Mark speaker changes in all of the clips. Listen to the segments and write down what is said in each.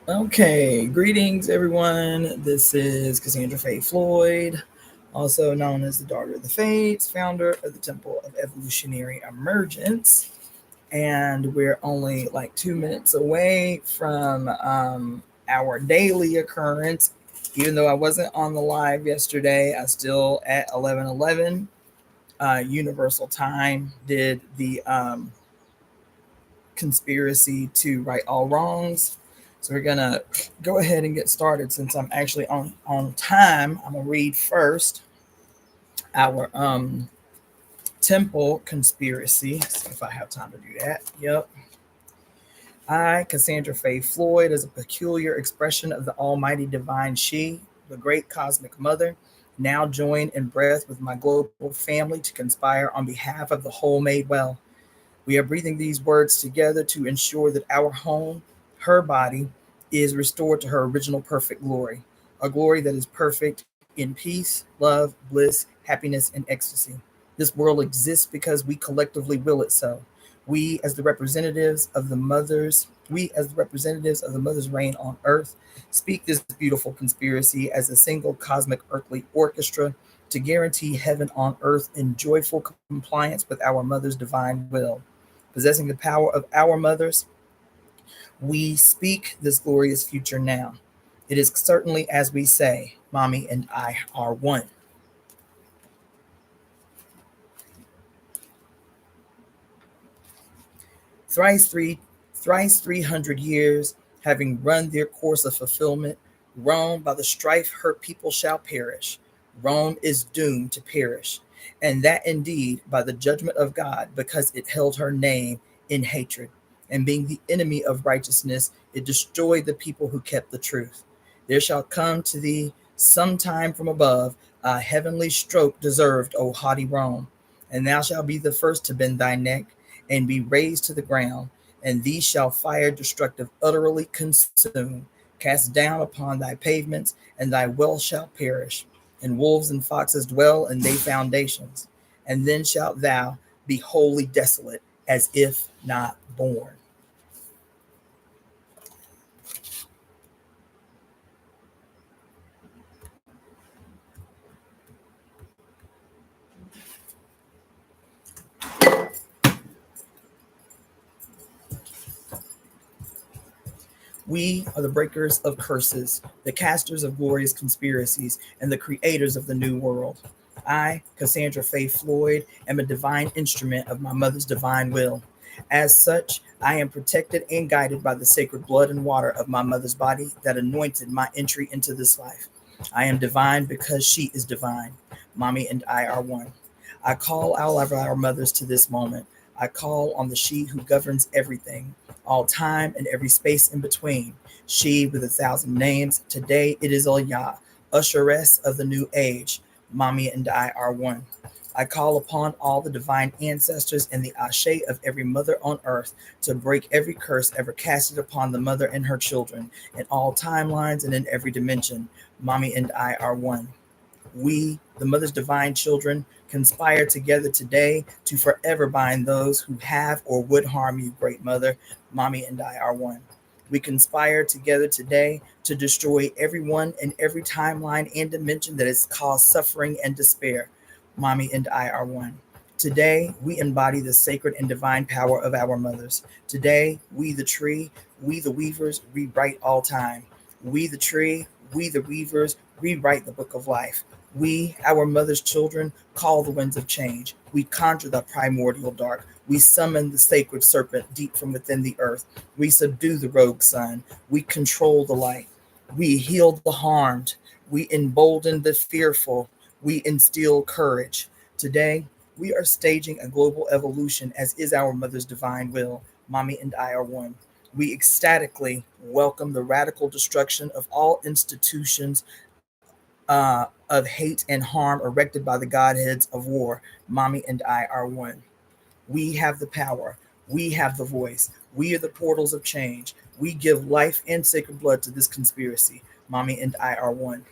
Speaker 1: Okay, greetings everyone. This is Cassandra Faye Floyd, also known as the Daughter of the Fates, founder of the Temple of Evolutionary Emergence. And we're only like 2 minutes away from our daily occurrence. Even though I wasn't on the live yesterday, I still at 11:11 Universal Time did the conspiracy to right all wrongs. So we're gonna go ahead and get started since I'm actually on time. I'm gonna read first our temple conspiracy. See if I have time to do that. Yep. I, Cassandra Faye Floyd, as a peculiar expression of the almighty divine she, the great cosmic mother, now join in breath with my global family to conspire on behalf of the whole made well. We are breathing these words together to ensure that our home, her body, is restored to her original perfect glory, a glory that is perfect in peace, love, bliss, happiness, and ecstasy. This world exists because we collectively will it so. We, as the representatives of the mothers, we, as the representatives of the mother's reign on earth, speak this beautiful conspiracy as a single cosmic earthly orchestra to guarantee heaven on earth in joyful compliance with our mother's divine will. Possessing the power of our mothers, we speak this glorious future now. It is certainly as we say, Mommy and I are one. Thrice three, thrice 300 years, having run their course of fulfillment, Rome by the strife her people shall perish. Rome is doomed to perish, and that indeed by the judgment of God, because it held her name in hatred. And being the enemy of righteousness, it destroyed the people who kept the truth. There shall come to thee sometime from above a heavenly stroke deserved, O haughty Rome, and thou shalt be the first to bend thy neck and be razed to the ground, and thee shall fire destructive utterly consume, cast down upon thy pavements, and thy well shall perish, and wolves and foxes dwell in thy foundations, and then shalt thou be wholly desolate, as if not born. We are the breakers of curses, the casters of glorious conspiracies, and the creators of the new world. I, Cassandra Faye Floyd, am a divine instrument of my mother's divine will. As such, I am protected and guided by the sacred blood and water of my mother's body that anointed my entry into this life. I am divine because she is divine. Mommy and I are one. I call all of our mothers to this moment. I call on the she who governs everything, all time and every space in between. She with 1,000 names. Today it is Yah, Usheress of the new age. Mommy and I are one. I call upon all the divine ancestors and the ashe of every mother on earth to break every curse ever casted upon the mother and her children in all timelines and in every dimension. Mommy and I are one. We, the mother's divine children, conspire together today to forever bind those who have or would harm you, great mother. Mommy and I are one. We conspire together today to destroy everyone in every timeline and dimension that has caused suffering and despair. Mommy and I are one. Today, we embody the sacred and divine power of our mothers. Today, we the tree, we the weavers, rewrite all time. We the tree, we the weavers, rewrite the book of life. We, our mother's children, call the winds of change. We conjure the primordial dark. We summon the sacred serpent deep from within the earth. We subdue the rogue sun. We control the light. We heal the harmed. We embolden the fearful. We instill courage. Today, we are staging a global evolution as is our mother's divine will. Mommy and I are one. We ecstatically welcome the radical destruction of all institutions of hate and harm erected by the godheads of war. Mommy and I are one. We have the power. We have the voice. We are the portals of change. We give life and sacred blood to this conspiracy. Mommy and I are one.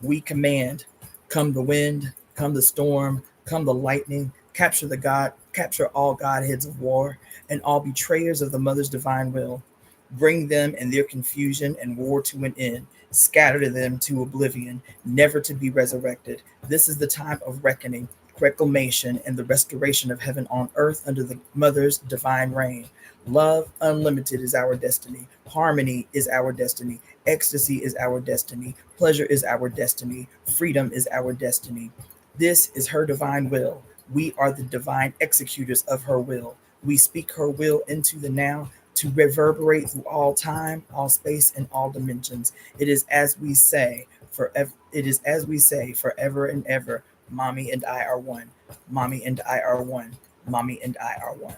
Speaker 1: We command, come the wind, come the storm, come the lightning, Capture all godheads of war, and all betrayers of the mother's divine will. Bring them and their confusion and war to an end. Scatter them to oblivion, never to be resurrected. This is the time of reckoning, reclamation, and the restoration of heaven on earth under the mother's divine reign. Love unlimited is our destiny. Harmony is our destiny. Ecstasy is our destiny. Pleasure is our destiny. Freedom is our destiny. This is her divine will. We are the divine executors of her will. We speak her will into the now to reverberate through all time, all space, and all dimensions. It is as we say forever. It is as we say forever and ever. Mommy and I are one. Mommy and I are one. Mommy and I are one.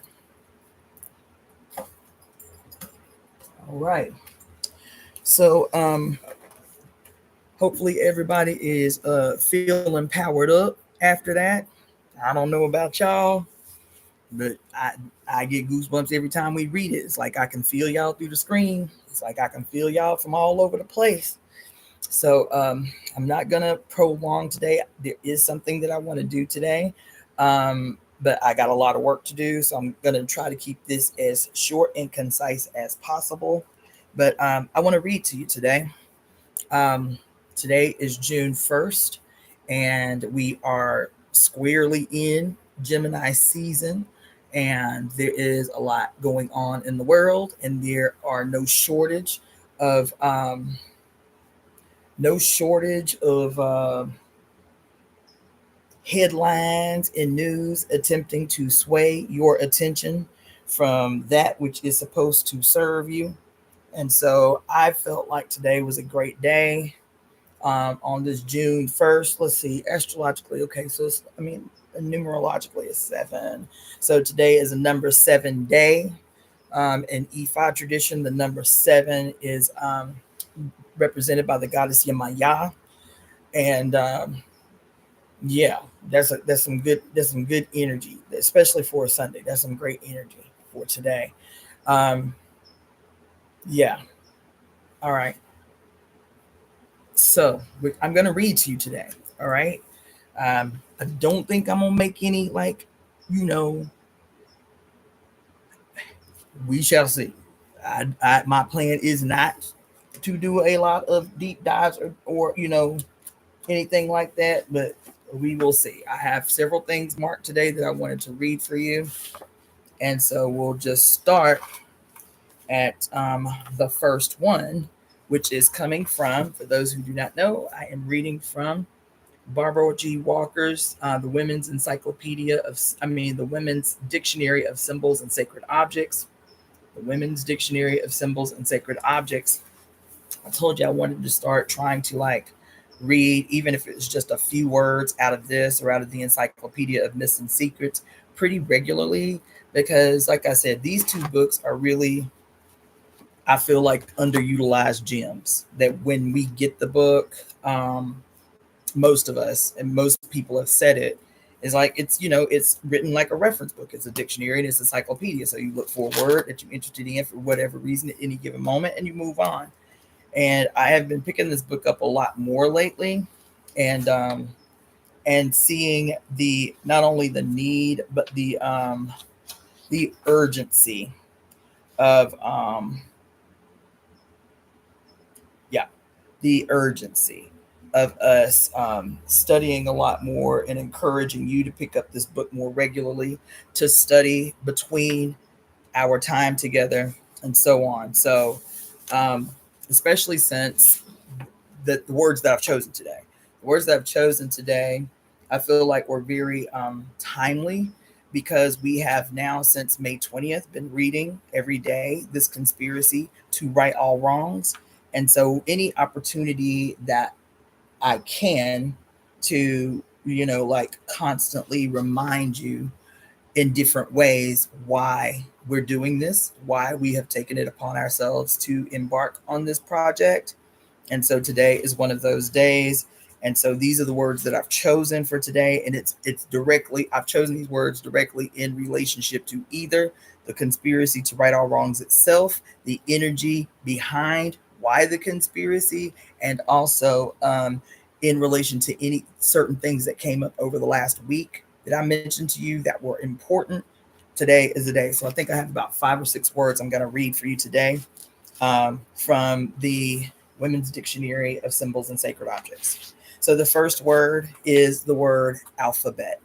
Speaker 1: All right. So hopefully everybody is feeling powered up after that. I don't know about y'all, but I get goosebumps every time we read it. It's like I can feel y'all through the screen. It's like I can feel y'all from all over the place. So I'm not gonna prolong today. There is something that I want to do today, but I got a lot of work to do, so I'm gonna try to keep this as short and concise as possible. But I want to read to you today. Um, Today is June 1st, and we are squarely in Gemini season. And there is a lot going on in the world, and there are of no shortage of headlines and news attempting to sway your attention from that which is supposed to serve you. And so I felt like today was a great day on this June 1st. Let's see, astrologically, okay, so I mean, numerologically, it's 7. So today is a number 7 day. In Ifa tradition, the number 7 is represented by the goddess Yamaya. And yeah, that's some good energy, especially for a Sunday. That's some great energy for today. Um, yeah, all right. So I'm gonna read to you today. All right. I don't think I'm gonna make any you know, we shall see. My plan is not to do a lot of deep dives or anything like that, but we will see. I have several things marked today that I wanted to read for you, and so we'll just start at the first one, which is coming from. For those who do not know, I am reading from Barbara G. Walker's The Women's Encyclopedia of, the Women's Dictionary of Symbols and Sacred Objects. The Women's Dictionary of Symbols and Sacred Objects. I told you I wanted to start trying to read, even if it's just a few words out of this or out of the Encyclopedia of Myths and Secrets pretty regularly, because, like I said, these two books are really, I feel like, underutilized gems that when we get the book, most of us and most people have said it, is like it's written like a reference book. It's a dictionary and it's an encyclopedia. So you look for a word that you're interested in for whatever reason at any given moment, and you move on. And I have been picking this book up a lot more lately, and seeing the not only the need but the urgency of yeah the urgency of us studying a lot more and encouraging you to pick up this book more regularly, to study between our time together and so on. So, um, especially since the words that I've chosen today, the words that I've chosen today, I feel like were very timely, because we have now since May 20th been reading every day this conspiracy to right all wrongs. And so any opportunity that I can to, constantly remind you in different ways why we're doing this, why we have taken it upon ourselves to embark on this project. And so today is one of those days. And so these are the words that I've chosen for today. And it's directly, I've chosen these words directly in relationship to either the conspiracy to right all wrongs itself, the energy behind why the conspiracy, and also in relation to any certain things that came up over the last week. that I mentioned to you that were important, today is the day. So I think I have about 5 or 6 words I'm going to read for you today, from the Women's Dictionary of Symbols and Sacred Objects. So the first word is the word alphabet.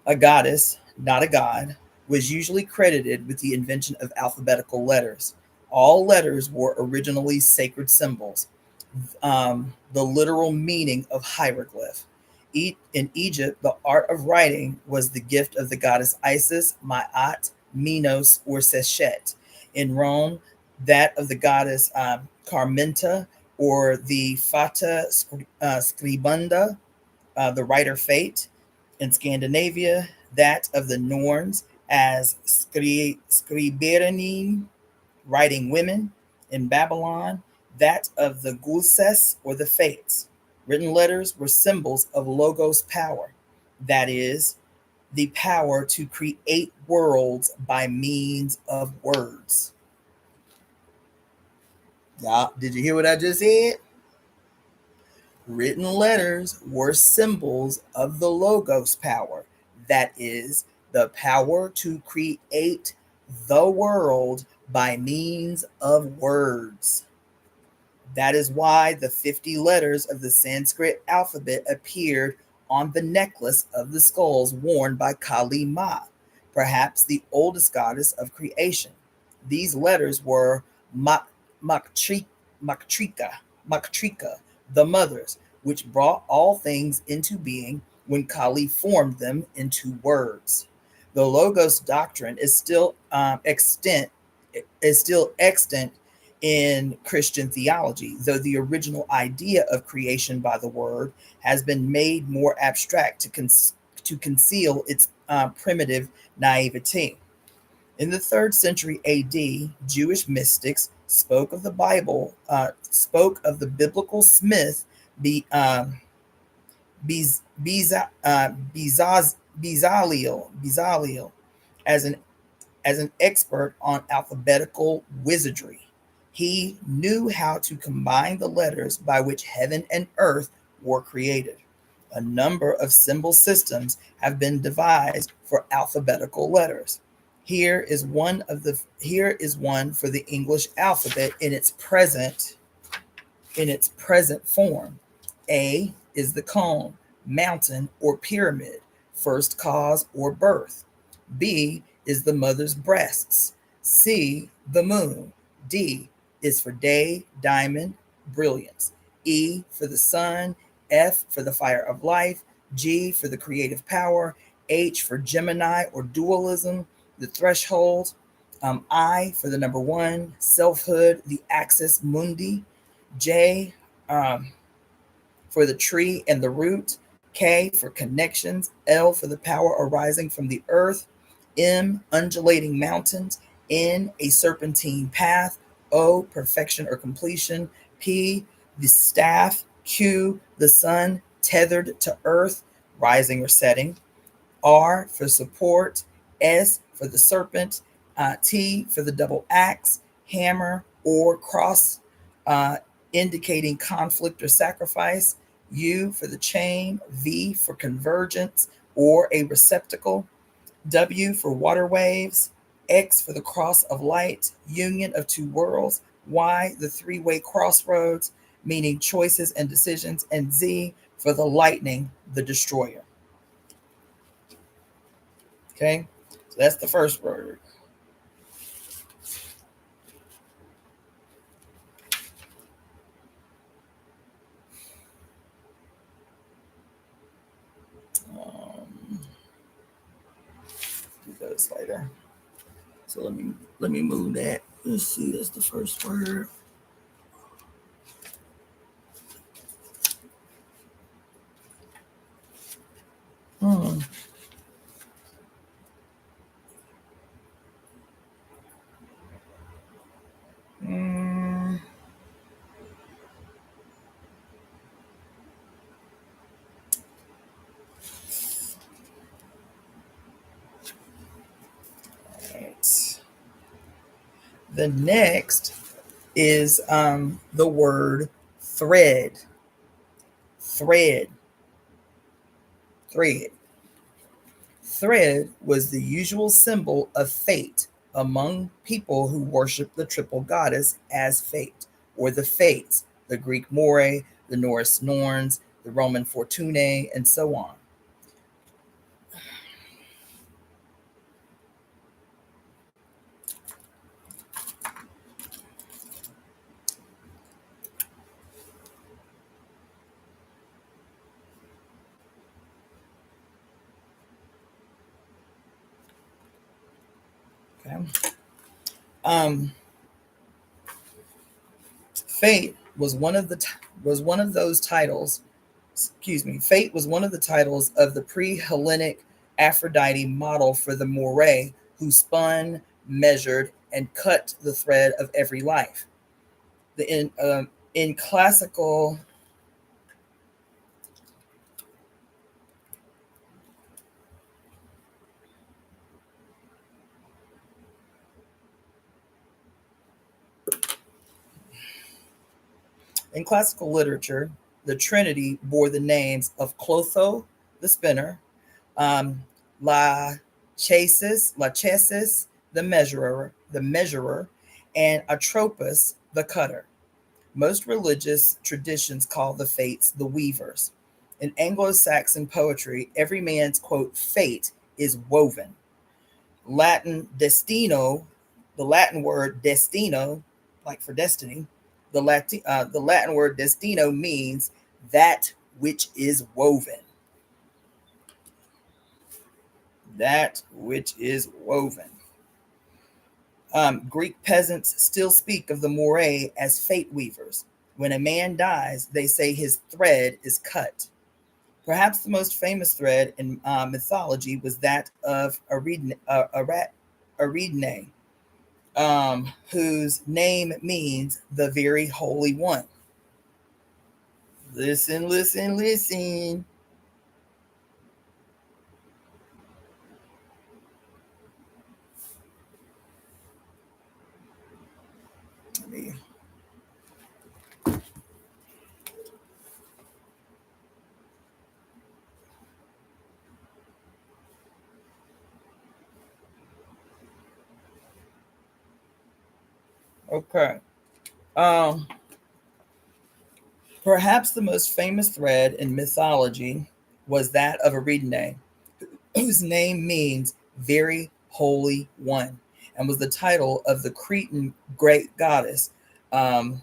Speaker 1: A goddess, not a god, was usually credited with the invention of alphabetical letters. All letters were originally sacred symbols, the literal meaning of hieroglyph. In Egypt, the art of writing was the gift of the goddess Isis, Ma'at, Minos, or Sechet. In Rome, that of the goddess Carmenta, or the Fata Scribunda, the writer Fate. In Scandinavia, that of the Norns as Scriberini, writing women. In Babylon, that of the Gulses, or the Fates. Written letters were symbols of Logos power, that is, the power to create worlds by means of words. Yeah, did you hear what I just said? Written letters were symbols of the Logos power, that is, the power to create the world by means of words. That is why the 50 letters of the Sanskrit alphabet appeared on the necklace of the skulls worn by Kali Ma, perhaps the oldest goddess of creation. These letters were Maktrika, Maktrika, the mothers, which brought all things into being when Kali formed them into words. The Logos doctrine is still extant in Christian theology, though the original idea of creation by the word has been made more abstract to conceal its primitive naivety. In the 3rd century AD, Jewish mystics spoke of the biblical smith Be, Bez, Bezalel as an expert on alphabetical wizardry. He knew how to combine the letters by which heaven and earth were created. A number of symbol systems have been devised for alphabetical letters. Here is one for the English alphabet in its present form. A is the cone, mountain, or pyramid, first cause or birth. B is the mother's breasts. C, the moon. D is for day, diamond, brilliance. E for the sun. F for the fire of life. G for the creative power. H for Gemini or dualism, the threshold. I for the number one, selfhood, the axis mundi. J for the tree and the root. K for connections. L for the power arising from the earth. M, undulating mountains. N, a serpentine path. O, perfection or completion. P, the staff. Q, the sun tethered to earth, rising or setting. R for support. S for the serpent. T for the double axe, hammer, or cross, uh, indicating conflict or sacrifice. U for the chain. V for convergence or a receptacle. W for water waves. X for the cross of light, union of two worlds. Y, the three-way crossroads, meaning choices and decisions. And Z for the lightning, the destroyer. Okay, so that's the first word. Um, do those later. So let me move that. Let's see. That's the first word. Hmm. Mm, right. The next is the word thread. Thread. Thread. thread was the usual symbol of fate among people who worshiped the triple goddess as fate, or the fates, the Greek More, the Norse Norns, the Roman Fortunae, and so on. Okay. Um, Fate was was one of those titles. Excuse me. Fate was one of the titles of the pre-Hellenic Aphrodite model for the Moray, who spun, measured, and cut the thread of every life. The in classical In classical literature, the Trinity bore the names of Clotho, the spinner, um, Lachesis, the measurer, and Atropos, the cutter. Most religious traditions call the Fates the weavers. In Anglo-Saxon poetry, every man's quote fate is woven. Latin destino, the Latin word destino, like for destiny, the Latin word destino means that which is woven. That which is woven. Greek peasants still speak of the Moray as fate weavers. When a man dies, they say his thread is cut. Perhaps the most famous thread in mythology was that of Ariadne, whose name means the very holy one. Listen, listen, listen. Let me- Okay. Um, Perhaps the most famous thread in mythology was that of Ariadne, whose name means very holy one, and was the title of the Cretan great goddess, um,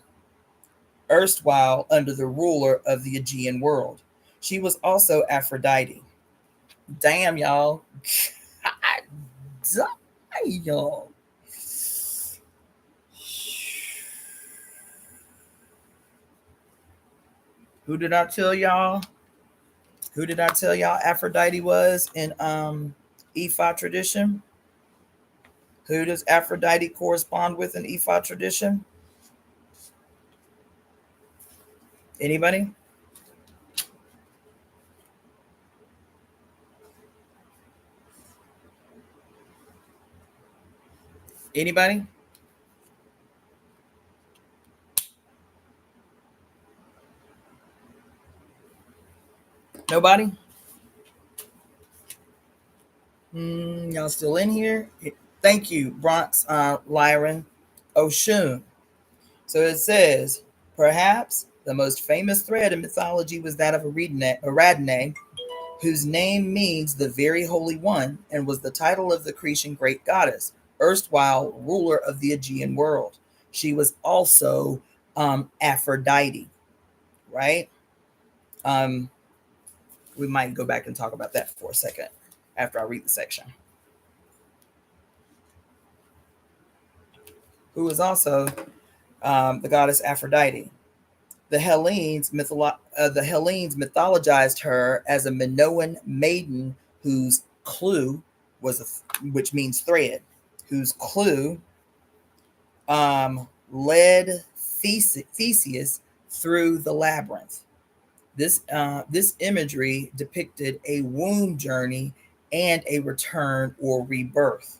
Speaker 1: erstwhile under the ruler of the Aegean world. She was also Aphrodite. Damn, y'all. God damn. Who did I tell y'all? Who did I tell y'all Aphrodite was in Ephod tradition? Who does Aphrodite correspond with in Ephod tradition? Anybody? Anybody? Nobody? Y'all still in here? Thank you, Bronx Lyron Oshun. So it says, perhaps the most famous thread in mythology was that of Ariadne, whose name means the very holy one and was the title of the Cretan great goddess, erstwhile ruler of the Aegean world. She was also Aphrodite, right? Um, we might go back and talk about that for a second after I read the section. Who was also the goddess Aphrodite. The Hellenes mythologized her as a Minoan maiden whose clue which means thread, whose clue led Theseus through the labyrinth. This imagery depicted a womb journey and a return or rebirth.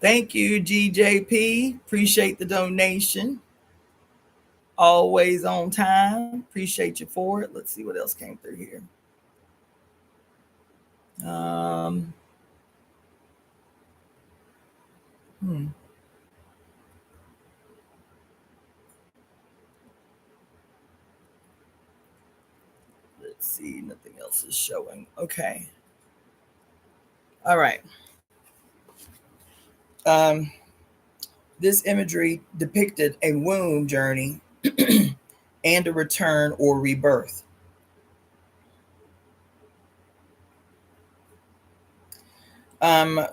Speaker 1: Thank you, GJP. Appreciate the donation. Always on time. Appreciate you for it. Let's see what else came through here. Um, hmm. Let's see. Nothing else is showing. Okay. All right. Um, this imagery depicted a womb journey and a return or rebirth.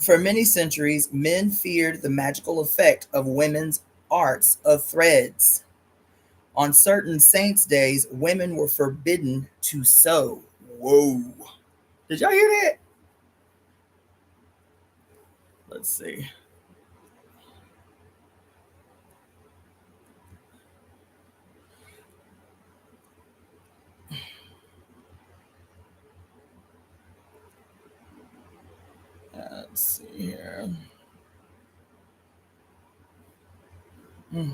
Speaker 1: For many centuries, men feared the magical effect of women's arts of threads. On certain saints' days, women were forbidden to sew. Whoa. Did y'all hear that? Let's see. Let's see here. Hmm.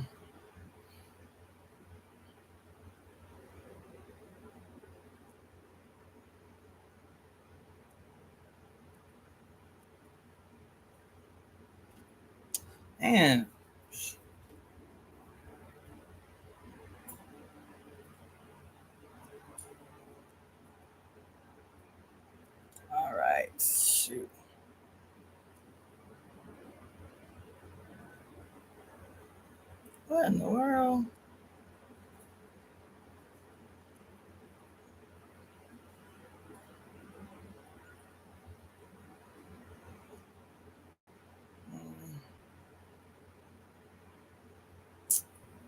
Speaker 1: Man. All right. Shoot. What in the world? Hmm.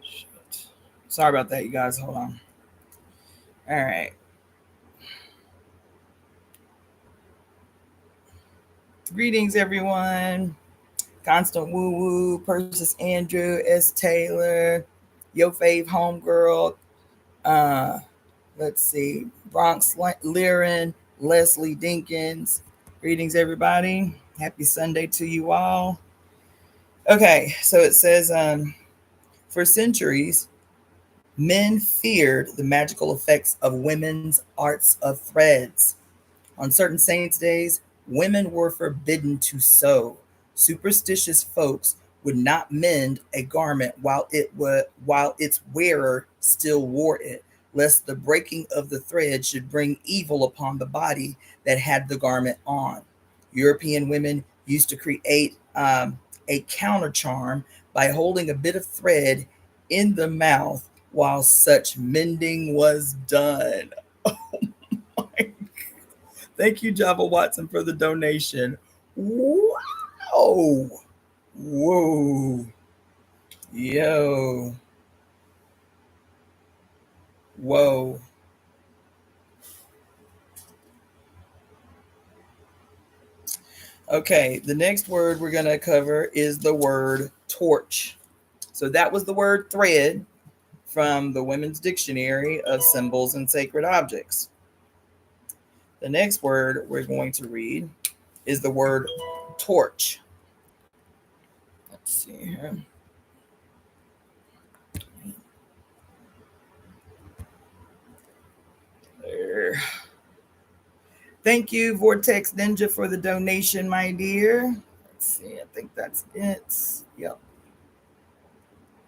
Speaker 1: Shit. Sorry about that, you guys. Hold on. All right. Greetings, everyone. Constant Woo Woo, Persis Andrew, S. Taylor, Yo Fave Homegirl. Uh, let's see. Bronx Lirin, Leslie Dinkins. Greetings, everybody. Happy Sunday to you all. Okay, so it says for centuries, men feared the magical effects of women's arts of threads. On certain saints' days, women were forbidden to sew. Superstitious folks would not mend a garment while its wearer still wore it, lest the breaking of the thread should bring evil upon the body that had the garment on. European women used to create a counter charm by holding a bit of thread in the mouth while such mending was done. Thank you, Java Watson, for the donation. Wow. Whoa. Yo. Whoa. Okay, the next word we're going to cover is the word torch. So that was the word thread from the Women's Dictionary of Symbols and Sacred Objects. The next word we're going to read is the word torch. Let's see here. There. Thank you, Vortex Ninja, for the donation, my dear. Let's see. I think that's it. Yep.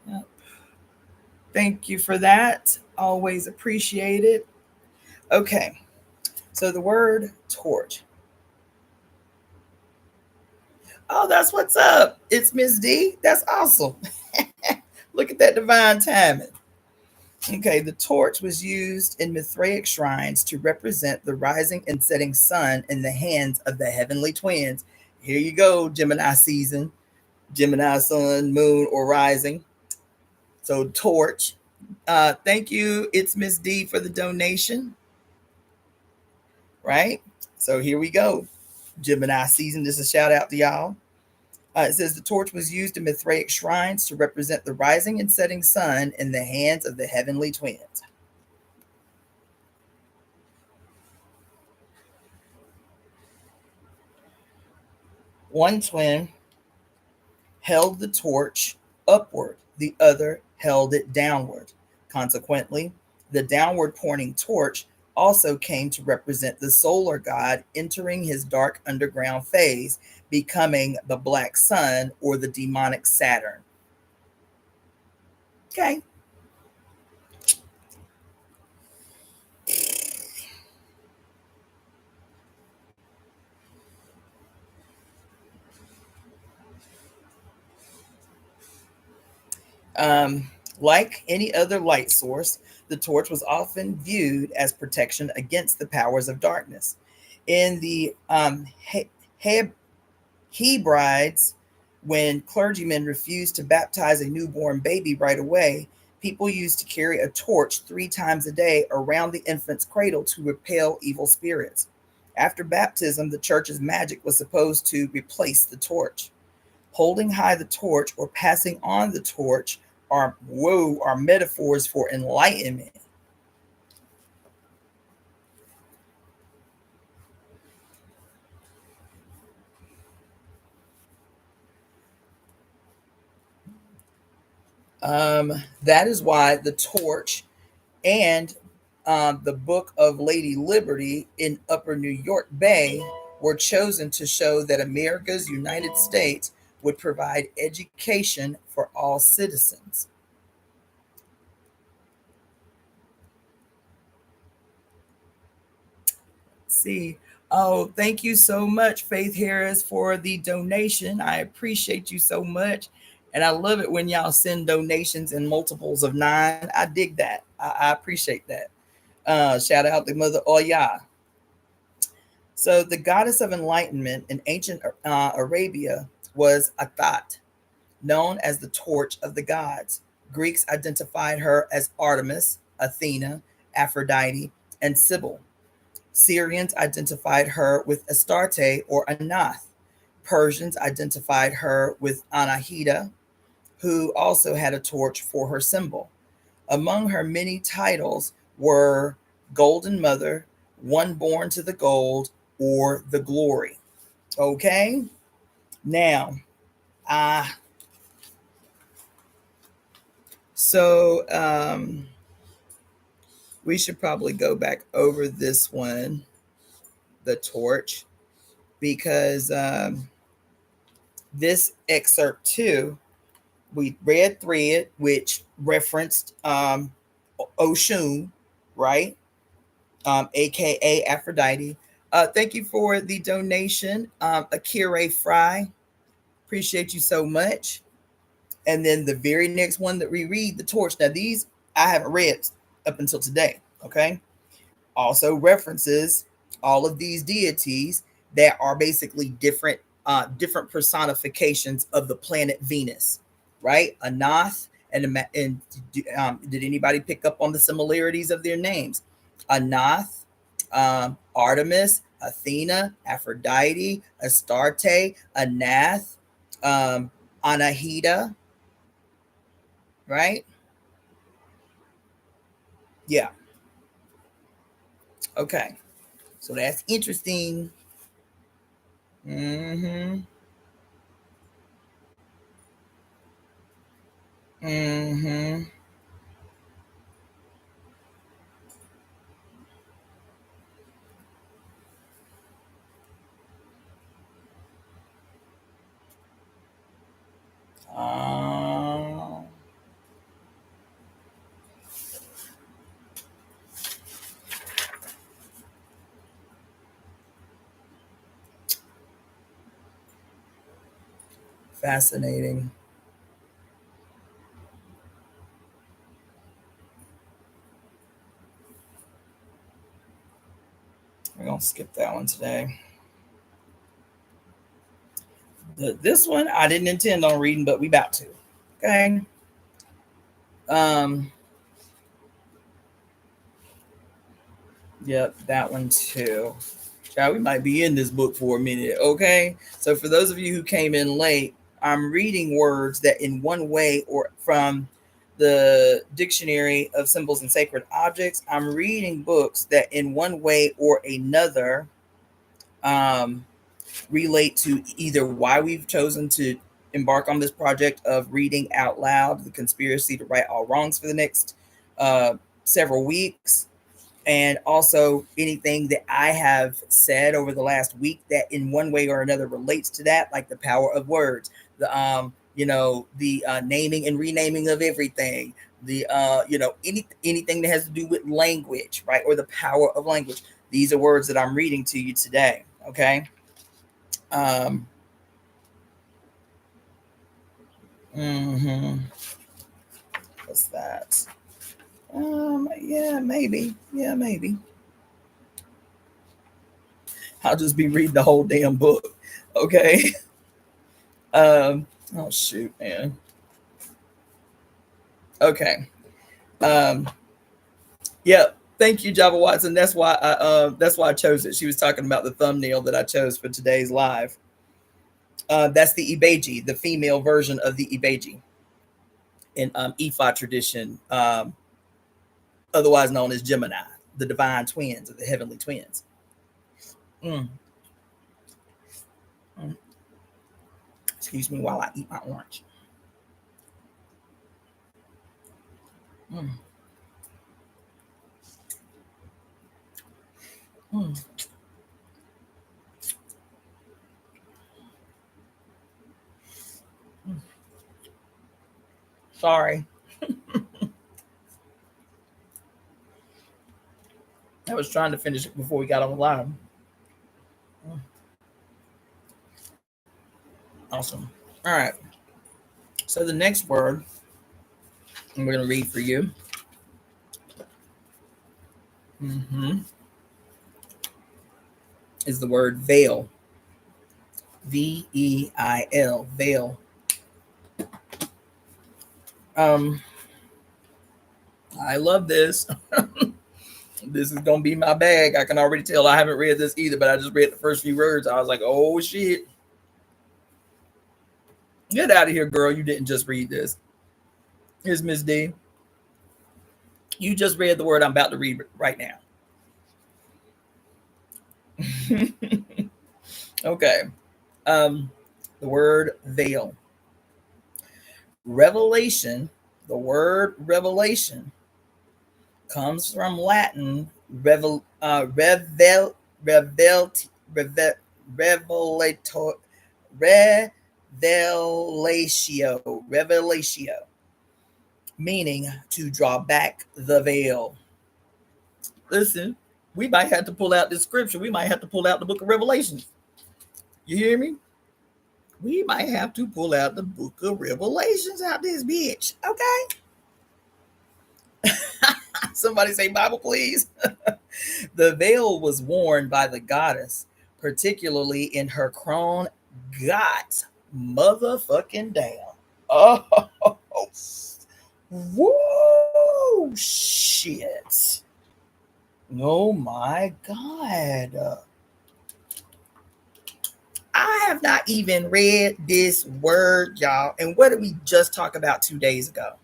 Speaker 1: Yep. Thank you for that. Always appreciate it. Okay. So the word torch. Oh, that's what's up. It's Miss D. That's awesome. Look at that divine timing. Okay, the torch was used in Mithraic shrines to represent the rising and setting sun in the hands of the heavenly twins. Here you go, Gemini season, Gemini sun, moon, or rising. So, torch. Thank you. It's Miss D for the donation, right? So, here we go. Gemini season. This is a shout out to y'all. It says the torch was used in Mithraic shrines to represent the rising and setting sun in the hands of the heavenly twins. One twin held the torch upward, the other held it downward. Consequently, the downward pointing torch also came to represent the solar god entering his dark underground phase, becoming the black sun or the demonic Saturn. Okay. Um, like any other light source, the torch was often viewed as protection against the powers of darkness. In the Hebrides, when clergymen refused to baptize a newborn baby right away, people used to carry a torch 3 times a day around the infant's cradle to repel evil spirits. After baptism, the church's magic was supposed to replace the torch. Holding high the torch or passing on the torch are metaphors for enlightenment. That is why the torch and the Book of Lady Liberty in Upper New York Bay were chosen to show that America's United States would provide education for all citizens. See, oh, thank you so much, Faith Harris, for the donation. I appreciate you so much. And I love it when y'all send donations in multiples of 9. I dig that. I appreciate that. Shout out to Mother Oya. So, the goddess of enlightenment in ancient Arabia was Athat, known as the torch of the gods. Greeks identified her as Artemis, Athena, Aphrodite, and Sybil. Syrians identified her with Astarte or Anath. Persians identified her with Anahita, who also had a torch for her symbol. Among her many titles were Golden Mother, One Born to the Gold, or the Glory. Okay, now, uh, so we should probably go back over this one, the torch, because this excerpt too, we read thread, which referenced Oshun, right? AKA Aphrodite. Thank you for the donation, Akira Fry. Appreciate you so much. And then the very next one that we read, the torch. Now, these I haven't read up until today, okay? Also references all of these deities that are basically different personifications of the planet Venus, right? Anath and did anybody pick up on the similarities of their names? Anath, Artemis, Athena, Aphrodite, Astarte, Anath, Anahita, right? Yeah. Okay. So that's interesting. Mm-hmm. Mm-hmm. Uh, Fascinating. We're gonna skip that one today. This one I didn't intend on reading, but we about to. Okay. Um. Yep, that one too. Child, we might be in this book for a minute. Okay. So for those of you who came in late, I'm reading words that in one way or from the Dictionary of Symbols and Sacred Objects. I'm reading books that in one way or another um relate to either why we've chosen to embark on this project of reading out loud the conspiracy to right all wrongs for the next several weeks. And also anything that I have said over the last week that in one way or another relates to that, like the power of words, the naming and renaming of everything, the anything that has to do with language, right, or the power of language. These are words that I'm reading to you today. Okay. um mhm. What's that? Yeah, maybe. Yeah, maybe. I'll just be reading the whole damn book. Okay. Oh shoot, man. Okay. Um, yeah. Thank you, Java Watson. That's why I chose it. She was talking about the thumbnail that I chose for today's live. That's the Ibeji, the female version of the Ibeji in Ifa tradition, otherwise known as Gemini, the divine twins or the heavenly twins. Mm, mm. Excuse me while I eat my orange. Mm, mm. Sorry, I was trying to finish it before we got on the line. Mm, awesome. All right. So the next word I'm going to read for you, mm-hmm, is the word veil. Veil. Veil. Um, I love this. This is gonna be my bag. I can already tell. I haven't read this either, but I just read the first few words. I was like, "Oh shit, get out of here, girl! You didn't just read this." Here's Miss D. You just read the word I'm about to read right now. Okay. The word veil. Revelation. The word revelation comes from Latin revel, revel, revelator, revelatio, meaning to draw back the veil. Listen, we might have to pull out this scripture. We might have to pull out the book of Revelations. You hear me? We might have to pull out the book of Revelations out this bitch. Okay. Somebody say Bible, please. The veil was worn by the goddess, particularly in her crown. Got motherfucking down. Oh, whoa, shit. Oh my God. I have not even read this word, y'all. And what did we just talk about 2 days ago?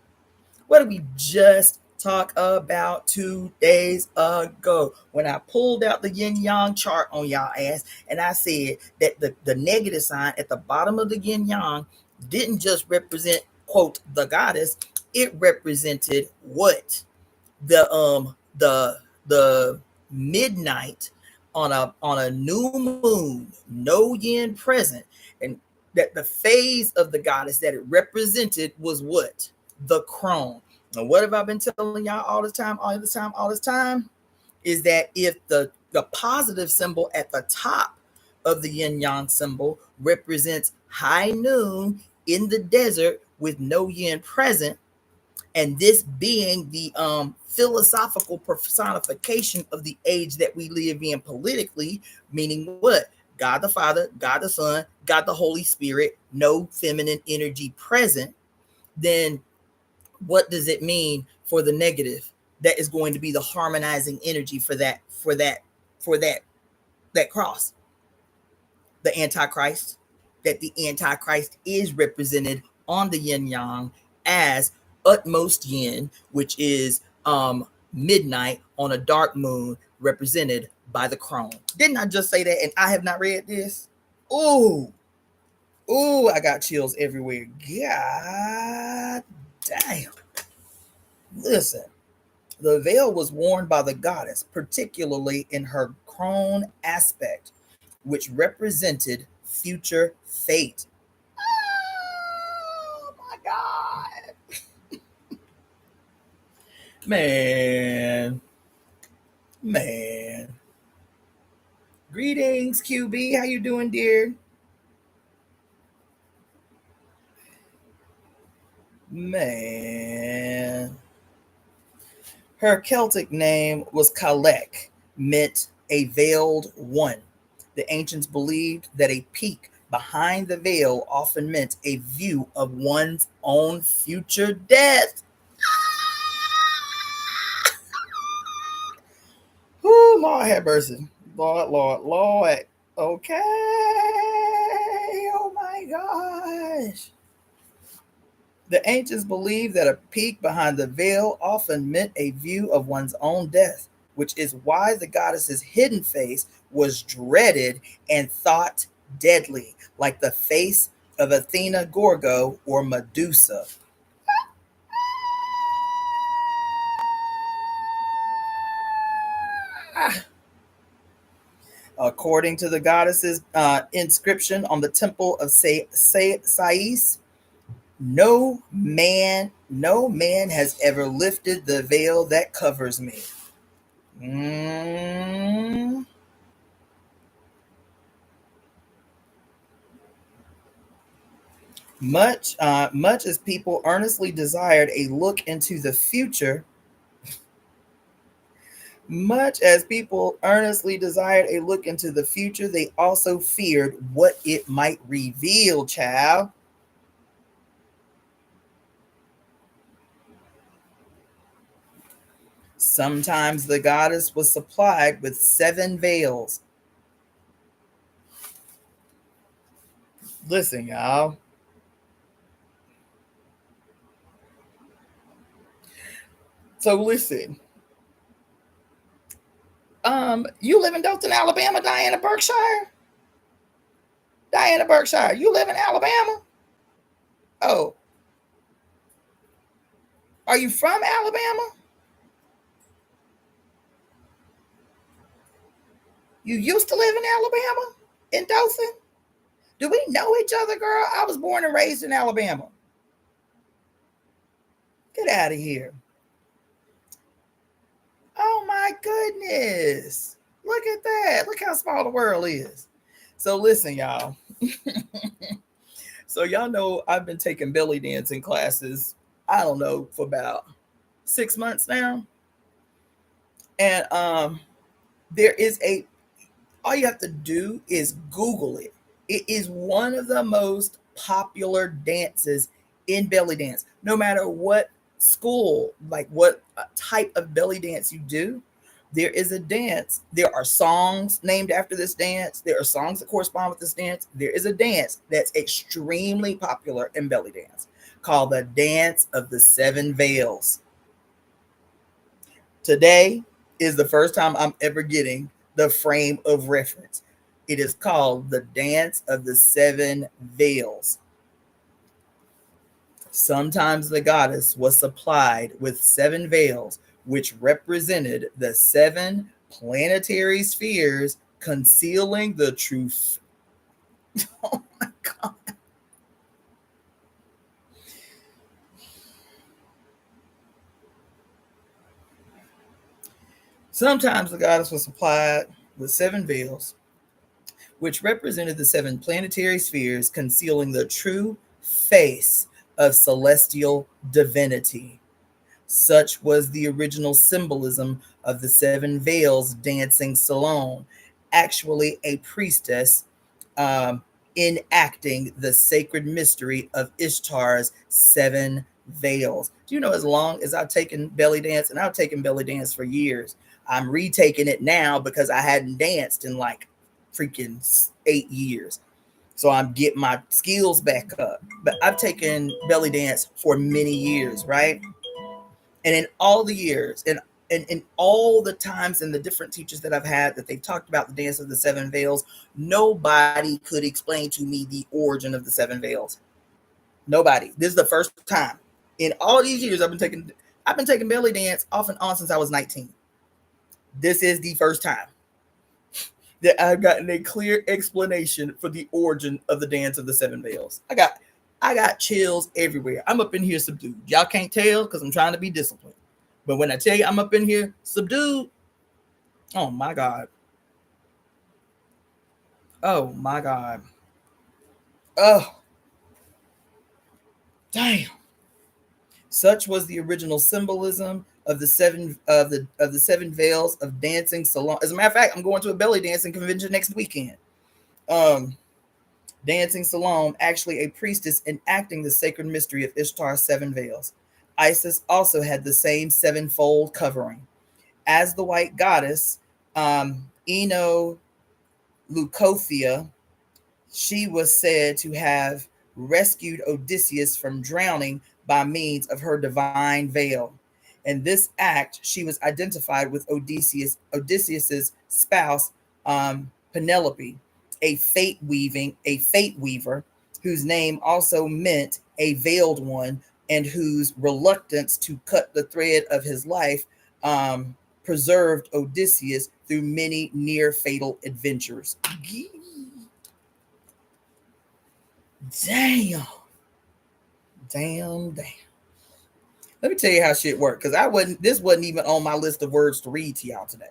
Speaker 1: What did we just talk about 2 days ago? When I pulled out the yin yang chart on y'all ass and I said that the negative sign at the bottom of the yin yang didn't just represent, quote, the goddess, it represented what? The midnight on a new moon, no yin present, and that the phase of the goddess that it represented was what? The crone. Now, what have I been telling y'all all the time, is that if the positive symbol at the top of the yin yang symbol represents high noon in the desert with no yin present, and this being the philosophical personification of the age that we live in politically, meaning what? God the Father, God the Son, God the Holy Spirit, no feminine energy present, then what does it mean for the negative? That is going to be the harmonizing energy for that cross, the Antichrist, that the Antichrist is represented on the yin yang as utmost yin, which is midnight on a dark moon, represented by the crone. Didn't I just say that? And I have not read this. Ooh, Ooh, I got chills everywhere. God damn. Listen, the veil was worn by the goddess, particularly in her crone aspect, which represented future fate. Oh my God. Man, man. Greetings, QB. How you doing, dear? Man. Her Celtic name was Kalek, meant a veiled one. The ancients believed that a peak behind the veil often meant a view of one's own future death. Oh, Lord have mercy. Lord, Lord, Lord. Okay. Oh my gosh. The ancients believed that a peek behind the veil often meant a view of one's own death, which is why the goddess's hidden face was dreaded and thought deadly, like the face of Athena Gorgo or Medusa. According to the goddess's inscription on the temple of Sais, no man has ever lifted the veil that covers me. Mm. Much as people earnestly desired a look into the future, they also feared what it might reveal, child. Sometimes the goddess was supplied with 7 veils. Listen, y'all. So listen. You live in Dothan, Alabama, Diana Berkshire? Diana Berkshire, you live in Alabama? Oh, are you from Alabama? You used to live in Alabama? In Dothan? Do we know each other, girl? I was born and raised in Alabama. Get out of here. Oh my goodness. Look at that. Look how small the world is. So listen, y'all. So y'all know I've been taking belly dancing classes, I don't know, for about 6 months now. And there is a all you have to do is Google it. It is one of the most popular dances in belly dance. No matter what school, like what type of belly dance you do, there is a dance. There are songs named after this dance. There are songs that correspond with this dance. There is a dance that's extremely popular in belly dance called the Dance of the 7 Veils. Today is the first time I'm ever getting the frame of reference. It is called the Dance of the 7 Veils. Sometimes the goddess was supplied with 7 veils, which represented the 7 planetary spheres concealing the truth. Oh my God. Sometimes the goddess was supplied with 7 veils, which represented the 7 planetary spheres concealing the true face of celestial divinity. Such was the original symbolism of the 7 veils dancing salon, actually a priestess um, enacting the sacred mystery of Ishtar's 7 veils. Do you know, as long as I've taken belly dance, and I've taken belly dance for years, I'm retaking it now because I hadn't danced in like freaking 8 years. So I'm getting my skills back up. But I've taken belly dance for many years, right? And in all the years, and all the times and the different teachers that I've had that they've talked about the dance of the seven veils, nobody could explain to me the origin of the seven veils. Nobody. This is the first time in all these years I've been taking belly dance off and on since I was 19. This is the first time that I've gotten a clear explanation for the origin of the dance of the seven veils. I got chills everywhere. I'm up in here subdued. Y'all can't tell because I'm trying to be disciplined. But when I tell you I'm up in here subdued, oh my God. Oh my God. Oh, damn. Such was the original symbolism of the seven veils of dancing salon. As a matter of fact, I'm going to a belly dancing convention next weekend. Um, Dancing Salome, actually a priestess enacting the sacred mystery of Ishtar's seven veils. Isis also had the same sevenfold covering. As the white goddess, Eno Leucothea, she was said to have rescued Odysseus from drowning by means of her divine veil. In this act, she was identified with Odysseus's spouse, Penelope, a fate weaver, whose name also meant a veiled one, and whose reluctance to cut the thread of his life preserved Odysseus through many near fatal adventures. Damn. Damn. Let me tell you how shit worked, because this wasn't even on my list of words to read to y'all today.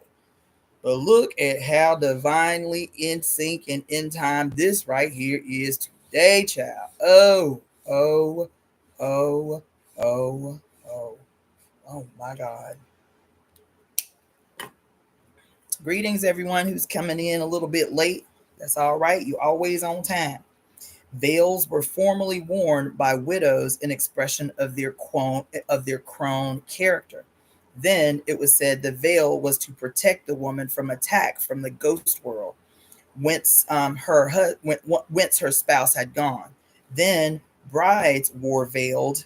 Speaker 1: But look at how divinely in sync and in time this right here is today, child. Oh, oh, oh, oh, oh, oh my God. Greetings, everyone who's coming in a little bit late. That's all right. You're always on time. Veils were formerly worn by widows in expression of their crone character. Then it was said the veil was to protect the woman from attack from the ghost world, whence her spouse had gone. Then brides were veiled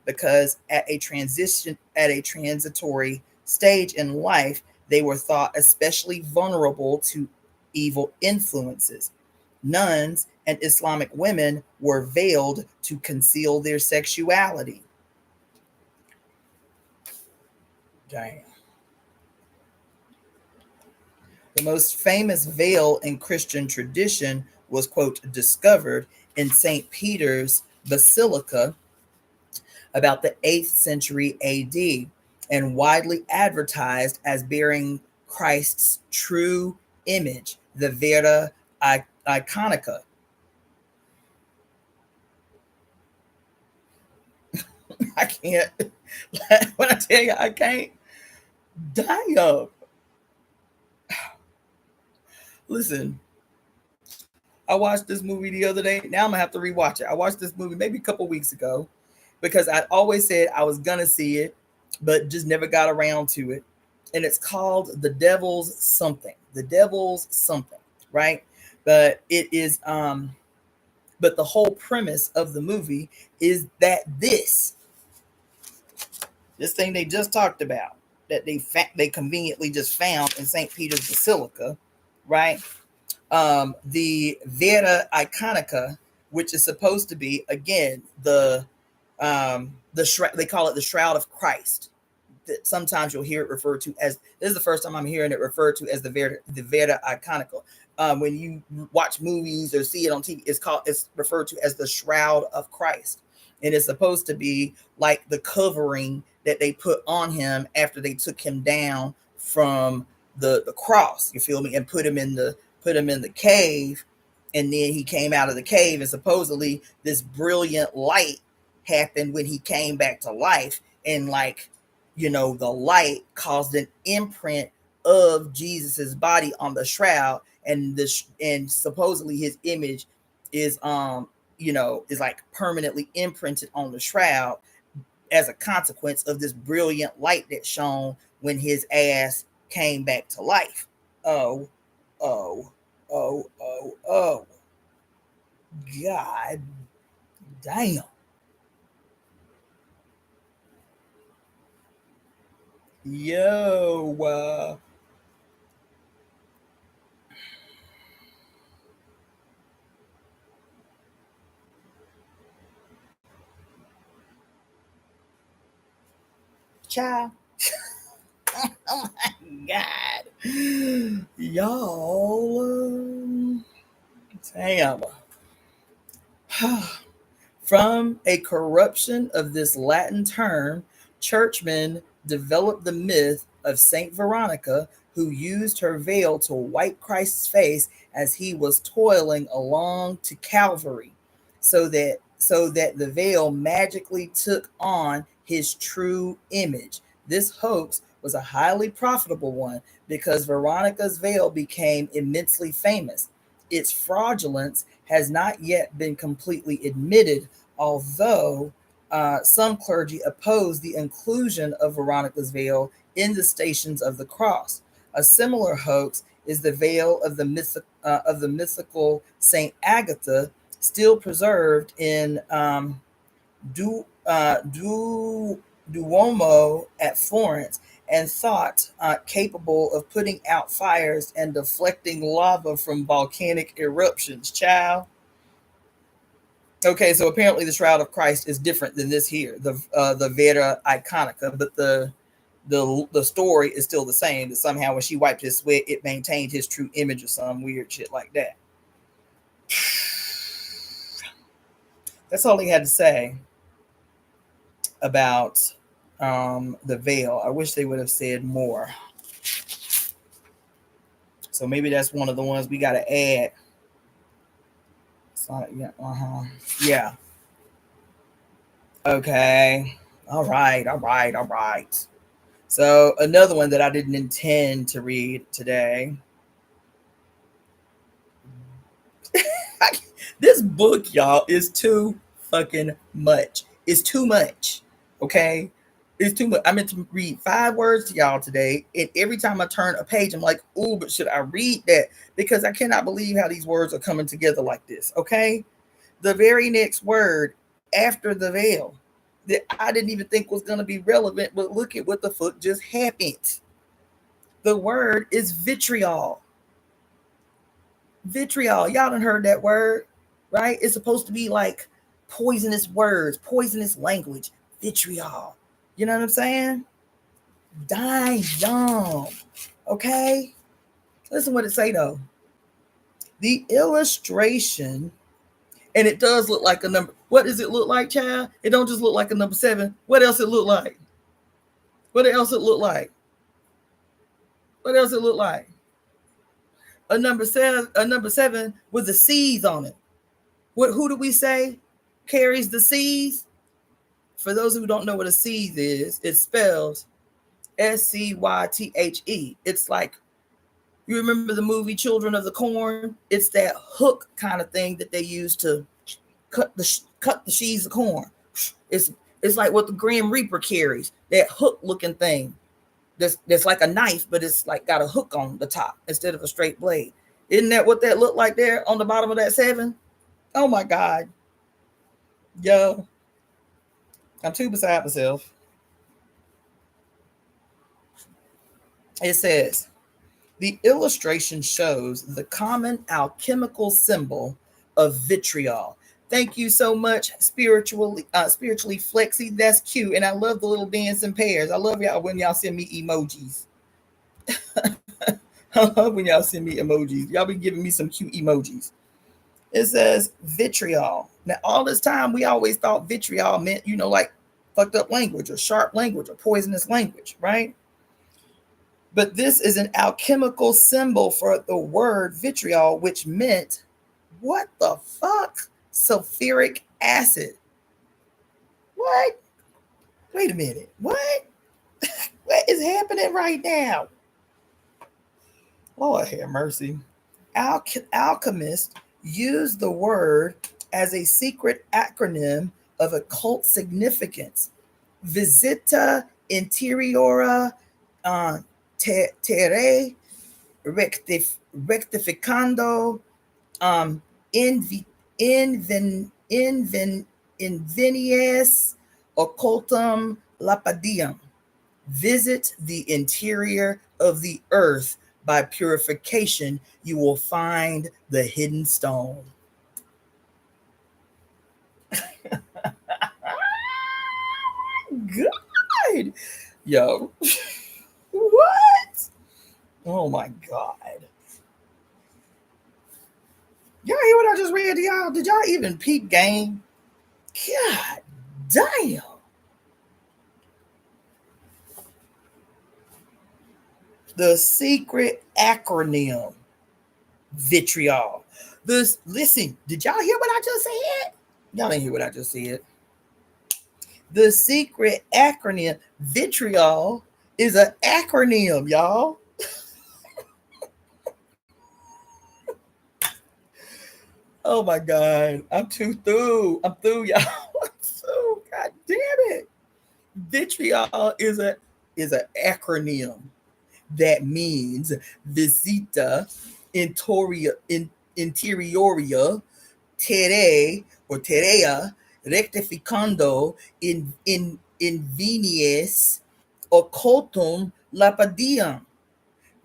Speaker 1: because at a transitory stage in life they were thought especially vulnerable to evil influences. Nuns and Islamic women were veiled to conceal their sexuality. Damn. The most famous veil in Christian tradition was, quote, discovered in St. Peter's Basilica about the 8th century AD and widely advertised as bearing Christ's true image, the Vera Iconica. I can't. When I tell you I can't, damn. Listen, I watched this movie the other day. Now I'm gonna have to rewatch it. I watched this movie maybe a couple weeks ago because I'd always said I was gonna see it, but just never got around to it. And it's called The Devil's Something. The Devil's Something, right? But it is but the whole premise of the movie is that this thing they just talked about that they conveniently just found in St. Peter's Basilica, right? The Vera Iconica, which is supposed to be again they call it the Shroud of Christ. That sometimes you'll hear it referred to as, this is the first time I'm hearing it referred to as the Vera Iconica. When you watch movies or see it on TV, it's referred to as the Shroud of Christ, and it's supposed to be like the covering that they put on him after they took him down from the cross. You feel me? And put him in the cave, and then he came out of the cave, and supposedly this brilliant light happened when he came back to life, and like, you know, the light caused an imprint of Jesus's body on the shroud, and supposedly his image is is like permanently imprinted on the shroud as a consequence of this brilliant light that shone when his ass came back to life. Oh, oh, oh, God damn. Yo, child. Oh my God. Y'all. Damn. From a corruption of this Latin term, churchmen developed the myth of Saint Veronica, who used her veil to wipe Christ's face as he was toiling along to Calvary, so that the veil magically took on his true image. This hoax was a highly profitable one because Veronica's veil became immensely famous. Its fraudulence has not yet been completely admitted, although some clergy oppose the inclusion of Veronica's veil in the Stations of the Cross. A similar hoax is the veil of the mythical Saint Agatha, still preserved in du, du, Duomo at Florence, and thought capable of putting out fires and deflecting lava from volcanic eruptions. Child. Okay, so apparently the Shroud of Christ is different than this here, the Vera Iconica, but the story is still the same. That somehow when she wiped his sweat, it maintained his true image or some weird shit like that. That's all he had to say about the veil. I wish they would have said more. So maybe that's one of the ones we got to add. So, yeah, yeah. Okay. All right. All right. All right. So another one that I didn't intend to read today. This book, y'all, is too fucking much. It's too much. Okay. It's too much. I meant to read 5 words to y'all today. And every time I turn a page, I'm like, ooh, but should I read that? Because I cannot believe how these words are coming together like this. Okay. The very next word after the veil that I didn't even think was going to be relevant, but look at what the fuck just happened. The word is vitriol. Vitriol. Y'all done heard that word, right? It's supposed to be like poisonous words, poisonous language. Vitriol. You know what I'm saying? Die young. Okay? Listen what it say though. The illustration, and it does look like a number. What does it look like, child? It don't just look like a number 7. What else it look like? What else it look like? What else it look like? A number seven with the C's on it. What who do we say carries the C's? For those who don't know what a C's is, it spells SCYTHE. It's like, you remember the movie Children of the Corn? It's that hook kind of thing that they use to cut the sheaves of corn. It's it's like what the Grim Reaper carries, that hook looking thing. That's like a knife, but it's like got a hook on the top instead of a straight blade. Isn't that what that looked like there on the bottom of that 7? Oh my God. Yo, I'm too beside myself. It says, the illustration shows the common alchemical symbol of vitriol. Thank you so much, spiritually flexy. That's cute, and I love the little dancing pairs. I love y'all when y'all send me emojis. I love when y'all send me emojis. Y'all be giving me some cute emojis. It says vitriol. Now, all this time, we always thought vitriol meant, like fucked up language or sharp language or poisonous language, right? But this is an alchemical symbol for the word vitriol, which meant, what the fuck? Sulfuric acid. What? Wait a minute. What? What is happening right now? Lord have mercy. Alchemists use the word as a secret acronym of occult significance. Visita interiora terre rectificando um, invi, invenies occultum lapadium. Visit the interior of the earth. By purification, you will find the hidden stone. God, yo, what? Oh my God. Y'all hear what I just read to y'all? Did y'all even peep game? God damn. The secret acronym vitriol. This listen, did y'all hear what I just said? Y'all didn't hear what I just said. The secret acronym vitriol is an acronym, y'all. Oh my God. I'm too through. I'm through, y'all. I'm through. God damn it. Vitriol is an acronym that means visita interioria tere or terea rectificando invenies occultum lapadium.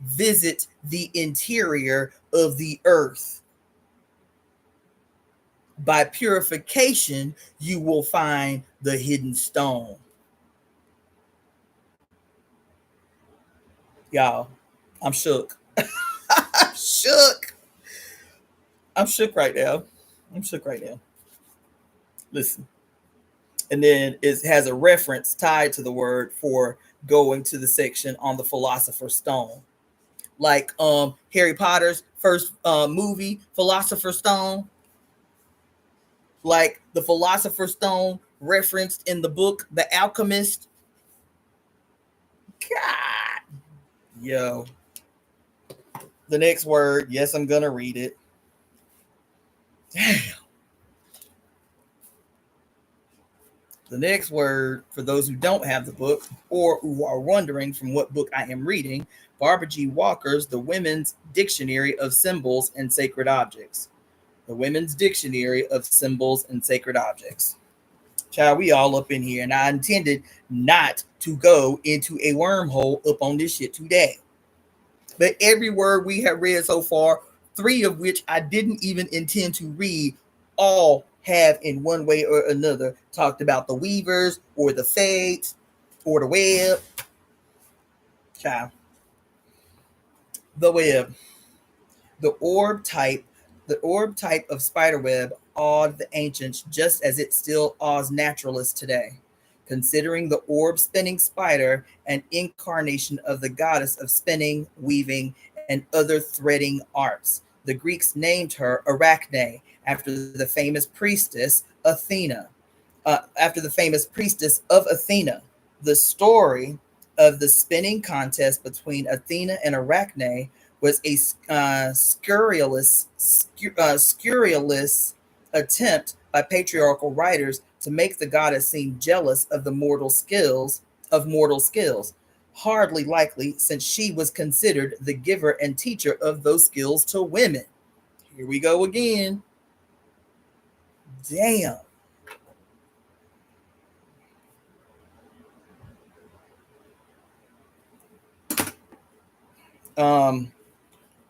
Speaker 1: Visit the interior of the earth. By purification, you will find the hidden stone. Y'all, I'm shook. I'm shook. I'm shook right now. I'm shook right now. Listen. And then it has a reference tied to the word for going to the section on the philosopher's stone. Like Harry Potter's first movie, Philosopher's Stone. Like the Philosopher's Stone referenced in the book The Alchemist. God. Yo. The next word, yes, I'm gonna read it. Damn. The next word, for those who don't have the book or who are wondering from what book I am reading, Barbara G. Walker's The Women's Dictionary of Symbols and Sacred Objects. The Women's Dictionary of Symbols and Sacred Objects. Child, we all up in here, and I intended not to go into a wormhole up on this shit today. But every word we have read so far, three of which I didn't even intend to read, all have in one way or another talked about the weavers or the fades or the web. Child. The web. The orb type, the orb type of spiderweb awed the ancients just as it still awes naturalists today. Considering the orb spinning spider an incarnation of the goddess of spinning, weaving, and other threading arts. The Greeks named her Arachne after the famous priestess Athena. After the famous priestess of Athena. The story of the spinning contest between Athena and Arachne was a scurrilous attempt by patriarchal writers to make the goddess seem jealous of the mortal skills. Hardly likely, since she was considered the giver and teacher of those skills to women. Here we go again. Damn. Um,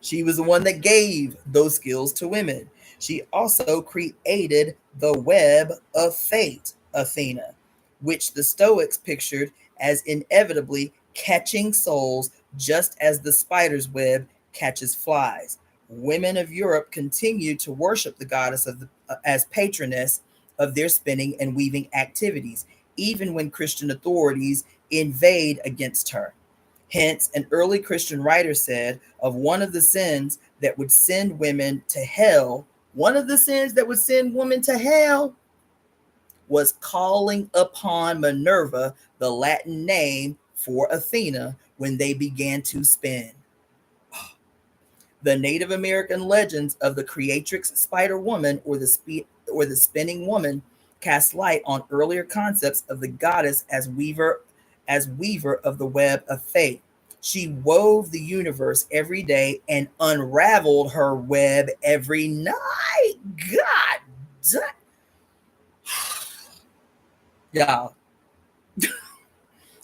Speaker 1: She was the one that gave those skills to women. She also created the web of fate, Athena, which the Stoics pictured as inevitably catching souls just as the spider's web catches flies. Women of Europe continued to worship the goddess as patroness of their spinning and weaving activities, even when Christian authorities invade against her. Hence, an early Christian writer said of one of the sins that would send women to hell, one of the sins that would send women to hell was calling upon Minerva, the Latin name for Athena, when they began to spin. The Native American legends of the creatrix spider woman or the spinning woman cast light on earlier concepts of the goddess as weaver of the web of fate. She wove the universe every day and unraveled her web every night. God damn. Y'all.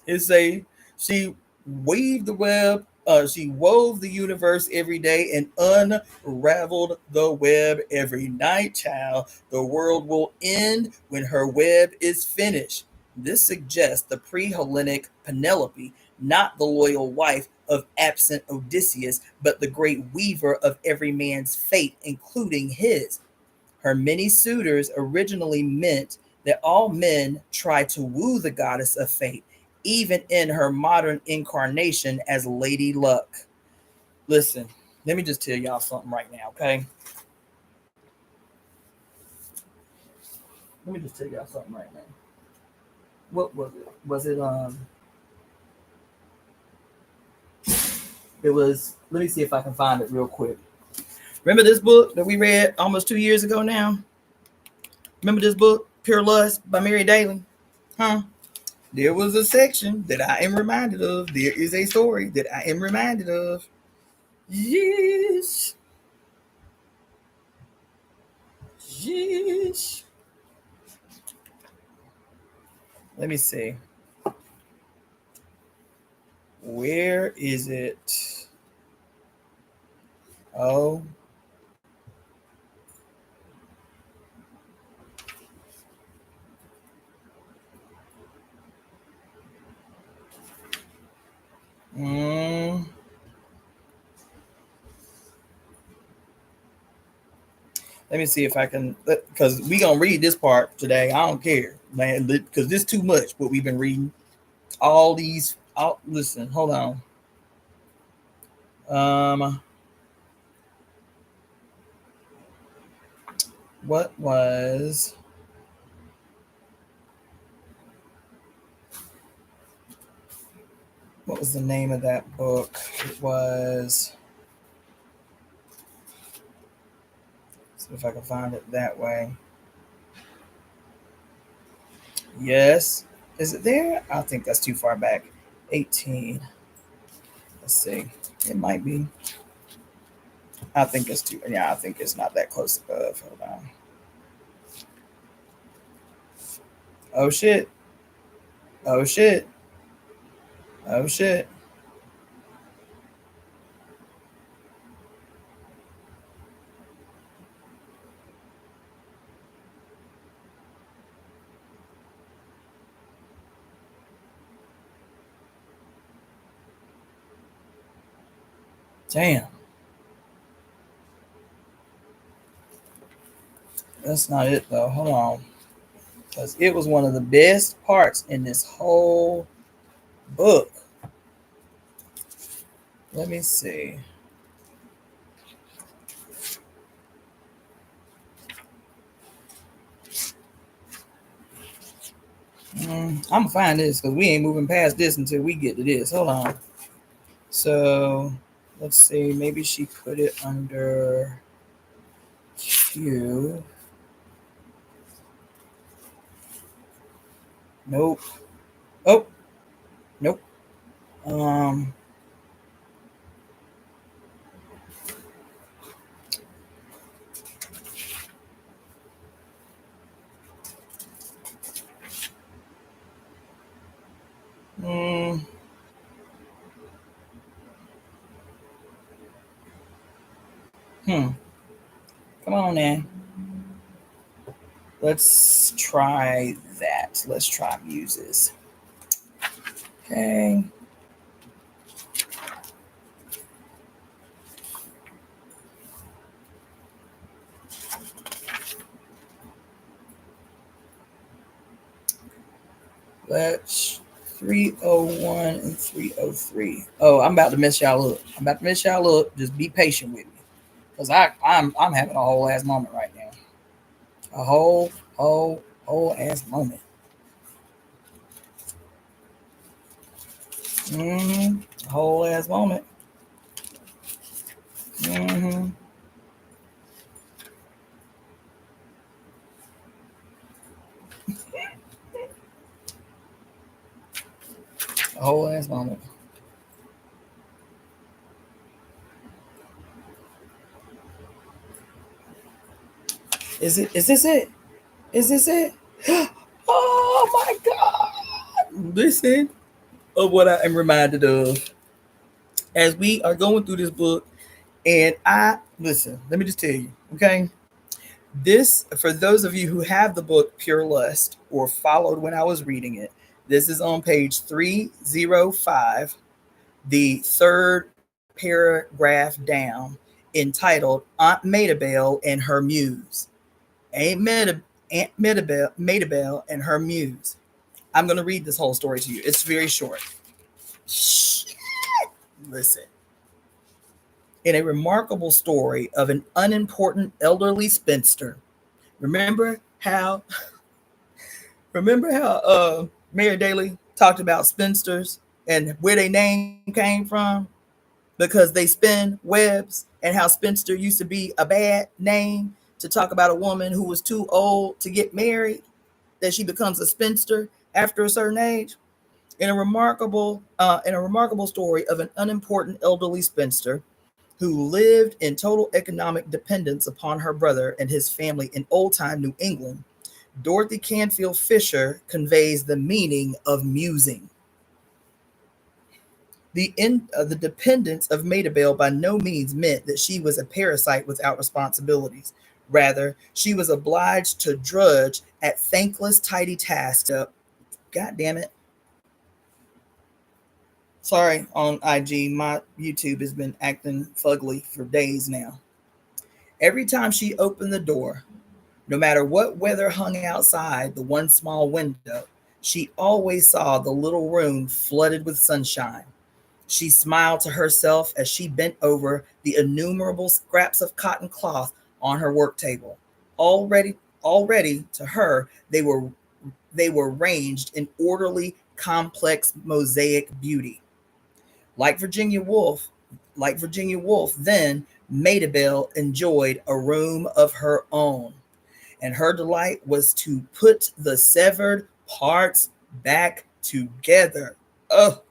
Speaker 1: It's a She weaved the web. She wove the universe every day and unraveled the web every night, child. The world will end when her web is finished. This suggests the pre-Hellenic Penelope, not the loyal wife of absent Odysseus, but the great weaver of every man's fate, including his. Her many suitors originally meant that all men try to woo the goddess of fate, even in her modern incarnation as Lady Luck. Listen, let me just tell y'all something right now, okay? Let me just tell y'all something right now. What was it? It was, let me see if I can find it real quick. Remember this book that we read almost 2 years ago now? Remember this book, Pure Lust by Mary Daly? Huh? There was a section that I am reminded of. There is a story that I am reminded of. Yes. Yes. Let me see. Where is it? Oh. Mm. Let me see if I can, because we gonna read this part today. I don't care, man, because this too much. What we've been reading, all these. Listen, hold on. Um, what was the name of that book? It was. See if I can find it that way. Yes. Is it there? I think that's too far back. 18. Let's see. It might be. I think it's too. Yeah, I think it's not that close above. Hold on. Oh shit. Oh shit. Oh shit. Damn. That's not it though. Hold on. Because it was one of the best parts in this whole book. Let me see. I'm gonna find this because we ain't moving past this until we get to this. Hold on. So let's see. Maybe she put it under Q. Nope. Oh, nope. Um. mm, hmm. Come on, now. Let's try that. Let's try muses. Okay. Let's 301 and 303. Oh, I'm about to mess y'all up. Just be patient with me. Because I'm having a whole ass moment right now. A whole ass moment. Mm-hmm. A whole ass moment. Mm-hmm. A whole ass moment. Is this it? Is this it? Oh my god. Listen. of what I am reminded of as we are going through this book. And I listen, let me just tell you, okay? This, for those of you who have the book Pure Lust or followed when I was reading it, this is on page 305, the third paragraph down, entitled Aunt Maidabel and Her Muse. Aunt Maidabel and Her Muse. I'm going to read this whole story to you. It's very short. Shit. Listen. In a remarkable story of an unimportant elderly spinster. Remember how Mayor Daley talked about spinsters and where their name came from because they spin webs, and how spinster used to be a bad name to talk about a woman who was too old to get married, that she becomes a spinster after a certain age. In a remarkable story of an unimportant elderly spinster who lived in total economic dependence upon her brother and his family in old time New England, Dorothy Canfield Fisher conveys the meaning of musing. The dependence of Maidabel by no means meant that she was a parasite without responsibilities. Rather, she was obliged to drudge at thankless, tidy tasks. God damn it. Sorry, on IG, my YouTube has been acting fugly for days now. Every time she opened the door, no matter what weather hung outside the one small window, she always saw the little room flooded with sunshine. She smiled to herself as she bent over the innumerable scraps of cotton cloth on her work table. Already to her, they were ranged in orderly, complex mosaic beauty. Like Virginia Woolf, like Virginia Woolf, then Maidabel enjoyed a room of her own, and her delight was to put the severed parts back together. Oh,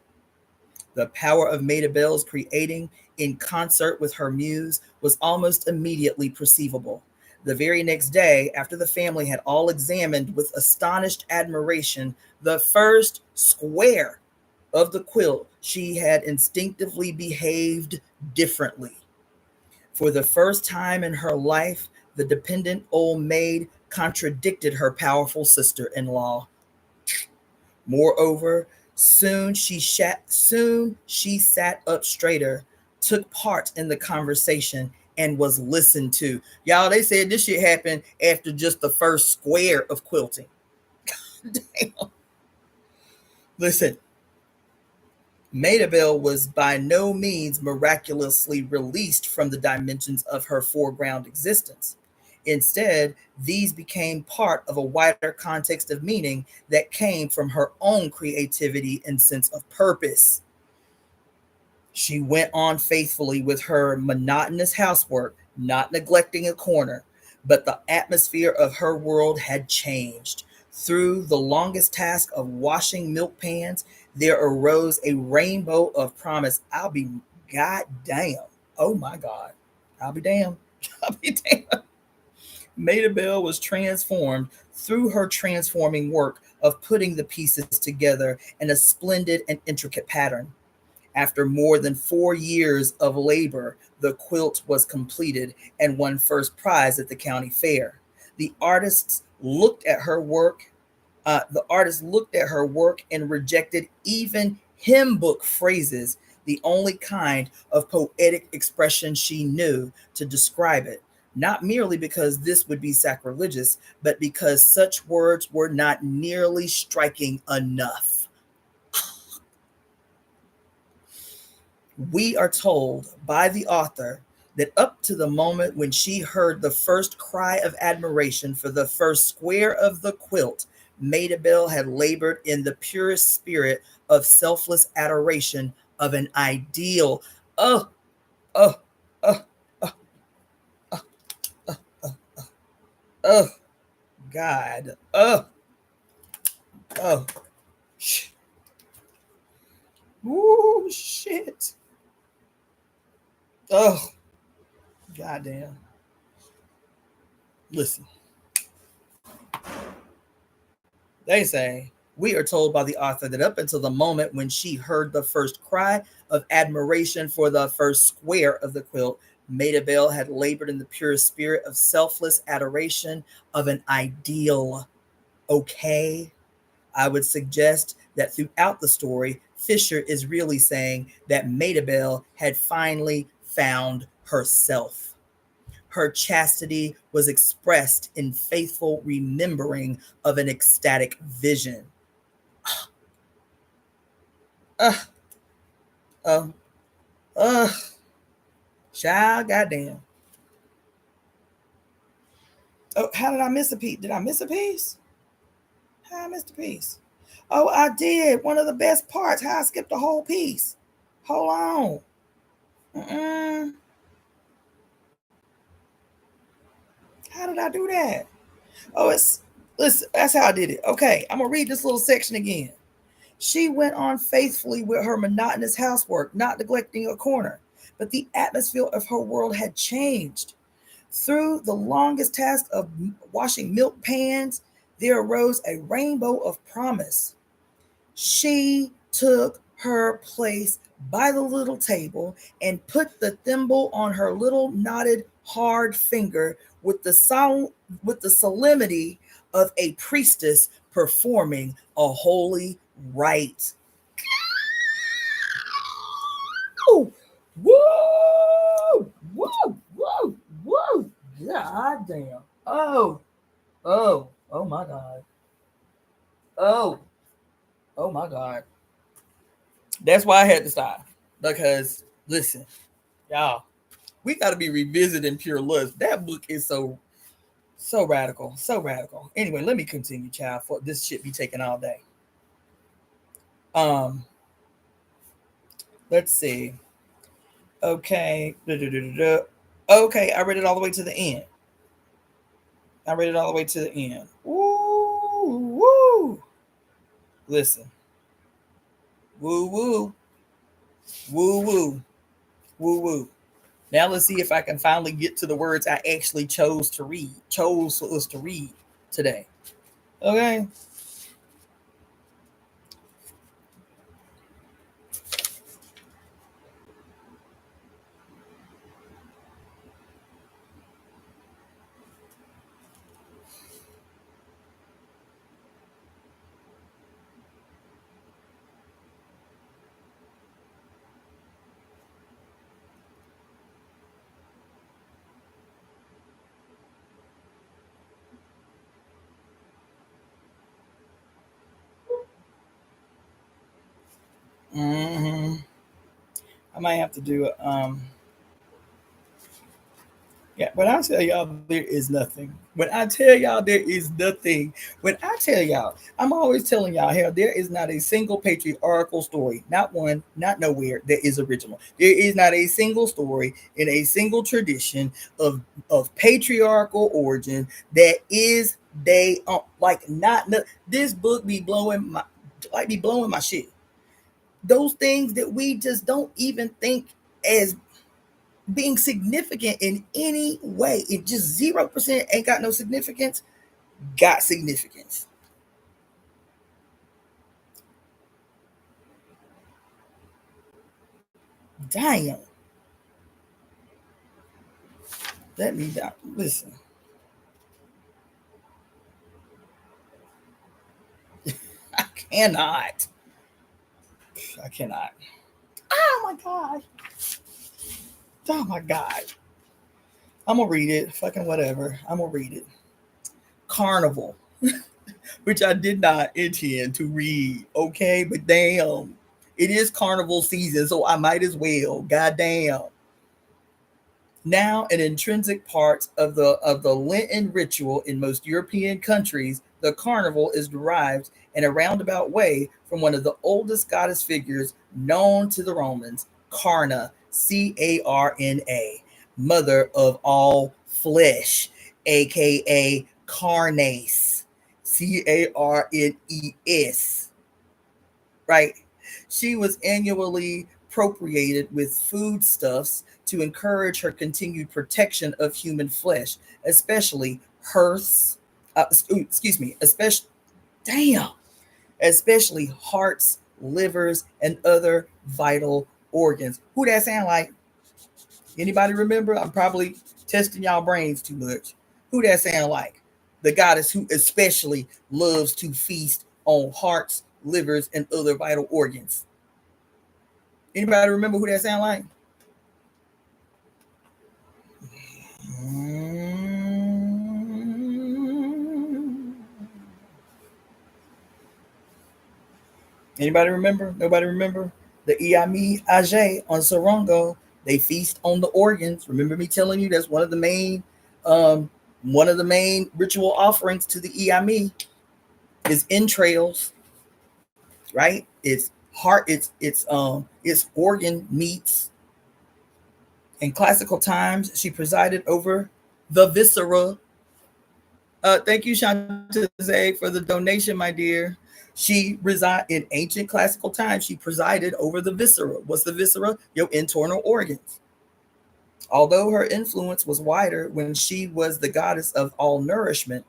Speaker 1: the power of Maidabel's creating in concert with her muse was almost immediately perceivable. The very next day, after the family had all examined with astonished admiration the first square of the quilt, she had instinctively behaved differently. For the first time in her life, the dependent old maid contradicted her powerful sister in law. Moreover, soon she sat up straighter, took part in the conversation, and was listened to. Y'all, they said this shit happened after just the first square of quilting. Damn. Listen, Maidabel was by no means miraculously released from the dimensions of her foreground existence. Instead, these became part of a wider context of meaning that came from her own creativity and sense of purpose. She went on faithfully with her monotonous housework, not neglecting a corner, but the atmosphere of her world had changed. Through the longest task of washing milk pans, there arose a rainbow of promise. I'll be goddamn. Oh my God. I'll be damned. I'll be damned. Maidabel was transformed through her transforming work of putting the pieces together in a splendid and intricate pattern. After more than 4 years of labor, the quilt was completed and won first prize at the county fair. The artists looked at her work. The artist looked at her work and rejected even hymn book phrases, the only kind of poetic expression she knew, to describe it. Not merely because this would be sacrilegious, but because such words were not nearly striking enough. We are told by the author that up to the moment when she heard the first cry of admiration for the first square of the quilt, Maidabel had labored in the purest spirit of selfless adoration of an ideal. Oh, oh, oh, oh, oh, oh, oh, God. Oh, oh, Ooh, shit. Oh, goddamn. Listen, they say We are told by the author that up until the moment when she heard the first cry of admiration for the first square of the quilt, Maida Bell had labored in the pure spirit of selfless adoration of an ideal. Okay? I would suggest that throughout the story, Fisher is really saying that Maida Bell had finally found herself. Her chastity was expressed in faithful remembering of an ecstatic vision. Uh, uh, uh, Child, goddamn. Oh, how did I miss a piece? Did I miss a piece? How I missed a piece? Oh, I did. One of the best parts. How I skipped a whole piece. Hold on. Mm-mm. How did I do that? Oh, it's listen. That's how I did it. Okay, I'm gonna read this little section again. She went on faithfully with her monotonous housework, not neglecting a corner. But the atmosphere of her world had changed. Through the longest task of washing milk pans, there arose a rainbow of promise. She took her place by the little table and put the thimble on her little knotted hard finger with the solemnity of a priestess performing a holy rite. Woo! Woo! Woo! Woo! Woo! God damn. Oh, oh my God. Oh, oh my God. That's why I had to stop. Because listen, y'all, we got to be revisiting Pure Lust. That book is so radical, so radical. Anyway, let me continue, child. For this shit be taking all day. Um, let's see. Okay, okay, I read it all the way to the end. I read it all the way to the end. Woo, woo. Listen, woo, woo, woo, woo, woo, woo. Now let's see if I can finally get to the words I actually chose for us to read today. Okay. Hmm. I might have to do it. Yeah, when I tell y'all there is nothing. When I tell y'all there is nothing. When I tell y'all, I'm always telling y'all, hell, there is not a single patriarchal story, not one, not nowhere, that is original. There is not a single story in a single tradition of patriarchal origin that is they like not no, this book be blowing my like be blowing my shit. Those things that we just don't even think as being significant in any way. It just 0% ain't got no significance, got significance. Damn. Let me down. Listen, I cannot. I cannot. Oh my God. Oh my God. I'm gonna read it. Fucking whatever. I'm gonna read it. Carnival, which I did not intend to read. Okay, but damn. It is carnival season, so I might as well. God damn. Now an intrinsic part of the Lenten ritual in most European countries, the carnival is derived in a roundabout way from one of the oldest goddess figures known to the Romans, Carna, Carna, mother of all flesh, aka Carnes, Carnes, right? She was annually appropriated with foodstuffs to encourage her continued protection of human flesh, especially hearths. Excuse me, especially, damn, especially hearts, livers, and other vital organs. Who that sound like? Anybody remember? I'm probably testing y'all brains too much. Who that sound like? The goddess who especially loves to feast on hearts, livers, and other vital organs. Anybody remember who that sound like? Anybody remember? Nobody remember? The Iami Age on Sarongo, they feast on the organs. Remember me telling you that's um, one of the main ritual offerings to the Iami is entrails, right? It's heart, it's organ meats. In classical times, she presided over the viscera. Thank you, Shantaze, for the donation, my dear. She reside in ancient classical times. She presided over the viscera. What's the viscera? Your internal organs. Although her influence was wider when she was the goddess of all nourishment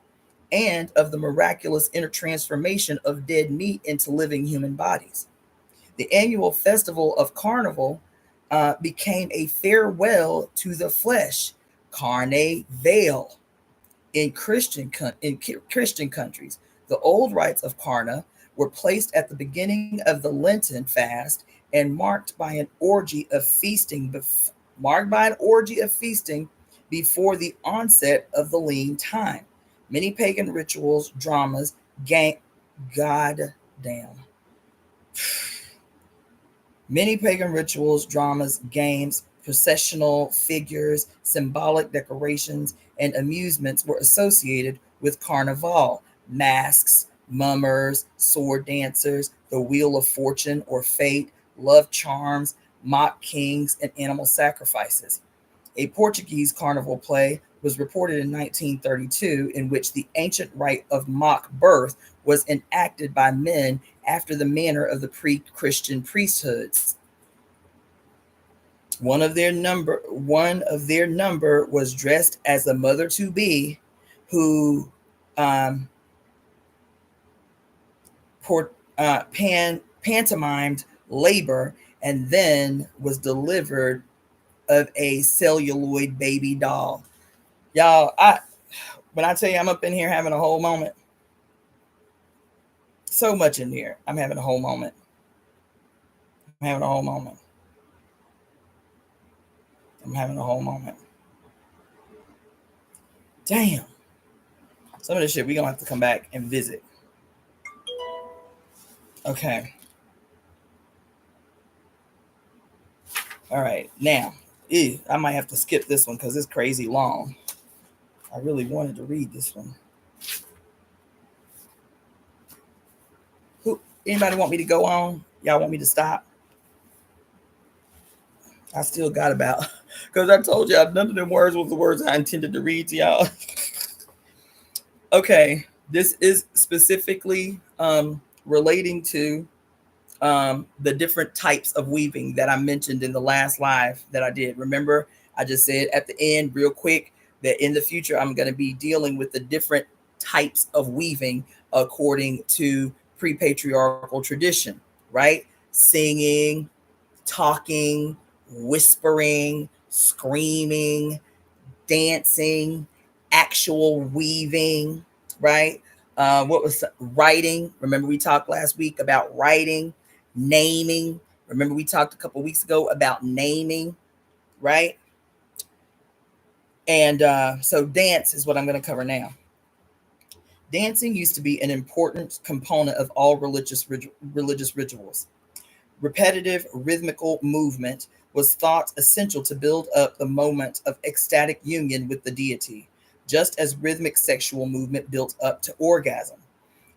Speaker 1: and of the miraculous intertransformation of dead meat into living human bodies. The annual festival of Carnival became a farewell to the flesh, carne veil, in Christian countries. The old rites of Karna were placed at the beginning of the Lenten fast and marked by an orgy of feasting before the onset of the lean time. Many pagan rituals, dramas, God damn. Many pagan rituals, dramas, games, processional figures, symbolic decorations, and amusements were associated with Carnival. Masks, mummers, sword dancers, the Wheel of Fortune or Fate, love charms, mock kings, and animal sacrifices. A Portuguese carnival play was reported in 1932 in which the ancient rite of mock birth was enacted by men after the manner of the pre-Christian priesthoods. One of their number was dressed as the mother to be, who um, pantomimed labor and then was delivered of a celluloid baby doll. Y'all, when I tell you I'm up in here having a whole moment, so much in here. I'm having a whole moment. I'm having a whole moment. I'm having a whole moment. Damn. Some of this shit we gonna have to come back and visit. Okay. All right. Now, I might have to skip this one because it's crazy long. I really wanted to read this one. Who? Anybody want me to go on? Y'all want me to stop? I still got about because I told y'all none of them words was the words I intended to read to y'all. Okay, this is specifically relating to the different types of weaving that I mentioned in the last live that I did. Remember, I just said at the end, real quick, that in the future I'm going to be dealing with the different types of weaving according to pre-patriarchal tradition, right? Singing, talking, whispering, screaming, dancing, actual weaving, right? What was writing? Remember, we talked last week about writing, naming. Remember, we talked a couple weeks ago about naming, right? And so, dance is what I'm going to cover now. Dancing used to be an important component of all religious rituals. Repetitive rhythmical movement was thought essential to build up the moment of ecstatic union with the deity, just as rhythmic sexual movement built up to orgasm.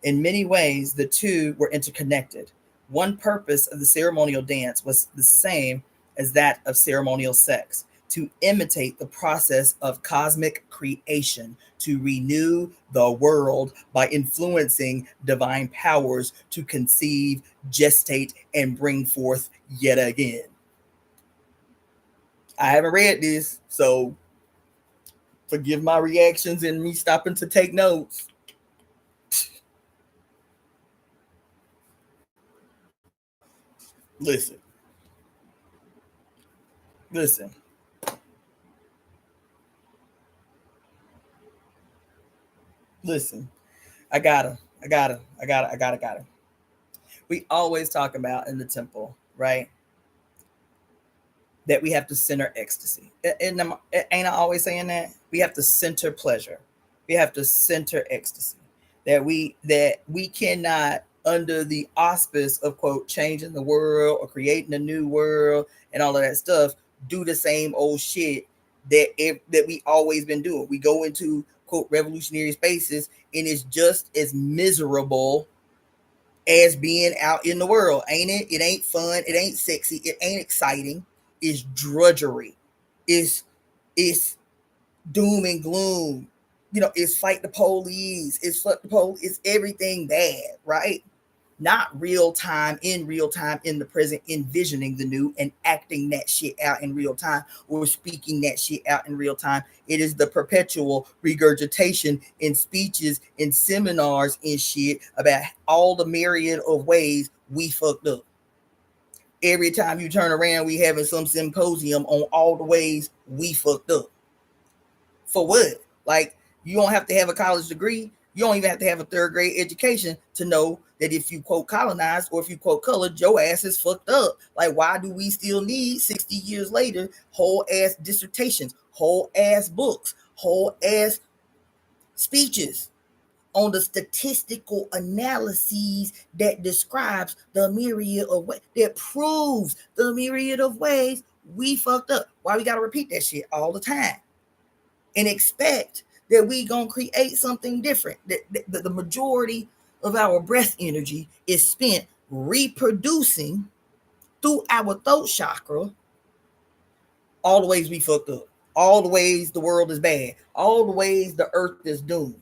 Speaker 1: In many ways, the two were interconnected. One purpose of the ceremonial dance was the same as that of ceremonial sex, to imitate the process of cosmic creation, to renew the world by influencing divine powers to conceive, gestate, and bring forth yet again. I haven't read this, so forgive my reactions and me stopping to take notes. Listen, listen. Listen. I gotta. We always talk about in the temple, right? That we have to center ecstasy. And ain't I always saying that? We have to center pleasure. We have to center ecstasy. That we cannot, under the auspice of quote changing the world or creating a new world and all of that stuff, do the same old shit that we always been doing. We go into quote revolutionary spaces and it's just as miserable as being out in the world, ain't it? It ain't fun. It ain't sexy. It ain't exciting. It's drudgery. It's it's doom and gloom. It's fight the police. It's fuck the police. It's everything bad, right? Not real time in the present, envisioning the new and acting that shit out in real time or speaking that shit out in real time. It is the perpetual regurgitation in speeches and seminars and shit about all the myriad of ways we fucked up. Every time you turn around, we having some symposium on all the ways we fucked up. For what? Like, you don't have to have a college degree. You don't even have to have a third grade education to know that if you quote colonized or if you quote colored, your ass is fucked up. Like, why do we still need 60 years later whole ass dissertations, whole ass books, whole ass speeches on the statistical analyses that describes the myriad of ways, that proves the myriad of ways we fucked up? Why we got to repeat that shit all the time and expect that we gonna create something different? The majority of our breath energy is spent reproducing through our throat chakra all the ways we fucked up, all the ways the world is bad, all the ways the earth is doomed.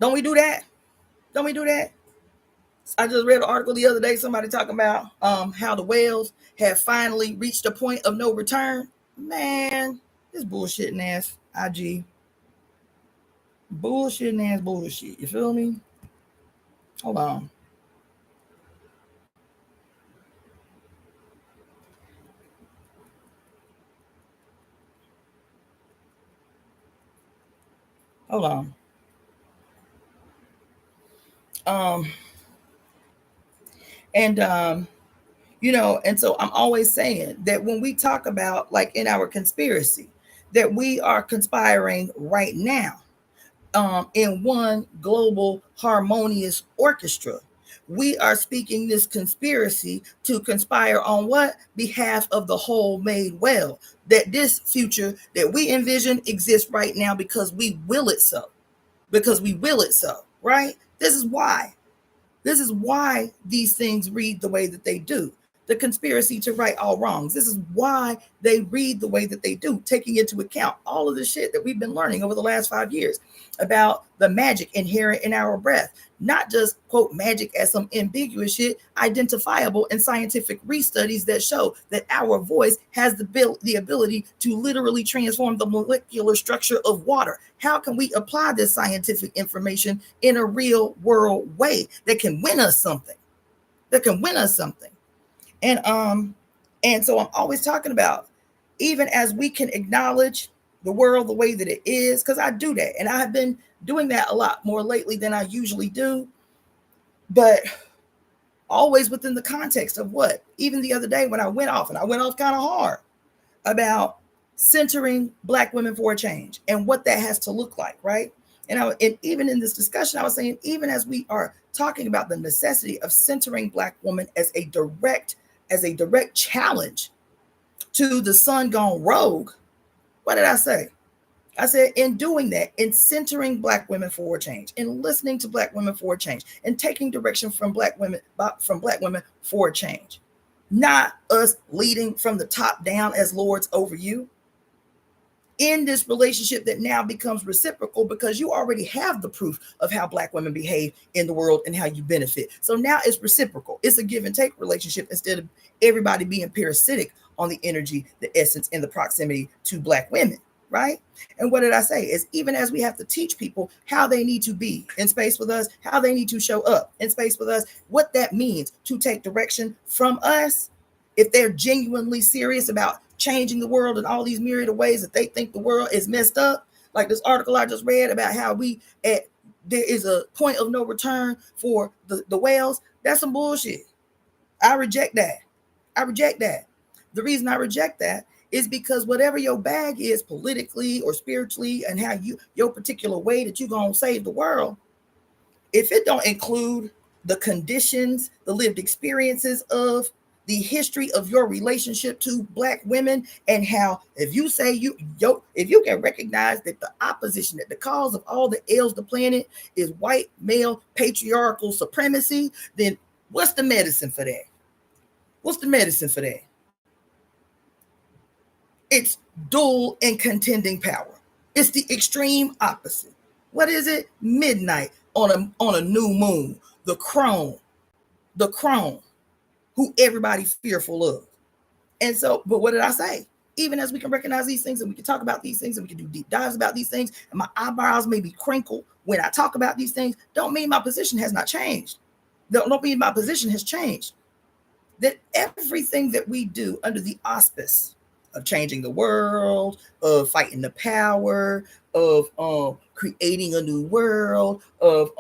Speaker 1: Don't we do that? Don't we do that? I just read an article the other day, somebody talking about how the whales have finally reached a point of no return. Man, this bullshitting ass IG. Bullshitting ass bullshit. You feel me? Hold on. Hold on. Um, and so I'm always saying that when we talk about like in our conspiracy, that we are conspiring right now in one global harmonious orchestra. We are speaking this conspiracy to conspire on what? Behalf of the whole made well. That this future that we envision exists right now because we will it so. Because we will it so, right? This is why. This is why these things read the way that they do. The conspiracy to right all wrongs. This is why they read the way that they do, taking into account all of the shit that we've been learning over the last 5 years about the magic inherent in our breath. Not just quote magic as some ambiguous shit, identifiable in scientific restudies that show that our voice has the ability to literally transform the molecular structure of water. How can we apply this scientific information in a real world way that can win us something? That can win us something. And so I'm always talking about, even as we can acknowledge the world the way that it is, because I do that, and I have been doing that a lot more lately than I usually do, but always within the context of what? Even the other day when I went off, and I went off kind of hard about centering Black women for a change and what that has to look like, right? And even in this discussion, I was saying, even as we are talking about the necessity of centering Black women as a direct challenge to the sun gone rogue, what did I say? I said, in doing that, in centering Black women for a change, in listening to Black women for a change, and taking direction from Black women for a change, not us leading from the top down as lords over you. In this relationship that now becomes reciprocal because you already have the proof of how Black women behave in the world and how you benefit. So now it's reciprocal. It's a give and take relationship instead of everybody being parasitic on the energy, the essence, and the proximity to Black women, right? And what did I say? Is even as we have to teach people how they need to be in space with us, how they need to show up in space with us, what that means to take direction from us, if they're genuinely serious about changing the world in all these myriad of ways that they think the world is messed up, like this article I just read about how there is a point of no return for the whales. That's some bullshit. I reject that. I reject that. The reason I reject that is because whatever your bag is politically or spiritually, and how your particular way that you're gonna save the world, if it don't include the conditions, the lived experiences of the history of your relationship to Black women, and how if you say if you can recognize that the opposition, that the cause of all the ills of the planet is white male patriarchal supremacy, then what's the medicine for that? What's the medicine for that? It's dual and contending power. It's the extreme opposite. What is it? Midnight on a new moon. The crone, who everybody's fearful of. And so, but what did I say? Even as we can recognize these things and we can talk about these things and we can do deep dives about these things, and my eyebrows may be crinkled when I talk about these things, don't mean my position has not changed. Don't mean my position has changed. That everything that we do under the auspice of changing the world, of fighting the power, of creating a new world, of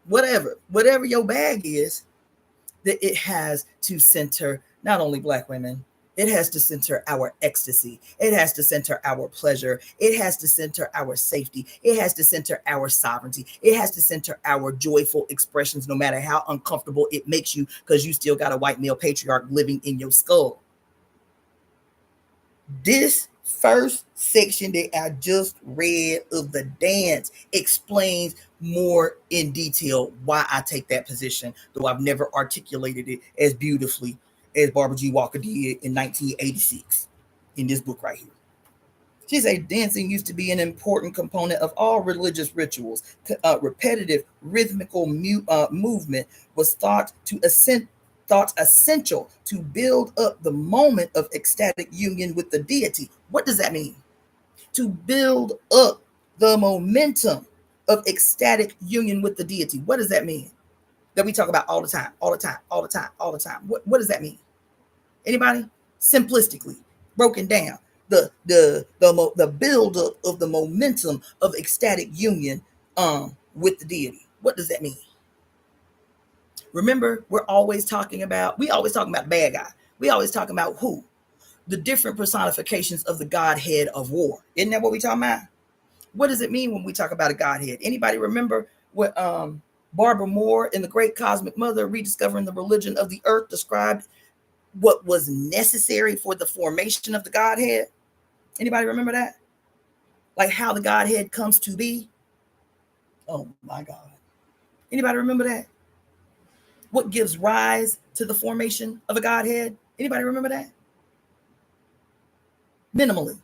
Speaker 1: whatever your bag is, that it has to center not only Black women, it has to center our ecstasy. It has to center our pleasure. It has to center our safety. It has to center our sovereignty. It has to center our joyful expressions, no matter how uncomfortable it makes you, because you still got a white male patriarch living in your skull. This first section that I just read of the dance explains more in detail why I take that position, though I've never articulated it as beautifully as Barbara G. Walker did in 1986 in this book right here. She said dancing used to be an important component of all religious rituals. Repetitive rhythmical movement was thought essential to build up the moment of ecstatic union with the deity. What does that mean? To build up the momentum of ecstatic union with the deity. What does that mean? That we talk about all the time, all the time, all the time, all the time. What does that mean? Anybody? Simplistically broken down, the build up of the momentum of ecstatic union with the deity. What does that mean? Remember, we always talking about the bad guy. We always talking about who? The different personifications of the Godhead of war. Isn't that what we talking about? What does it mean when we talk about a Godhead? Anybody remember what Barbara Moore in The Great Cosmic Mother, Rediscovering the Religion of the Earth, described what was necessary for the formation of the Godhead? Anybody remember that? Like how the Godhead comes to be? Oh my God. Anybody remember that? What gives rise to the formation of a Godhead? Anybody remember that? Minimally.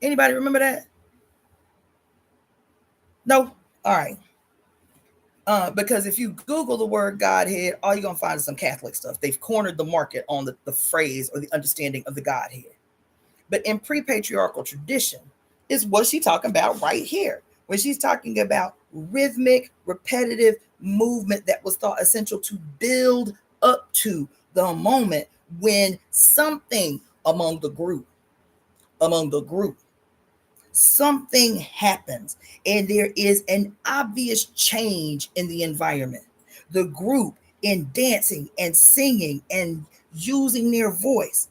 Speaker 1: Anybody remember that? No? All right. Because if you Google the word Godhead, all you're going to find is some Catholic stuff. They've cornered the market on the phrase or the understanding of the Godhead. But in pre-patriarchal tradition, is what she's talking about right here. When she's talking about rhythmic, repetitive movement that was thought essential to build up to the moment when something among the group, something happens and there is an obvious change in the environment. The group in dancing and singing and using their voice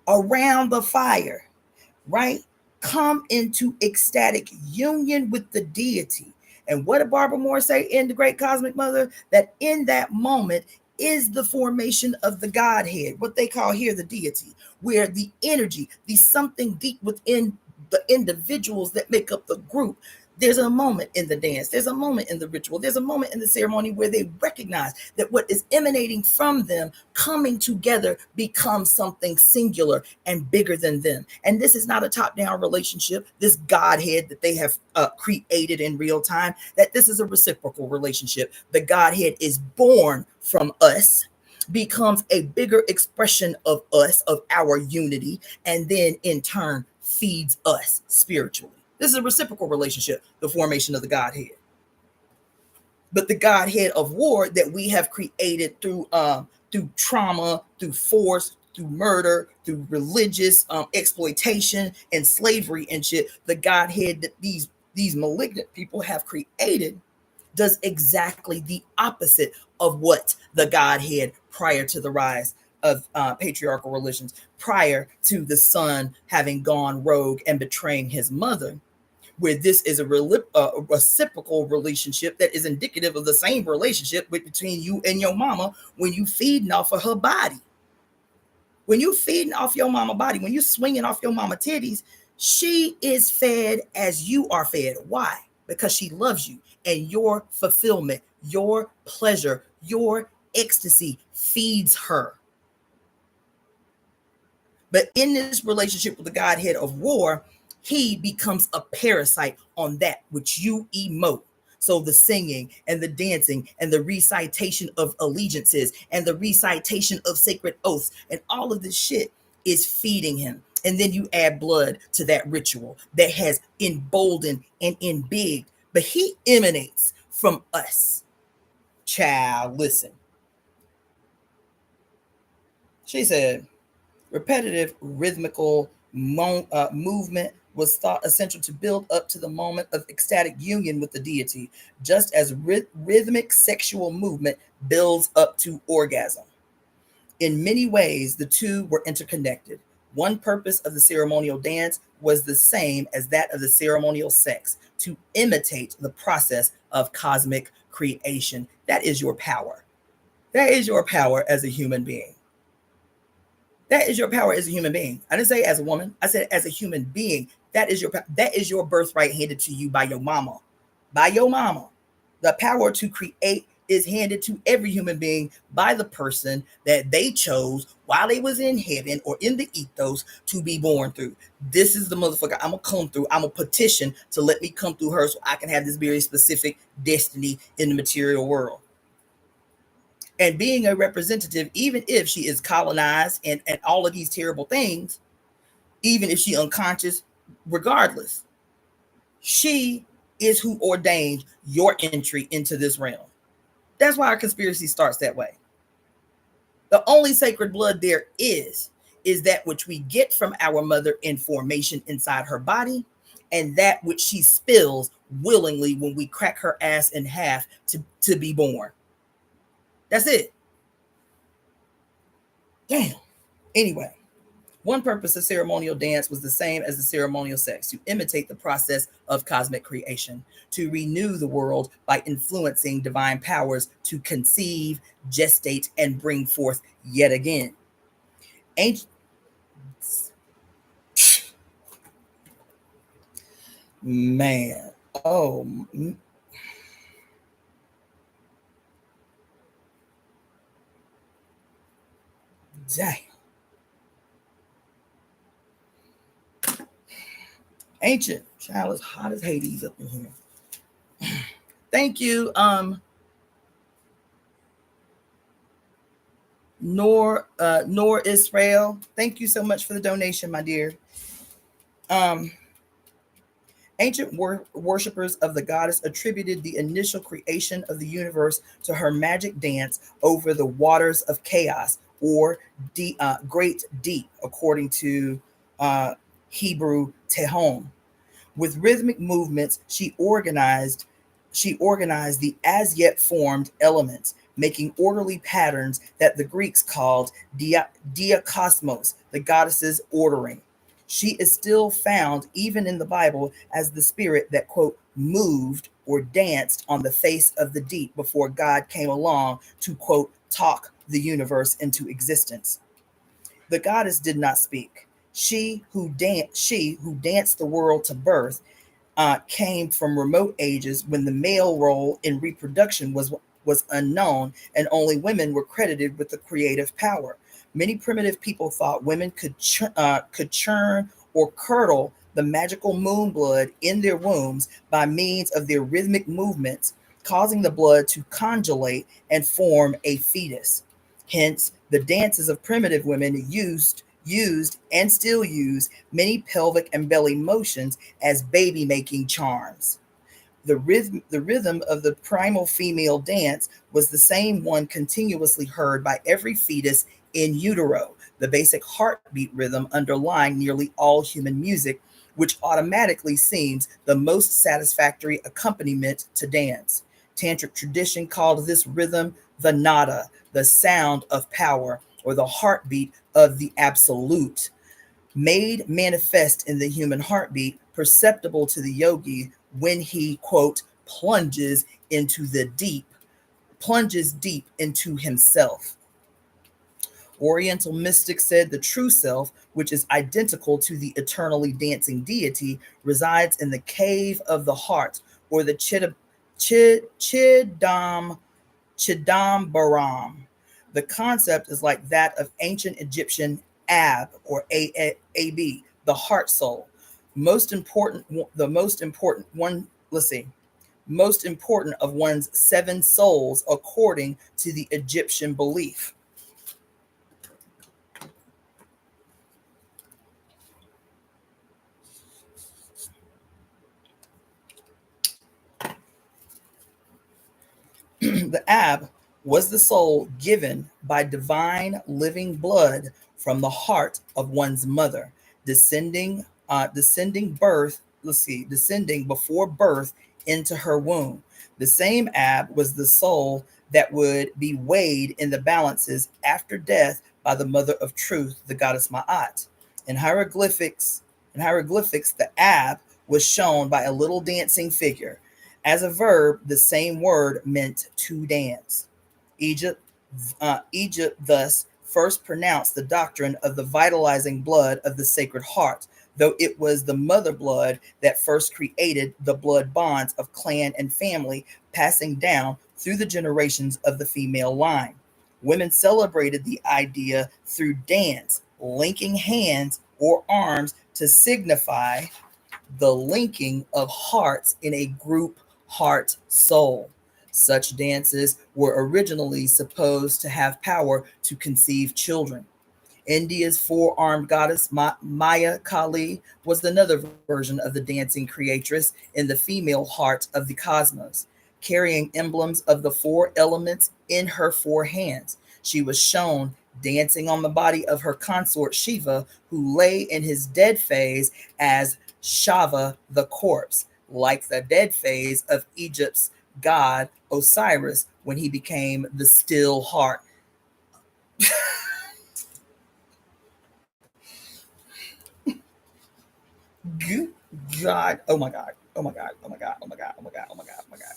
Speaker 1: around the fire, right? Come into ecstatic union with the deity. And what did Barbara Moore say in The Great Cosmic Mother? That in that moment is the formation of the Godhead, what they call here the deity, where the energy, the something deep within the individuals that make up the group, there's a moment in the dance, there's a moment in the ritual, there's a moment in the ceremony where they recognize that what is emanating from them coming together becomes something singular and bigger than them. And this is not a top-down relationship, this Godhead that they have created in real time, that this is a reciprocal relationship. The Godhead is born from us, becomes a bigger expression of us, of our unity, and then in turn feeds us spiritually. This is a reciprocal relationship, the formation of the Godhead. But the Godhead of war that we have created through trauma, through force, through murder, through religious exploitation and slavery and shit, the Godhead that these malignant people have created does exactly the opposite of what the Godhead prior to the rise of patriarchal religions, prior to the son having gone rogue and betraying his mother, where this is a reciprocal relationship that is indicative of the same relationship between you and your mama when you feeding off of her body. When you feeding off your mama body, when you swinging off your mama titties, she is fed as you are fed. Why? Because she loves you, and your fulfillment, your pleasure, your ecstasy feeds her. But in this relationship with the Godhead of war, he becomes a parasite on that which you emote. So the singing and the dancing and the recitation of allegiances and the recitation of sacred oaths and all of this shit is feeding him. And then you add blood to that ritual that has emboldened and embiggened, but he emanates from us. Child, listen. She said, repetitive rhythmical movement was thought essential to build up to the moment of ecstatic union with the deity, just as rhythmic sexual movement builds up to orgasm. In many ways, the two were interconnected. One purpose of the ceremonial dance was the same as that of the ceremonial sex, to imitate the process of cosmic creation. That is your power. That is your power as a human being. That is your power as a human being. I didn't say as a woman. I said as a human being. That is your birthright handed to you by your mama. By your mama. The power to create is handed to every human being by the person that they chose while they was in heaven or in the ethos to be born through. This is the motherfucker I'm gonna come through. I'm gonna petition to let me come through her so I can have this very specific destiny in the material world. And being a representative, even if she is colonized and all of these terrible things, even if she unconscious, regardless, she is who ordained your entry into this realm. That's why our conspiracy starts that way. The only sacred blood there is that which we get from our mother in formation inside her body, and that which she spills willingly when we crack her ass in half to be born. That's it. Damn. Anyway, one purpose of ceremonial dance was the same as the ceremonial sex, to imitate the process of cosmic creation, to renew the world by influencing divine powers to conceive, gestate, and bring forth yet again. Ancient man, oh, dang. Ancient child is hot as Hades up in here. Thank you, Nor Israel. Thank you so much for the donation, my dear. Um, Ancient worshippers of the goddess attributed the initial creation of the universe to her magic dance over the waters of chaos, or great deep, according to uh, Hebrew Tehom. With rhythmic movements, she organized the as yet formed elements, making orderly patterns that the Greeks called diakosmos, the goddess's ordering. She is still found, even in the Bible, as the spirit that, quote, moved or danced on the face of the deep before God came along to, quote, talk the universe into existence. The goddess did not speak. She who danced the world to birth came from remote ages when the male role in reproduction was unknown, and only women were credited with the creative power. Many primitive people thought women could churn or curdle the magical moon blood in their wombs by means of their rhythmic movements, causing the blood to congelate and form a fetus. Hence, the dances of primitive women used and still use many pelvic and belly motions as baby making charms. The rhythm of the primal female dance was the same one continuously heard by every fetus in utero, the basic heartbeat rhythm underlying nearly all human music, which automatically seems the most satisfactory accompaniment to dance. Tantric tradition called this rhythm the nada, the sound of power, or the heartbeat of the absolute, made manifest in the human heartbeat, perceptible to the yogi when he, quote, plunges deep into himself. Oriental mystics said the true self, which is identical to the eternally dancing deity, resides in the cave of the heart, or the Chidambaram. The concept is like that of ancient Egyptian Ab, or Ab, the heart soul. Most important, the most important one. Let's see. Most important of one's seven souls, according to the Egyptian belief. The Ab was the soul given by divine living blood from the heart of one's mother, descending birth. Let's see, descending before birth into her womb. The same Ab was the soul that would be weighed in the balances after death by the mother of truth, the goddess Ma'at. In hieroglyphics, the Ab was shown by a little dancing figure. As a verb, the same word meant to dance. Egypt, Egypt thus first pronounced the doctrine of the vitalizing blood of the Sacred Heart, though it was the mother blood that first created the blood bonds of clan and family, passing down through the generations of the female line. Women celebrated the idea through dance, linking hands or arms to signify the linking of hearts in a group heart soul. Such dances were originally supposed to have power to conceive children. India's four-armed goddess Maya Kali was another version of the dancing creatress in the female heart of the cosmos, carrying emblems of the four elements in her four hands. She was shown dancing on the body of her consort Shiva, who lay in his dead phase as Shava the corpse, like the dead phase of Egypt's god Osiris when he became the still heart. God, oh my God, oh my God, oh my God, oh my God, oh my God, oh my God, oh my God.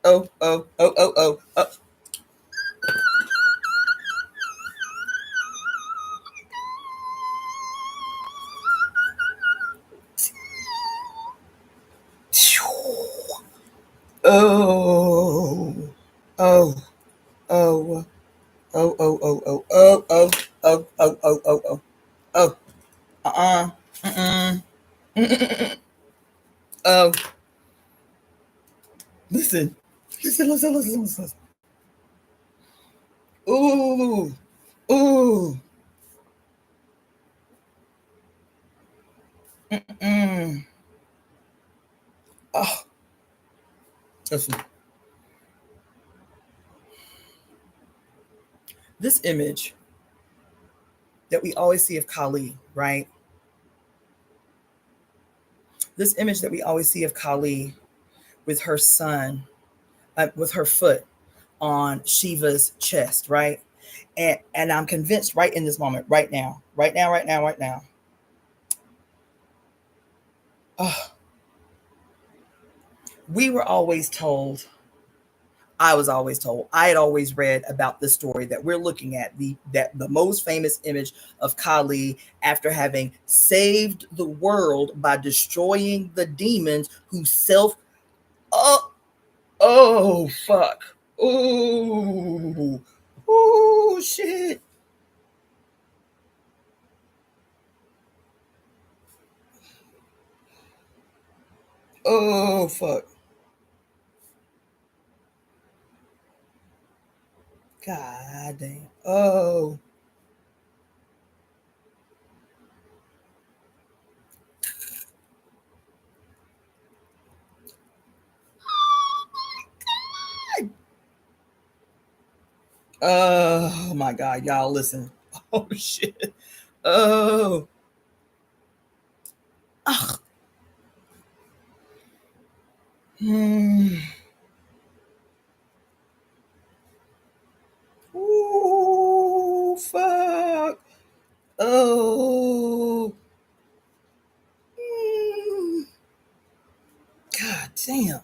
Speaker 1: Oh, oh, oh, oh, oh, oh. Oh, oh, oh, oh, oh, oh, oh, oh, oh, oh, oh, oh, oh, oh, oh, uh-uh, mm-mm, mm-mm, oh, listen, listen. Ooh, ooh, mm, oh, listen. This image that we always see of Kali, right? This image that we always see of Kali with her son, with her foot on Shiva's chest, right? And I'm convinced right in this moment, right now. Oh, we were always told, I was always told, I had always read about the story that we're looking at, the most famous image of Kali after having saved the world by destroying the demons who self. Oh, oh fuck. Oh, oh shit. Oh fuck. God damn. Oh. Oh my God, y'all listen. Oh shit. Oh. Ugh. Hmm. Ooh, fuck. Oh. Mm. God damn.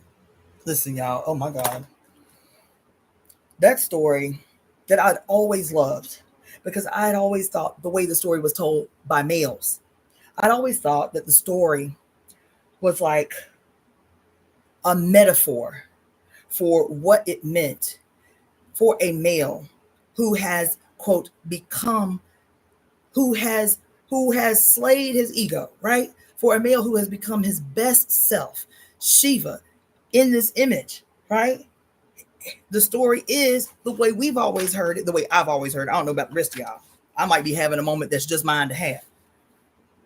Speaker 1: Listen, y'all. Oh my God. That story that I'd always loved because I'd always thought the way the story was told by males, I'd always thought that the story was like a metaphor for what it meant for a male who has, quote, become, who has slayed his ego, right? For a male who has become his best self, Shiva, in this image, right? The story is the way we've always heard it, the way I've always heard it. I don't know about the rest of y'all. I might be having a moment that's just mine to have.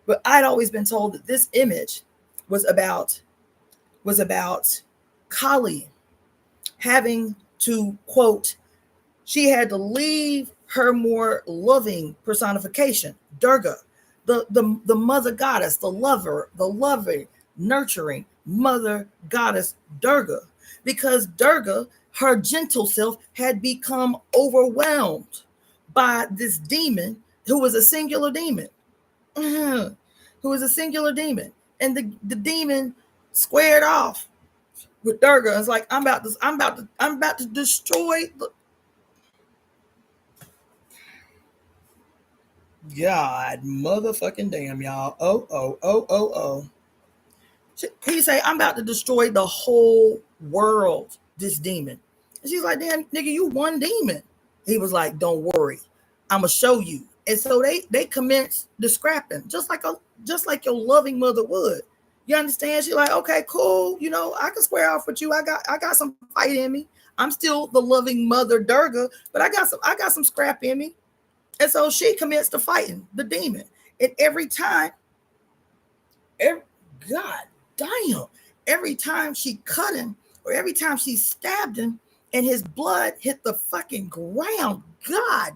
Speaker 1: But I'd always been told that this image was about Kali having to, quote, she had to leave her more loving personification, Durga, the mother goddess, the lover, the loving, nurturing mother goddess Durga, because Durga, her gentle self, had become overwhelmed by this demon who was a singular demon, who was a singular demon, and the demon squared off with Durga. It's like I'm about to destroy the God, motherfucking damn, y'all. Oh, oh, oh, oh, oh. He say, I'm about to destroy the whole world, this demon. And she's like, damn, nigga, you one demon. He was like, don't worry. I'ma show you. And so they commenced the scrapping, just like your loving mother would. You understand? She's like, okay, cool. You know, I can square off with you. I got some fight in me. I'm still the loving mother Durga, but I got some scrap in me. And so she commenced to fighting the demon. And every God damn, every time she cut him or every time she stabbed him and his blood hit the fucking ground, God,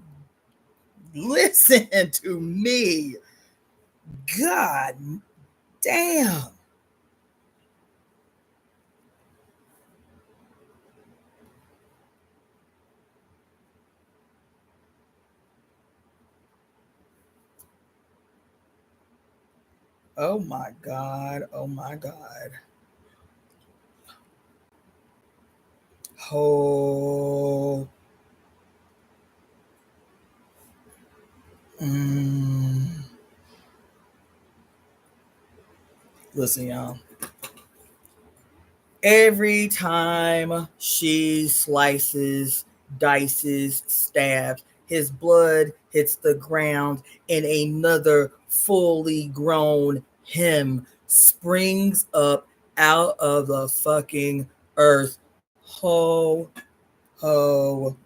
Speaker 1: listen to me. God damn. Oh my God. Oh my God. Oh. Mm. Listen, y'all. Every time she slices, dices, stabs, his blood hits the ground, and another fully grown him springs up out of the fucking earth. Ho, ho,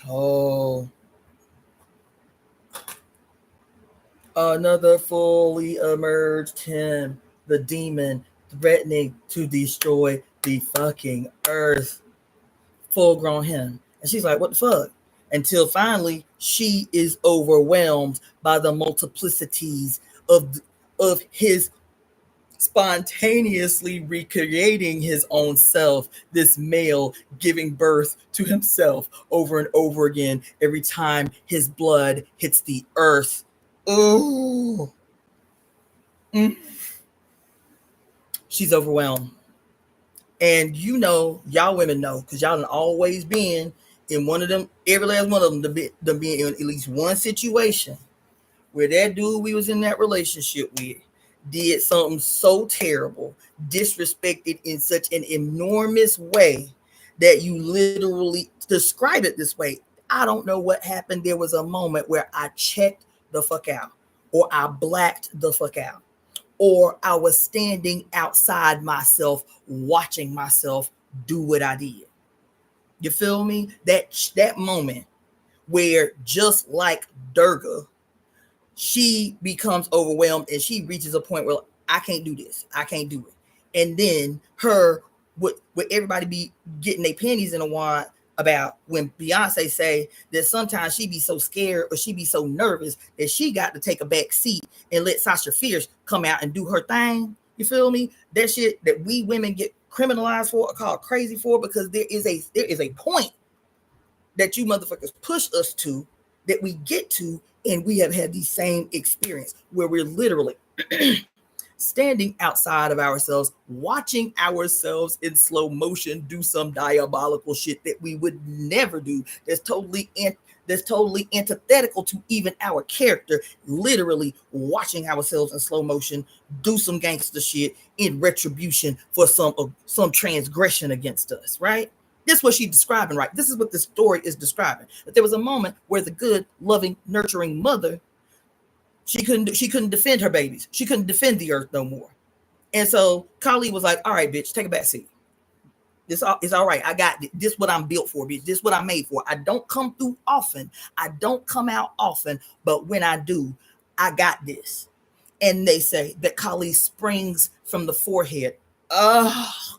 Speaker 1: ho. Another fully emerged him, the demon, threatening to destroy the fucking earth. Full grown him. And she's like, what the fuck? Until finally she is overwhelmed by the multiplicities of his spontaneously recreating his own self, this male giving birth to himself over and over again every time his blood hits the earth. Ooh. Mm. She's overwhelmed. And you know, y'all women know, because y'all have always been in one of them, every last one of them, to be in at least one situation where that dude we was in that relationship with did something so terrible, disrespected in such an enormous way that you literally describe it this way. I don't know what happened. There was a moment where I checked the fuck out, or I blacked the fuck out, or I was standing outside myself, watching myself do what I did. You feel me? That moment where, just like Durga, she becomes overwhelmed and she reaches a point where, I can't do this. I can't do it. And then her would everybody be getting their panties in a wad about when Beyonce say that sometimes she be so scared or she be so nervous that she got to take a back seat and let Sasha Fierce come out and do her thing. You feel me? That shit that we women get criminalized for, or called crazy for, because there is a point that you motherfuckers push us to, that we get to, and we have had the same experience where we're literally standing outside of ourselves, watching ourselves in slow motion do some diabolical shit that we would never do. That's totally antithetical to even our character. Literally watching ourselves in slow motion do some gangster shit in retribution for some transgression against us, right? This is what she's describing, right? This is what the story is describing. But there was a moment where the good, loving, nurturing mother, she couldn't defend her babies. She couldn't defend the earth no more. And so Kali was like, all right, bitch, take a back seat. This is all right. I got this. What I'm built for, bitch. This what I'm made for. I don't come through often. I don't come out often, but when I do, I got this. And they say that Kali springs from the forehead. Oh,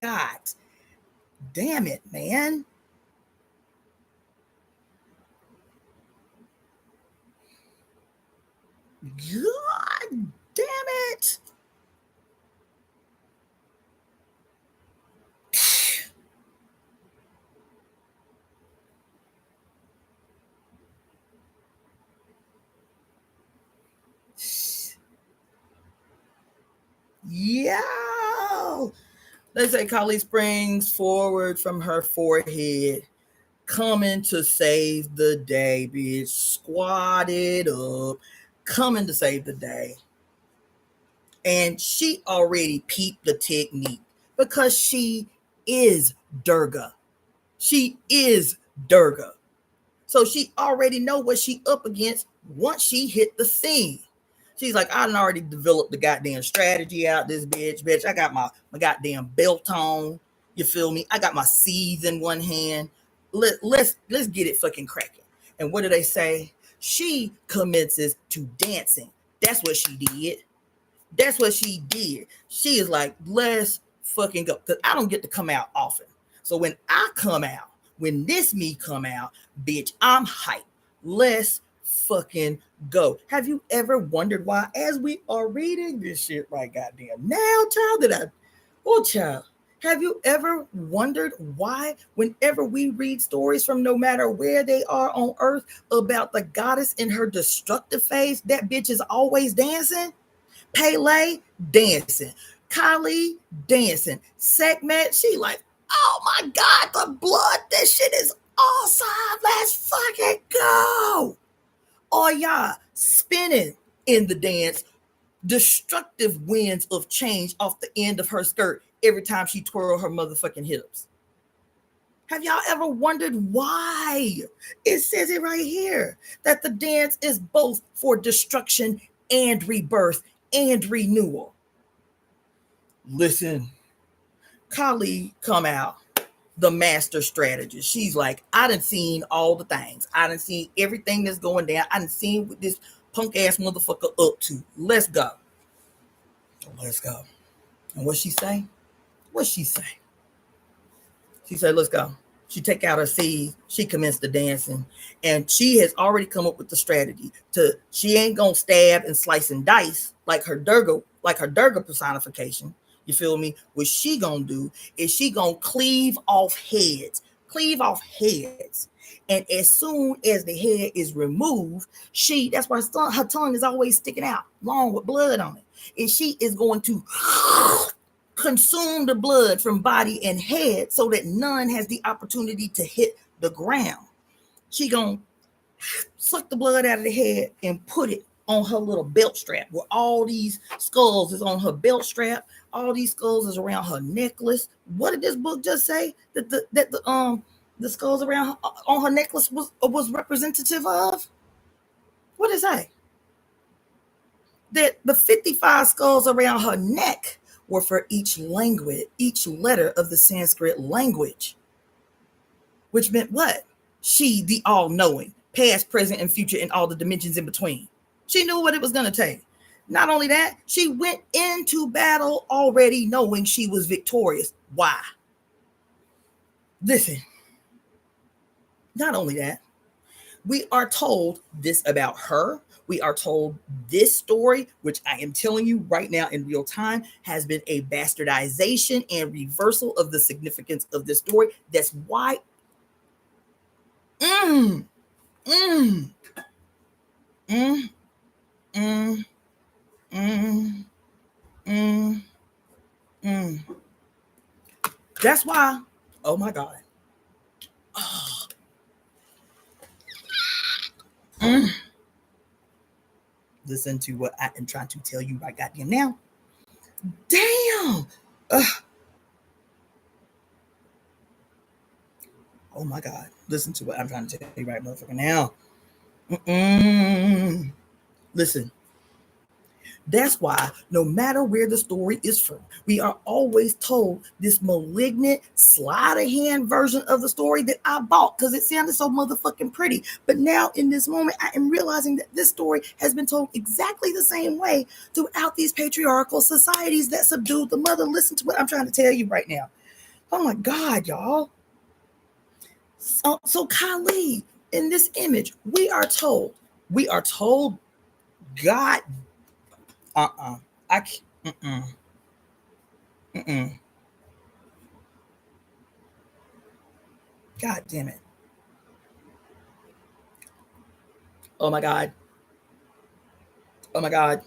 Speaker 1: God damn it, man. God damn it. Yo. Let's say Kali springs forward from her forehead, coming to save the day, bitch. Squatted up, coming to save the day. And she already peeped the technique because she is Durga. She is Durga. So she already know what she up against once she hit the scene. She's like, I done already developed the goddamn strategy out this bitch. I got my goddamn belt on. You feel me? I got my seeds in one hand. Let's get it fucking cracking. And what do they say? She commences to dancing. That's what she did. That's what she did. She is like, let's fucking go. Because I don't get to come out often. So when I come out, when this me come out, bitch, I'm hyped. Let's fucking go. Have you ever wondered why, as we are reading this shit right goddamn now, child, child, have you ever wondered why, whenever we read stories from no matter where they are on earth about the goddess in her destructive phase, that bitch is always dancing? Pele dancing. Kali dancing. Sekhmet, she like, oh my God, the blood, this shit is awesome. Let's fucking go. Oh yeah, spinning in the dance, destructive winds of change off the end of her skirt every time she twirl her motherfucking hips. Have y'all ever wondered why? It says it right here that the dance is both for destruction and rebirth and renewal. Listen, Kali come out, the master strategist. She's like, I done seen all the things. I done seen everything that's going down. I done seen what this punk ass motherfucker up to. Let's go. Let's go. And what she say? What she say? She said, let's go. She take out her seed. She commenced the dancing. And she has already come up with the strategy to, she ain't gonna stab and slice and dice like her Durga personification. You feel me? What she gonna do is she gonna cleave off heads. Cleave off heads. And as soon as the head is removed, that's why her tongue is always sticking out, long with blood on it. And she is going to consume the blood from body and head so that none has the opportunity to hit the ground. She gonna suck the blood out of the head and put it on her little belt strap, where all these skulls is on her belt strap. All these skulls is around her necklace. What did this book just say that the skulls around on her necklace was representative of? What did it say? That the 55 skulls around her neck or for each language, each letter of the Sanskrit language, which meant what? She, the all-knowing, past, present, and future, and all the dimensions in between. She knew what it was going to take. Not only that, she went into battle already knowing she was victorious. Why? Listen, not only that, we are told this about her. We are told this story, which I am telling you right now in real time, has been a bastardization and reversal of the significance of this story. That's why. Mm, mm, mm, mm, mm, mm, mm. That's why. Oh my God. Oh, mm. Listen to what I am trying to tell you right goddamn now. Damn. Oh my God. Listen to what I'm trying to tell you right motherfucker now. Mm-mm. Listen. That's why no matter where the story is from, we are always told this malignant sleight of hand version of the story that I bought because it sounded so motherfucking pretty. But now in this moment, I am realizing that this story has been told exactly the same way throughout these patriarchal societies that subdued the mother. Listen to what I'm trying to tell you right now. Oh my God, y'all. So Kali, in this image, we are told, God, I can't, mm-mm. God damn it. Oh my God. Oh my God.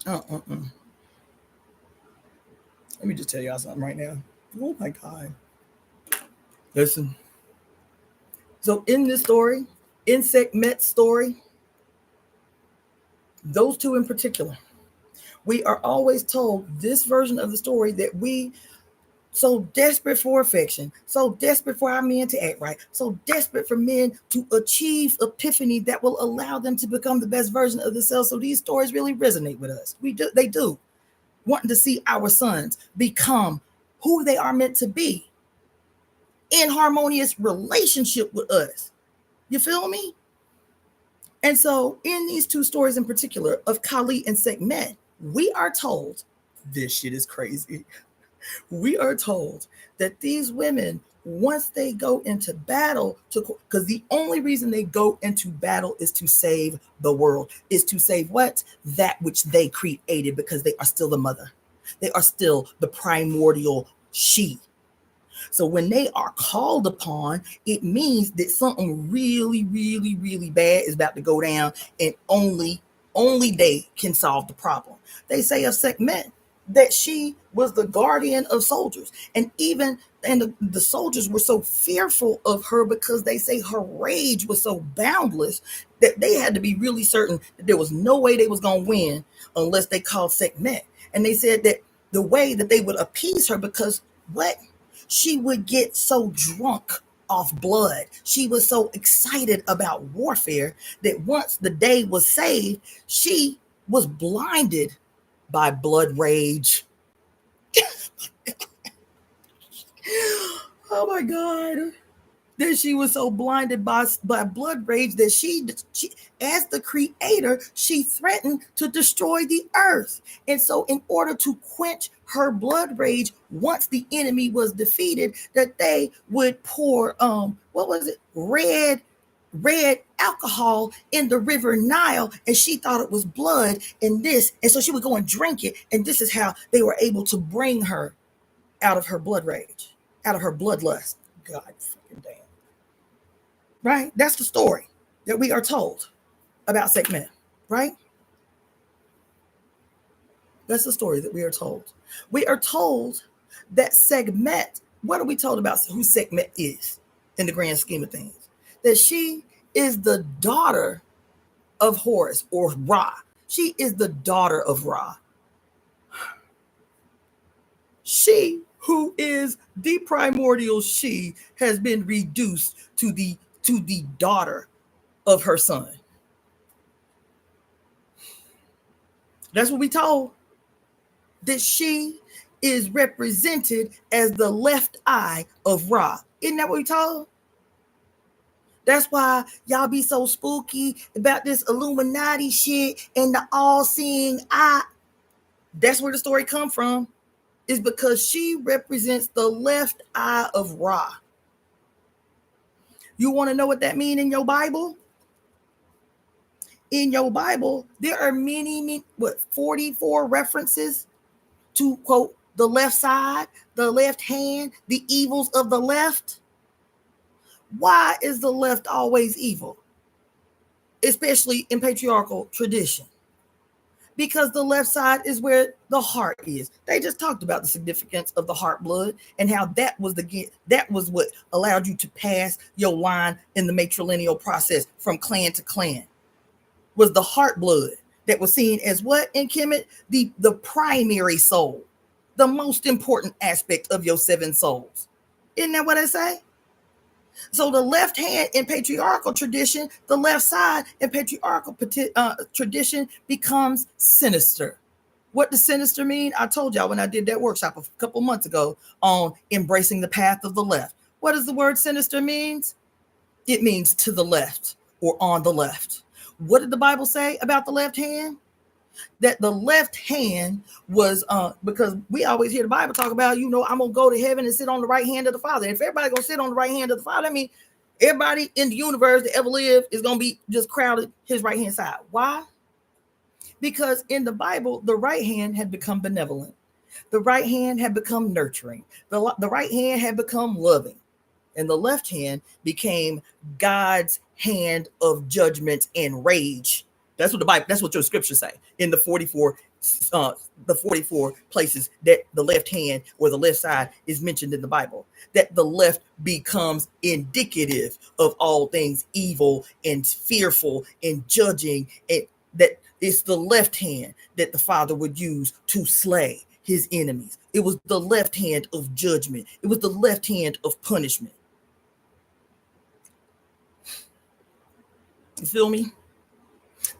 Speaker 1: Let me just tell y'all something right now. Oh my God. Listen. So in this story, in Sekhmet's story, those two in particular, we are always told this version of the story that we so desperate for affection, so desperate for our men to act right, so desperate for men to achieve epiphany that will allow them to become the best version of themselves. So these stories really resonate with us. They do, wanting to see our sons become who they are meant to be in harmonious relationship with us. You feel me? And so in these two stories in particular of Kali and Sekhmet, we are told this shit is crazy. We are told that these women, once they go into battle, because the only reason they go into battle is to save the world, is to save what? That which they created, because they are still the mother. They are still the primordial she. So when they are called upon, it means that something really, really, really bad is about to go down, and only they can solve the problem. They say of Sekhmet that she was the guardian of soldiers, and the soldiers were so fearful of her because they say her rage was so boundless that they had to be really certain that there was no way they was going to win unless they called Sekhmet. And they said that the way that they would appease her, because what? She would get so drunk off blood. She was so excited about warfare that once the day was saved, she was blinded by blood rage. Oh my God. That she was so blinded by blood rage that she, as the creator, she threatened to destroy the earth. And so in order to quench her blood rage, once the enemy was defeated, that they would pour what was it, red alcohol in the river Nile, and she thought it was blood, and so she would go and drink it, and this is how they were able to bring her out of her blood rage, out of her bloodlust. God fucking damn. Right? That's the story that we are told about Sekhmet, right? That's the story that we are told. We are told that Sekhmet, what are we told about who Sekhmet is in the grand scheme of things? That she is the daughter of Horus, or Ra. She is the daughter of Ra. She who is the primordial she, has been reduced to the daughter of her son. That's what we told. That she is represented as the left eye of Ra. Isn't that what we told? That's why y'all be so spooky about this Illuminati shit and the all-seeing eye. That's where the story come from. Is because she represents the left eye of Ra. You want to know what that means in your Bible? In your Bible, there are many, 44 references to, quote, the left side, the left hand, the evils of the left. Why is the left always evil? Especially in patriarchal tradition. Because the left side is where the heart is. They just talked about the significance of the heart blood and how that was what allowed you to pass your line in the matrilineal process from clan to clan. Was the heart blood that was seen as what in Kemet? The primary soul, the most important aspect of your 7 souls. Isn't that what I say? So the left hand in patriarchal tradition, the left side in patriarchal tradition becomes sinister. What does sinister mean? I told y'all when I did that workshop a couple months ago on embracing the path of the left. What does the word sinister means? It means to the left or on the left. What did the Bible say about the left hand? That the left hand was because we always hear the Bible talk about, I'm gonna go to heaven and sit on the right hand of the Father. If everybody gonna sit on the right hand of the Father, I mean, everybody in the universe that ever lived is gonna be just crowded his right hand side. Why? Because in the Bible, the right hand had become benevolent. The right hand had become nurturing. The right hand had become loving. And the left hand became God's hand of judgment and rage. That's what your scriptures say in the 44 places that the left hand or the left side is mentioned in the Bible. That the left becomes indicative of all things evil and fearful and judging. And that it's the left hand that the Father would use to slay his enemies. It was the left hand of judgment. It was the left hand of punishment. You feel me?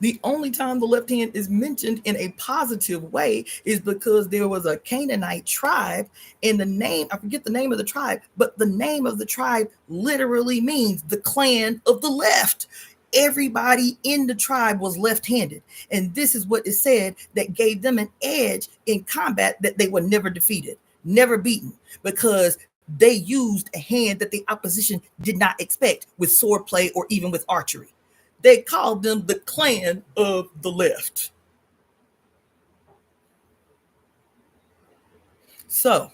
Speaker 1: The only time the left hand is mentioned in a positive way is because there was a Canaanite tribe, and the name, I forget the name of the tribe, but the name of the tribe literally means the clan of the left. Everybody in the tribe was left-handed. And this is what is said that gave them an edge in combat, that they were never defeated, never beaten, because they used a hand that the opposition did not expect with swordplay or even with archery. They called them the clan of the left. So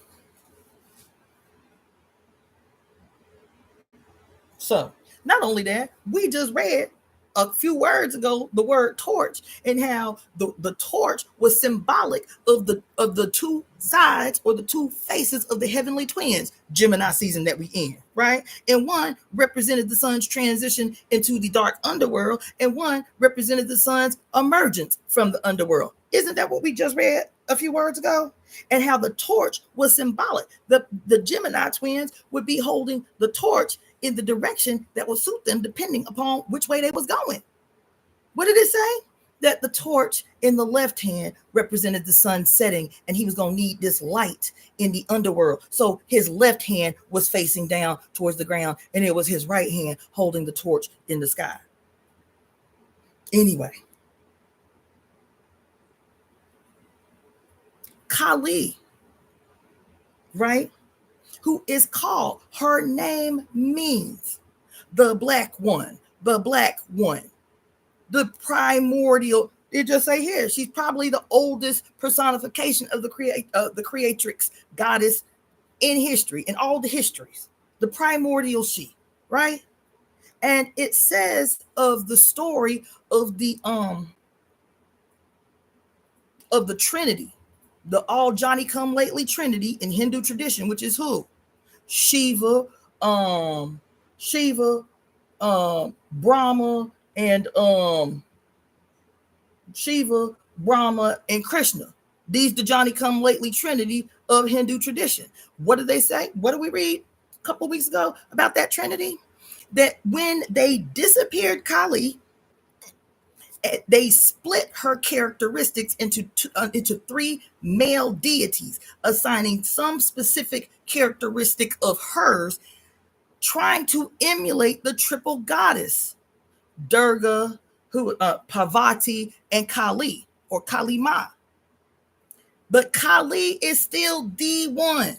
Speaker 1: not only that, we just read a few words ago the word torch, and how the torch was symbolic of the two sides or the two faces of the heavenly twins, Gemini season that we in, right? And one represented the sun's transition into the dark underworld, and one represented the sun's emergence from the underworld. Isn't that what we just read a few words ago? And how the torch was symbolic. The Gemini twins would be holding the torch in the direction that would suit them depending upon which way they was going. What did it say? That the torch in the left hand represented the sun setting, and he was going to need this light in the underworld. So his left hand was facing down towards the ground, and it was his right hand holding the torch in the sky. Anyway, Kali, right? Who is called, her name means the black one, the primordial. It just say here, she's probably the oldest personification of the creatrix goddess in history, in all the histories, the primordial she, right? And it says of the story of the Trinity, the all Johnny come lately Trinity in Hindu tradition, which is who? Shiva, Brahma, and Shiva, Brahma, and Krishna. These the Johnny come lately Trinity of Hindu tradition. What did they say? What did we read a couple of weeks ago about that Trinity? That when they disappeared Kali, they split her characteristics into three male deities, assigning some specific characteristic of hers, trying to emulate the triple goddess Durga, Parvati, and Kali or Kali Ma. But Kali is still the one.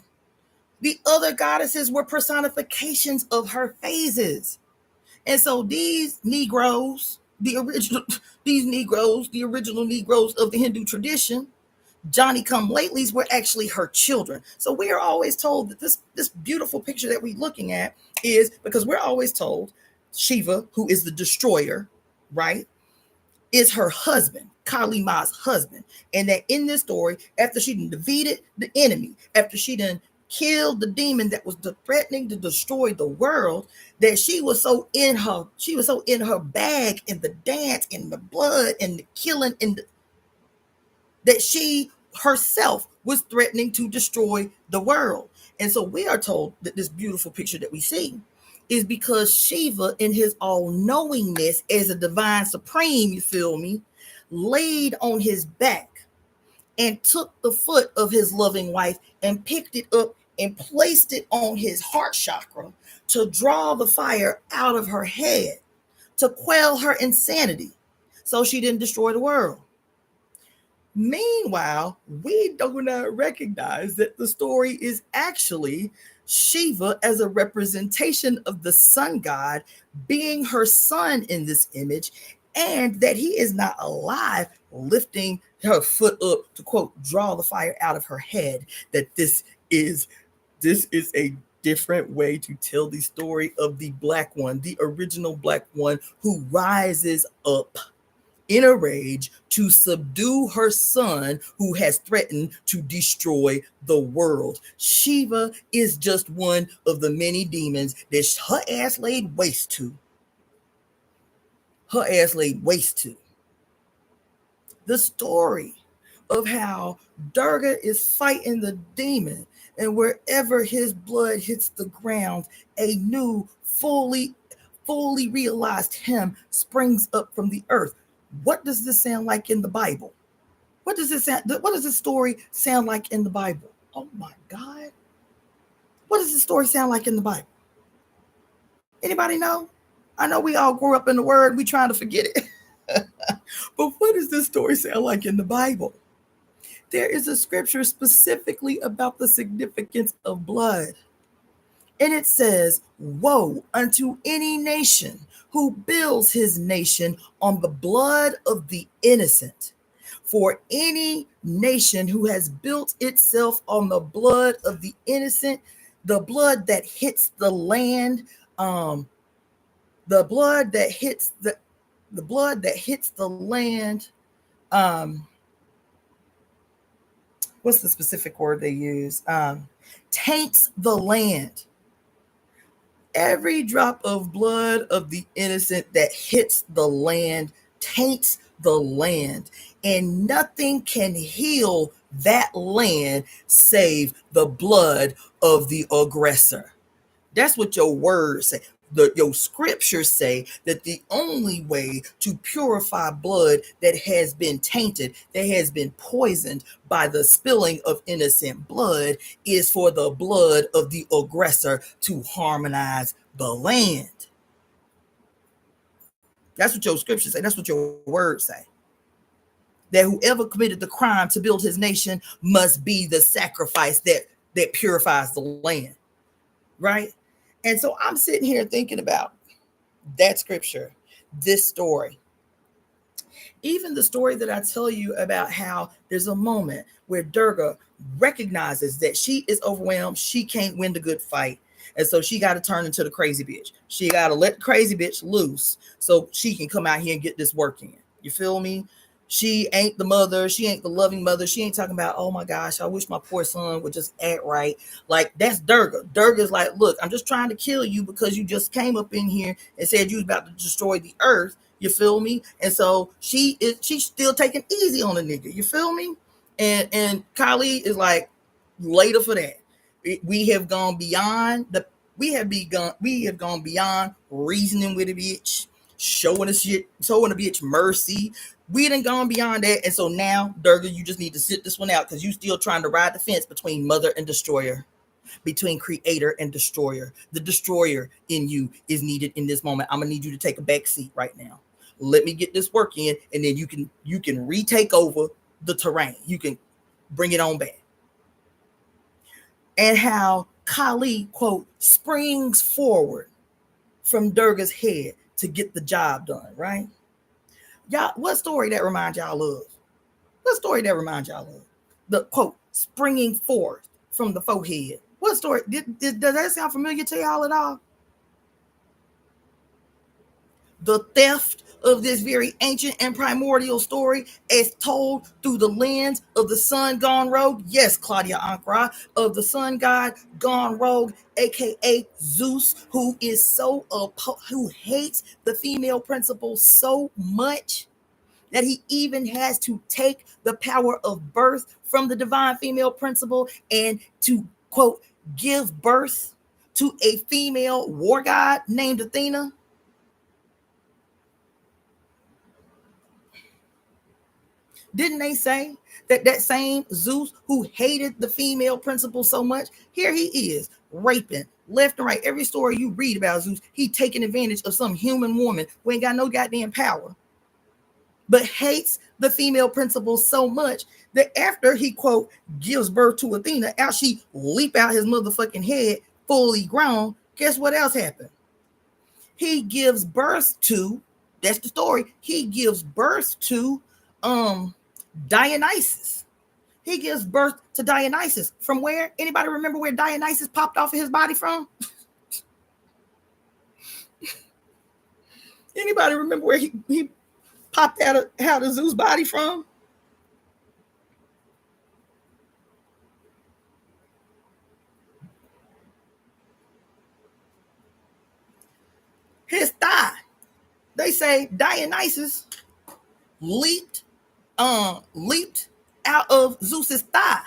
Speaker 1: The other goddesses were personifications of her phases. And so these Negroes, the original Negroes of the Hindu tradition, Johnny come latelys, were actually her children. So we are always told that this beautiful picture that we're looking at is because we're always told Shiva, who is the destroyer, right, is her husband, Kali Ma's husband. And that in this story, after she defeated the enemy, after she done killed the demon that was threatening to destroy the world, that she was so in her bag, in the dance, in the blood, and the killing, that she herself was threatening to destroy the world. And so we are told that this beautiful picture that we see is because Shiva, in his all-knowingness as a divine supreme, you feel me, laid on his back and took the foot of his loving wife and picked it up and placed it on his heart chakra to draw the fire out of her head, to quell her insanity, so she didn't destroy the world. Meanwhile, we do not recognize that the story is actually Shiva as a representation of the sun god being her son in this image, and that he is not alive, lifting her foot up to, quote, draw the fire out of her head. That this is a different way to tell the story of the black one, the original black one, who rises up in a rage to subdue her son who has threatened to destroy the world. Shiva is just one of the many demons that her ass laid waste to. Her ass laid waste to. The story of how Durga is fighting the demon, and wherever his blood hits the ground, a new, fully realized him springs up from the earth. What does this sound like in the Bible? What does this story sound like in the Bible? Oh my God. What does this story sound like in the Bible? Anybody know? I know we all grew up in the word, we trying to forget it. But what does this story sound like in the Bible? There is a scripture specifically about the significance of blood. And it says, "Woe unto any nation who builds his nation on the blood of the innocent. For any nation who has built itself on the blood of the innocent, the blood that hits the land, the blood that hits the land, what's the specific word they use? Taints the land." Every drop of blood of the innocent that hits the land taints the land, and nothing can heal that land save the blood of the aggressor. That's what your words say. Your scriptures say that the only way to purify blood that has been tainted, that has been poisoned by the spilling of innocent blood, is for the blood of the aggressor to harmonize the land. That's what your scriptures say. That's what your words say. That whoever committed the crime to build his nation must be the sacrifice that purifies the land. Right? And so I'm sitting here thinking about that scripture, this story. Even the story that I tell you about how there's a moment where Durga recognizes that she is overwhelmed. She can't win the good fight. And so she got to turn into the crazy bitch. She got to let the crazy bitch loose so she can come out here and get this work in. You feel me? She ain't the mother. She ain't the loving mother. She ain't talking about, oh my gosh, I wish my poor son would just act right. Like, that's Durga. Durga's like, look, I'm just trying to kill you because you just came up in here and said you was about to destroy the earth. You feel me? And so she's still taking easy on the nigga. You feel me? And Kali is like, later for that. We have gone beyond the we have gone beyond reasoning with a bitch, showing a bitch mercy. We done gone beyond that, and so now, Durga, you just need to sit this one out because you still trying to ride the fence between mother and destroyer, between creator and destroyer. The destroyer in you is needed in this moment. I'm gonna need you to take a back seat right now. Let me get this work in, and then you can retake over the terrain. You can bring it on back. And how Kali, quote, springs forward from Durga's head to get the job done, right? Y'all, what story that reminds y'all of? What story that reminds y'all of? The quote, springing forth from the forehead. What story? Does that sound familiar to y'all at all? The theft of this very ancient and primordial story as told through the lens of the sun gone rogue. Yes, Claudia Ankara, of the sun god gone rogue, aka Zeus, who is who hates the female principle so much that he even has to take the power of birth from the divine female principle and to quote give birth to a female war god named Athena. Didn't they say that that same Zeus who hated the female principle so much, here he is raping left and right. Every story you read about Zeus, he taking advantage of some human woman who ain't got no goddamn power, but hates the female principle so much that after he quote gives birth to Athena, out she leap out his motherfucking head fully grown. Guess what else happened? He gives birth to, that's the story. He gives birth to Dionysus. He gives birth to Dionysus. From where? Anybody remember where Dionysus popped off of his body from? Anybody remember where he popped out of Zeus' body from? His thigh. They say Dionysus leaped leaped out of Zeus's thigh.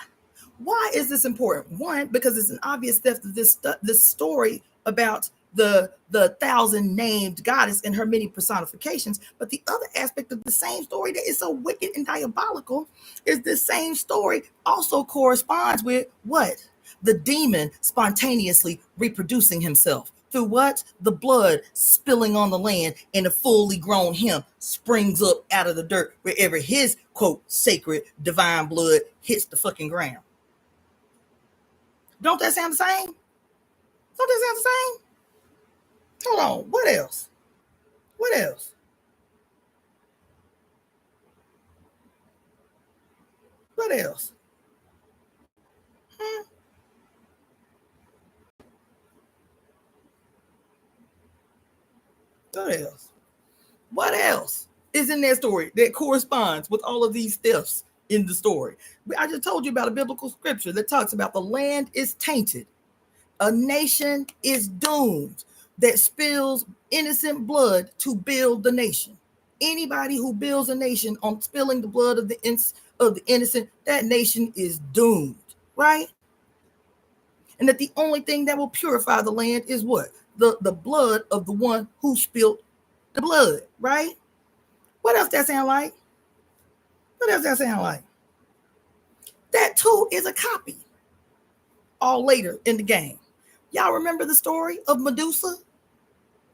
Speaker 1: Why is this important? One, because it's an obvious theft of this story about the thousand named goddess and her many personifications. But the other aspect of the same story that is so wicked and diabolical is this same story also corresponds with what? The demon spontaneously reproducing himself. Through what? The blood spilling on the land, and a fully grown him springs up out of the dirt wherever his quote sacred divine blood hits the fucking ground. Don't that sound the same? Don't that sound the same? Hold on. What else? What else? What else? Hmm? What else? What else is in that story that corresponds with all of these thefts in the story? I just told you about a biblical scripture that talks about the land is tainted, a nation is doomed, that spills innocent blood to build the nation. Anybody who builds a nation on spilling the blood of the innocent, that nation is doomed, right? And that the only thing that will purify the land is what? The blood of the one who spilled the blood, right? What else that sound like? What else that sound like? That too is a copy. All later in the game. Y'all remember the story of Medusa?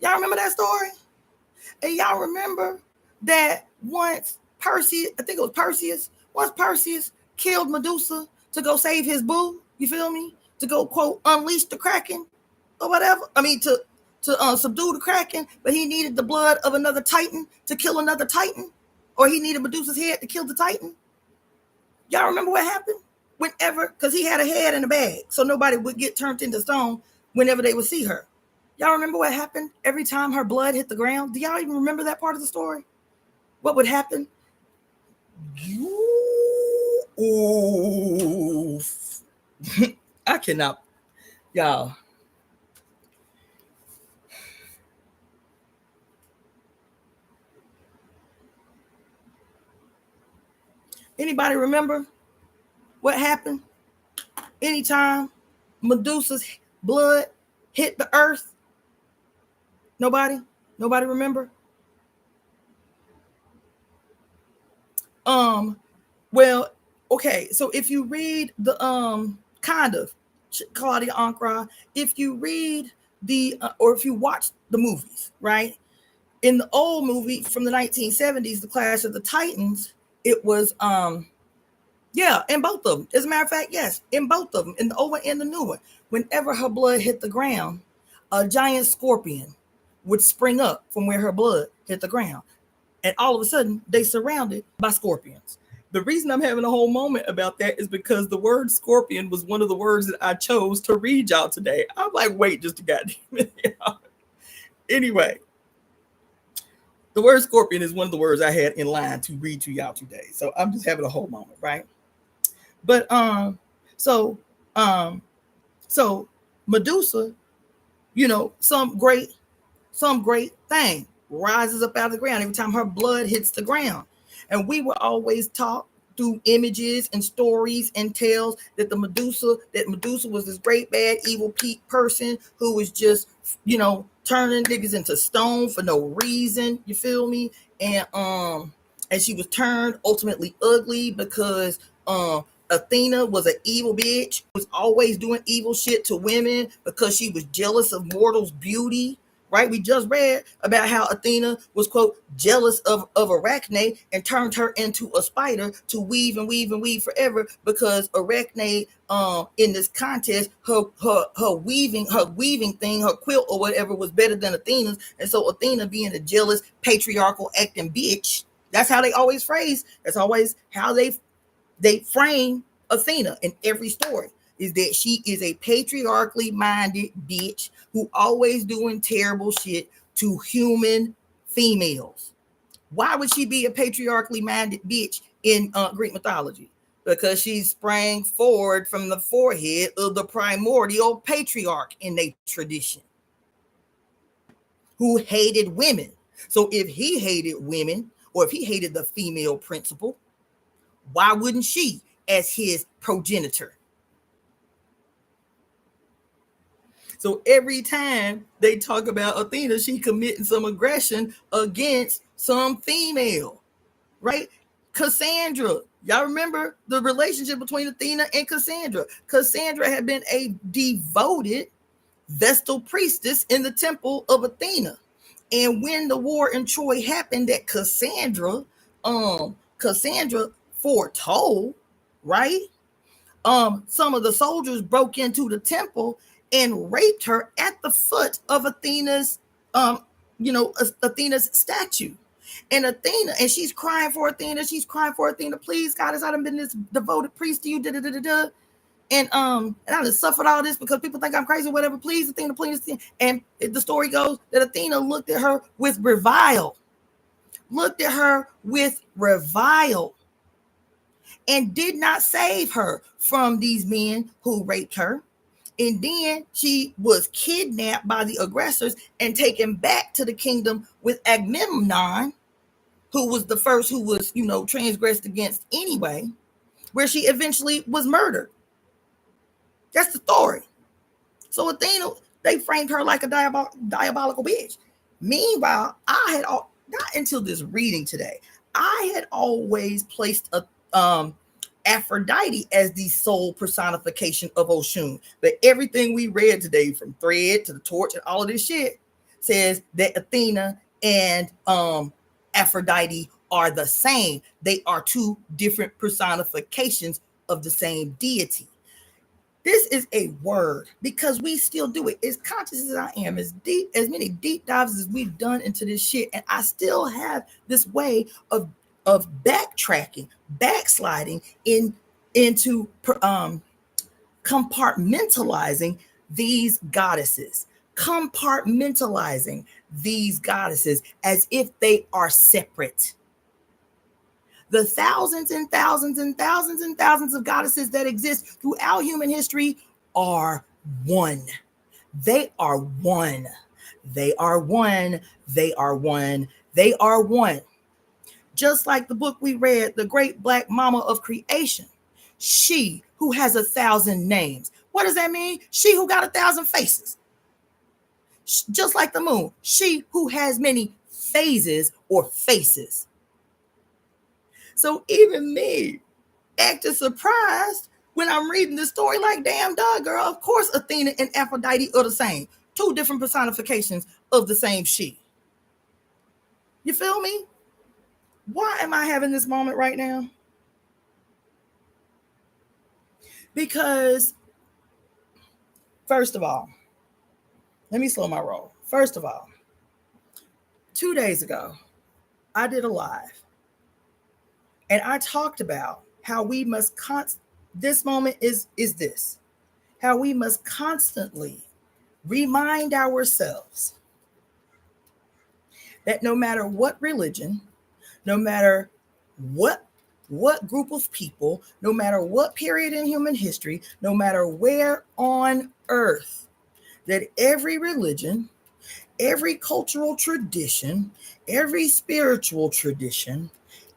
Speaker 1: Y'all remember that story? And y'all remember that once Perseus, I think it was Perseus, once Perseus killed Medusa to go save his boo, you feel me? To go quote unleash the Kraken or whatever. I mean to subdue the Kraken, but he needed the blood of another Titan to kill another Titan, or he needed Medusa's head to kill the Titan. Y'all remember what happened? Whenever, because he had a head in a bag, so nobody would get turned into stone whenever they would see her. Y'all remember what happened every time her blood hit the ground? Do y'all even remember that part of the story? What would happen? Ooh, I cannot, y'all. Anybody remember what happened? anytime Medusa's blood hit the earth? Nobody remember? Well, okay, so if you read the kind of Claudia Ankara, if you read the or if you watch the movies, right? In the old movie from the 1970s, The Clash of the Titans, it was yeah, in both of them. As a matter of fact, yes, in both of them, in the old one and the new one. Whenever her blood hit the ground, a giant scorpion would spring up from where her blood hit the ground. And all of a sudden, they surrounded by scorpions. The reason I'm having a whole moment about that is because the word scorpion was one of the words that I chose to read y'all today. I'm like, wait just a goddamn minute. Anyway, the word scorpion is one of the words I had in line to read to y'all today. So I'm just having a whole moment, right? But so um, so Medusa, you know, some great thing rises up out of the ground every time her blood hits the ground. And we were always taught through images and stories and tales that Medusa was this great bad evil person who was just, you know, turning niggas into stone for no reason. You feel me? And she was turned ultimately ugly because Athena was an evil bitch, was always doing evil shit to women because she was jealous of mortals' beauty. Right? We just read about how Athena was, quote, jealous of Arachne and turned her into a spider to weave and weave and weave forever because Arachne, in this contest, her weaving thing, her quilt or whatever was better than Athena's. And so Athena, being a jealous, patriarchal acting bitch, that's how they always phrase, that's always how they frame Athena in every story, is that she is a patriarchally minded bitch who always doing terrible shit to human females. Why would she be a patriarchally minded bitch in Greek mythology? Because she sprang forward from the forehead of the primordial patriarch in their tradition, who hated women. So if he hated women, or if he hated the female principle, why wouldn't she as his progenitor? So every time they talk about Athena, she committing some aggression against some female, right? Cassandra, y'all remember the relationship between Athena and Cassandra? Cassandra had been a devoted Vestal priestess in the temple of Athena. And when the war in Troy happened, that Cassandra foretold, right? Some of the soldiers broke into the temple and raped her at the foot of Athena's, Athena's statue. And Athena, and she's crying for Athena. She's crying for Athena. Please, God, I've been this devoted priest to you. Da, da, da, da, da. And I just suffered all this because people think I'm crazy or whatever. Please, Athena, please. And the story goes that Athena looked at her with revile. And did not save her from these men who raped her. And then she was kidnapped by the aggressors and taken back to the kingdom with Agamemnon, who was the first who was, transgressed against anyway, where she eventually was murdered. That's the story. So Athena, they framed her like a diabolical bitch. Meanwhile, not until this reading today, I had always placed Aphrodite as the sole personification of Oshun. But everything we read today, from thread to the torch and all of this shit, says that Athena and Aphrodite are the same. They are two different personifications of the same deity. This is a word because we still do it. As conscious as I am, as many deep dives as we've done into this shit, and I still have this way of backtracking, backsliding into compartmentalizing these goddesses, as if they are separate. The thousands and thousands and thousands and thousands of goddesses that exist throughout human history are one. They are one. They are one. They are one. They are one. Just like the book we read, The Great Black Mama of Creation. She, who has 1,000 names. What does that mean? She who got 1,000 faces. Just like the moon, she who has many phases or faces. So even me acting surprised when I'm reading this story, like, damn, dog, girl, of course Athena and Aphrodite are the same. Two different personifications of the same she. You feel me? Why am I having this moment right now? Because, first of all, let me slow my roll. First of all, 2 days ago, I did a live and I talked about how we must this moment is this, how we must constantly remind ourselves that no matter what religion, no matter what group of people, no matter what period in human history, no matter where on earth, that every religion, every cultural tradition, every spiritual tradition,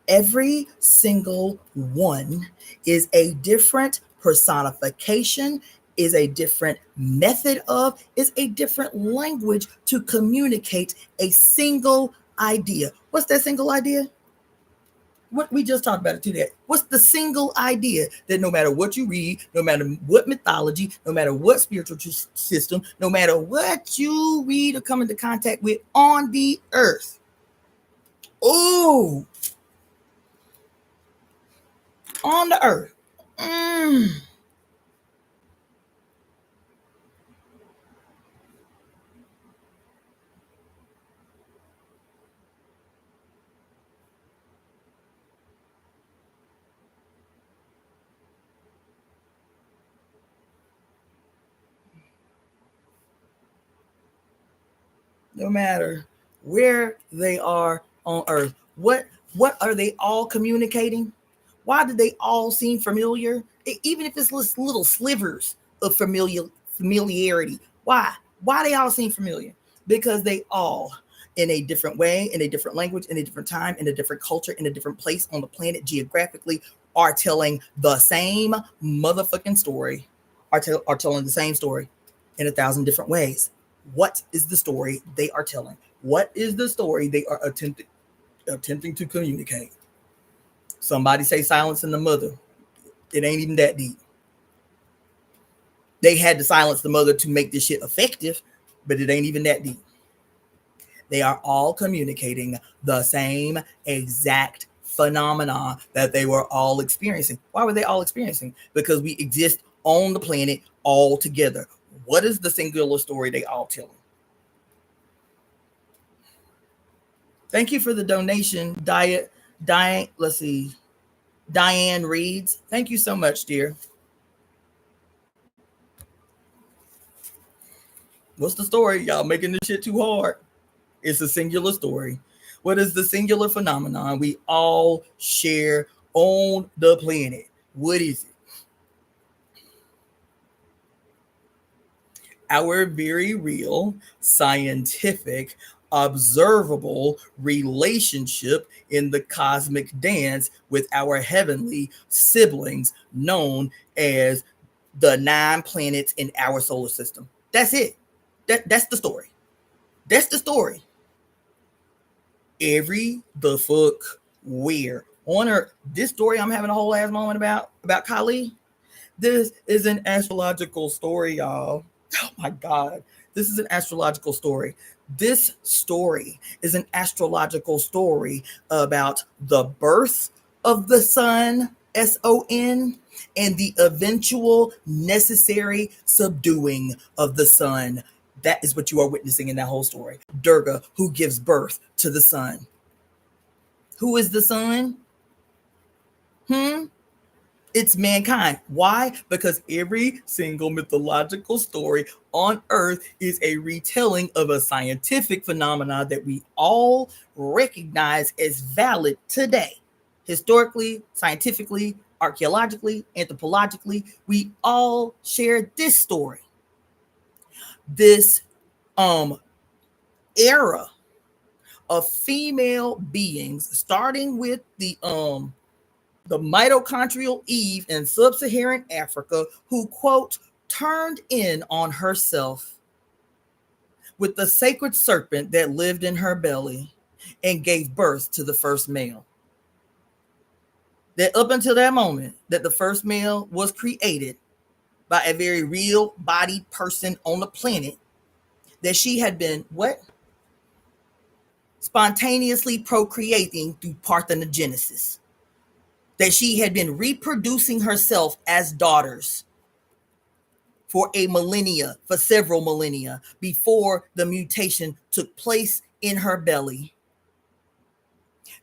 Speaker 1: every single one is a different personification, is a different method of, is a different language to communicate a single idea. What's that single idea? What we just talked about it today. What's the single idea that no matter what you read, no matter what mythology, no matter what spiritual system, no matter what you read or come into contact with on the earth, oh, on the earth, no matter where they are on earth, what are they all communicating? Why do they all seem familiar? Even if it's little slivers of familiarity. Why they all seem familiar? Because they all, in a different way, in a different language, in a different time, in a different culture, in a different place on the planet geographically, are telling the same motherfucking story, are telling the same story in 1,000 different ways. What is the story they are telling? What is the story they are attempting to communicate? Somebody say silence in the mother. It ain't even that deep. They had to silence the mother to make this shit effective, but it ain't even that deep. They are all communicating the same exact phenomena that they were all experiencing. Why were they all experiencing? Because we exist on the planet all together. What is the singular story they all telling? Thank you for the donation, let's see, Diane Reeds. Thank you so much, dear. What's the story? Y'all making this shit too hard. It's a singular story. What is the singular phenomenon we all share on the planet? What is it? Our very real, scientific, observable relationship in the cosmic dance with our heavenly siblings known as the 9 planets in our solar system. That's it. That's the story. That's the story. Every the fuck where on earth. This story I'm having a whole ass moment about Kali. This is an astrological story, y'all. Oh my God. This is an astrological story. This story is an astrological story about the birth of the sun, SON, and the eventual necessary subduing of the sun. That is what you are witnessing in that whole story. Durga, who gives birth to the sun. Who is the sun? It's mankind. Why? Because every single mythological story on earth is a retelling of a scientific phenomenon that we all recognize as valid today. Historically, scientifically, archaeologically, anthropologically, we all share this story. This era of female beings, starting with the The mitochondrial Eve in sub-Saharan Africa, who, quote, turned in on herself with the sacred serpent that lived in her belly and gave birth to the first male. That up until that moment that the first male was created by a very real bodied person on the planet, that she had been what? Spontaneously procreating through parthenogenesis. That she had been reproducing herself as daughters for a millennia, for several millennia, before the mutation took place in her belly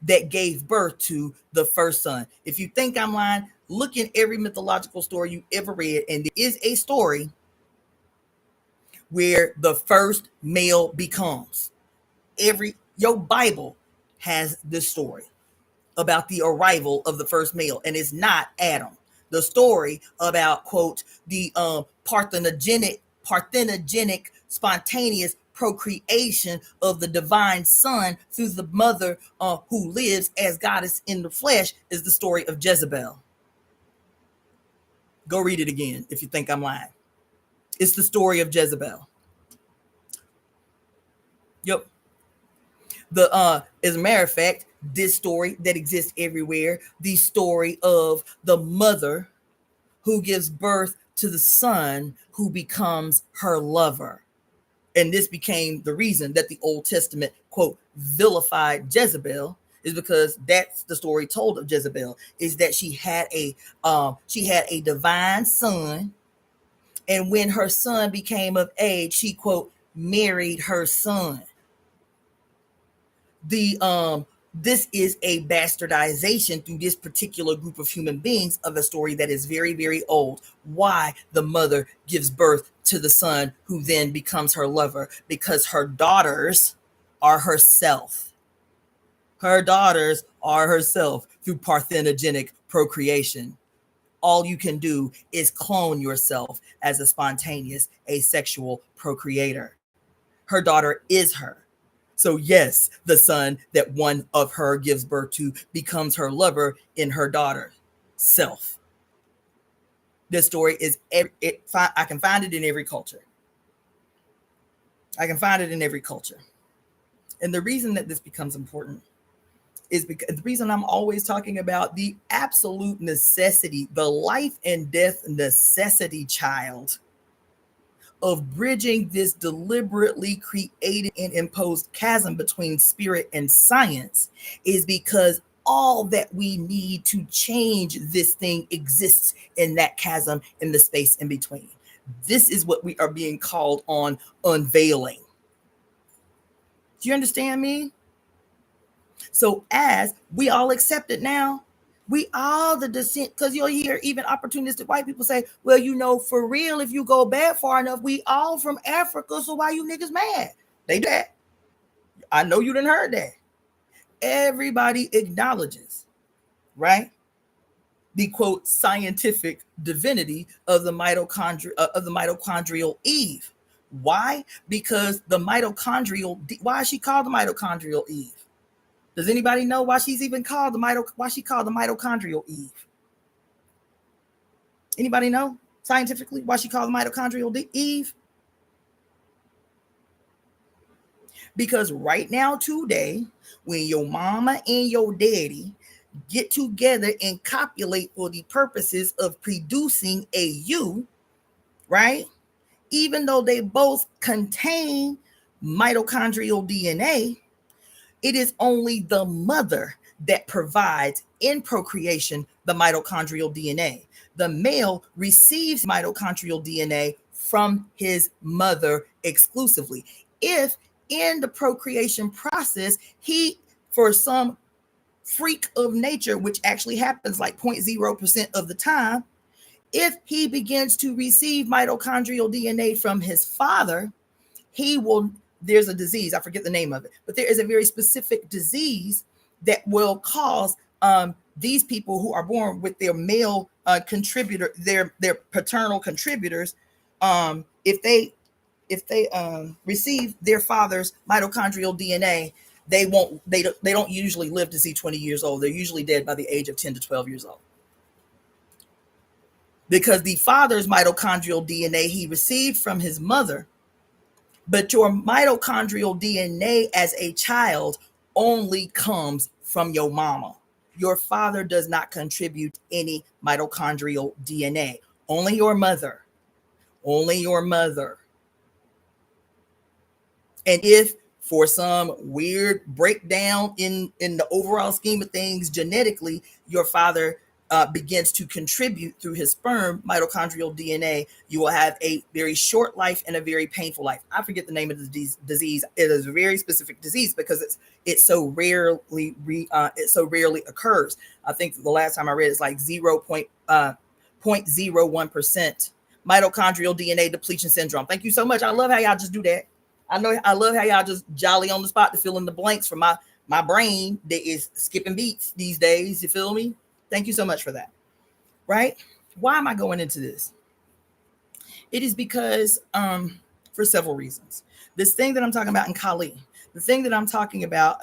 Speaker 1: that gave birth to the first son. If you think I'm lying, look in every mythological story you ever read, and there is a story where the first male becomes. Your Bible has this story about the arrival of the first male, and it's not Adam. The story about, quote, the parthenogenic, spontaneous procreation of the divine son through the mother who lives as goddess in the flesh is the story of Jezebel. Go read it again if you think I'm lying. It's the story of Jezebel. Yep. As a matter of fact, this story that exists everywhere, the story of the mother who gives birth to the son who becomes her lover. And this became the reason that the Old Testament, quote, vilified Jezebel, is because that's the story told of Jezebel, is that she had a divine son, and when her son became of age, she, quote, married her son. This is a bastardization through this particular group of human beings of a story that is very, very old. Why the mother gives birth to the son who then becomes her lover? Because her daughters are herself. Her daughters are herself through parthenogenic procreation. All you can do is clone yourself as a spontaneous, asexual procreator. Her daughter is her. So yes, the son that one of her gives birth to becomes her lover in her daughter self. This story is, I can find it in every culture. I can find it in every culture. And the reason that this becomes important is because the reason I'm always talking about the absolute necessity, the life and death necessity, child, of bridging this deliberately created and imposed chasm between spirit and science is because all that we need to change this thing exists in that chasm, in the space in between. This is what we are being called on unveiling. Do you understand me? So as we all accept it now, we all the descent, because you'll hear even opportunistic white people say, well, you know, for real, if you go back far enough, we all from Africa, so why you niggas mad? They do that. I know you done heard that. Everybody acknowledges, right, the, quote, scientific divinity of the mitochondrial Eve. Why? Because the why is she called the mitochondrial Eve? Does anybody know why she's even called why she called the mitochondrial Eve? Anybody know scientifically why she called the mitochondrial Eve? Because right now, today, when your mama and your daddy get together and copulate for the purposes of producing a you, right? Even though they both contain mitochondrial DNA, it is only the mother that provides in procreation the mitochondrial DNA. The male receives mitochondrial DNA from his mother exclusively. If in the procreation process, he, for some freak of nature, which actually happens like 0.0% of the time, if he begins to receive mitochondrial DNA from his father, he will, there's a disease, I forget the name of it, but there is a very specific disease that will cause these people who are born with their male contributor, their paternal contributors, if they receive their father's mitochondrial DNA, they don't usually live to see 20 years old. They're usually dead by the age of 10 to 12 years old. Because the father's mitochondrial DNA he received from his mother, but your mitochondrial DNA as a child only comes from your mama. Your father does not contribute any mitochondrial DNA. Only your mother. Only your mother. And if for some weird breakdown in the overall scheme of things genetically, your father begins to contribute through his sperm mitochondrial DNA, you will have a very short life and a very painful life. I forget the name of the disease. It is a very specific disease because it so rarely occurs. I think the last time I read it's like 0.01% mitochondrial DNA depletion syndrome. Thank you so much. I love how y'all just do that. I love how y'all just jolly on the spot to fill in the blanks for my brain that is skipping beats these days. You feel me? Thank you so much for that. Right? Why am I going into this? It is because for several reasons. This thing that I'm talking about in Kali, the thing that I'm talking about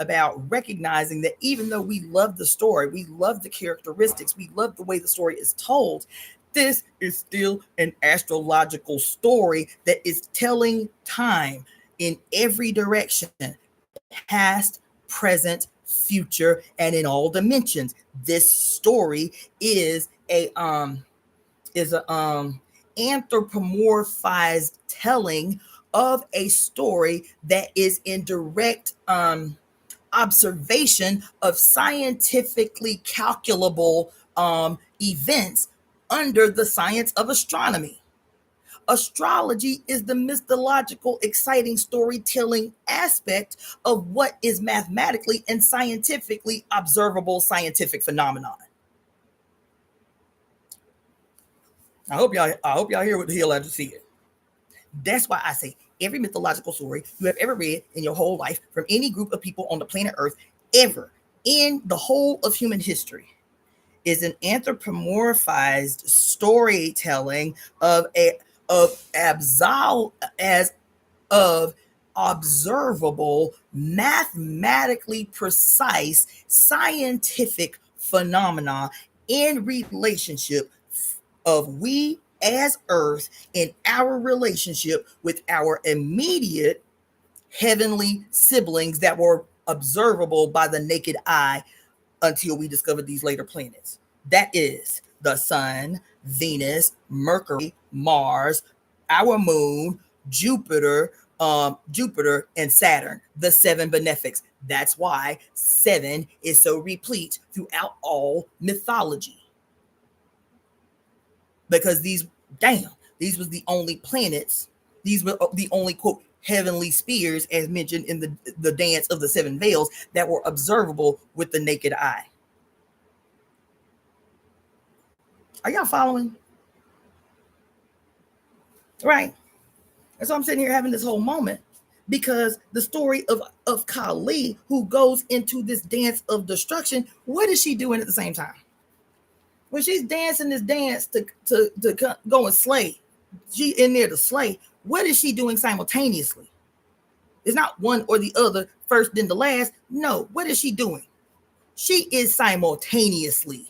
Speaker 1: recognizing that even though we love the story, we love the characteristics, we love the way the story is told, this is still an astrological story that is telling time in every direction, past, present, future, and in all dimensions. This story is a anthropomorphized telling of a story that is in direct observation of scientifically calculable events under the science of astronomy. Astrology is the mythological, exciting storytelling aspect of what is mathematically and scientifically observable scientific phenomenon. I hope y'all hear what the hell I just said. That's why I say every mythological story you have ever read in your whole life from any group of people on the planet Earth ever in the whole of human history is an anthropomorphized storytelling of observable, mathematically precise scientific phenomena in relationship of we as Earth in our relationship with our immediate heavenly siblings that were observable by the naked eye until we discovered these later planets. That is the sun, Venus, Mercury, Mars, our moon, Jupiter, and Saturn, the seven benefics. That's why seven is so replete throughout all mythology. Because these was the only planets, these were the only quote heavenly spheres, as mentioned in the dance of the seven veils, that were observable with the naked eye. Are y'all following? Right. And so I'm sitting here having this whole moment because the story of Kali, who goes into this dance of destruction, what is she doing at the same time? When she's dancing this dance to go and slay, she in there to slay. What is she doing simultaneously? It's not one or the other, first then the last. No, what is she doing? She is simultaneously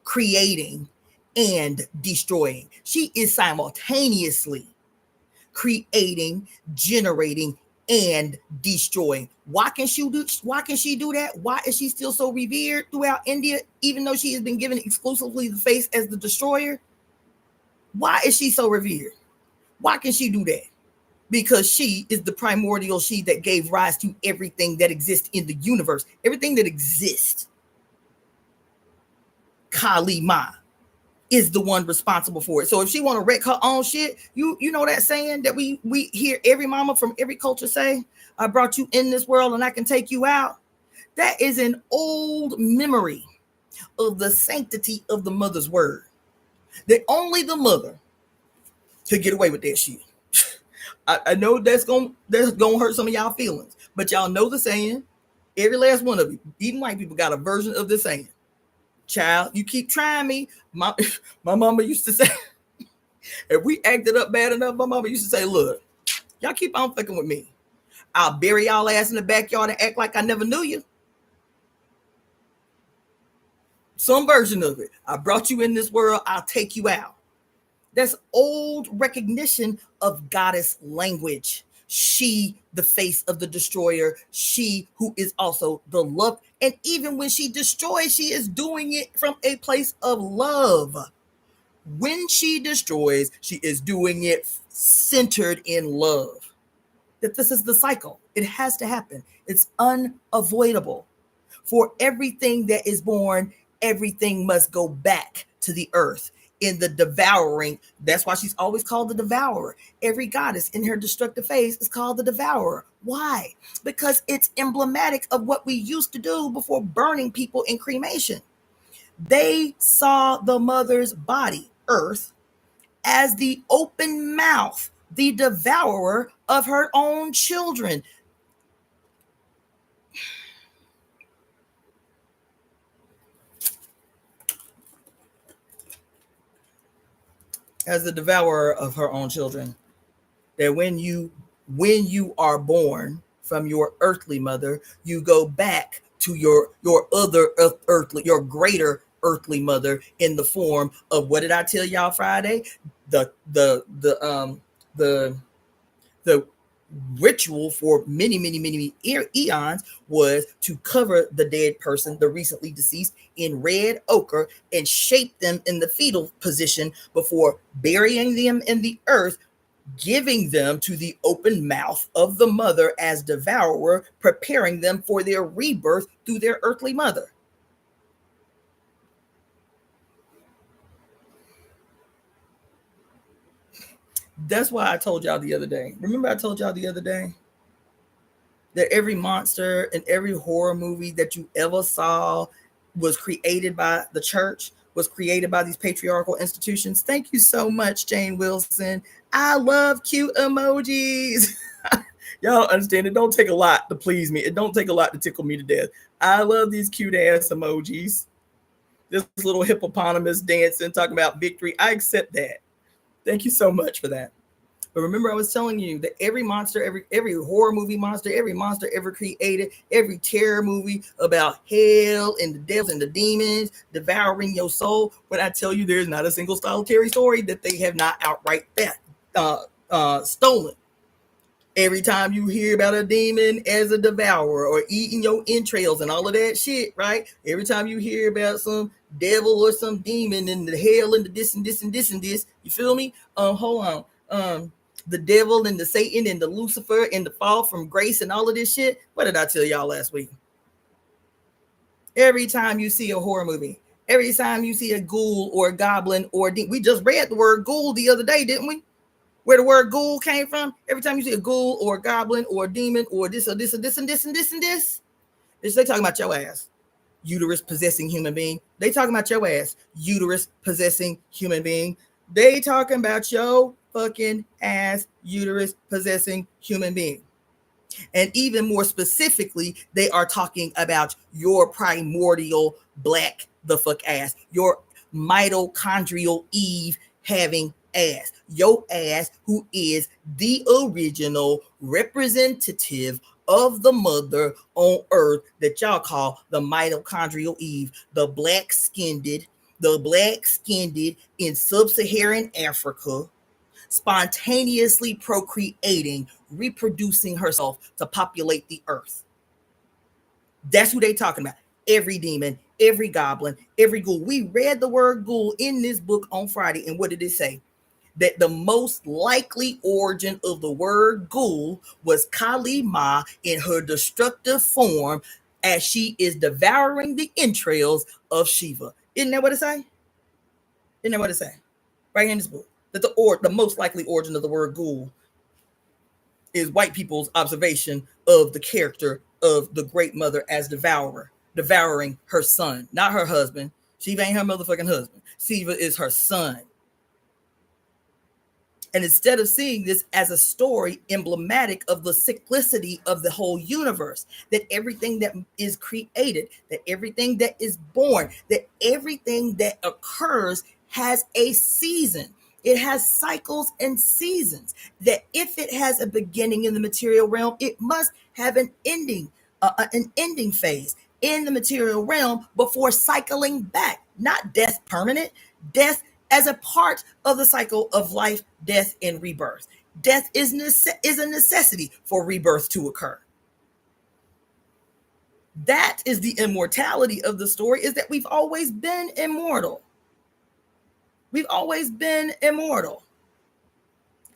Speaker 1: creating and destroying. She is simultaneously creating, generating, and destroying. Why can she do that? Why is she still so revered throughout India, even though she has been given exclusively the face as the destroyer? Why is she so revered? Why can she do that? Because she is the primordial she that gave rise to everything that exists in the universe. Everything that exists. Kali Ma is the one responsible for it. So if she want to wreck her own shit, you know that saying that we hear every mama from every culture say, I brought you in this world and I can take you out. That is an old memory of the sanctity of the mother's word. That only the mother could get away with that shit. I know that's gonna hurt some of y'all feelings, but y'all know the saying. Every last one of you, even white people, got a version of the saying. Child, you keep trying me. My mama used to say, if we acted up bad enough, my mama used to say, look, y'all keep on fucking with me. I'll bury y'all ass in the backyard and act like I never knew you. Some version of it. I brought you in this world, I'll take you out. That's old recognition of goddess language. She, the face of the destroyer, she who is also the love. And even when she destroys, she is doing it from a place of love. When she destroys, she is doing it centered in love. That this is the cycle. It has to happen. It's unavoidable. For everything that is born, everything must go back to the earth in the devouring. That's why she's always called the devourer. Every goddess in her destructive phase is called the devourer. Why? Because it's emblematic of what we used to do before burning people in cremation. They saw the mother's body, earth, as the open mouth, the devourer of her own children. As the devourer of her own children. That when you are born from your earthly mother, you go back to your other earthly, your greater earthly mother in the form of, what did I tell y'all Friday? The the ritual for many eons was to cover the dead person, the recently deceased, in red ochre and shape them in the fetal position before burying them in the earth, giving them to the open mouth of the mother as devourer, preparing them for their rebirth through their earthly mother. That's why I told y'all the other day. Remember I told y'all the other day that every monster and every horror movie that you ever saw was created by the church, was created by these patriarchal institutions. Thank you so much, Jane Wilson. I love cute emojis. Y'all understand, it don't take a lot to please me. It don't take a lot to tickle me to death. I love these cute ass emojis. This little hippopotamus dancing, talking about victory. I accept that. Thank you so much for that. But remember, I was telling you that every monster, every horror movie monster, every monster ever created, every terror movie about hell and the devils and the demons devouring your soul. When I tell you, there's not a single solitary story that they have not outright stolen. Every time you hear about a demon as a devourer or eating your entrails and all of that shit, right? Every time you hear about some devil or some demon and the hell and the this and this and this and this, you feel me? Hold on. The devil and the Satan and the Lucifer and the fall from grace and all of this shit. What did I tell y'all last week? Every time you see a horror movie, every time you see a ghoul or a goblin or we just read the word ghoul the other day, didn't we? Where the word ghoul came from. Every time you see a ghoul or a goblin or a demon or this or this or this and this and this and this, they talking about your ass. Uterus possessing human being. They talking about your ass. Uterus possessing human being. They talking about your fucking ass. Uterus possessing human being. And even more specifically, they are talking about your primordial black the fuck ass. Your mitochondrial Eve having ass. Your ass, who is the original representative of the mother on earth that y'all call the mitochondrial Eve, the black skinned in sub-Saharan Africa, spontaneously procreating, reproducing herself to populate the earth. That's who they talking about. Every demon, every goblin, every ghoul. We read the word ghoul in this book on Friday, and what did it say? That the most likely origin of the word ghoul was Kali Ma in her destructive form as she is devouring the entrails of Shiva. Isn't that what it say? Isn't that what it say? Right in this book. That the most likely origin of the word ghoul is white people's observation of the character of the great mother as devourer, devouring her son, not her husband. Shiva ain't her motherfucking husband. Shiva is her son. And instead of seeing this as a story emblematic of the cyclicity of the whole universe, that everything that is created, that everything that is born, that everything that occurs has a season. It has cycles and seasons. That if it has a beginning in the material realm, it must have an ending phase in the material realm before cycling back. Not death permanent, death as a part of the cycle of life, death, and rebirth. Death is a necessity for rebirth to occur. That is the immortality of the story, is that we've always been immortal. We've always been immortal.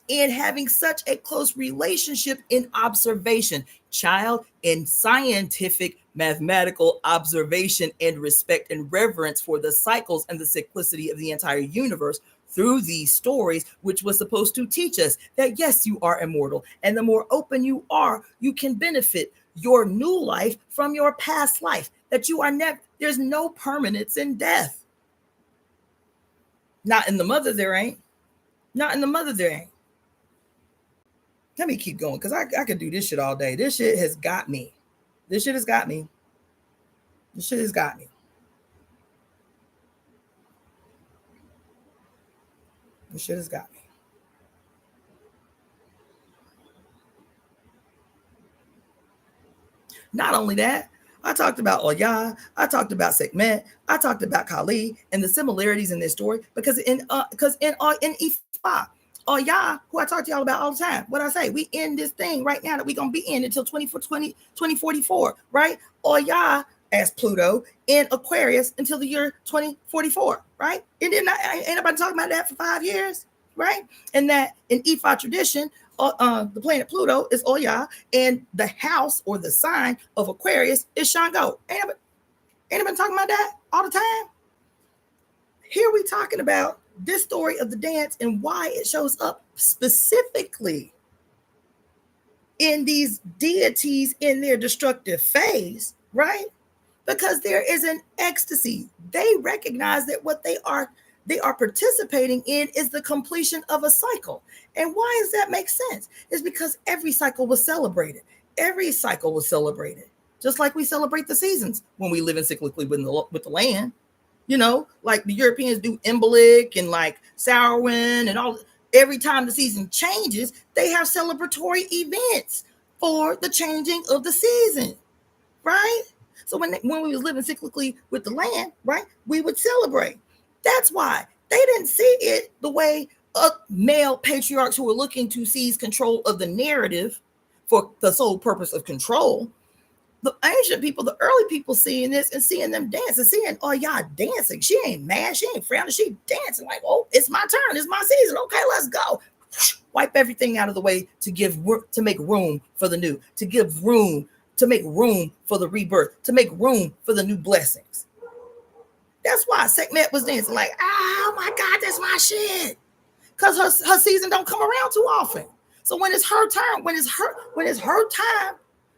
Speaker 1: And having such a close relationship in observation, child, in scientific mathematical observation and respect and reverence for the cycles and the cyclicity of the entire universe through these stories, which was supposed to teach us that yes, you are immortal. And the more open you are, you can benefit your new life from your past life, that you are never, there's no permanence in death. Not in the mother, there ain't. Not in the mother, there ain't. Let me keep going, because I could do this shit all day. This shit has got me. This shit has got me. This shit has got me. This shit has got me. Not only that, I talked about Oya, I talked about Sekhmet, I talked about Kali and the similarities in this story, because in Ifa, Oya, who I talk to y'all about all the time, what I say, we in this thing right now that we're gonna be in until 2044, right? Oya as Pluto in Aquarius until the year 2044, right? And then ain't nobody talking about that for 5 years, right? And that in Ifa tradition, the planet Pluto is Oya, and the house or the sign of Aquarius is Shango. Ain't anybody talking about that all the time? Here we talking about this story of the dance and why it shows up specifically in these deities in their destructive phase, right? Because there is an ecstasy. They recognize that what they are participating in is the completion of a cycle. And why does that make sense? It's because every cycle was celebrated. Every cycle was celebrated. Just like we celebrate the seasons when we live in cyclically with the land. You know, like the Europeans do Imbolc and like Samhain and all. Every time the season changes, they have celebratory events for the changing of the season, right? So when we was living cyclically with the land, right, we would celebrate. That's why they didn't see it the way male patriarchs who were looking to seize control of the narrative for the sole purpose of control. The ancient people, the early people seeing this and seeing them dancing, seeing, oh, y'all dancing. She ain't mad. She ain't frowning. She dancing like, oh, it's my turn. It's my season. Okay, let's go. Wipe everything out of the way to make room for the new, to make room for the rebirth, to make room for the new blessings. That's why Sekhmet was dancing like, oh my God, that's my shit. Because her season don't come around too often. So when it's her turn, when it's her time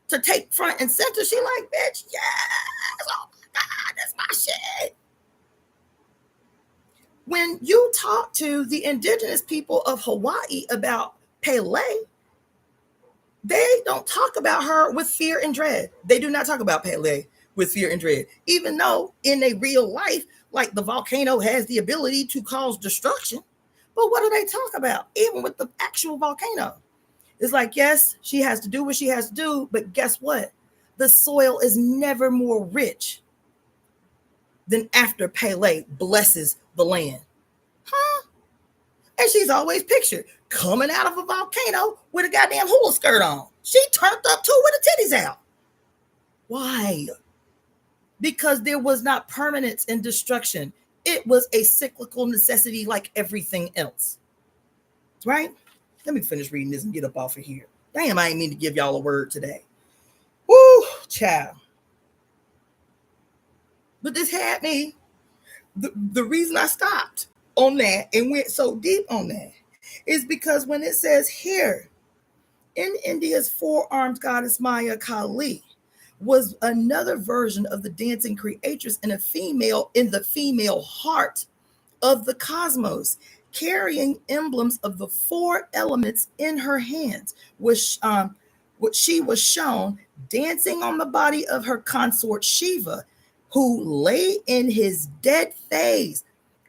Speaker 1: to take front and center, she like, bitch, yes, oh my God, that's my shit. When you talk to the indigenous people of Hawaii about Pele, they don't talk about her with fear and dread. They do not talk about Pele with fear and dread, even though in a real life, like the volcano has the ability to cause destruction. But what do they talk about? Even with the actual volcano, it's like, yes, she has to do what she has to do, but guess what? The soil is never more rich than after Pele blesses the land. Huh? And she's always pictured coming out of a volcano with a goddamn hula skirt on. She turned up too with the titties out. Why? Because there was not permanence in destruction. It was a cyclical necessity like everything else. Right? Let me finish reading this and get up off of here. Damn, I ain't mean to give y'all a word today. Woo, child. But this had me. The reason I stopped on that and went so deep on that is because when it says here, in India's four-armed goddess Maya Kali was another version of the dancing creatress in the female heart of the cosmos, carrying emblems of the four elements in her hands, which she was shown dancing on the body of her consort Shiva, who lay in his dead phase.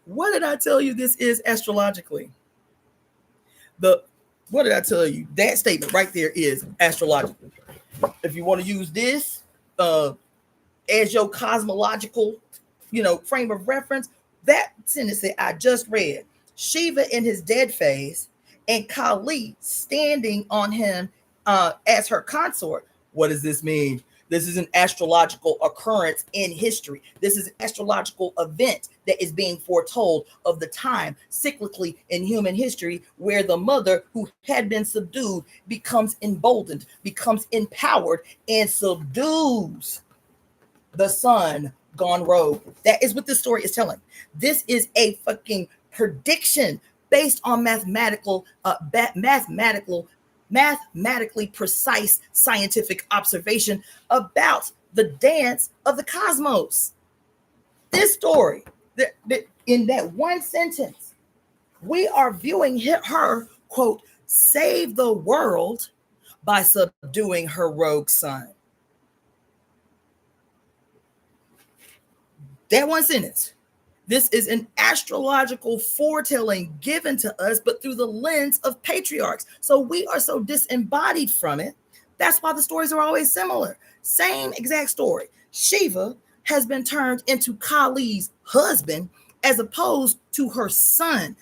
Speaker 1: What did I tell you this is astrologically? The what did I tell you? That statement right there is astrological. If you want to use this as your cosmological, frame of reference, that sentence that I just read, Shiva in his dead phase and Kali standing on him as her consort. What does this mean? This is an astrological occurrence in history. This is an astrological event that is being foretold of the time cyclically in human history where the mother who had been subdued becomes emboldened, becomes empowered, and subdues the son gone rogue. That is what this story is telling. This is a fucking prediction based on mathematically precise scientific observation about the dance of the cosmos. This story, in that one sentence, we are viewing her, quote, save the world by subduing her rogue son. That one sentence. This is an astrological foretelling given to us, but through the lens of patriarchs. So we are so disembodied from it. That's why the stories are always similar. Same exact story. Shiva has been turned into Kali's husband as opposed to her son.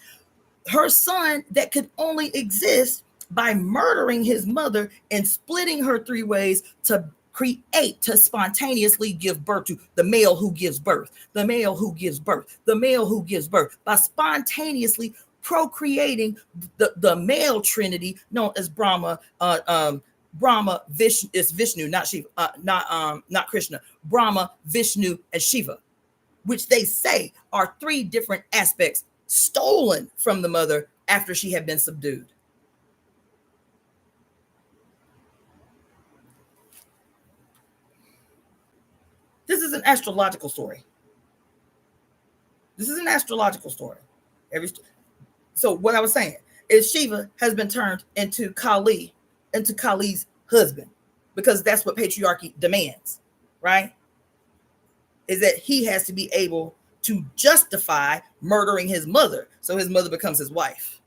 Speaker 1: Her son that could only exist by murdering his mother and splitting her three ways to create, to spontaneously give birth to the male who gives birth, the male who gives birth, the male who gives birth, by spontaneously procreating the male trinity known as Brahma. Brahma, Vishnu is Vishnu, not Shiva, not Krishna. Brahma, Vishnu, and Shiva, which they say are three different aspects stolen from the mother after she had been subdued. This is an astrological story. This is an astrological story. So what I was saying is Shiva has been turned into Kali's husband, because that's what patriarchy demands, right? Is that he has to be able to justify murdering his mother, so his mother becomes his wife.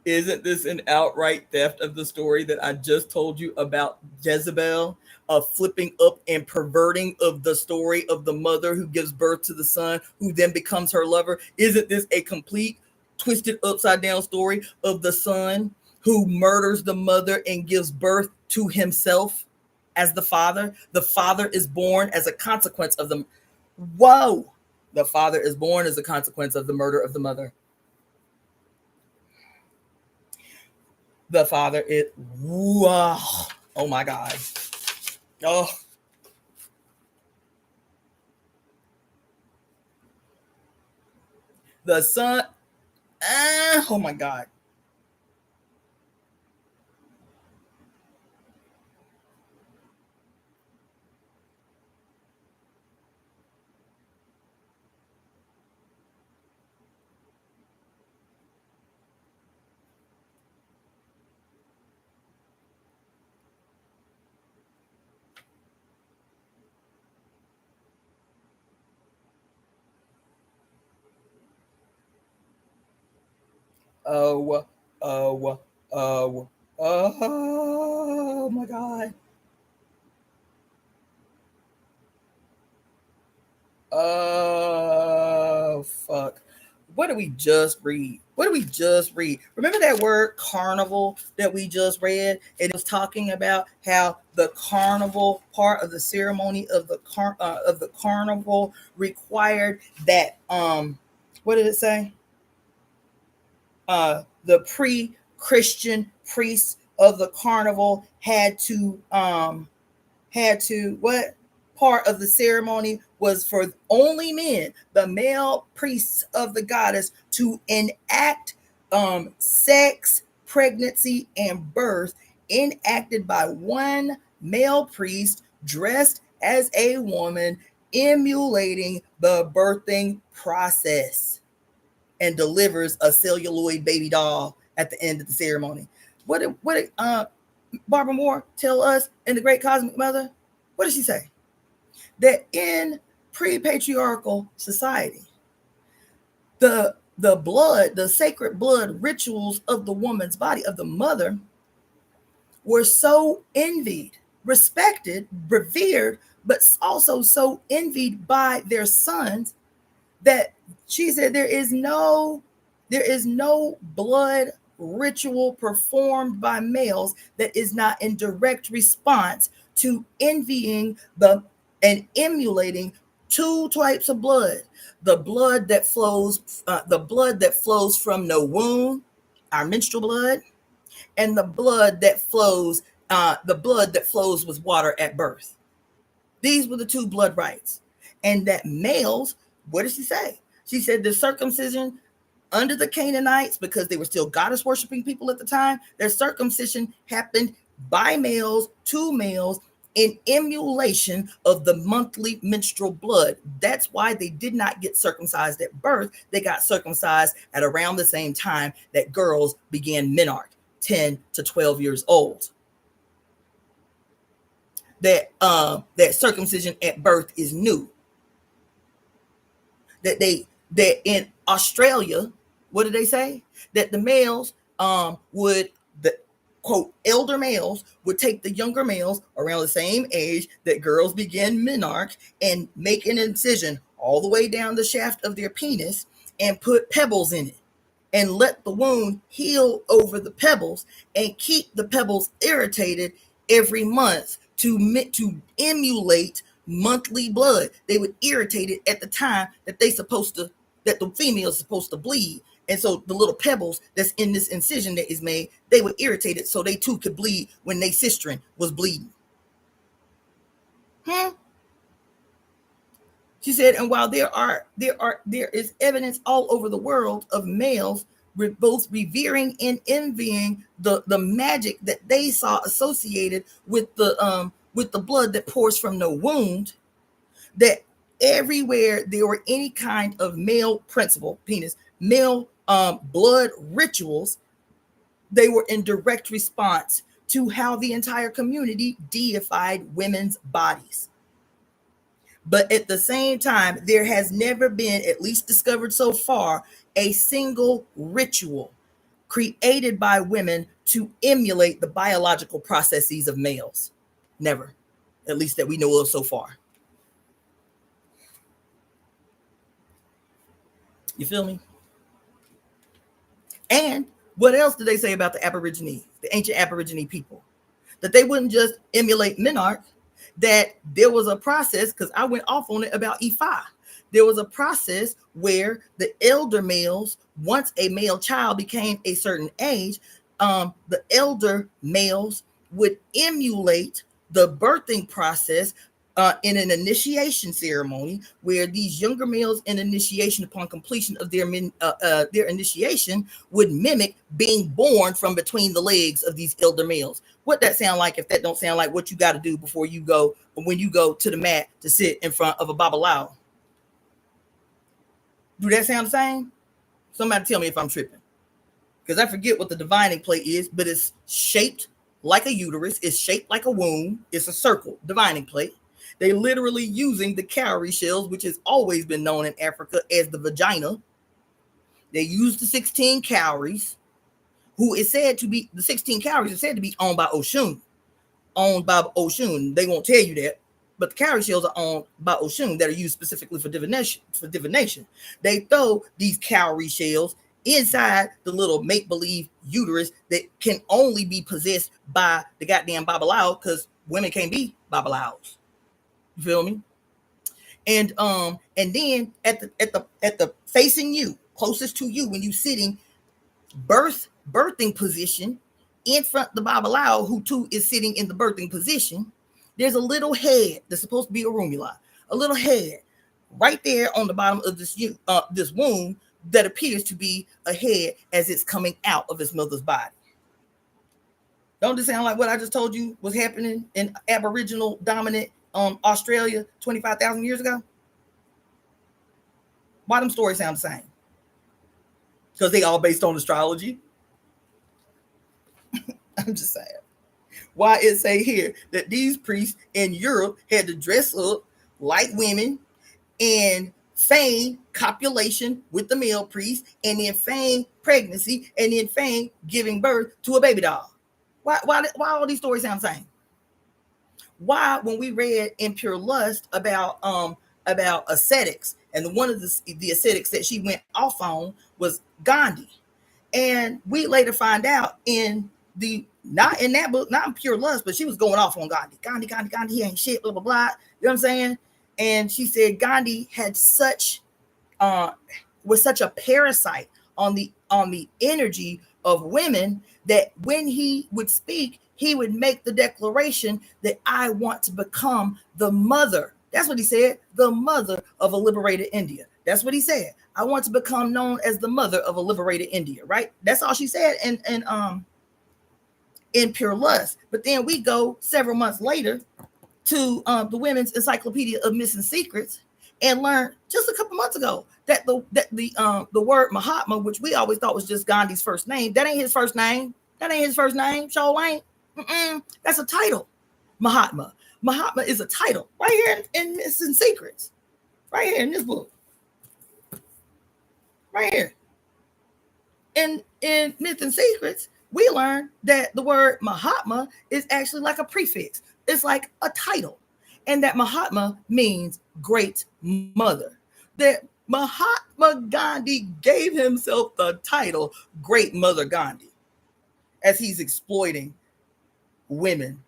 Speaker 1: Isn't this an outright theft of the story that I just told you about Jezebel, of flipping up and perverting of the story of the mother who gives birth to the son, who then becomes her lover? Isn't this a complete twisted upside down story of the son who murders the mother and gives birth to himself as the father? The father is born as a consequence of the the father is born as a consequence of the murder of the mother. The father is, wow, oh my God. Oh, the son, oh my God. Oh, oh, oh, oh my God. Oh, fuck. What did we just read? What did we just read? Remember that word carnival that we just read? And it was talking about how the carnival part of the ceremony of the carnival required that what did it say? The pre-Christian priests of the carnival had to what part of the ceremony was for only men, the male priests of the goddess, to enact sex, pregnancy, and birth enacted by one male priest dressed as a woman, emulating the birthing process, and delivers a celluloid baby doll at the end of the ceremony. What did Barbara Moore tell us in The Great Cosmic Mother? What did she say? That in pre-patriarchal society, the the sacred blood rituals of the woman's body, of the mother, were so envied, respected, revered, but also so envied by their sons that she said there is no blood ritual performed by males that is not in direct response to envying the and emulating two types of blood: the blood that flows from the womb, our menstrual blood, and the blood that flows with water at birth. These were the two blood rights. And that males, what did she say? She said the circumcision under the Canaanites, because they were still goddess worshiping people at the time, their circumcision happened by males to males in emulation of the monthly menstrual blood. That's why they did not get circumcised at birth. They got circumcised at around the same time that girls began menarche, 10 to 12 years old. That circumcision at birth is new. That in Australia, what did they say? That the males would the quote elder males would take the younger males around the same age that girls begin menarche and make an incision all the way down the shaft of their penis and put pebbles in it and let the wound heal over the pebbles and keep the pebbles irritated every month to emulate monthly blood. They would irritate it at the time that that the female is supposed to bleed. And so the little pebbles that's in this incision that is made, they would irritate it so they too could bleed when their sister was bleeding. She said, and while there is evidence all over the world of males both revering and envying the magic that they saw associated with the blood that pours from the wound, that everywhere there were any kind of male principle, penis, male blood rituals, they were in direct response to how the entire community deified women's bodies. But at the same time, there has never been, at least discovered so far, a single ritual created by women to emulate the biological processes of males. Never, at least that we know of so far. You feel me? And what else did they say about the Aborigine, the ancient Aborigine people? That they wouldn't just emulate menarche, that there was a process, because I went off on it about Ifa. There was a process where the elder males, once a male child became a certain age, the elder males would emulate the birthing process in an initiation ceremony, where these younger males in initiation, upon completion of their initiation, would mimic being born from between the legs of these elder males. What that sound like if that don't sound like what you got to do before you go, when you go to the mat to sit in front of a babalao? Do that sound the same? Somebody tell me if I'm tripping, because I forget what the divining plate is, but it's shaped like a uterus. It's shaped like a womb. It's a circle divining plate. They literally using the cowrie shells, which has always been known in Africa as the vagina. They use the 16 cowries, who is said to be, the 16 cowries are said to be owned by Oshun. Owned by Oshun. They won't tell you that, but the cowrie shells are owned by Oshun, that are used specifically for divination. They throw these cowrie shells inside the little make-believe uterus that can only be possessed by the goddamn babalao, because women can't be babalaos. You feel me? And then at the facing you, closest to you, when you sitting birthing position in front of the babalao, who too is sitting in the birthing position, there's a little head that's supposed to be a rumula, a little head right there on the bottom of this womb that appears to be a head as it's coming out of its mother's body. Don't this sound like what I just told you was happening in Aboriginal dominant Australia 25,000 years ago? Why them stories sound the same? Because they all based on astrology. I'm just saying. Why it say here that these priests in Europe had to dress up like women and feigned copulation with the male priest, and then feigned pregnancy, and then feigned giving birth to a baby doll. Why all these stories sound the same? Why, when we read in Pure Lust about ascetics, and one of the ascetics that she went off on was Gandhi, and we later find out in the not in that book, not in Pure Lust, but she was going off on Gandhi. Gandhi, he ain't shit, blah blah blah. You know what I'm saying? And she said Gandhi had was such a parasite on the energy of women that when he would speak, he would make the declaration that I want to become the mother. That's what he said, the mother of a liberated India. That's what he said. I want to become known as the mother of a liberated India, right? That's all she said in Pure Lust. But then we go several months later to the Women's Encyclopedia of Missing Secrets and learn just a couple months ago that the word Mahatma, which we always thought was just Gandhi's first name, that ain't his first name. That ain't his first name. Show ain't. That's a title. Mahatma. Mahatma is a title right here in Missing Secrets, right here in this book, right here in Myth and Secrets. We learn that the word Mahatma is actually like a prefix. It's like a title, and that Mahatma means great mother. That Mahatma Gandhi gave himself the title Great Mother Gandhi as he's exploiting women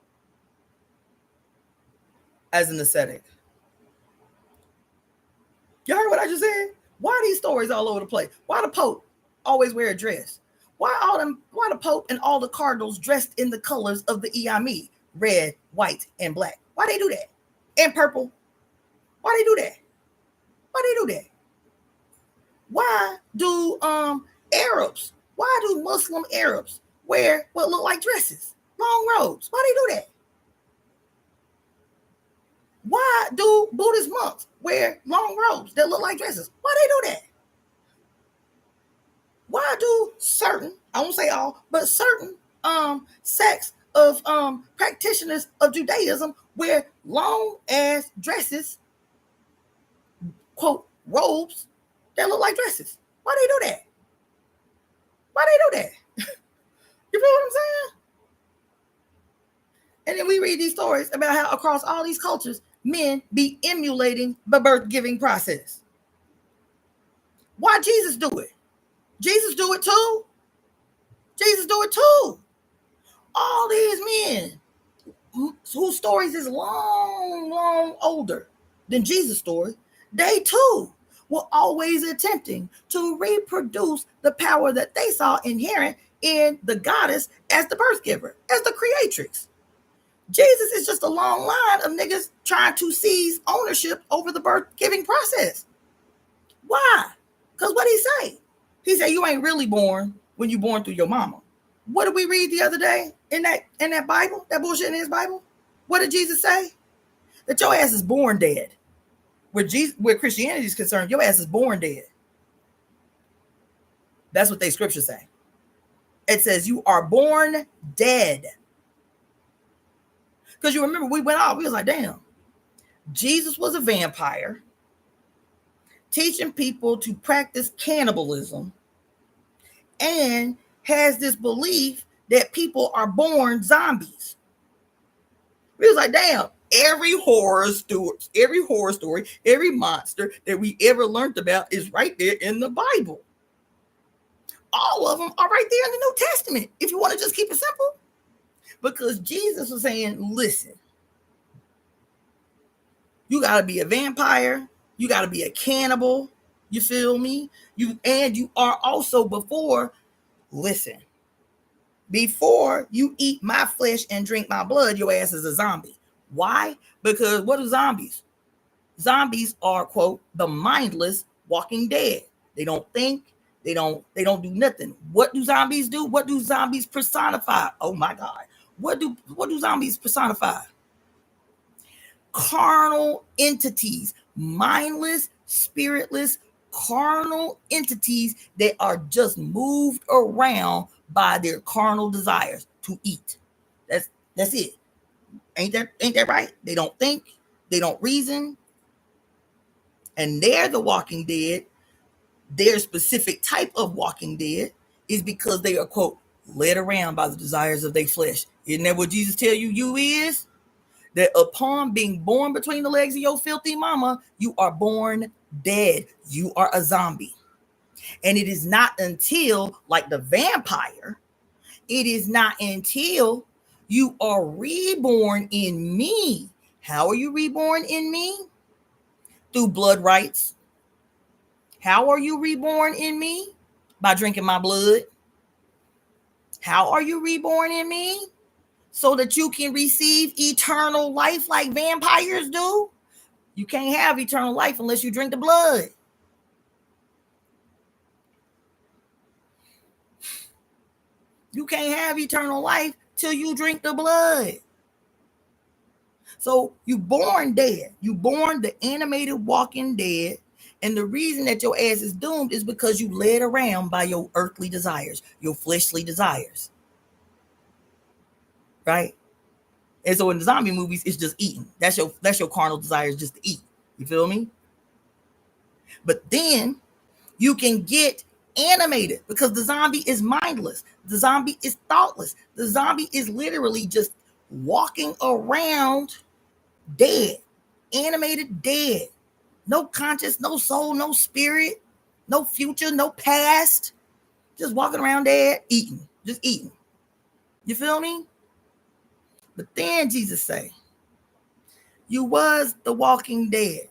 Speaker 1: as an ascetic. You heard what I just said? Why are these stories all over the place? Why the Pope always wear a dress? Why the Pope and all the cardinals dressed in the colors of the EIME, red, white, and black? Why they do that? And purple. Why they do that? Why they do that? Why do why do Muslim Arabs wear what look like dresses, long robes? Why they do that? Why do Buddhist monks wear long robes that look like dresses? Why they do that? Why do certain, I won't say all, but certain sects of practitioners of Judaism wear long ass dresses, quote, robes that look like dresses? Why they do that? Why they do that? You feel what I'm saying? And then we read these stories about how across all these cultures, men be emulating the birth giving process. Why Jesus do it? Jesus do it too. Jesus do it too. All these men whose stories is long older than Jesus' story, they too were always attempting to reproduce the power that they saw inherent in the goddess as the birth giver, as the creatrix. Jesus is just a long line of niggas trying to seize ownership over the birth giving process. Why? Because what he say? He said you ain't really born when you born through your mama. What did we read the other day in that Bible? That bullshit in his Bible? What did Jesus say? That your ass is born dead. Where Christianity is concerned, your ass is born dead. That's what they scriptures say. It says you are born dead. Because you remember we went off, we was like, damn, Jesus was a vampire teaching people to practice cannibalism and has this belief that people are born zombies. We was like, damn, every horror story, every monster that we ever learned about is right there in the Bible. All of them are right there in the New Testament, if you want to just keep it simple. Because Jesus was saying, listen, you got to be a vampire. You got to be a cannibal. You feel me? You are also before you eat my flesh and drink my blood, your ass is a zombie. Why? Because what are zombies? Zombies are, quote, the mindless walking dead. They don't think. They don't do nothing. What do zombies do? What do zombies personify? Oh my God. What do zombies personify? Carnal entities, mindless, spiritless, carnal entities that are just moved around by their carnal desires to eat. That's it. Ain't that right? They don't think, they don't reason. and they're the walking dead, their specific type of walking dead is because they are, quote, led around by the desires of their flesh. Isn't that what Jesus tell you is? That upon being born between the legs of your filthy mama, you are born dead. You are a zombie. And it is not until, like the vampire, it is not until you are reborn in me. How are you reborn in me? Through blood rights. How are you reborn in me? By drinking my blood. How are you reborn in me? So that you can receive eternal life like vampires do? You can't have eternal life unless you drink the blood. You can't have eternal life till you drink the blood. So you born dead. You born the animated walking dead. And the reason that your ass is doomed is because you led around by your earthly desires, your fleshly desires. Right? And so in the zombie movies, it's just eating. That's your carnal desires, just to eat. You feel me? But then you can get animated because the zombie is mindless. The zombie is thoughtless. The zombie is literally just walking around dead, animated dead. No conscience, no soul, no spirit, no future, no past. Just walking around dead, eating, just eating. You feel me? But then Jesus say, you was the walking dead.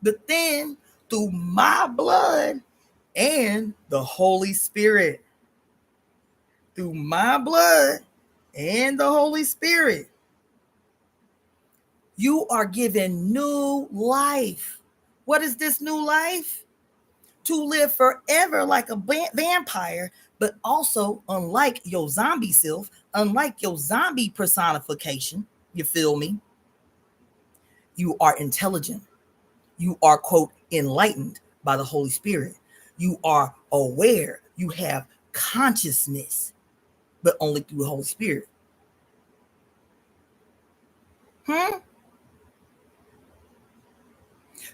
Speaker 1: But then through my blood and the Holy Spirit, through my blood and the Holy Spirit, you are given new life. What is this new life? To live forever like a vampire, but also unlike your zombie self, unlike your zombie personification, you feel me? You are intelligent. You are, quote, enlightened by the Holy Spirit. You are aware. You have consciousness, but only through the Holy Spirit.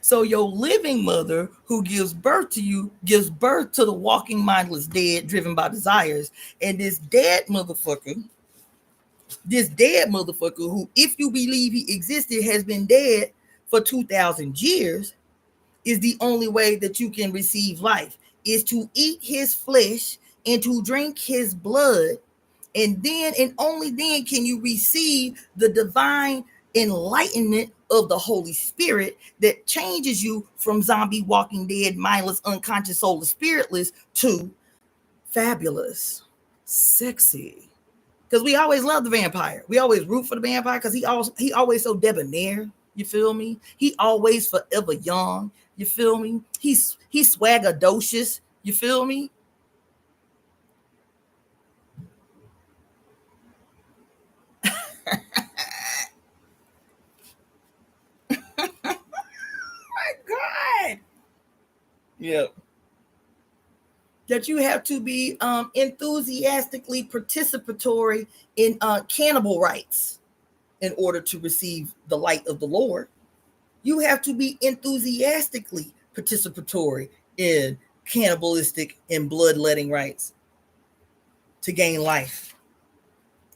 Speaker 1: So your living mother who gives birth to you gives birth to the walking mindless dead driven by desires. And this dead motherfucker who, if you believe he existed, has been dead for 2,000 years, is the only way that you can receive life, is to eat his flesh and to drink his blood. And then and only then can you receive the divine enlightenment of the Holy Spirit that changes you from zombie, walking dead, mindless, unconscious, soulless, spiritless to fabulous, sexy. Because we always love the vampire. We always root for the vampire because he always so debonair. You feel me? He always forever young. You feel me? He's swaggadocious. You feel me? My God. Yeah. That you have to be enthusiastically participatory in cannibal rites in order to receive the light of the Lord. You have to be enthusiastically participatory in cannibalistic and bloodletting rites to gain life.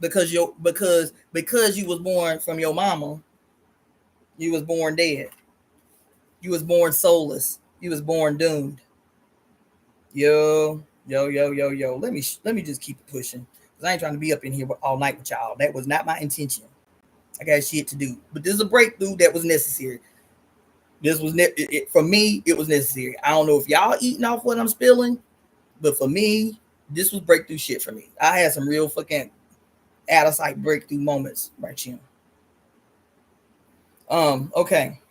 Speaker 1: Because you was born from your mama, you was born dead. You was born soulless. You was born doomed. Yo. Let me just keep it pushing. Cause I ain't trying to be up in here all night with y'all. That was not my intention. I got shit to do. But this is a breakthrough that was necessary. This was for me. It was necessary. I don't know if y'all eating off what I'm spilling, but for me, this was breakthrough shit for me. I had some real fucking out of sight breakthrough moments right here. Okay.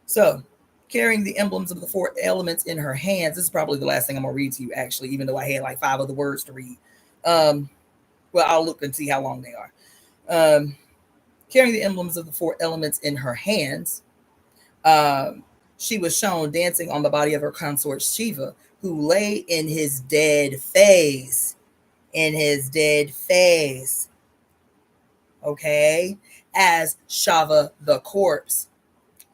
Speaker 1: So, carrying the emblems of the four elements in her hands. This is probably the last thing I'm gonna read to you, actually, even though I had like 5 other words to read. Well, I'll look and see how long they are. Carrying the emblems of the 4 elements in her hands, she was shown dancing on the body of her consort Shiva, who lay in his dead phase. In his dead phase. Okay? As Shava the corpse.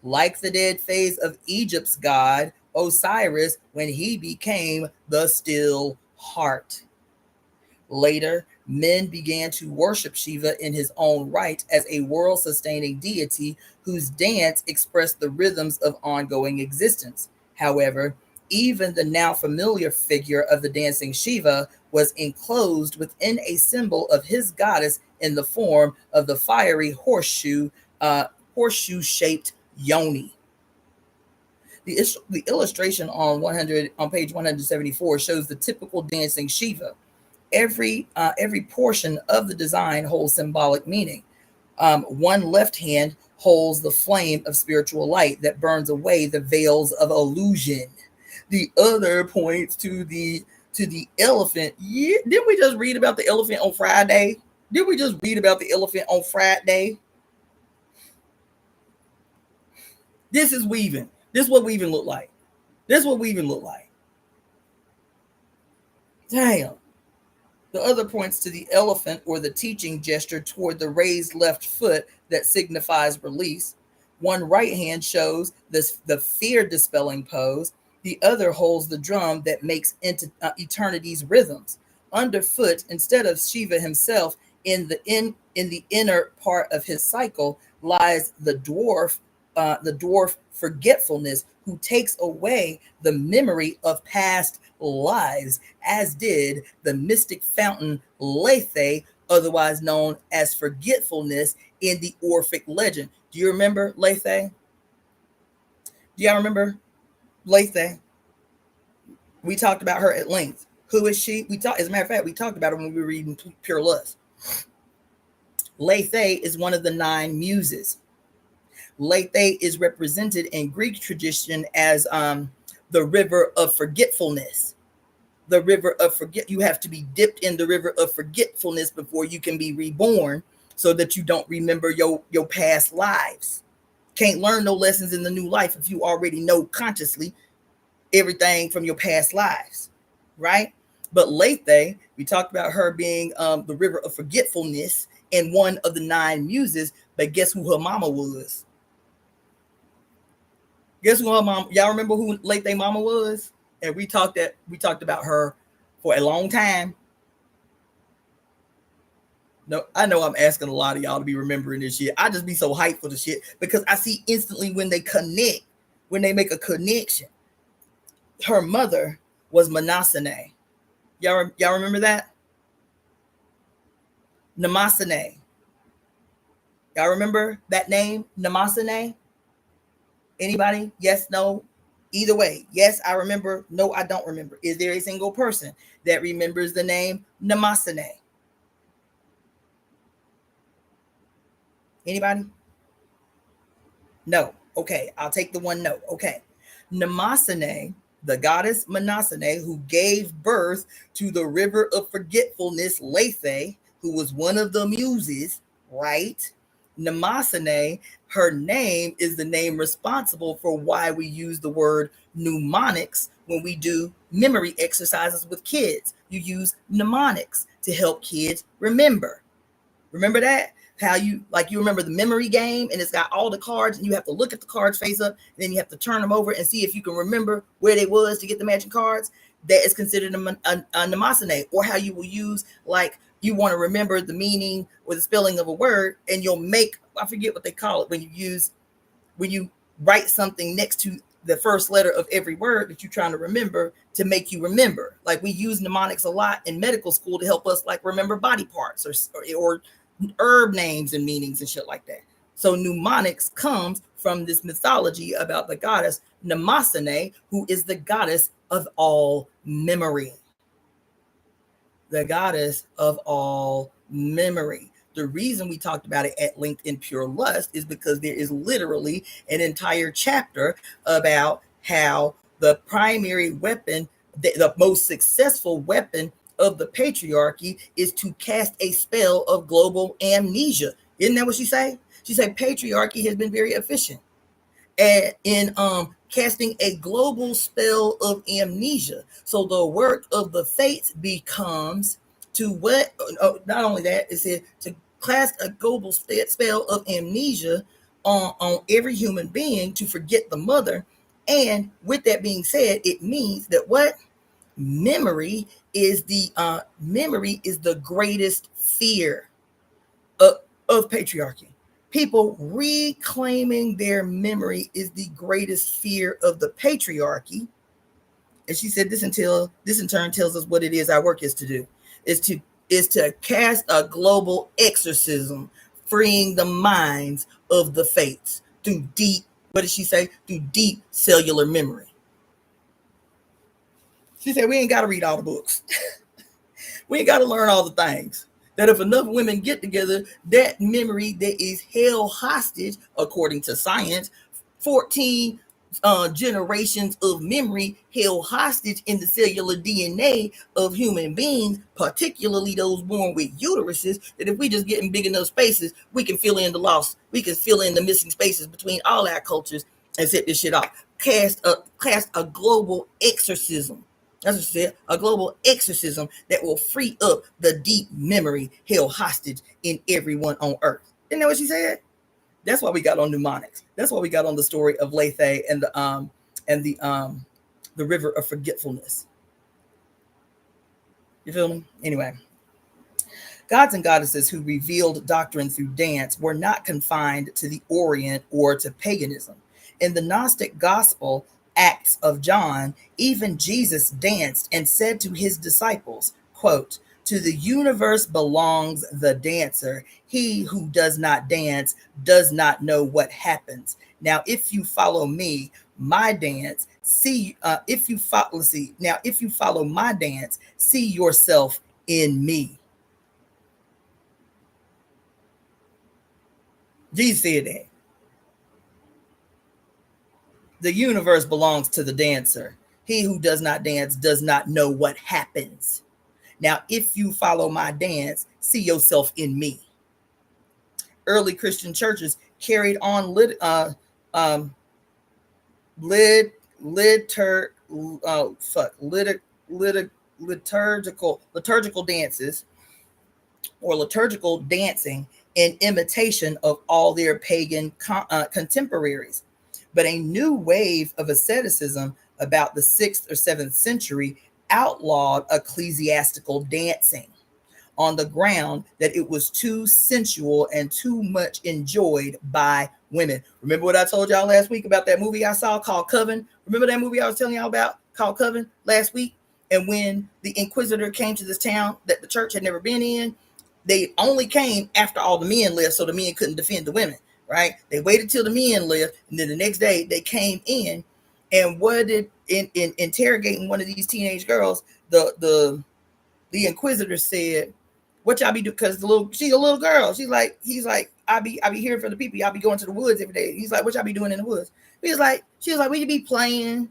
Speaker 1: like the dead phase of Egypt's god Osiris when he became the still heart. Later, men began to worship Shiva in his own right as a world sustaining deity whose dance expressed the rhythms of ongoing existence. However, even the now familiar figure of the dancing Shiva was enclosed within a symbol of his goddess in the form of the fiery horseshoe shaped yoni. The illustration on page 174 shows the typical dancing Shiva. Every portion of the design holds symbolic meaning. One left hand holds the flame of spiritual light that burns away the veils of illusion. The other points to the elephant. Yeah, didn't we just read about the elephant on Friday? Did we just read about the elephant on Friday? This is weaving. This is what weaving look like. This is what weaving look like. Damn. The other points to the elephant or the teaching gesture toward the raised left foot that signifies release. One right hand shows the fear dispelling pose. The other holds the drum that makes eternity's rhythms. Underfoot, instead of Shiva himself, in the inner part of his cycle lies the dwarf forgetfulness, who takes away the memory of past lives, as did the mystic fountain Lethe, otherwise known as forgetfulness in the Orphic legend. Do you remember Lethe? Do y'all remember Lethe? We talked about her at length. Who is she? As a matter of fact, we talked about her when we were reading Pure Lust. Lethe is one of the 9 muses. Lethe is represented in Greek tradition as the river of forgetfulness. The river of you have to be dipped in the river of forgetfulness before you can be reborn, so that you don't remember your past lives. Can't learn no lessons in the new life if you already know consciously everything from your past lives, right? But Lethe, we talked about her being the river of forgetfulness and one of the 9 muses. But guess who her mama was? Guess who her mom? Y'all remember who Lethe mama was? And we talked about her for a long time. No, I know I'm asking a lot of y'all to be remembering this shit. I just be so hyped for the shit because I see instantly when they connect, when they make a connection. Her mother was Manasseh. Y'all remember that? Namassene. Y'all remember that name, Namassene? Anybody? Yes, no? Either way, yes, I remember. No, I don't remember. Is there a single person that remembers the name Namassene? Anybody? No. Okay, I'll take the one no. Okay. Namassene, the goddess Manasseh, who gave birth to the river of forgetfulness, Lethe, who was one of the muses, right? Namassene, her name is the name responsible for why we use the word mnemonics when we do memory exercises with kids. You use mnemonics to help kids remember. Remember that? How you remember the memory game and it's got all the cards and you have to look at the cards face up and then you have to turn them over and see if you can remember where they was to get the matching cards. That is considered a namassene. Or how you will use, like, you want to remember the meaning or the spelling of a word and you'll make, I forget what they call it, when you write something next to the first letter of every word that you're trying to remember to make you remember. Like, we use mnemonics a lot in medical school to help us, like, remember body parts or herb names and meanings and shit like that. So mnemonics comes from this mythology about the goddess Namassene, who is the goddess of all memory. The goddess of all memory. The reason we talked about it at length in Pure Lust is because there is literally an entire chapter about how the primary weapon, the most successful weapon of the patriarchy is to cast a spell of global amnesia. Isn't that what she say? She said patriarchy has been very efficient in casting a global spell of amnesia. So the work of the fates becomes to not only that, it said to cast a global spell of amnesia on every human being to forget the mother. And with that being said, it means that what memory is the greatest fear of patriarchy. People reclaiming their memory is the greatest fear of the patriarchy. And she said this in turn tells us what it is our work is to do, is to cast a global exorcism, freeing the minds of the fates through deep, what did she say? Through deep cellular memory. She said we ain't got to read all the books. We ain't got to learn all the things. That if enough women get together, that memory that is held hostage, according to science, 14 generations of memory held hostage in the cellular DNA of human beings, particularly those born with uteruses, that if we just get in big enough spaces, we can fill in the loss. We can fill in the missing spaces between all our cultures and set this shit off. Cast a global exorcism. That's what she said, a global exorcism that will free up the deep memory held hostage in everyone on earth. Isn't that what she said? That's why we got on mnemonics. That's why we got on the story of Lethe and the river of forgetfulness. You feel me? Anyway, gods and goddesses who revealed doctrine through dance were not confined to the Orient or to paganism. In the Gnostic gospel, Acts of John, even Jesus danced and said to his disciples, quote, "To the universe belongs the dancer. He who does not dance does not know what happens. Now, if you follow me, my dance, if you follow my dance, see yourself in me." Jesus said that. The universe belongs to the dancer. He who does not dance does not know what happens. Now, if you follow my dance, see yourself in me. Early Christian churches carried on liturgical dances or liturgical dancing in imitation of all their pagan contemporaries. But a new wave of asceticism about the 6th or 7th century outlawed ecclesiastical dancing on the ground that it was too sensual and too much enjoyed by women. Remember what I told y'all last week about that movie I saw called Coven? Remember that movie I was telling y'all about called Coven last week? And when the Inquisitor came to this town that the church had never been in, they only came after all the men left, so the men couldn't defend the women, right? They waited till the men left, and then the next day they came in. And what did in interrogating one of these teenage girls, the Inquisitor said, "What y'all be doing?" Because she's a little girl. He's like, I be hearing from the people. Y'all be going to the woods every day. He's like, "What y'all be doing in the woods?" She was like, "We be playing,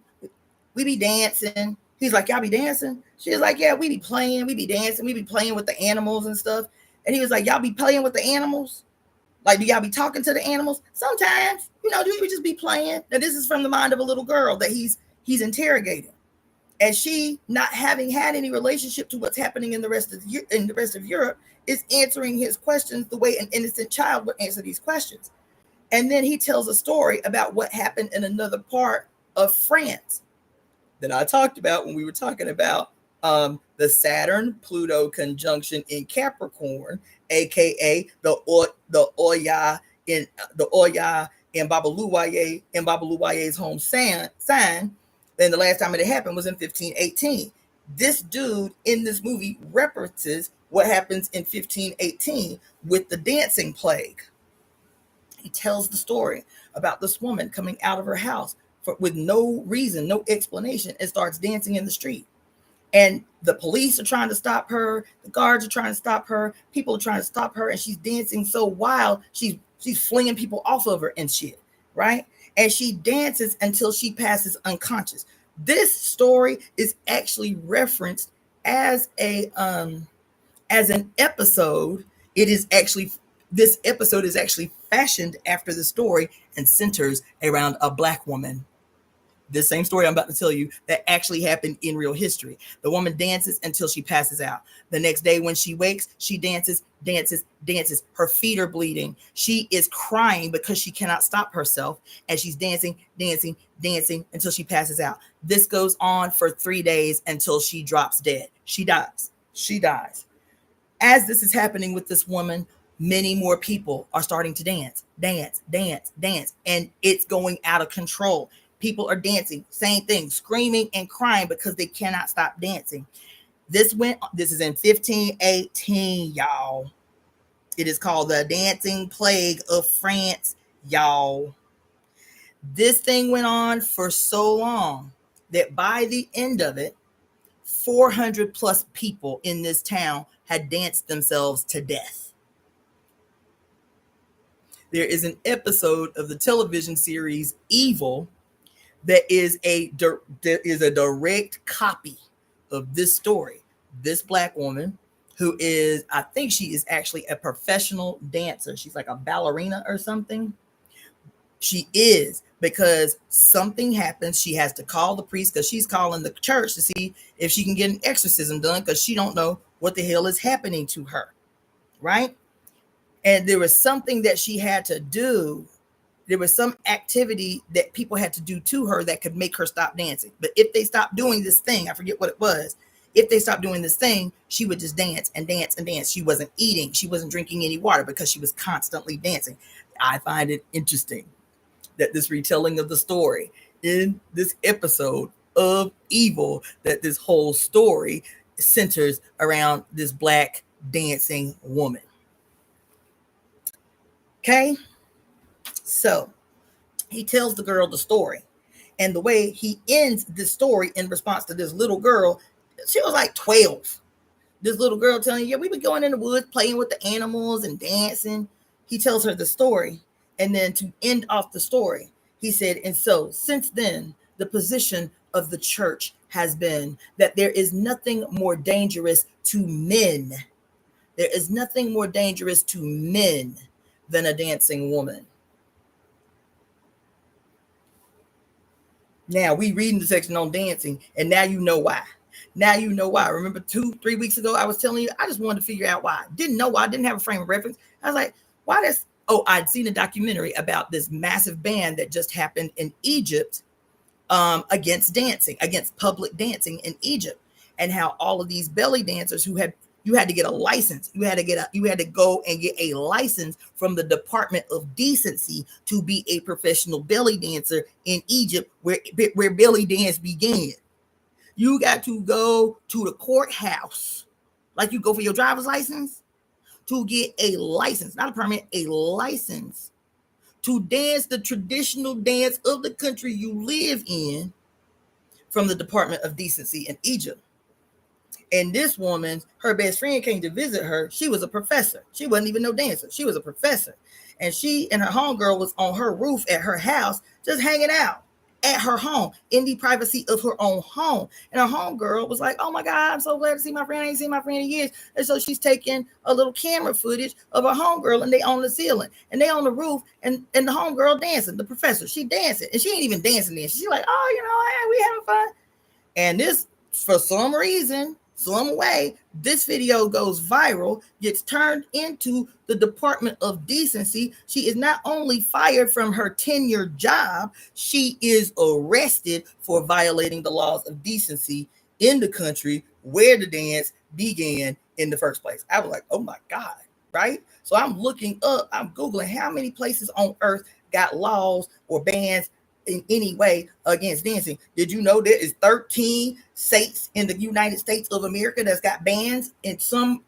Speaker 1: we be dancing." He's like, "Y'all be dancing?" She was like, "Yeah, we be playing, we be dancing, we be playing with the animals and stuff." And he was like, "Y'all be playing with the animals? Like, do y'all be talking to the animals?" "Sometimes, do we just be playing?" Now, this is from the mind of a little girl that he's interrogating. And she, not having had any relationship to what's happening in the rest of Europe, is answering his questions the way an innocent child would answer these questions. And then he tells a story about what happened in another part of France that I talked about when we were talking about the Saturn-Pluto conjunction in Capricorn, aka the Oya in Baba Luwaye's home sign. And the last time it happened was in 1518. This dude in this movie references what happens in 1518 with the dancing plague. He tells the story about this woman coming out of her house with no reason, no explanation, and starts dancing in the street. And the police are trying to stop her. The guards are trying to stop her. People are trying to stop her. And she's dancing so wild. She's flinging people off of her and shit, right? And she dances until she passes unconscious. This story is actually referenced as an episode. This episode is actually fashioned after the story and centers around a Black woman. This same story I'm about to tell you that actually happened in real history. The woman dances until she passes out. The next day when she wakes, she dances, dances, dances. Her feet are bleeding. She is crying because she cannot stop herself, and she's dancing, dancing, dancing until she passes out. This goes on for 3 days until she drops dead. She dies. She dies. As this is happening with this woman, many more people are starting to dance, dance, dance, dance, and it's going out of control. People are dancing, same thing, screaming and crying because they cannot stop dancing. This is in 1518, y'all. It is called the Dancing Plague of France, y'all. This thing went on for so long that by the end of it, 400 plus people in this town had danced themselves to death. There is an episode of the television series Evil that is a direct copy of this story. This black woman, who is, I think she is actually a professional dancer. She's like a ballerina or something. She is, because something happens. She has to call the priest, because she's calling the church to see if she can get an exorcism done, because she don't know what the hell is happening to her, right? And there was something that she had to do. There was some activity that people had to do to her that could make her stop dancing. But if they stopped doing this thing, I forget what it was. If they stopped doing this thing, she would just dance and dance and dance. She wasn't eating. She wasn't drinking any water because she was constantly dancing. I find it interesting that this retelling of the story in this episode of Evil, that this whole story centers around this black dancing woman. Okay, so he tells the girl the story, and the way he ends this story in response to this little girl, she was like 12. This little girl telling you, yeah, we been going in the woods playing with the animals and dancing. He tells her the story, and then to end off the story, he said, and so since then, the position of the church has been that there is nothing more dangerous to men. There is nothing more dangerous to men than a dancing woman. Now we reading the section on dancing, and now you know why. Now you know why. Remember 2-3 weeks ago, I was telling you, I just wanted to figure out why. Didn't know why. I didn't have a frame of reference. I was like, why this? Oh, I'd seen a documentary about this massive ban that just happened in Egypt against dancing, against public dancing in Egypt, and how all of these belly dancers who had, you had to get a license. You had to go and get a license from the Department of Decency to be a professional belly dancer in Egypt, where belly dance began. You got to go to the courthouse, like you go for your driver's license, to get a license, not a permit, a license to dance the traditional dance of the country you live in from the Department of Decency in Egypt. And this woman, her best friend came to visit her. She was a professor. She wasn't even no dancer. She was a professor. And she and her homegirl was on her roof at her house, just hanging out at her home in the privacy of her own home. And her homegirl was like, oh my God, I'm so glad to see my friend. I ain't seen my friend in years. And so she's taking a little camera footage of her homegirl, and they on the ceiling and they on the roof, and the homegirl dancing, the professor, she dancing, and she ain't even dancing then. She's like, oh, hey, we having fun. And this, for some reason, some way, this video goes viral, gets turned into the Department of Decency. She is not only fired from her tenured job, she is arrested for violating the laws of decency in the country where the dance began in the first place. I was like, oh my God, right? So I'm looking up, I'm Googling how many places on earth got laws or bans in any way against dancing. Did you know there is 13 states in the United States of America that's got bans in some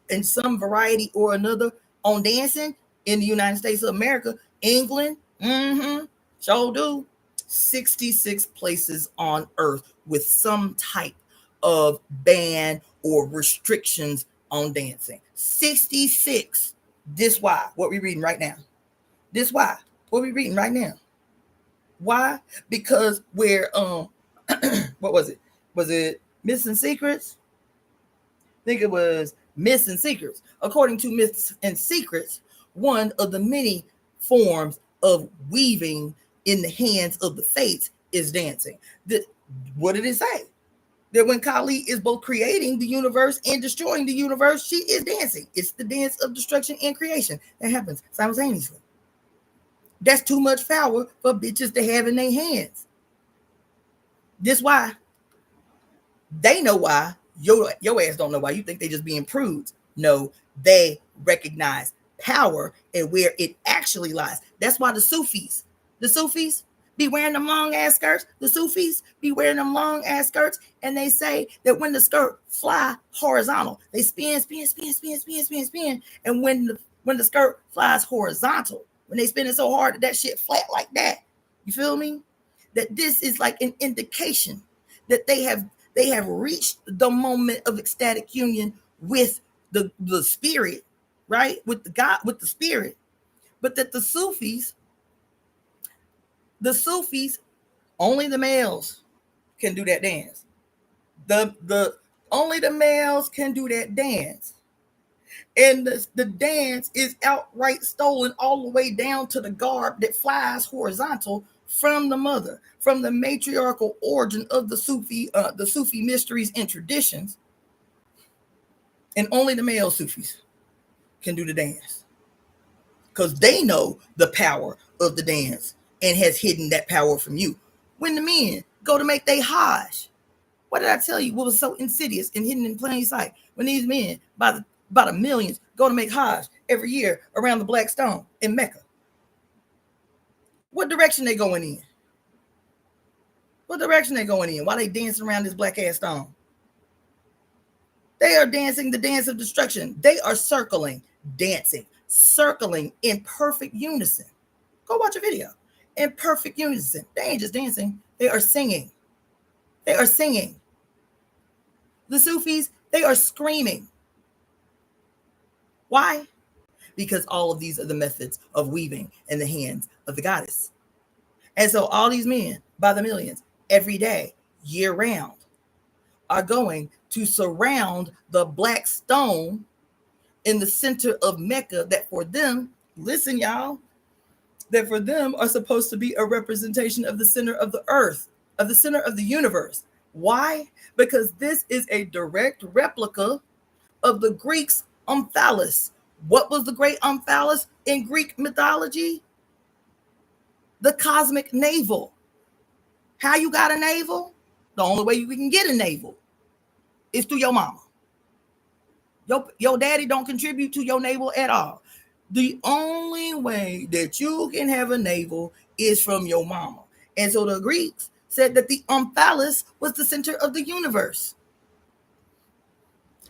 Speaker 1: variety or another on dancing in the United States of America? England, sure do. 66 places on earth with some type of ban or restrictions on dancing. 66. This why what we reading right now. This why what we reading right now. Why? Because where what was it? Was it Missing Secrets? I think it was Missing Secrets. According to Missing Secrets, one of the many forms of weaving in the hands of the fates is dancing. What did it say? That when Kali is both creating the universe and destroying the universe, she is dancing. It's the dance of destruction and creation that happens simultaneously. That's too much power for bitches to have in their hands. This why they know why. Your ass don't know why. You think they just being prudes. No, they recognize power and where it actually lies. That's why the Sufis be wearing them long ass skirts. The Sufis be wearing them long ass skirts, and they say that when the skirt fly horizontal, they spin, and when the skirt flies horizontal, when they spin it so hard that shit flat like that, you feel me? That this is like an indication that they have reached the moment of ecstatic union with the spirit, right? With the God, with the spirit. But that the Sufis, only the males can do that dance. The only the males can do that dance. And the dance is outright stolen all the way down to the garb that flies horizontal from the mother, from the matriarchal origin of the Sufi mysteries and traditions. And only the male Sufis can do the dance because they know the power of the dance and has hidden that power from you. When the men go to make their Hajj, what did I tell you? What was so insidious and hidden in plain sight? When these men, by the millions, go to make Hajj every year around the Black Stone in Mecca. What direction they going in? What direction they going in? Why they dancing around this black ass stone? They are dancing the dance of destruction. They are dancing, circling in perfect unison. Go watch a video. In perfect unison. They ain't just dancing. They are singing. They are singing. The Sufis, they are screaming. Why? Because all of these are the methods of weaving in the hands of the goddess. And so all these men, by the millions, every day, year round, are going to surround the black stone in the center of Mecca that for them, listen, y'all, that for them are supposed to be a representation of the center of the earth, of the center of the universe. Why? Because this is a direct replica of the Greeks' Omphalos. What was the great Omphalos in Greek mythology? The cosmic navel. How you got a navel? The only way you can get a navel is through your mama. Your daddy don't contribute to your navel at all. The only way that you can have a navel is from your mama. And so the Greeks said that the Omphalos was the center of the universe,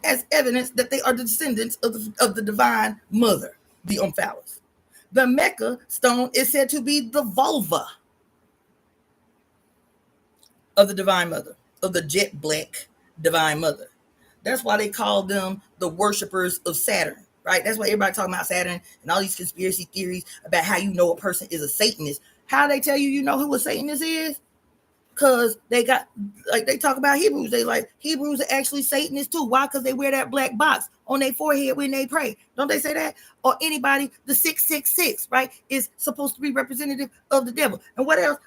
Speaker 1: as evidence that they are the descendants of the divine mother, the Omphalos. The Mecca stone is said to be the vulva of the divine mother, of the jet black divine mother. That's why they call them the worshipers of Saturn, right? That's why everybody talking about Saturn and all these conspiracy theories about how you know a person is a Satanist. How they tell you know who a Satanist is? Because they got, like, they talk about Hebrews. They like, Hebrews are actually Satanists too. Why? Because they wear that black box on their forehead when they pray. Don't they say that? Or anybody, the 666, right, is supposed to be representative of the devil. And what else?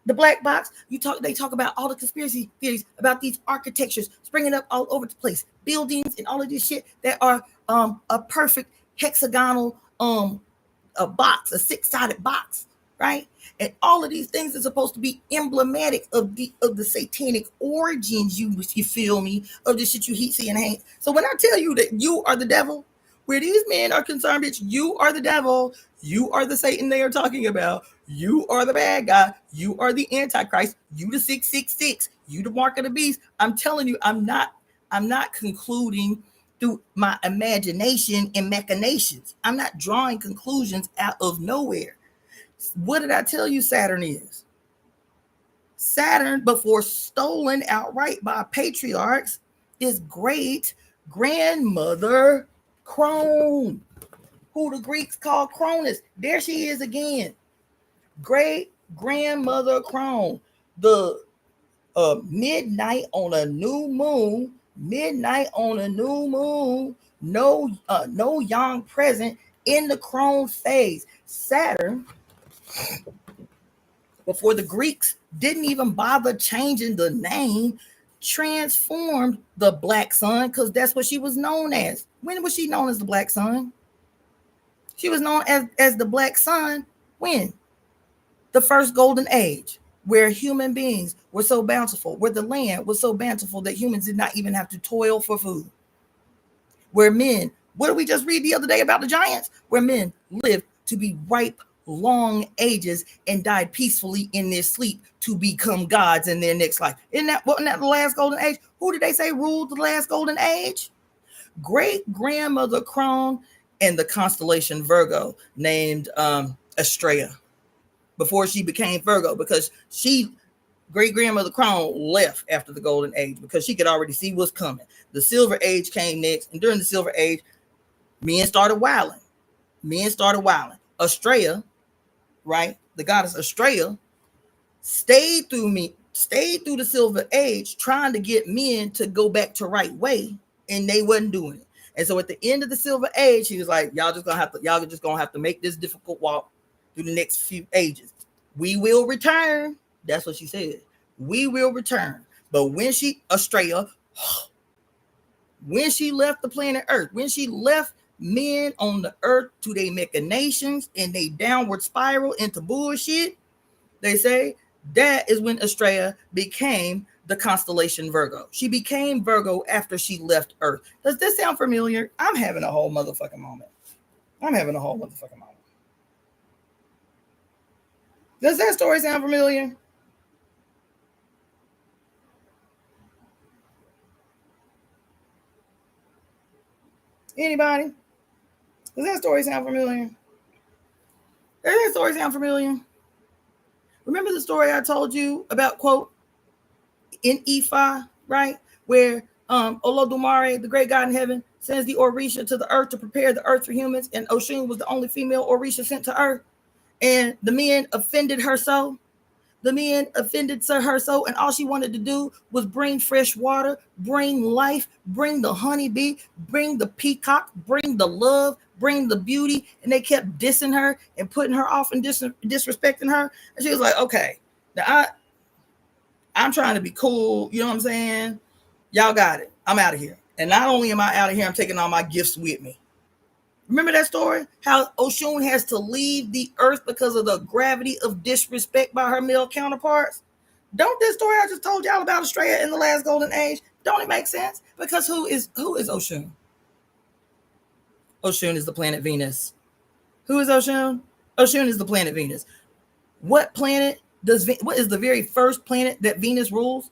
Speaker 1: The black box, they talk about all the conspiracy theories about these architectures springing up all over the place, buildings and all of this shit that are a perfect hexagonal a box, a six-sided box, right? And all of these things are supposed to be emblematic of the satanic origins, you feel me, of the shit you see and hate. So when I tell you that you are the devil, where these men are concerned, bitch, you are the devil, you are the Satan they are talking about, you are the bad guy, you are the Antichrist, you the 666, you the mark of the beast. I'm telling you, I'm not concluding through my imagination and machinations. I'm not drawing conclusions out of nowhere. What did I tell you Saturn is? Saturn, before stolen outright by patriarchs, is great grandmother Crone, who the Greeks call Cronus. There she is again. Great grandmother Crone. The midnight on a new moon, no young present in the Crone phase. Saturn before the Greeks didn't even bother changing the name, transformed the black sun, because that's what she was known as. When was she known as the black sun? She was known as the black sun when? The first golden age, where human beings were so bountiful, where the land was so bountiful that humans did not even have to toil for food. Where men, what did we just read the other day about the giants? Where men lived to be ripe, long ages and died peacefully in their sleep to become gods in their next life. Wasn't that the last golden age? Who did they say ruled the last golden age? Great grandmother Crone and the constellation Virgo, named Estrella, before she became Virgo, because great grandmother Crone left after the golden age because she could already see what's coming. The silver age came next, and during the silver age, men started wilding. Estrella, right? The goddess Estrella stayed through the silver age, trying to get men to go back to right way, and they wasn't doing it. And so at the end of the silver age, he was like, y'all just gonna have to make this difficult walk through the next few ages. We will return. That's what she said. We will return. But when Estrella, when she left the planet Earth, when she left men on the earth to their machinations and they downward spiral into bullshit, they say that is when Estrella became the constellation Virgo. She became Virgo after she left Earth. Does this sound familiar? I'm having a whole motherfucking moment. Does that story sound familiar? Anybody? Does that story sound familiar? Remember the story I told you about, quote, in Ifa, right? Where Olodumare, the great God in heaven, sends the Orisha to the earth to prepare the earth for humans, and Oshun was the only female Orisha sent to earth. And the men offended her so. And all she wanted to do was bring fresh water, bring life, bring the honeybee, bring the peacock, bring the love, bring the beauty. And they kept dissing her and putting her off and disrespecting her. And she was like, okay, now I'm trying to be cool. You know what I'm saying? Y'all got it. I'm out of here. And not only am I out of here, I'm taking all my gifts with me. Remember that story? How Oshun has to leave the earth because of the gravity of disrespect by her male counterparts? Don't this story I just told y'all about Estrella in the last golden age, don't it make sense? Because who is Oshun? Oshun is the planet Venus. Who is Oshun? Oshun is the planet Venus. What is the very first planet that Venus rules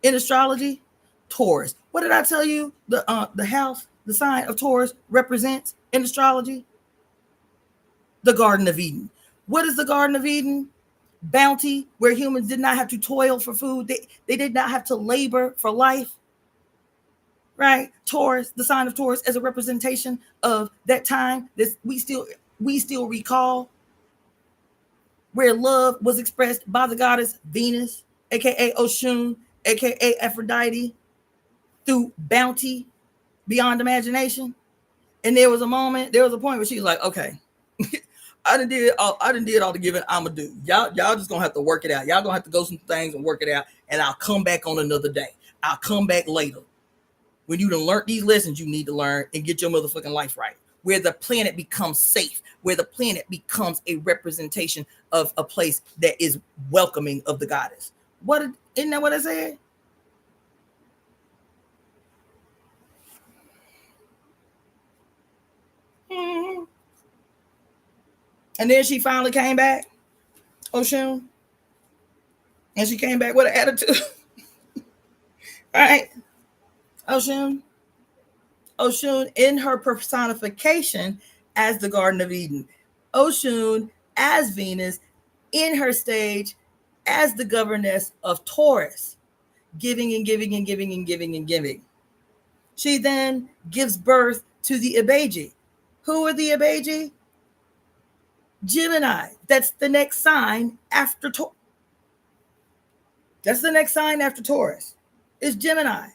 Speaker 1: in astrology? Taurus. What did I tell you? The house, the sign of Taurus represents in astrology? The Garden of Eden. What is the Garden of Eden? Bounty, where humans did not have to toil for food. They did not have to labor for life. Right? Taurus, the sign of Taurus, as a representation of that time that we still recall, where love was expressed by the goddess Venus, aka Oshun, aka Aphrodite, through bounty beyond imagination. And there was a point where she was like, okay, I done did all the giving I'ma do. Y'all just gonna have to work it out. Y'all gonna have to go some things and work it out, and I'll come back on another day. I'll come back later when you done learned these lessons you need to learn and get your motherfucking life right. Where the planet becomes safe, where the planet becomes a representation of a place that is welcoming of the goddess. Isn't that what I said? Mm-hmm. And then she finally came back, Oshun. And she came back with an attitude. Right? Oshun in her personification as the Garden of Eden. Oshun as Venus in her stage as the governess of Taurus, giving and giving and giving and giving and giving. She then gives birth to the Abeji. Who are the Abeji? Gemini. That's the next sign after Taurus. Is Gemini.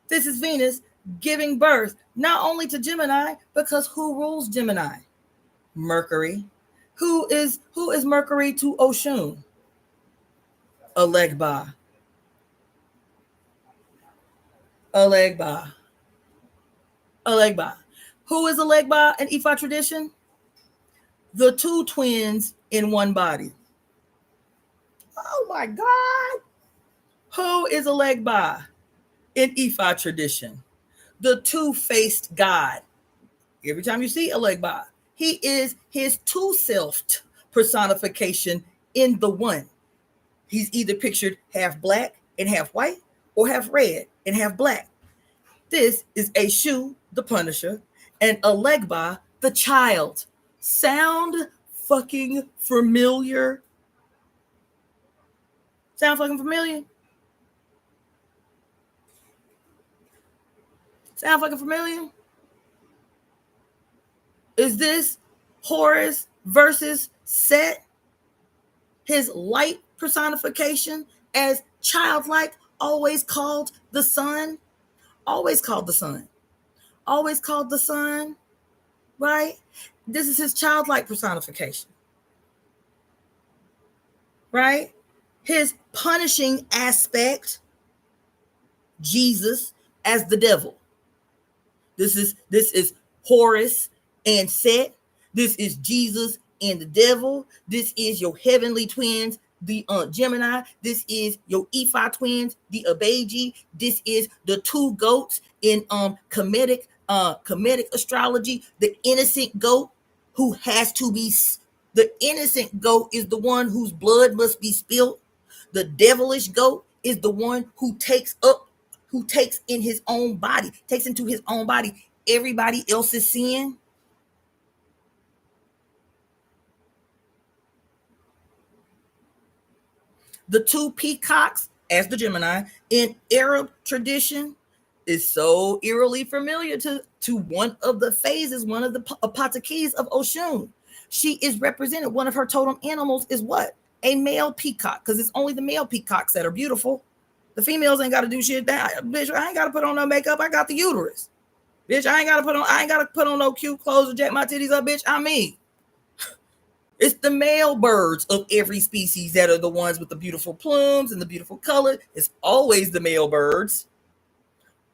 Speaker 1: This is Venus giving birth not only to Gemini, because who rules Gemini? Mercury. Who is Mercury to Oshun? Alegba. Alegba. Alegba. Who is Alegba in Ifa tradition? The two twins in one body. Oh my God. Who is Alegba in Ifa tradition? The two-faced God. Every time you see Alegba, he is his two-selfed personification in the one. He's either pictured half black and half white or half red and half black. This is Eshu, the Punisher, and Alegba, the child. Sound fucking familiar? Sound fucking familiar? Sound fucking familiar? Is this Horus versus Set? His light personification as childlike, always called the sun, always called the sun, always called the sun, right? This is his childlike personification, right? His punishing aspect, Jesus as the devil. This is Horus and Set. This is Jesus and the devil. This is your heavenly twins, the Gemini. This is your Ifa twins, the Abeji. This is the two goats in comedic astrology. The innocent goat who has to be. The innocent goat is the one whose blood must be spilled. The devilish goat is the one who takes in his own body, takes into his own body everybody else's sin. The two peacocks, as the Gemini, in Arab tradition is so eerily familiar to one of the phases, one of the apatakis of Oshun. She is represented, one of her totem animals is what? A male peacock, because it's only the male peacocks that are beautiful. The females ain't got to do shit. Bitch, I ain't got to put on no makeup. I got the uterus. Bitch, I ain't got to put on no cute clothes or jack my titties up, bitch. I'm me. It's the male birds of every species that are the ones with the beautiful plumes and the beautiful color. It's always the male birds.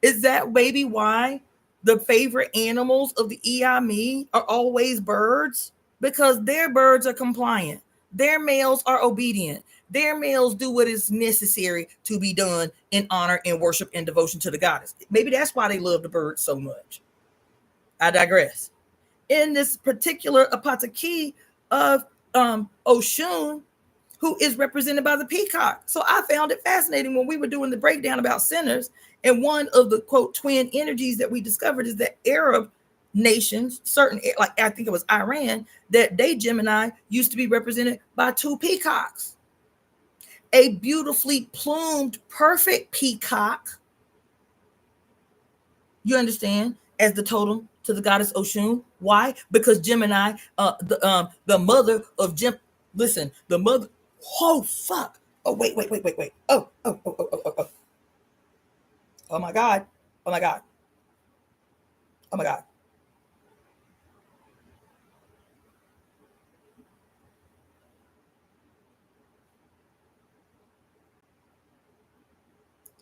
Speaker 1: Is that maybe why the favorite animals of the Iami are always birds? Because their birds are compliant. Their males are obedient. Their males do what is necessary to be done in honor and worship and devotion to the goddess. Maybe that's why they love the birds so much. I digress. In this particular apataki of Oshun, who is represented by the peacock. So I found it fascinating when we were doing the breakdown about sinners. And one of the quote twin energies that we discovered is that Arab nations, certain, like I think it was Iran, that they Gemini used to be represented by two peacocks. A beautifully plumed, perfect peacock, you understand, as the totem to the goddess Oshun. Why? Because Gemini, the mother of listen, the mother. Oh fuck! Oh wait! Oh! Oh my god! Oh my god! Oh my god!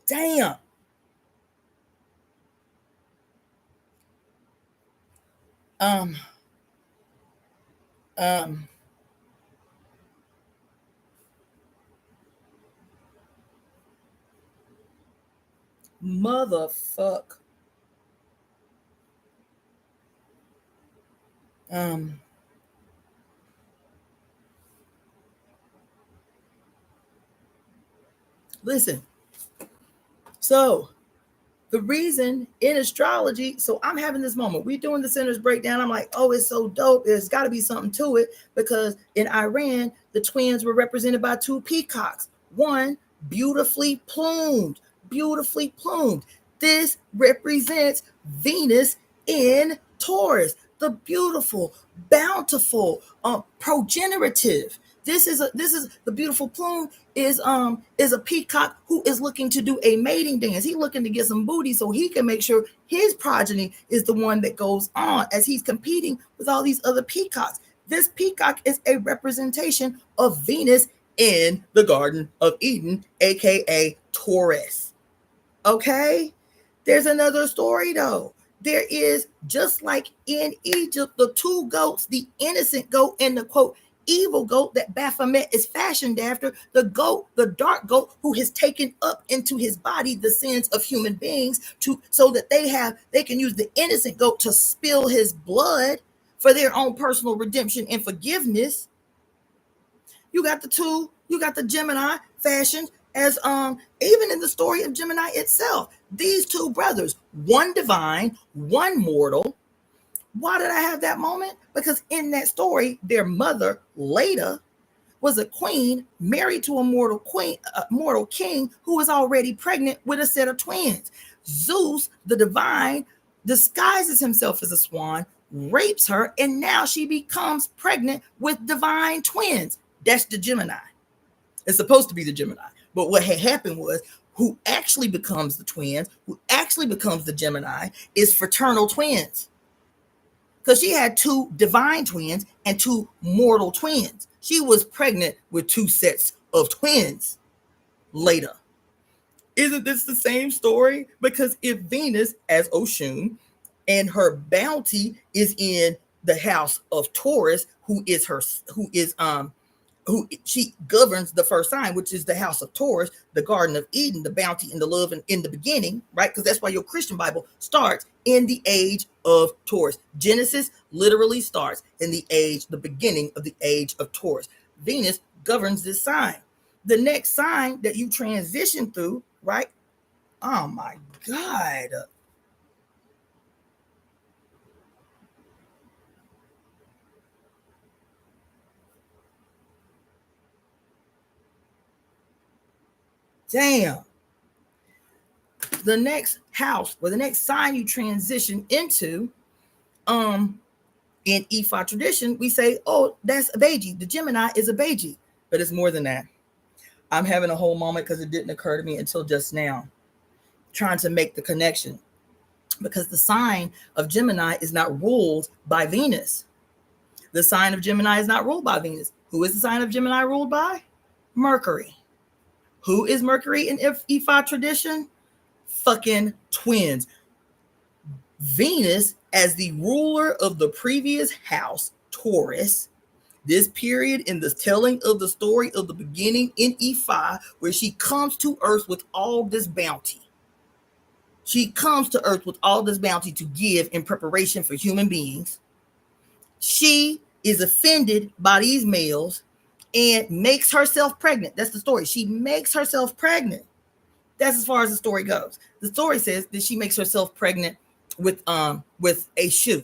Speaker 1: Damn! Um. Um. Motherfuck. Um. Listen. So the reason in astrology, so I'm having this moment. We're doing the centers breakdown. I'm like, oh, it's so dope. There's got to be something to it because in Iran, the twins were represented by two peacocks. One beautifully plumed, beautifully plumed. This represents Venus in Taurus, the beautiful, bountiful, progenerative. This is the beautiful plume is a peacock who is looking to do a mating dance. He's looking to get some booty so he can make sure his progeny is the one that goes on as he's competing with all these other peacocks. This peacock is a representation of Venus in the Garden of Eden, aka Taurus. Okay? There's another story though. There is, just like in Egypt, the two goats, the innocent goat and the quote evil goat that Baphomet is fashioned after, the goat, the dark goat, who has taken up into his body the sins of human beings, to so that they can use the innocent goat to spill his blood for their own personal redemption and forgiveness. You got the Gemini fashioned as even in the story of Gemini itself, these two brothers, one divine, one mortal. Why did I have that moment? Because in that story, their mother, Leda, was a queen married to a mortal king who was already pregnant with a set of twins. Zeus, the divine, disguises himself as a swan, rapes her, and now she becomes pregnant with divine twins. That's the Gemini. It's supposed to be the Gemini. But what had happened was, who actually becomes the twins, who actually becomes the Gemini, is fraternal twins. Because she had two divine twins and two mortal twins. She was pregnant with two sets of twins later. Isn't this the same story? Because if Venus, as Oshun, and her bounty is in the house of Taurus, who she governs the first sign, which is the house of Taurus, the Garden of Eden, the bounty and the love and in the beginning, right? Because that's why your Christian Bible starts in the age of Taurus. Genesis literally starts in the beginning of the age of Taurus. Venus governs this sign. The next sign that you transition through, right? Oh my God. Damn. The next house, or the next sign you transition into, in Ifa tradition, we say, oh, that's Abeji. The Gemini is Abeji. But it's more than that. I'm having a whole moment because it didn't occur to me until just now, trying to make the connection. Because the sign of Gemini is not ruled by Venus. The sign of Gemini is not ruled by Venus. Who is the sign of Gemini ruled by? Mercury. Who is Mercury in Ifa tradition? Fucking twins. Venus, as the ruler of the previous house, Taurus, this period in the telling of the story of the beginning in Ifa, where she comes to earth with all this bounty. She comes to earth with all this bounty to give in preparation for human beings. She is offended by these males and makes herself pregnant. That's the story. She makes herself pregnant. That's as far as the story goes. The story says that she makes herself pregnant with a shoe.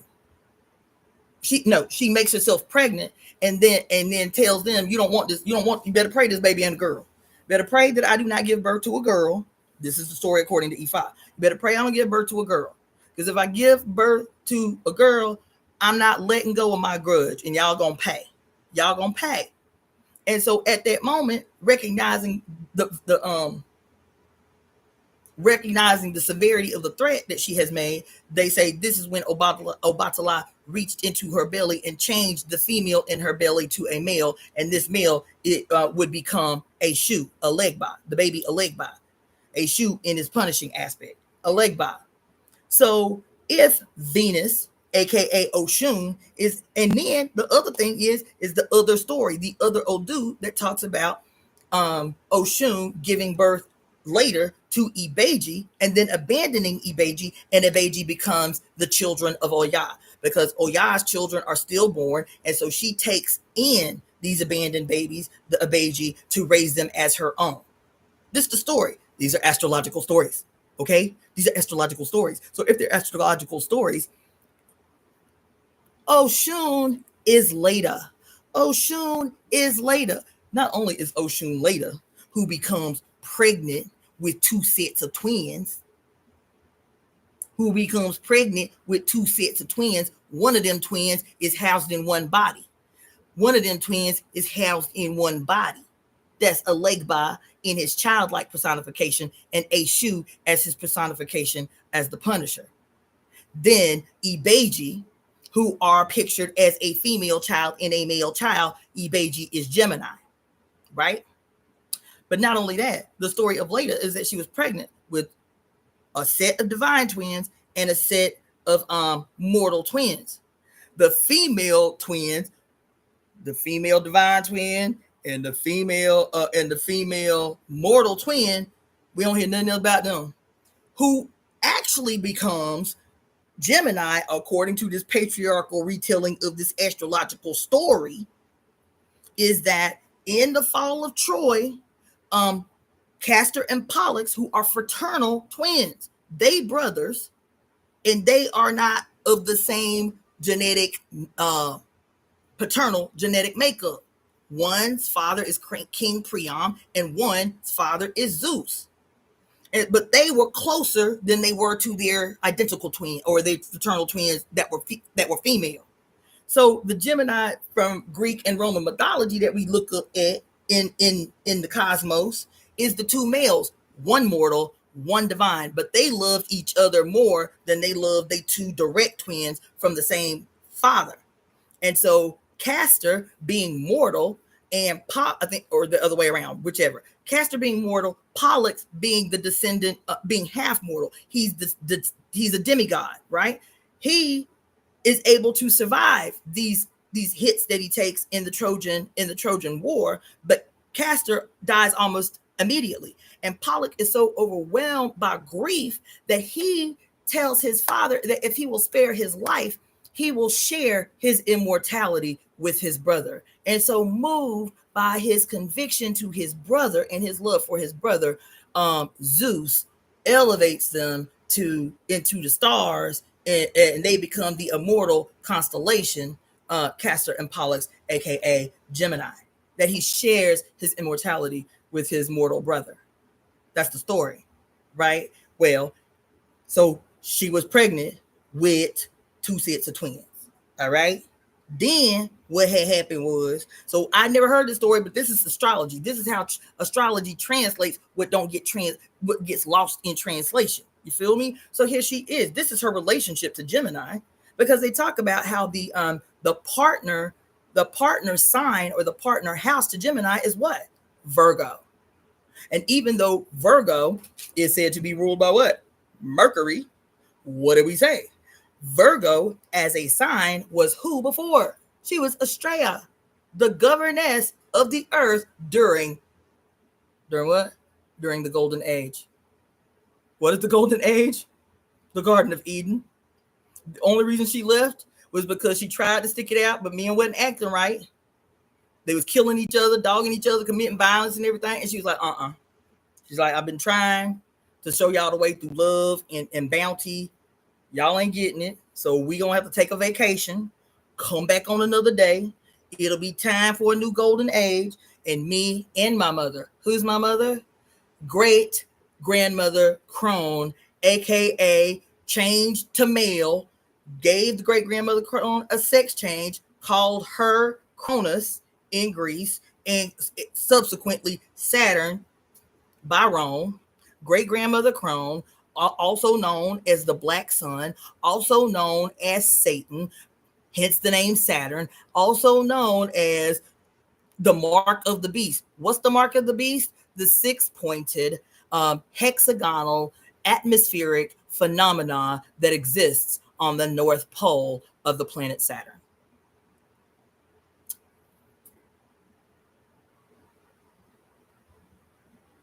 Speaker 1: She makes herself pregnant and then tells them, you better pray this baby and a girl. Better pray that I do not give birth to a girl. This is the story according to Ifa. You better pray I don't give birth to a girl. Because if I give birth to a girl, I'm not letting go of my grudge, and y'all gonna pay. Y'all gonna pay. And so at that moment, recognizing the severity of the threat that she has made, they say this is when Obatala reached into her belly and changed the female in her belly to a male, and this male would become a Shu, a Legba, the baby a Legba, a Shu in his punishing aspect, a Legba. So if Venus, aka Oshun, is, and then the other thing is the other story, the other Odu that talks about Oshun giving birth later to Ibeji and then abandoning Ibeji, and Ibeji becomes the children of Oya, because Oya's children are stillborn, and so she takes in these abandoned babies, the Ibeji, to raise them as her own. This is the story. These are astrological stories. Okay? These are astrological stories. So if they're astrological stories, Oshun is later. Oshun is later. Not only is Oshun later, who becomes pregnant with two sets of twins, one of them twins is housed in one body. One of them twins is housed in one body. That's a Legba in his childlike personification, and Eshu as his personification as the Punisher. Then Ibeji, who are pictured as a female child and a male child, Ibeji is Gemini. right? But not only that, the story of Leda is that she was pregnant with a set of divine twins and a set of mortal twins. The female twins, the female divine twin and the female mortal twin, we don't hear nothing else about them. Who actually becomes Gemini, according to this patriarchal retelling of this astrological story, is that in the fall of Troy, Castor and Pollux, who are fraternal twins, they brothers, and they are not of the same genetic, paternal genetic makeup. One's father is King Priam, and one's father is Zeus. But they were closer than they were to their identical twin or their fraternal twins that were female. So the Gemini from Greek and Roman mythology that we look up at in the cosmos is the two males, one mortal, one divine, but they loved each other more than they loved their two direct twins from the same father. And so Castor being mortal and I think, or the other way around, whichever. Castor being mortal, Pollux being the descendant, being half mortal. He's he's a demigod, right? He is able to survive these hits that he takes in the Trojan War, but Castor dies almost immediately. And Pollux is so overwhelmed by grief that he tells his father that if he will spare his life, he will share his immortality with his brother. And so, moved by his conviction to his brother and his love for his brother, Zeus elevates them into the stars, and they become the immortal constellation, Castor and Pollux, aka Gemini, that he shares his immortality with his mortal brother. That's the story, right? Well, so she was pregnant with two sets of twins. All right. Then what had happened was, so I never heard the story, but this is astrology. This is how astrology translates what what gets lost in translation. You feel me? So here she is. This is her relationship to Gemini, because they talk about how the partner sign or the partner house to Gemini is what? Virgo. And even though Virgo is said to be ruled by what? Mercury, what do we say? Virgo as a sign was who before? She was Astrea, the governess of the earth during what? During the Golden Age. What is the Golden Age? The Garden of Eden. The only reason she left was because she tried to stick it out, but men wasn't acting right. They was killing each other, dogging each other, committing violence and everything. And she was like, She's like, I've been trying to show y'all the way through love and bounty. Y'all ain't getting it. So we gonna have to take a vacation, come back on another day. It'll be time for a new golden age. And me and my mother, who's my mother? Great grandmother Crone, aka changed to male, gave the great grandmother Crone a sex change, called her Cronus in Greece, and subsequently Saturn by Rome. Great grandmother Crone, also known as the Black Sun, also known as Satan, hence the name Saturn, also known as the mark of the beast. What's the mark of the beast? The six-pointed, hexagonal, atmospheric phenomena that exists on the North Pole of the planet Saturn.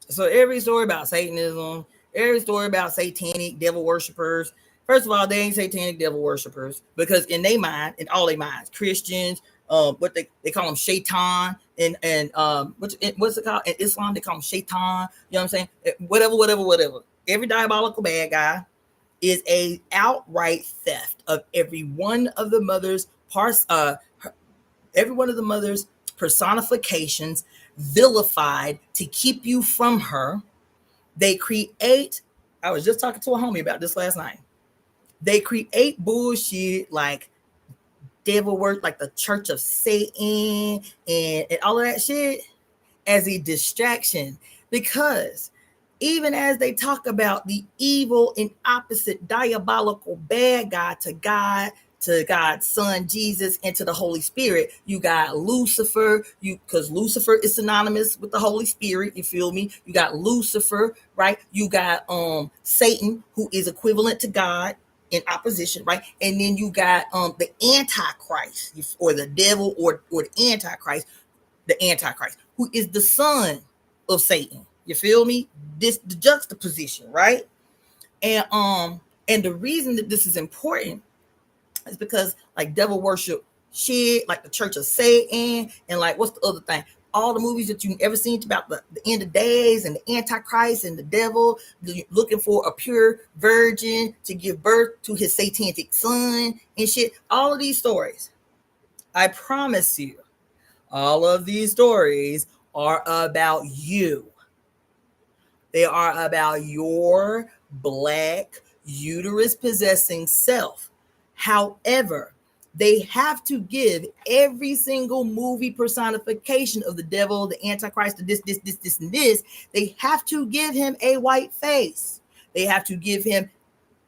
Speaker 1: So every story about Satanism, every story about satanic devil worshippers, first of all, they ain't satanic devil worshippers, because in their mind, in all their minds, Christians, what they call them shaitan, and what's it called in Islam? They call them shaitan. You know what I'm saying? Whatever. Every diabolical bad guy is a outright theft of every one of the mother's every one of the mother's personifications, vilified to keep you from her. They create, I was just talking to a homie about this last night. They create bullshit like devil work, like the Church of Satan and all of that shit as a distraction. Because even as they talk about the evil and opposite diabolical bad guy to God, to God's Son Jesus, and to the Holy Spirit. You got Lucifer, because Lucifer is synonymous with the Holy Spirit. You feel me? You got Lucifer, right? You got Satan, who is equivalent to God in opposition, right? And then you got the Antichrist, or the devil, or the Antichrist, who is the son of Satan. You feel me? This the juxtaposition, right? And the reason that this is important is because like devil worship shit, like the Church of Satan, and like what's the other thing? All the movies that you ever seen about the end of days and the Antichrist and the devil looking for a pure virgin to give birth to his satanic son and shit. All of these stories, I promise you, all of these stories are about you. They are about your black uterus possessing self. However, they have to give every single movie personification of the devil, the Antichrist, this, and this. They have to give him a white face. They have to give him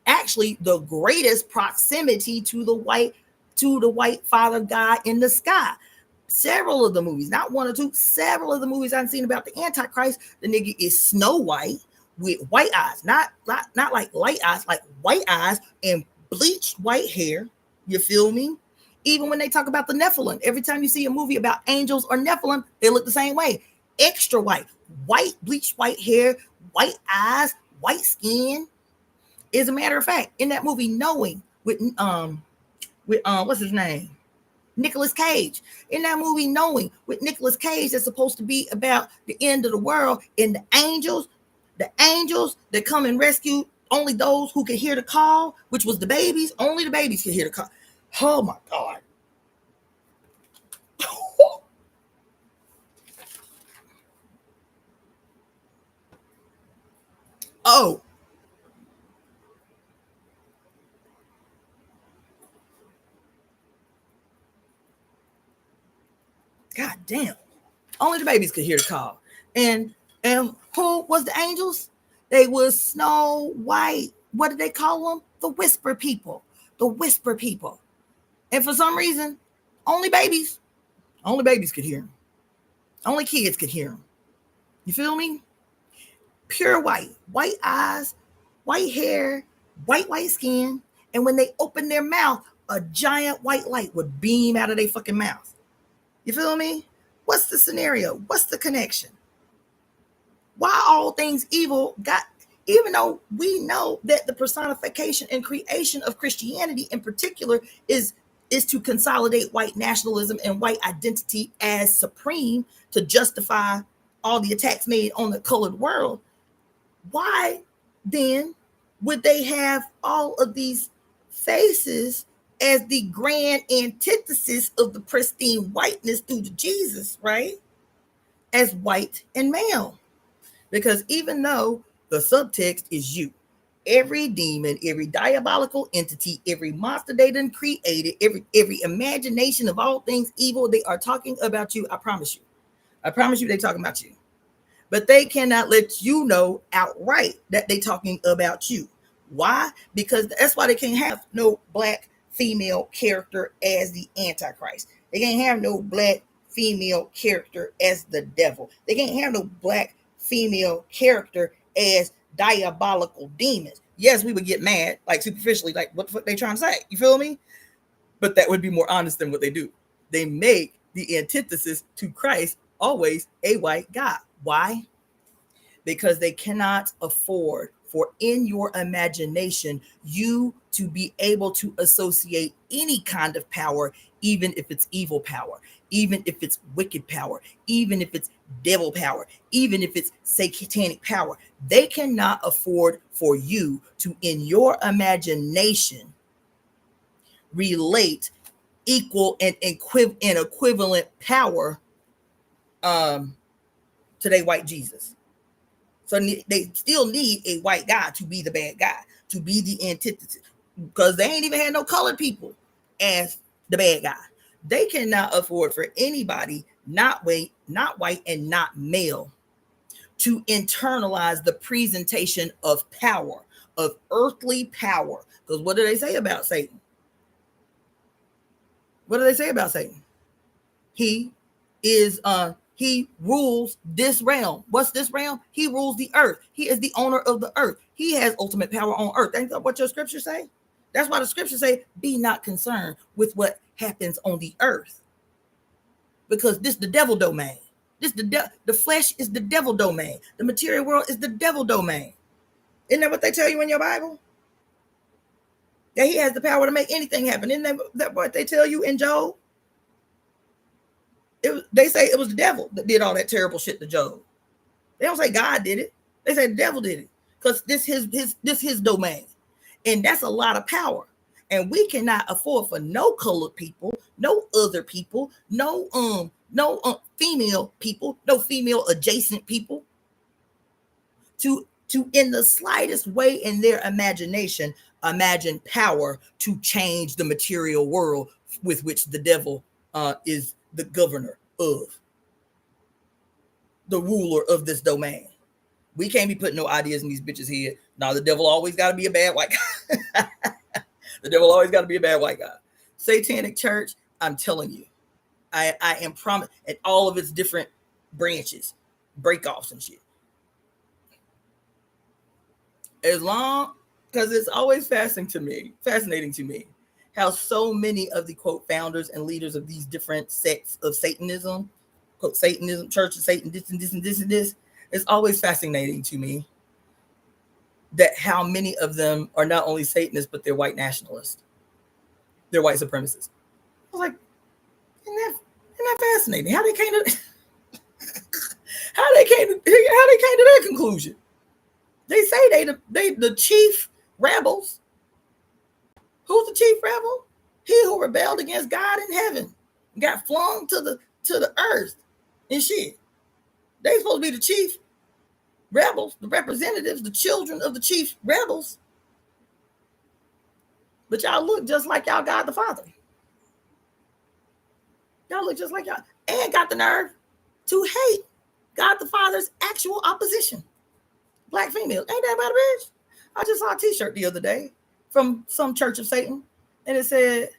Speaker 1: actually the greatest proximity to the white Father God in the sky. Several of the movies, not one or two, several of the movies I've seen about the Antichrist, the nigga is Snow White with white eyes, not like light eyes, like white eyes and bleached white hair. You feel me? Even when they talk about the Nephilim, every time you see a movie about angels or Nephilim, they look the same way. Extra white, bleached white hair, white eyes, white skin. As a matter of fact, in that movie, Knowing, with what's his name? Nicolas Cage. In that movie, Knowing, with Nicolas Cage, that's supposed to be about the end of the world, and the angels that come and rescue only those who could hear the call, which was the babies. Only the babies could hear the call. Oh my God. Oh, God damn. Only the babies could hear the call. And who was the angels? They was Snow White. What did they call them? The whisper people. The whisper people. And for some reason, only babies could hear them. Only kids could hear them. You feel me? Pure white eyes, white hair, white skin. And when they open their mouth, a giant white light would beam out of their fucking mouth. You feel me? What's the scenario? What's the connection? Why all things evil got, even though we know that the personification and creation of Christianity in particular is to consolidate white nationalism and white identity as supreme to justify all the attacks made on the colored world, why then would they have all of these faces as the grand antithesis of the pristine whiteness through to Jesus, right? As white and male. Because even though the subtext is you, every demon, every diabolical entity, every monster they done created, every imagination of all things evil, they are talking about you. I promise you. I promise you, they talking about you. But they cannot let you know outright that they talking about you. Why? Because that's why they can't have no black female character as the Antichrist. They can't have no black female character as the devil. They can't have no black female character as diabolical demons. Yes, we would get mad, like superficially, like what the fuck they trying to say? You feel me? But that would be more honest than what they do. They make the antithesis to Christ always a white guy. Why? Because they cannot afford for in your imagination you to be able to associate any kind of power, even if it's evil power, even if it's wicked power, even if it's devil power, even if it's satanic power. They cannot afford for you to, in your imagination, relate equal and equivalent power to their white Jesus. So they still need a white guy to be the bad guy, to be the antithesis, because they ain't even had no colored people as the bad guy. They cannot afford for anybody not white, and not male to internalize the presentation of power, of earthly power. Because what do they say about Satan? What do they say about Satan? He rules this realm. What's this realm? He rules the earth. He is the owner of the earth. He has ultimate power on earth. Ain't that what your scriptures say? That's why the scriptures say, be not concerned with what happens on the earth. Because this the devil domain. The flesh is the devil domain. The material world is the devil domain. Isn't that what they tell you in your Bible? That he has the power to make anything happen. Isn't that what they tell you in Job? They say it was the devil that did all that terrible shit to Job. They don't say God did it. They say the devil did it. Because this his domain. And that's a lot of power. And we cannot afford for no colored people, no other people, no female people, no female adjacent people to in the slightest way in their imagination imagine power to change the material world with which the devil is the governor of, the ruler of this domain. We can't be putting no ideas in these bitches' head. Now the devil always got to be a bad white guy. The devil always got to be a bad white guy. Satanic church, I'm telling you, I am promised, at all of its different branches, breakoffs and shit. As long, because it's always fascinating to me, how so many of the quote founders and leaders of these different sects of Satanism, quote Satanism, Church of Satan, this and this and this and this, it's always fascinating to me that how many of them are not only Satanists, but they're white nationalists. They're white supremacists. I was like, isn't that fascinating? How they came to that conclusion? They say they the chief rebels. Who's the chief rebel? He who rebelled against God in heaven, got flung to the earth and shit. They supposed to be the chief rebels, the representatives, the children of the chief rebels. But y'all look just like y'all God the Father. Y'all look just like y'all, and got the nerve to hate God the Father's actual opposition. Black females. Ain't that about a bitch? I just saw a t-shirt the other day from some Church of Satan, and it said,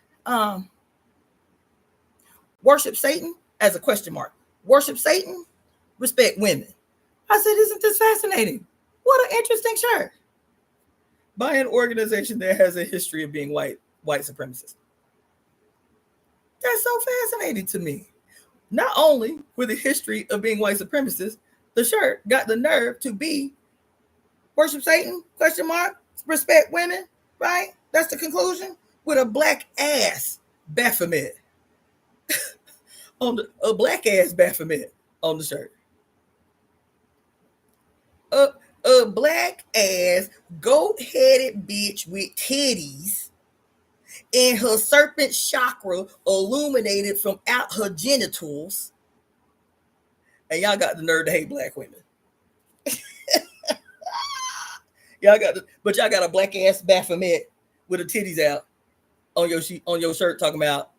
Speaker 1: worship Satan as a question mark. Worship Satan, respect women. I said, isn't this fascinating? What an interesting shirt. By an organization that has a history of being white supremacist. That's so fascinating to me. Not only with a history of being white supremacist, the shirt got the nerve to be worship Satan, question mark, respect women, right? That's the conclusion, with a black ass Baphomet. A black ass Baphomet on the shirt. A black ass goat-headed bitch with titties and her serpent chakra illuminated from out her genitals. And y'all got the nerve to hate black women. Y'all got a black ass Baphomet with her titties out on your shirt talking about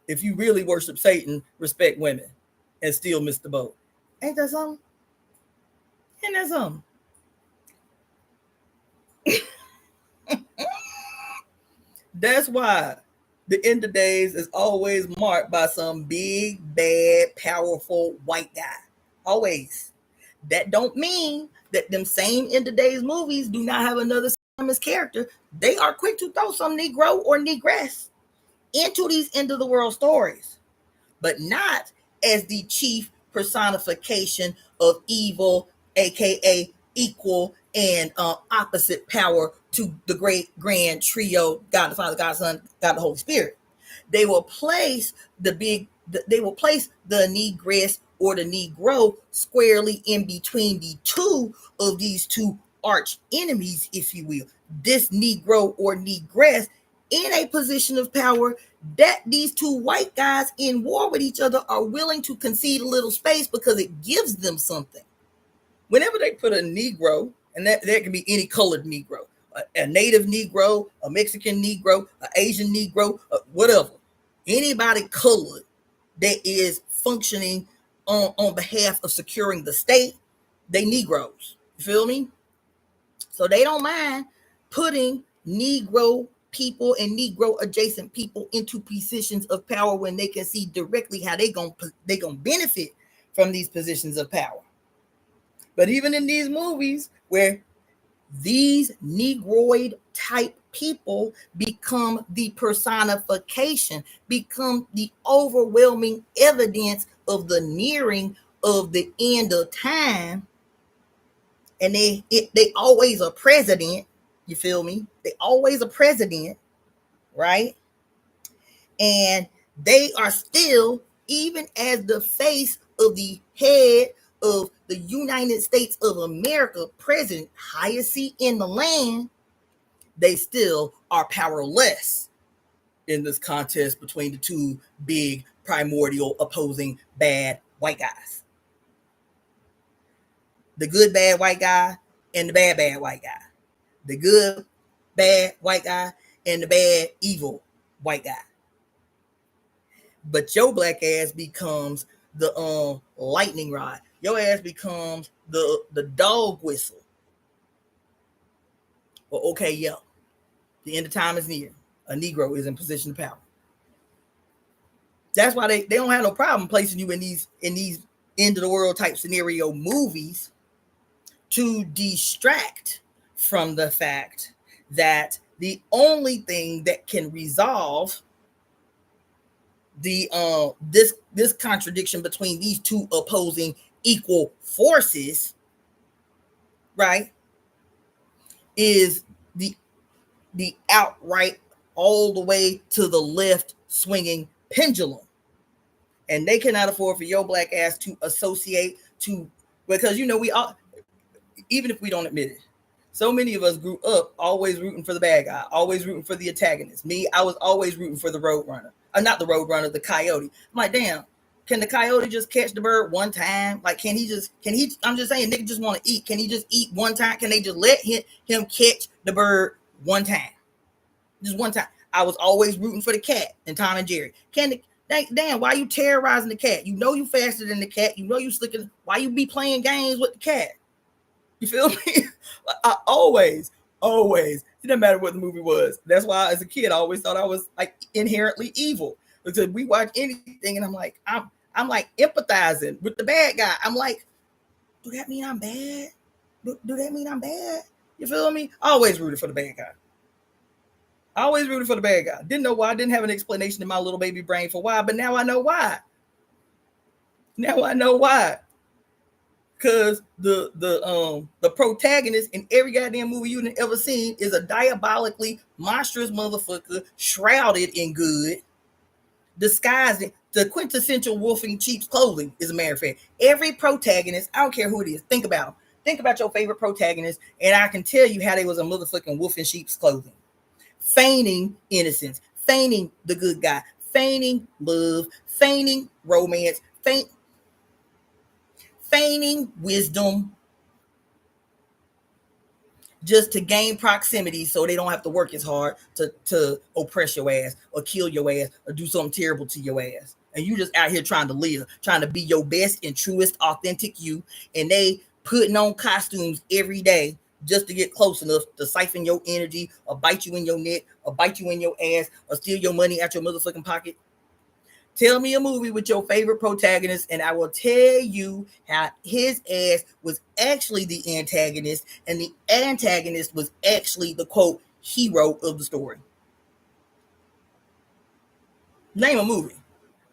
Speaker 1: if you really worship Satan, respect women and still miss the boat. Ain't that something? Ain't that something? That's why the end of days is always marked by some big, bad, powerful white guy. Always. That don't mean that them same end of days movies do not have another character. They are quick to throw some Negro or Negress into these end of the world stories, but not as the chief personification of evil, aka equal and opposite power to the great grand trio, God the Father, God the Son, God the Holy Spirit. They will place the Negress or the Negro squarely in between the two of these two arch enemies, if you will. This Negro or Negress in a position of power that these two white guys in war with each other are willing to concede a little space because it gives them something. Whenever they put a Negro, and that can be any colored Negro, a native Negro, a Mexican Negro, an Asian Negro, whatever, anybody colored that is functioning on behalf of securing the state, they Negroes. You feel me? So they don't mind putting Negro people and Negro adjacent people into positions of power when they can see directly how they gonna benefit from these positions of power. But even in these movies where these Negroid type people become the personification, become the overwhelming evidence of the nearing of the end of time, and they always a president. You feel me? They always a president, right? And they are still, even as the face of the head of the United States of America, president, highest seat in the land, they still are powerless in this contest between the two big primordial opposing bad white guys. The good bad white guy and the bad white guy. The good bad white guy and the bad evil white guy. But your black ass becomes the lightning rod. Your ass becomes the dog whistle. Well, okay, yeah. The end of time is near. A Negro is in position of power. That's why they don't have no problem placing you in these end of the world type scenario movies to distract from the fact that the only thing that can resolve the this contradiction between these two opposing equal forces, right, is the outright all the way to the left swinging pendulum. And they cannot afford for your black ass to associate to, because we all, even if we don't admit it, so many of us grew up always rooting for the bad guy, always rooting for the antagonist. Me, I was always rooting for the roadrunner. Not the roadrunner, the coyote. I'm like, damn, can the coyote just catch the bird one time? Like, can he, I'm just saying, nigga just want to eat. Can he just eat one time? Can they just let him catch the bird one time? Just one time. I was always rooting for the cat and Tom and Jerry. Damn, why you terrorizing the cat? You know you faster than the cat. You know you slicking. Why you be playing games with the cat? You feel me? I always, it didn't matter what the movie was. That's why as a kid, I always thought I was like inherently evil. Because we watch anything and I'm like empathizing with the bad guy. I'm like, do that mean I'm bad? Do that mean I'm bad? You feel me? I always rooted for the bad guy. Didn't know why. Didn't have an explanation in my little baby brain for why, but now I know why. Because the protagonist in every goddamn movie you've ever seen is a diabolically monstrous motherfucker, shrouded in good, disguised in the quintessential wolf in sheep's clothing. As a matter of fact, every protagonist, I don't care who it is, think about your favorite protagonist, and I can tell you how they was a motherfucking wolf in sheep's clothing, feigning innocence, feigning the good guy, feigning love, feigning romance, feigning wisdom, just to gain proximity so they don't have to work as hard to oppress your ass or kill your ass or do something terrible to your ass. And you just out here trying to live, trying to be your best and truest authentic you, and they putting on costumes every day just to get close enough to siphon your energy or bite you in your neck or bite you in your ass or steal your money out your motherfucking pocket. Tell me a movie with your favorite protagonist, and I will tell you how his ass was actually the antagonist, and the antagonist was actually the, quote, hero of the story. Name a movie.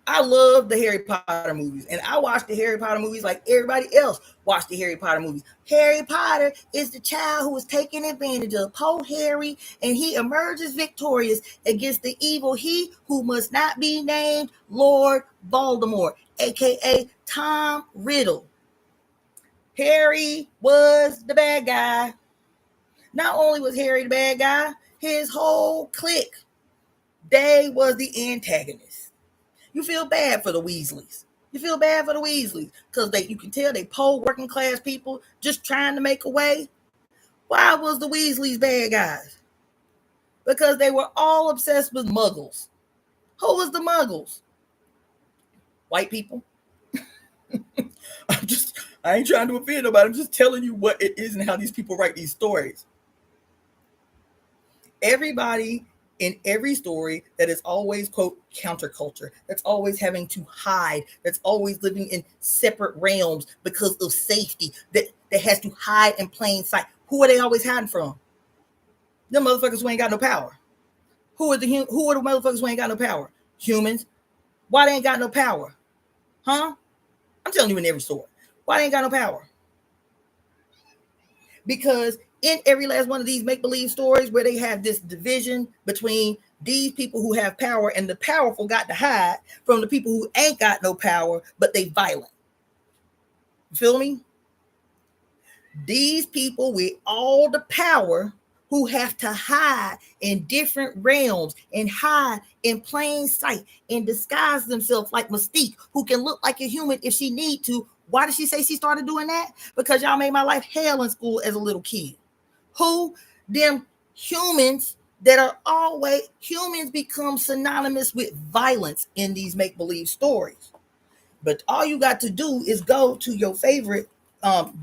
Speaker 1: I love the Harry Potter movies, and I watch the Harry Potter movies like everybody else watched the Harry Potter movies. Harry Potter is the child who was taken advantage of. Poor Harry, and he emerges victorious against the evil he who must not be named, Lord Voldemort, aka Tom Riddle. Harry was the bad guy. Not only was Harry the bad guy, his whole clique, they was the antagonist. You feel bad for the Weasleys. Because you can tell they poor working class people just trying to make a way. Why was the Weasleys bad guys? Because they were all obsessed with muggles. Who was the muggles? White people. I ain't trying to offend nobody. I'm just telling you what it is and how these people write these stories. Everybody In every story that is always, quote, counterculture, that's always having to hide, that's always living in separate realms because of safety, that has to hide in plain sight. Who are they always hiding from? Them motherfuckers who ain't got no power. Who are the motherfuckers who ain't got no power? Humans. Why they ain't got no power? Huh? I'm telling you in every story. Why they ain't got no power? Because in every last one of these make-believe stories where they have this division between these people who have power and the powerful got to hide from the people who ain't got no power, but they violent. You feel me? These people with all the power who have to hide in different realms and hide in plain sight and disguise themselves like Mystique, who can look like a human if she need to. Why did she say she started doing that? Because y'all made my life hell in school as a little kid. Who? Them humans that are always, humans become synonymous with violence in these make-believe stories. But all you got to do is go to your favorite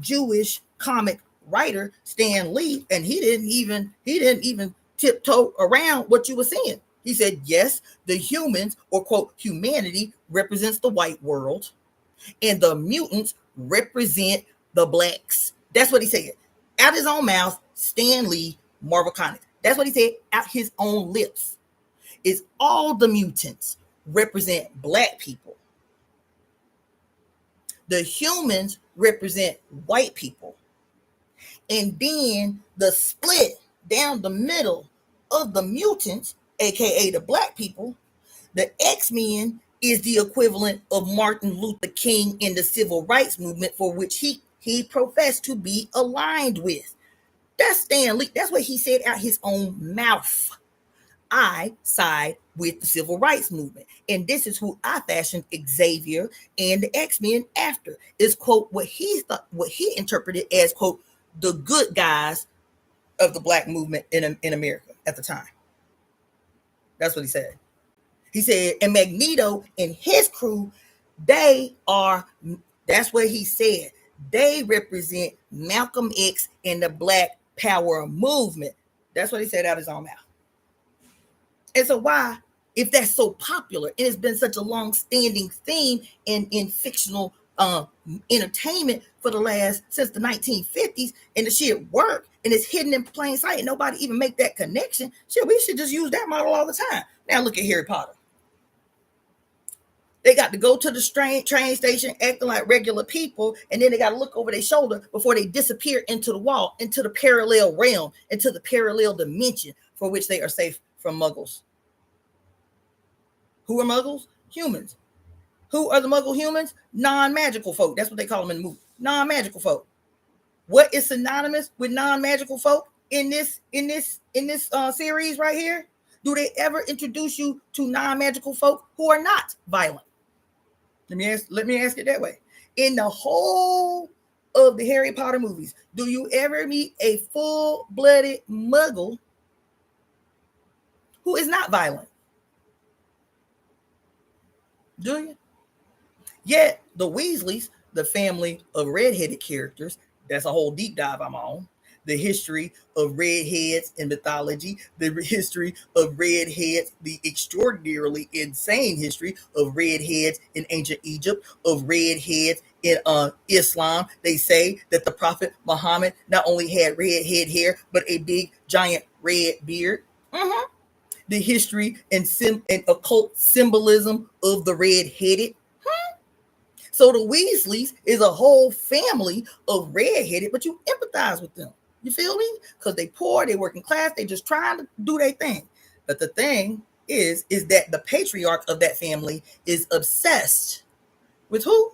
Speaker 1: Jewish comic writer, Stan Lee, and he didn't even tiptoe around what you were saying. He said, yes, the humans, or quote, humanity, represents the white world, and the mutants represent the blacks. That's what he said. Out his own mouth, Stan Lee, Marvel Comics. That's what he said out his own lips. Is all the mutants represent black people. The humans represent white people. And then the split down the middle of the mutants, aka the black people, the X-Men is the equivalent of Martin Luther King in the civil rights movement, for which he professed to be aligned with. That's Stan Lee. That's what he said out his own mouth. I side with the civil rights movement. And this is who I fashioned Xavier and the X-Men after. Is, quote, what he thought, what he interpreted as, quote, the good guys of the black movement in America at the time. That's what he said. He said, and Magneto and his crew, they are, that's what he said. They represent Malcolm X and the Black Power movement. That's what he said out his own mouth. And so why, if that's so popular, and it's been such a long-standing theme in fictional entertainment for the last, since the 1950s, and the shit work, and it's hidden in plain sight, and nobody even make that connection, shit, we should just use that model all the time. Now look at Harry Potter. They got to go to the train station acting like regular people, and then they got to look over their shoulder before they disappear into the wall, into the parallel realm, into the parallel dimension for which they are safe from muggles. Who are muggles? Humans. Who are the muggle humans? Non-magical folk. That's what they call them in the movie. Non-magical folk. What is synonymous with non-magical folk in this series right here? Do they ever introduce you to non-magical folk who are not violent? Let me ask it that way. In the whole of the Harry Potter movies, do you ever meet a full-blooded muggle who is not violent? Do you? Yet the Weasleys, the family of redheaded characters, that's a whole deep dive I'm on. The history of redheads in mythology, the history of redheads, the extraordinarily insane history of redheads in ancient Egypt, of redheads in Islam. They say that the Prophet Muhammad not only had redhead hair, but a big giant red beard. Mm-hmm. The history and occult symbolism of the red-headed. So the Weasleys is a whole family of redheaded, but you empathize with them. You feel me? Because they poor, they working class, they just trying to do their thing. But the thing is that the patriarch of that family is obsessed with who?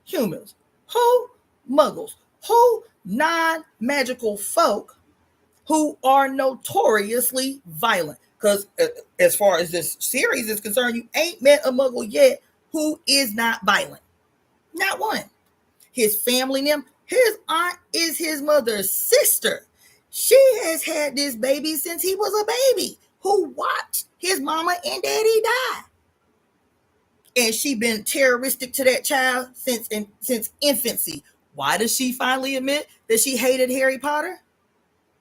Speaker 1: Humans. Who? Muggles. Who? Non-magical folk who are notoriously violent. Because as far as this series is concerned, you ain't met a muggle yet who is not violent. Not one. His family, them, his aunt is his mother's sister. She has had this baby since he was a baby, who watched his mama and daddy die. And she been terroristic to that child since infancy. Why does she finally admit that she hated Harry Potter?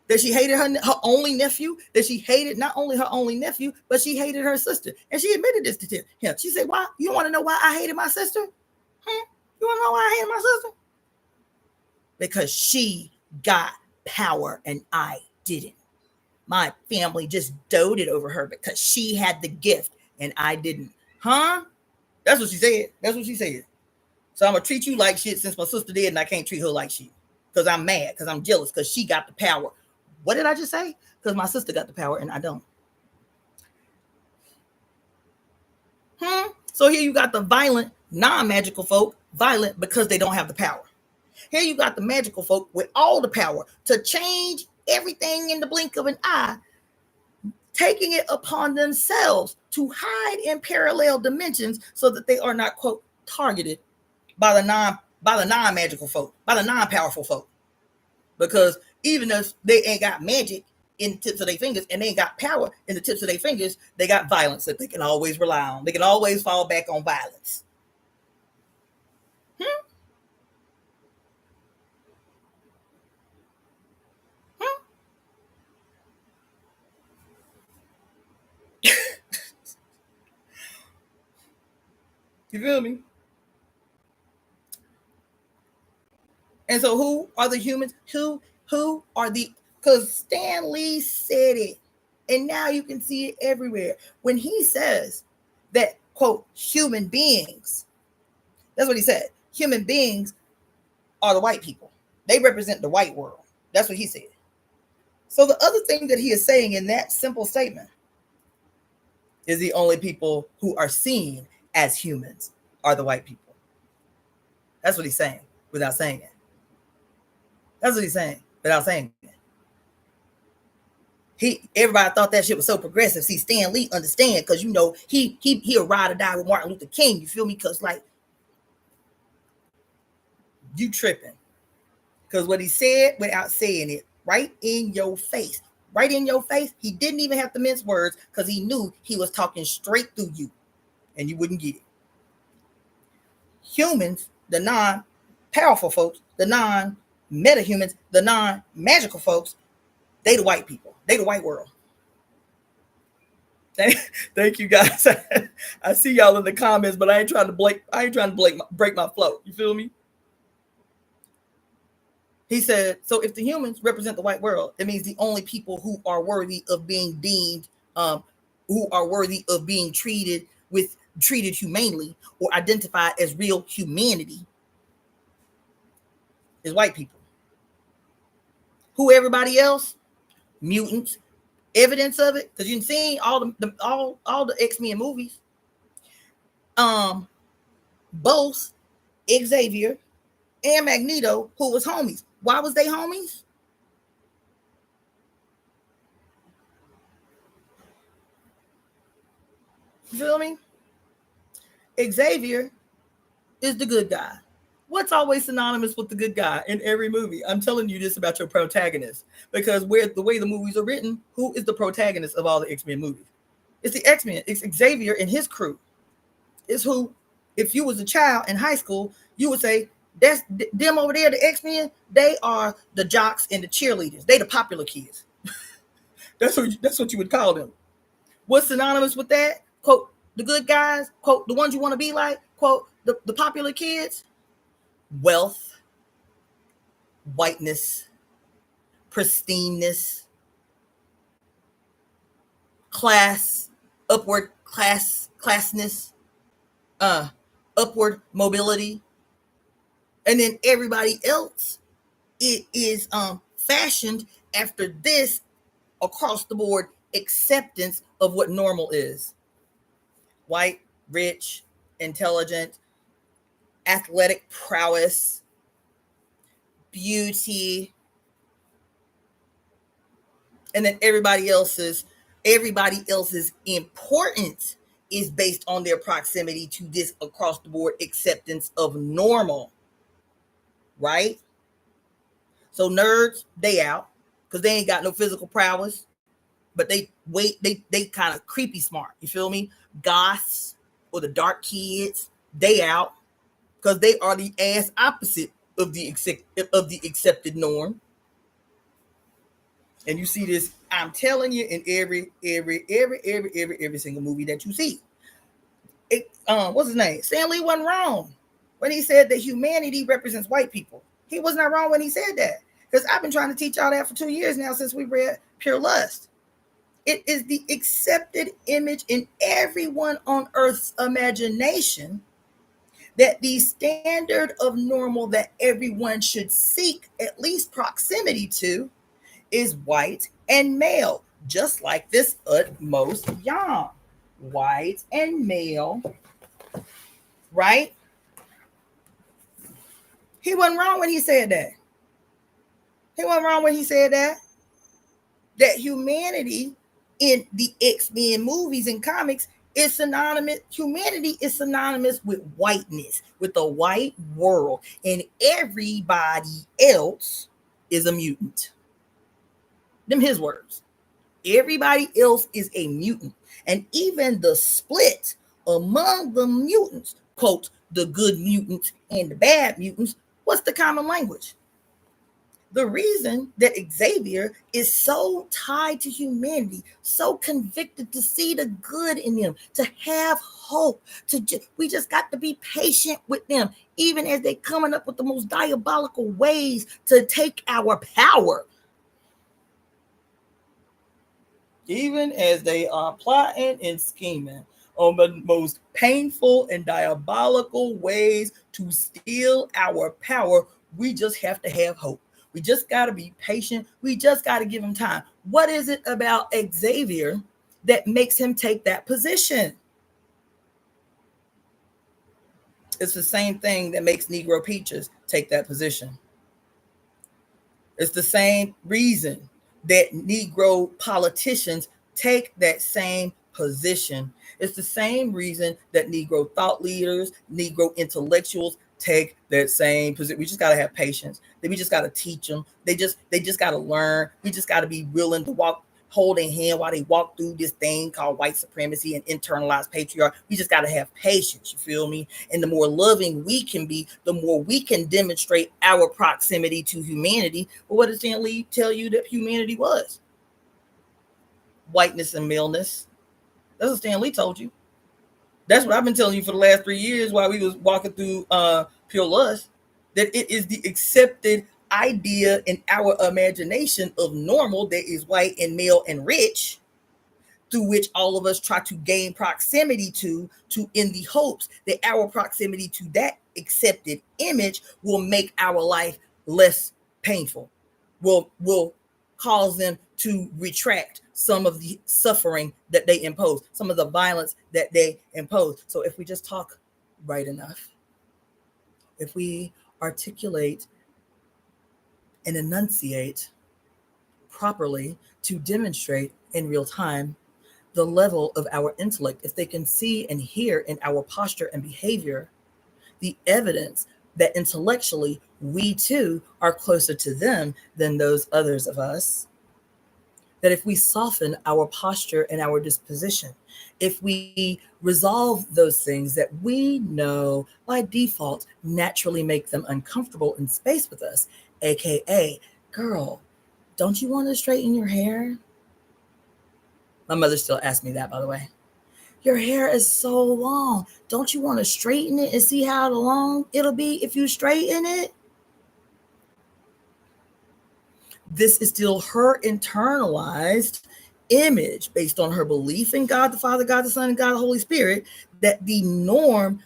Speaker 1: That she hated her only nephew, that she hated not only her only nephew, but she hated her sister. And she admitted this to him. She said, why? You want to know why I hated my sister? You want to know why I hated my sister? Because she got power and I didn't. My family just doted over her because she had the gift and I didn't. Huh? That's what she said. That's what she said. So I'm going to treat you like shit since my sister did and I can't treat her like shit. Because I'm mad, because I'm jealous, because she got the power. What did I just say? Because my sister got the power and I don't. So here you got the violent, non-magical folk, violent because they don't have the power. Here you got the magical folk with all the power to change everything in the blink of an eye, taking it upon themselves to hide in parallel dimensions so that they are not, quote, targeted by the non-magical folk, by the non-powerful folk. Because even if they ain't got magic in the tips of their fingers and they ain't got power in the tips of their fingers, they got violence that they can always rely on. They can always fall back on violence. You feel me? And so who are the humans? Who are the, because Stan Lee said it. And now you can see it everywhere. When he says that, quote, human beings, that's what he said. Human beings are the white people. They represent the white world. That's what he said. So the other thing that he is saying in that simple statement is the only people who are seen as humans are the white people. That's what he's saying without saying it. That's what he's saying without saying it. Everybody thought that shit was so progressive. See, Stan Lee understand, because you know he'll ride or die with Martin Luther King. You feel me? Because like you tripping. Because what he said without saying it, right in your face. Right in your face. He didn't even have to mince words because he knew he was talking straight through you and you wouldn't get it. Humans, the non-powerful folks, the non-meta-humans, the non-magical folks, they the white people. They the white world. Thank you guys. I see y'all in the comments, but I ain't trying to break my flow. You feel me? He said, so if the humans represent the white world, it means the only people who are worthy of being deemed, who are worthy of being treated humanely or identified as real humanity is white people. Who everybody else? Mutants. Evidence of it, because you've seen all the X-Men movies. Both Xavier and Magneto, who was homies. Why was they homies? You feel me? Xavier is the good guy. What's always synonymous with the good guy in every movie? I'm telling you this about your protagonist, because the way the movies are written, who is the protagonist of all the X-Men movies? It's the X-Men. It's Xavier and his crew. It's who, if you was a child in high school, you would say, that's them over there, the X-Men, they are the jocks and the cheerleaders. They the popular kids. That's what you would call them. What's synonymous with that? Quote, the good guys, quote, the ones you want to be like, quote, the popular kids, wealth, whiteness, pristineness, class, upward classness, upward mobility. And then everybody else, it is fashioned after this across the board acceptance of what normal is. White, rich, intelligent, athletic prowess, beauty, and then everybody else's importance is based on their proximity to this across the board acceptance of normal. Right? So nerds, they out because they ain't got no physical prowess, but they kind of creepy smart. You feel me? Goths or the dark kids, they out because they are the ass opposite of the accepted norm. And you see this, I'm telling you, in every single movie that you see. What's his name? Stan Lee wasn't wrong when he said that humanity represents white people. He was not wrong when he said that. Because I've been trying to teach y'all that for 2 years now since we read Pure Lust. It is the accepted image in everyone on earth's imagination that the standard of normal that everyone should seek at least proximity to is white and male, just like this utmost yam. White and male, right? He wasn't wrong when he said that. He wasn't wrong when he said that. That humanity in the X-Men movies and comics is synonymous. Humanity is synonymous with whiteness, with the white world, and everybody else is a mutant. Them his words. Everybody else is a mutant. And even the split among the mutants, quote, the good mutants and the bad mutants, what's the common language? The reason that Xavier is so tied to humanity, so convicted to see the good in them, to have hope, we just got to be patient with them, even as they coming up with the most diabolical ways to take our power. Even as they are plotting and scheming on the most painful and diabolical ways to steal our power, we just have to have hope. We just got to be patient. We just got to give him time. What is it about Xavier that makes him take that position? It's the same thing that makes Negro Peaches take that position. It's the same reason that Negro politicians take that same position. It's the same reason that Negro thought leaders, Negro intellectuals take that same position. We just got to have patience. We just got to teach them. They just got to learn. We just got to be willing to hold their hand while they walk through this thing called white supremacy and internalized patriarchy. We just got to have patience, you feel me? And the more loving we can be, the more we can demonstrate our proximity to humanity. But what did Stan Lee tell you that humanity was? Whiteness and maleness. That's what Stan Lee told you. That's what I've been telling you for the last 3 years while we was walking through Pure Lust, that it is the accepted idea in our imagination of normal that is white and male and rich, through which all of us try to gain proximity to in the hopes that our proximity to that accepted image will make our life less painful, will cause them to retract some of the suffering that they impose, some of the violence that they impose. So if we just talk right enough, if we articulate and enunciate properly to demonstrate in real time the level of our intellect, if they can see and hear in our posture and behavior the evidence that intellectually we too are closer to them than those others of us, that if we soften our posture and our disposition, if we resolve those things that we know by default naturally make them uncomfortable in space with us, aka, girl, don't you want to straighten your hair? My mother still asks me that, by the way. Your hair is so long. Don't you want to straighten it and see how long it'll be if you straighten it? This is still her internalized image based on her belief in God the Father, God the Son, and God the Holy Spirit, that the norm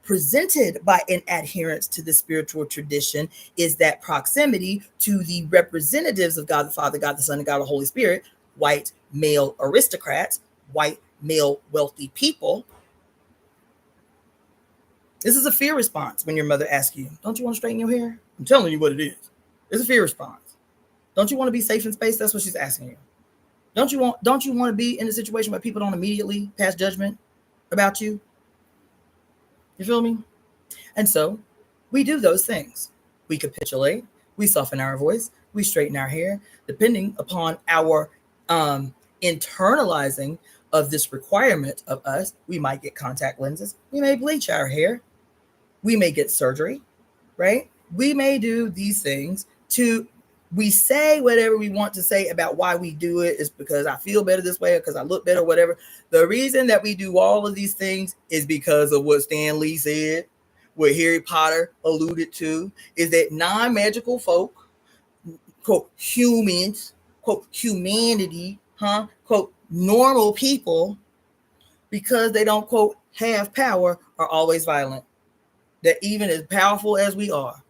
Speaker 1: presented by an adherence to the spiritual tradition is that proximity to the representatives of God the Father, God the Son, and God the Holy Spirit, white male aristocrats, white male wealthy people. This is a fear response when your mother asks you, don't you want to straighten your hair? I'm telling you what it is. It's a fear response. Don't you want to be safe in space? That's what she's asking you. Don't you want to be in a situation where people don't immediately pass judgment about you? You feel me? And so we do those things. We capitulate, we soften our voice, we straighten our hair, depending upon our internalizing of this requirement of us. We might get contact lenses, we may bleach our hair, we may get surgery, right? We may do these things to We say whatever we want to say about why we do it. Is because I feel better this way, or because I look better, or whatever. The reason that we do all of these things is because of what Stan Lee said, what Harry Potter alluded to, is that non-magical folk, quote, humans, quote, humanity, quote, normal people, because they don't, quote, have power, are always violent. That even as powerful as we are,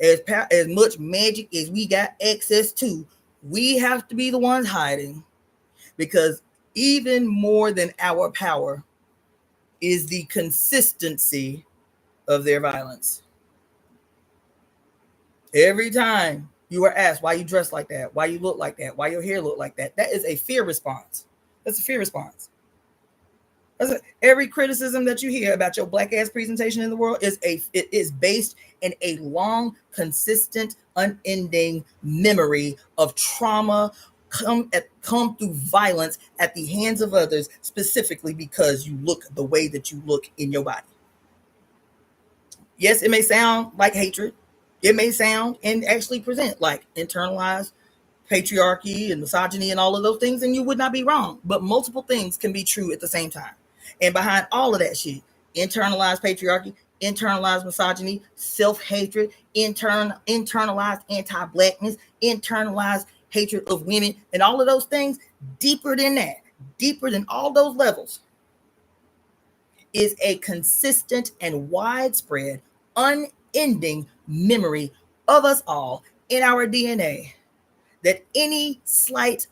Speaker 1: as much magic as we got access to, we have to be the ones hiding, because even more than our power is the consistency of their violence. Every time you are asked why you dress like that, why you look like that, why your hair look like that, that is a fear response. That's a fear response. Every criticism that you hear about your black ass presentation in the world is based in a long, consistent, unending memory of trauma come through violence at the hands of others, specifically because you look the way that you look in your body. Yes, it may sound like hatred. It may sound and actually present like internalized patriarchy and misogyny and all of those things, and you would not be wrong. But multiple things can be true at the same time. And behind all of that shit, internalized patriarchy, internalized misogyny, self-hatred, internalized anti-blackness, internalized hatred of women, and all of those things, deeper than that, deeper than all those levels, is a consistent and widespread, unending memory of us all in our DNA, that any slight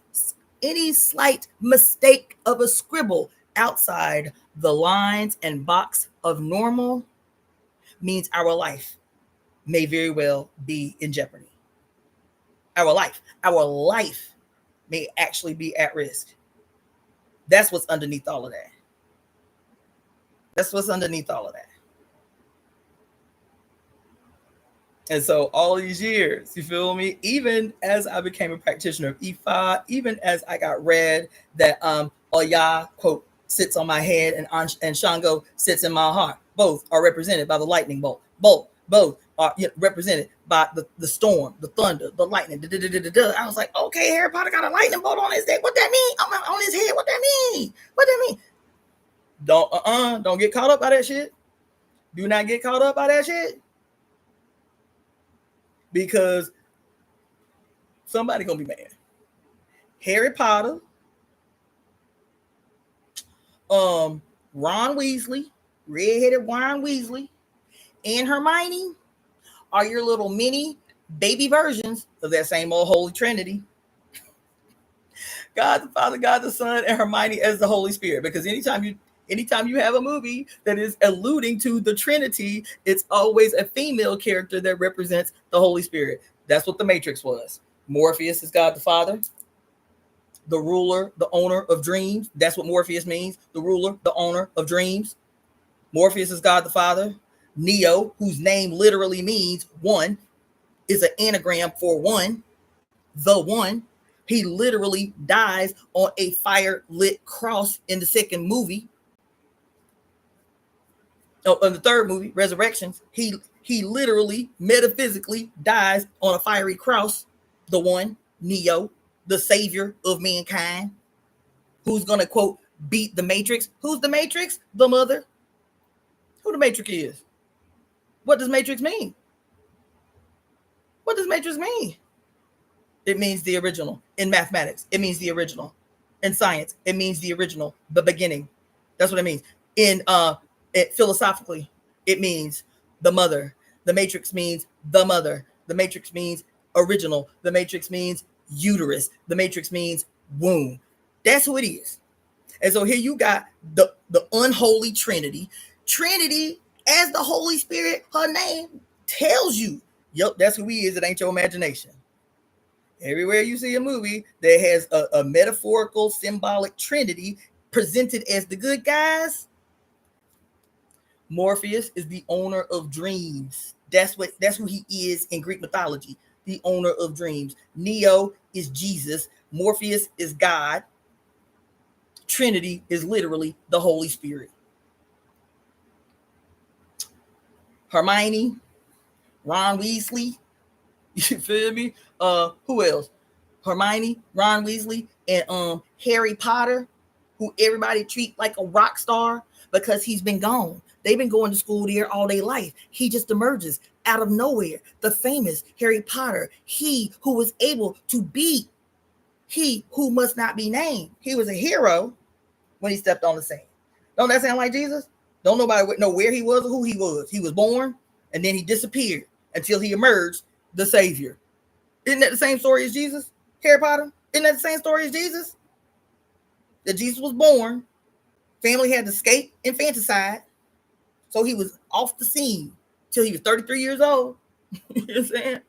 Speaker 1: mistake of a scribble outside the lines and box of normal means our life may very well be in jeopardy. Our life may actually be at risk. That's what's underneath all of that. That's what's underneath all of that. And so all these years, you feel me? Even as I became a practitioner of Ifa, even as I got read that Oya, quote, sits on my head and Shango sits in my heart. Both are represented by the lightning bolt. Both are represented by the storm, the thunder, the lightning. I was like, okay, Harry Potter got a lightning bolt on his head. What that mean? On his head. What that mean? What that mean? Don't get caught up by that shit. Do not get caught up by that shit. Because somebody gonna be mad. Harry Potter, Ron Weasley, redheaded Ron Weasley, and Hermione are your little mini baby versions of that same old Holy Trinity. God the Father, God the Son, and Hermione as the Holy Spirit. Because anytime you have a movie that is alluding to the Trinity, it's always a female character that represents the Holy Spirit. That's what the Matrix was. Morpheus is God the Father, the ruler, the owner of dreams. That's what Morpheus means. The ruler, the owner of dreams. Morpheus is God the Father. Neo, whose name literally means one, is an anagram for one, the one. He literally dies on a fire-lit cross in the second movie. Oh, in the third movie, Resurrections, he literally, metaphysically dies on a fiery cross. The one, Neo, the savior of mankind, who's going to, quote, beat the Matrix. Who's the Matrix? The mother. Who the Matrix is? What does Matrix mean? What does Matrix mean? It means the original. In mathematics, it means the original. In science, it means the original, the beginning. That's what it means. In philosophically, it means the mother. The Matrix means the mother. The Matrix means original. The Matrix means uterus. The Matrix means womb. That's who it is. And so here you got the unholy Trinity. Trinity as the Holy Spirit, her name tells you, yep, that's who he is. It ain't your imagination. Everywhere you see a movie that has a metaphorical, symbolic Trinity presented as the good guys, Morpheus is the owner of dreams. That's who he is in Greek mythology, the owner of dreams. Neo is Jesus. Morpheus is God. Trinity is literally the Holy Spirit. Hermione, Ron Weasley, You feel me? Who else? Hermione, Ron Weasley, and Harry Potter, who everybody treat like a rock star because he's been gone. They've been going to school there all their life. He just emerges out of nowhere. The famous Harry Potter, he who was able to beat he who must not be named. He was a hero when he stepped on the scene. Don't that sound like Jesus? Don't nobody know where he was or who he was. He was born and then he disappeared until he emerged the Savior. Isn't that the same story as Jesus? Harry Potter? Isn't that the same story as Jesus? That Jesus was born, family had to escape infanticide, so he was off the scene till he was 33 years old. You know what I'm saying?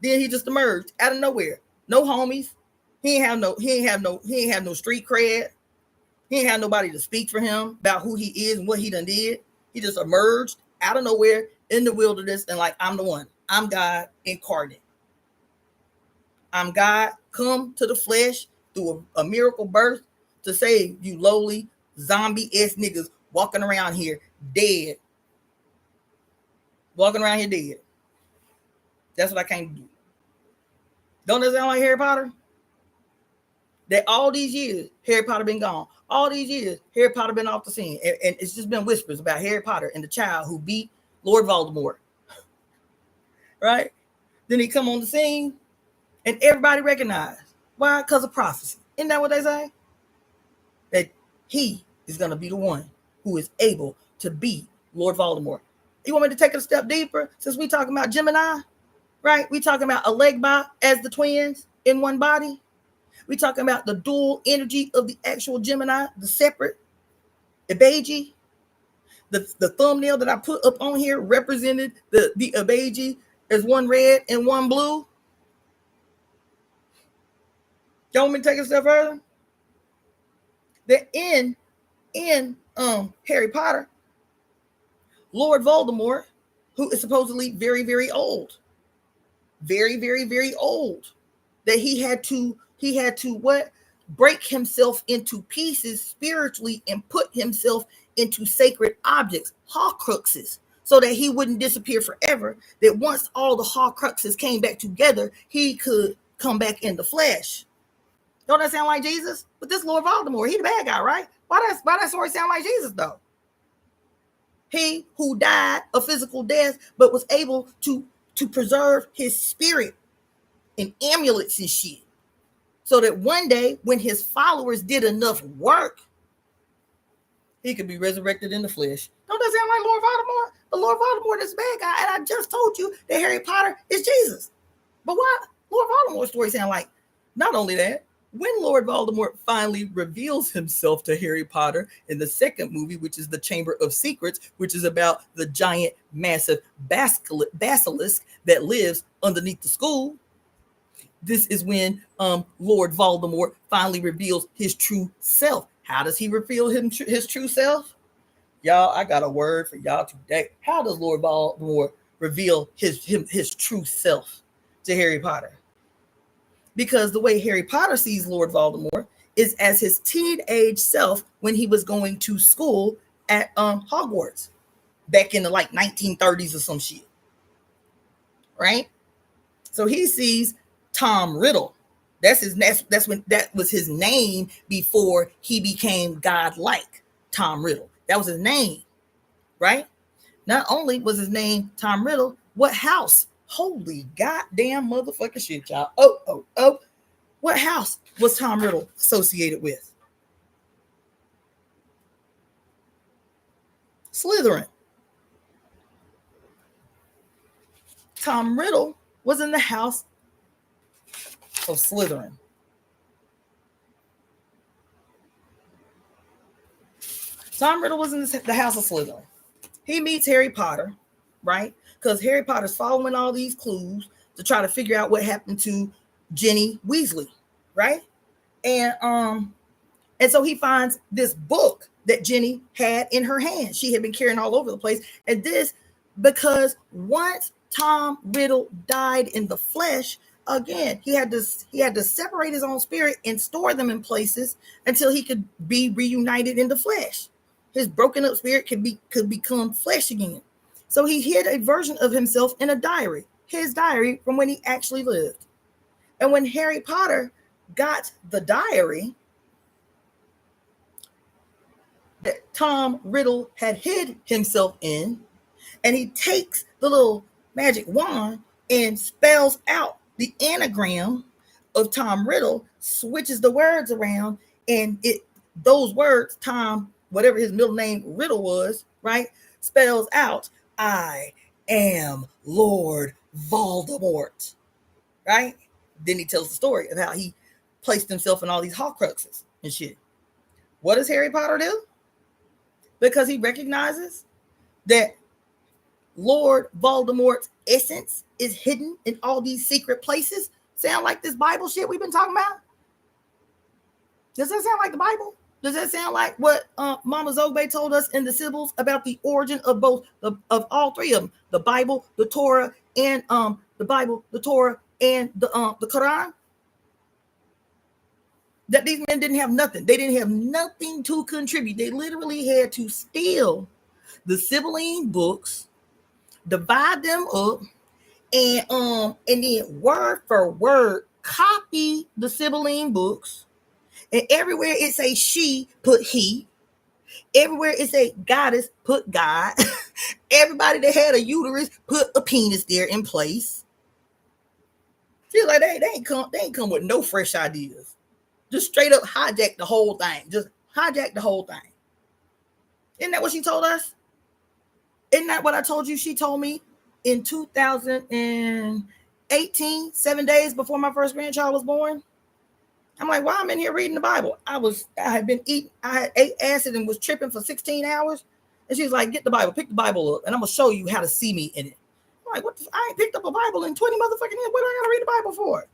Speaker 1: Then he just emerged out of nowhere. No homies. He ain't have no street cred. He ain't have nobody to speak for him about who he is and what he done did. He just emerged out of nowhere in the wilderness and like, I'm the one. I'm God incarnate. I'm God come to the flesh through a miracle birth to save you lowly zombie-ass niggas walking around here dead. Walking around here dead. That's what I came to do. Don't that sound like Harry Potter? That all these years, Harry Potter been gone. All these years, Harry Potter been off the scene. And it's just been whispers about Harry Potter and the child who beat Lord Voldemort. Right? Then he come on the scene and everybody recognized. Why? Because of prophecy. Isn't that what they say? That he is going to be the one who is able to beat Lord Voldemort. You want me to take it a step deeper? Since we talking about Gemini, right? We talking about Elegba as the twins in one body. We talking about the dual energy of the actual Gemini, the separate Abaji. The thumbnail that I put up on here represented the Abaji as one red and one blue. You want me to take it a step further? That in Harry Potter, Lord Voldemort, who is supposedly very, very old, very, very, very old, that he had to what? Break himself into pieces spiritually and put himself into sacred objects, Horcruxes, so that he wouldn't disappear forever. That once all the Horcruxes came back together, he could come back in the flesh. Don't that sound like Jesus? But this Lord Voldemort, he the bad guy, right? Why that story sound like Jesus though? He who died a physical death, but was able to preserve his spirit in amulets and shit. So that one day, when his followers did enough work, he could be resurrected in the flesh. Don't that sound like Lord Voldemort? But Lord Voldemort is a bad guy, and I just told you that Harry Potter is Jesus. But why Lord Voldemort's story sound like? Not only that, when Lord Voldemort finally reveals himself to Harry Potter in the second movie, which is the Chamber of Secrets, which is about the giant, massive basilisk that lives underneath the school, this is when Lord Voldemort finally reveals his true self. How does he reveal his true self? Y'all, I got a word for y'all today. How does Lord Voldemort reveal his true self to Harry Potter? Because the way Harry Potter sees Lord Voldemort is as his teenage self when he was going to school at Hogwarts back in the like 1930s or some shit. Right? So he sees Tom Riddle. That was his name before he became godlike. Tom Riddle. That was his name, right? Not only was his name Tom Riddle, what house? Holy goddamn motherfucking shit, y'all. Oh. What house was Tom Riddle associated with? Slytherin. Tom Riddle was in the house of Slytherin. Tom Riddle was in the house of Slytherin. He meets Harry Potter, right? Because Harry Potter's following all these clues to try to figure out what happened to Ginny Weasley, right? And so he finds this book that Ginny had in her hand. She had been carrying all over the place. And this because once Tom Riddle died in the flesh, again, he had to separate his own spirit and store them in places until he could be reunited in the flesh. His broken up spirit could become flesh again. So he hid a version of himself in a diary. his diary from when he actually lived. And when Harry Potter got the diary that Tom Riddle had hid himself in, and he takes the little magic wand and spells out the anagram of Tom Riddle, switches the words around, and those words, Tom, whatever his middle name Riddle was, right, spells out, I am Lord Voldemort, right? Then he tells the story of how he placed himself in all these Horcruxes and shit. What does Harry Potter do? Because he recognizes that Lord Voldemort's essence is hidden in all these secret places. Sound like this Bible shit we've been talking about? Does that sound like the Bible? Does that sound like what Mama Zogbe told us in the Sibyls about the origin of both of all three of them, the Bible, the Torah, and the Bible, the Torah, and the Quran? That these men didn't have nothing. They didn't have nothing to contribute. They literally had to steal the Sibylline books, divide them up, and then word for word copy the Sibylline books. And everywhere it say she, put he. Everywhere it say goddess, put God. Everybody that had a uterus put a penis there in place. Feel like they ain't come with no fresh ideas. Just straight up hijack the whole thing. Just hijack the whole thing. Isn't that what she told us? Isn't that what I told you she told me in 2018, 7 days before my first grandchild was born? I'm like, why I'm in here reading the Bible? I had ate acid and was tripping for 16 hours. And she's like, get the Bible, pick the Bible up, and I'm gonna show you how to see me in it. I'm like, what? I ain't picked up a Bible in 20 motherfucking years. What do I gotta read the Bible for?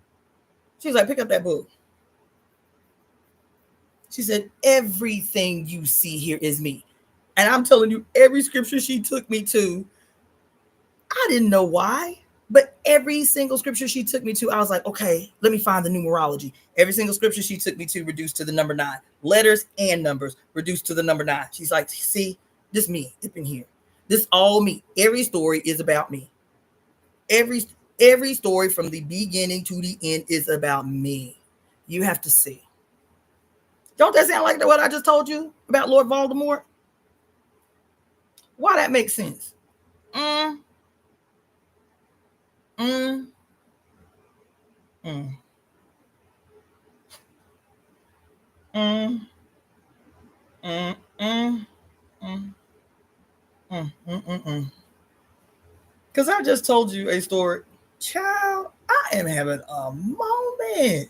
Speaker 1: She's like, pick up that book. She said, everything you see here is me. And I'm telling you, every scripture she took me to, I didn't know why, but every single scripture she took me to, I was like, okay, let me find the numerology. Every single scripture she took me to reduced to the number 9. Letters and numbers reduced to the number 9. She's like, see, this me, it's been here. This all me. Every story is about me. Every story from the beginning to the end is about me. You have to see. Don't that sound like what I just told you about Lord Voldemort? Why that makes sense? Mm. Mm. Mm. Mm. Mm. Mm. Mm. Mm. Because I just told you a story. Child, I am having a moment.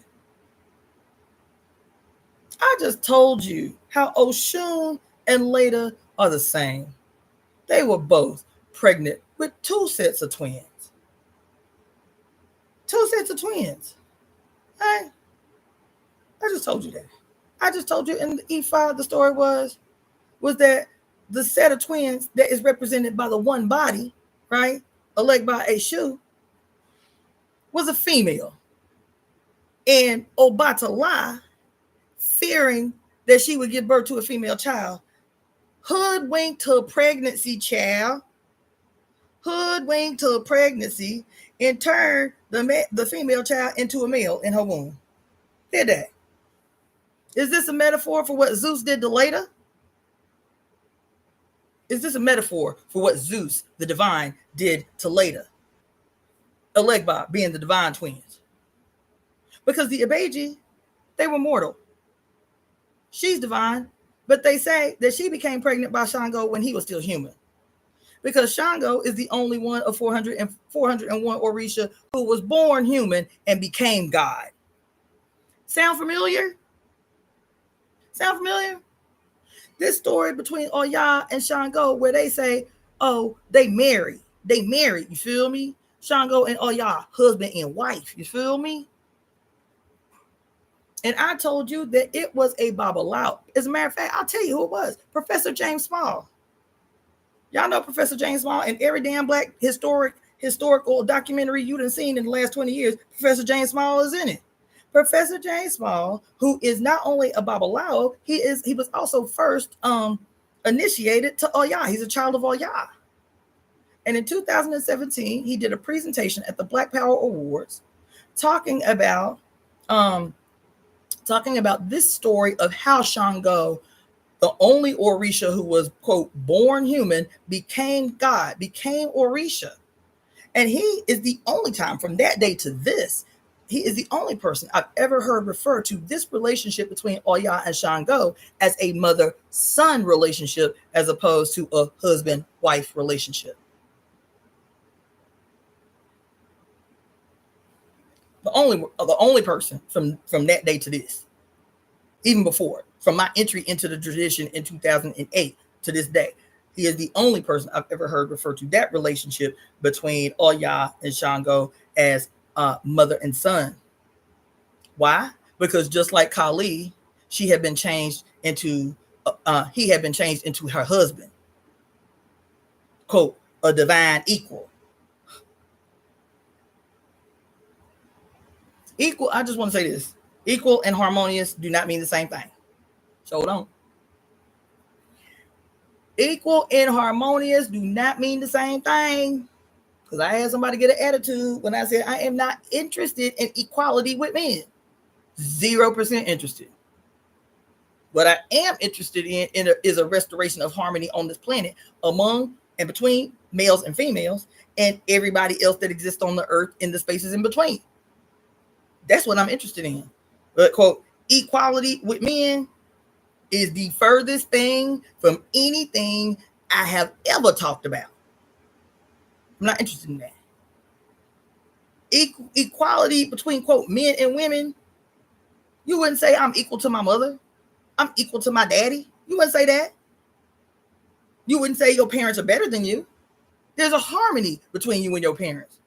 Speaker 1: I just told you how Oshun and Leda are the same. They were both pregnant with 2 sets of twins. 2 sets of twins. Hey, I just told you that. I just told you in the E5 the story was that the set of twins that is represented by the one body, right, a leg by a shoe, was a female. And Obatala, fearing that she would give birth to a female child, hoodwinked her pregnancy child, hoodwinked her pregnancy, and turned the female child into a male in her womb. Hear that? Is this a metaphor for what Zeus did to Leda? Is this a metaphor for what Zeus, the divine, did to Leda? Elegba being the divine twins. Because the Abeji, they were mortal. She's divine, but they say that she became pregnant by Shango when he was still human. Because Shango is the only one of 401 Orisha who was born human and became God. Sound familiar? Sound familiar? This story between Oya and Shango, where they say, oh, they married. They married, you feel me? Shango and Oya, husband and wife, you feel me? And I told you that it was a Babalao. As a matter of fact, I'll tell you who it was. Professor James Small. Y'all know Professor James Small, and every damn black historical documentary you done seen in the last 20 years, Professor James Small is in it. Professor James Small, who is not only a Babalao, he was also first initiated to Oya. He's a child of Oya. And in 2017, he did a presentation at the Black Power Awards talking about um, this story of how Shango, the only Orisha who was, quote, born human, became God, became Orisha. And he is the only time from that day to this, he is the only person I've ever heard refer to this relationship between Oya and Shango as a mother-son relationship as opposed to a husband-wife relationship. The only person from that day to this, even before, from my entry into the tradition in 2008 to this day, he is the only person I've ever heard refer to that relationship between Oya and Shango as mother and son. Why? Because just like Kali, she had been changed into he had been changed into her husband, quote, a divine equal. Equal. I just want to say this: equal and harmonious do not mean the same thing. So hold on. Equal and harmonious do not mean the same thing. Because I had somebody get an attitude when I said I am not interested in equality with men. 0% interested. What I am interested is a restoration of harmony on this planet among and between males and females and everybody else that exists on the earth in the spaces in between. That's what I'm interested in. But, quote, equality with men is the furthest thing from anything I have ever talked about. I'm not interested in that. Equality between, quote, men and women. You wouldn't say I'm equal to my mother. I'm equal to my daddy. You wouldn't say that. You wouldn't say your parents are better than you. There's a harmony between you and your parents.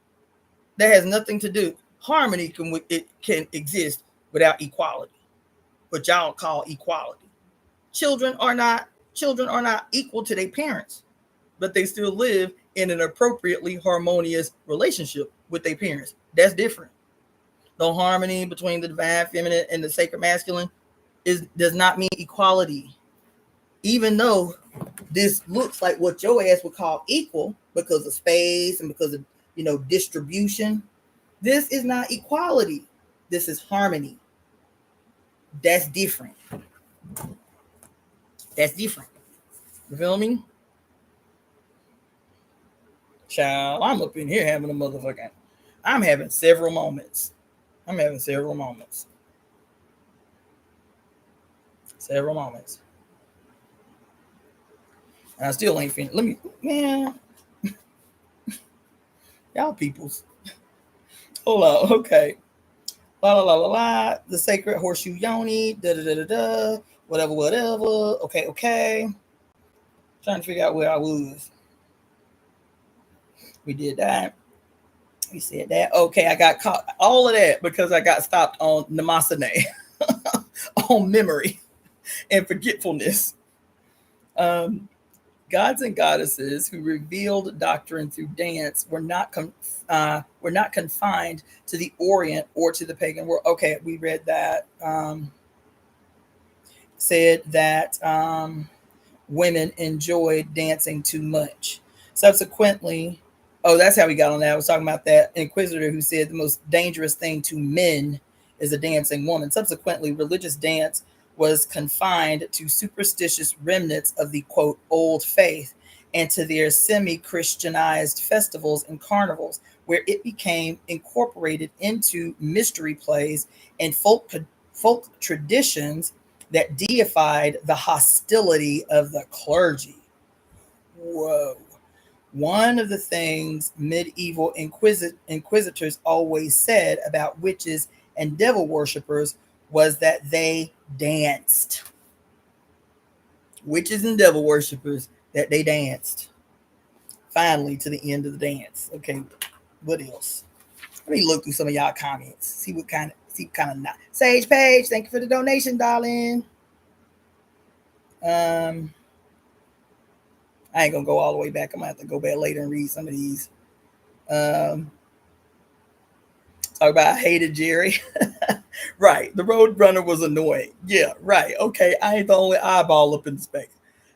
Speaker 1: That has nothing to do. Harmony can exist without equality. What y'all call equality. Children are not equal to their parents, but they still live in an appropriately harmonious relationship with their parents. That's different. The harmony between the divine feminine and the sacred masculine does not mean equality. Even though this looks like what your ass would call equal because of space and because of distribution, this is not equality. This is harmony. That's different. That's different. You feel me? Child, I'm up in here having a motherfucking. I'm having several moments. Several moments. And I still ain't finished. Let me, man. Y'all peoples. Hold on. Okay. La la la la la. The sacred horseshoe yoni. Da da da da da. Whatever. Okay. Trying to figure out where I was. We did that. We said that. Okay, I got caught. All of that because I got stopped on Namasane, on memory and forgetfulness. Gods and goddesses who revealed doctrine through dance were not confined to the Orient or to the pagan world. Okay, we read that. Said that women enjoyed dancing too much. Subsequently, that's how we got on that. I was talking about that inquisitor who said the most dangerous thing to men is a dancing woman. Subsequently, religious dance was confined to superstitious remnants of the, quote, old faith and to their semi-Christianized festivals and carnivals, where it became incorporated into mystery plays and folk traditions that deified the hostility of the clergy. Whoa. One of the things medieval inquisitors always said about witches and devil worshippers was that they danced. Witches and devil worshippers, that they danced. Finally, to the end of the dance. Okay, what else? Let me look through some of y'all comments. See what kind of not. Sage Page, thank you for the donation, darling. I ain't gonna go all the way back. I'm gonna have to go back later and read some of these. Talk about I hated Jerry. Right. The Roadrunner was annoying. Yeah, right. Okay. I ain't the only eyeball up in the space.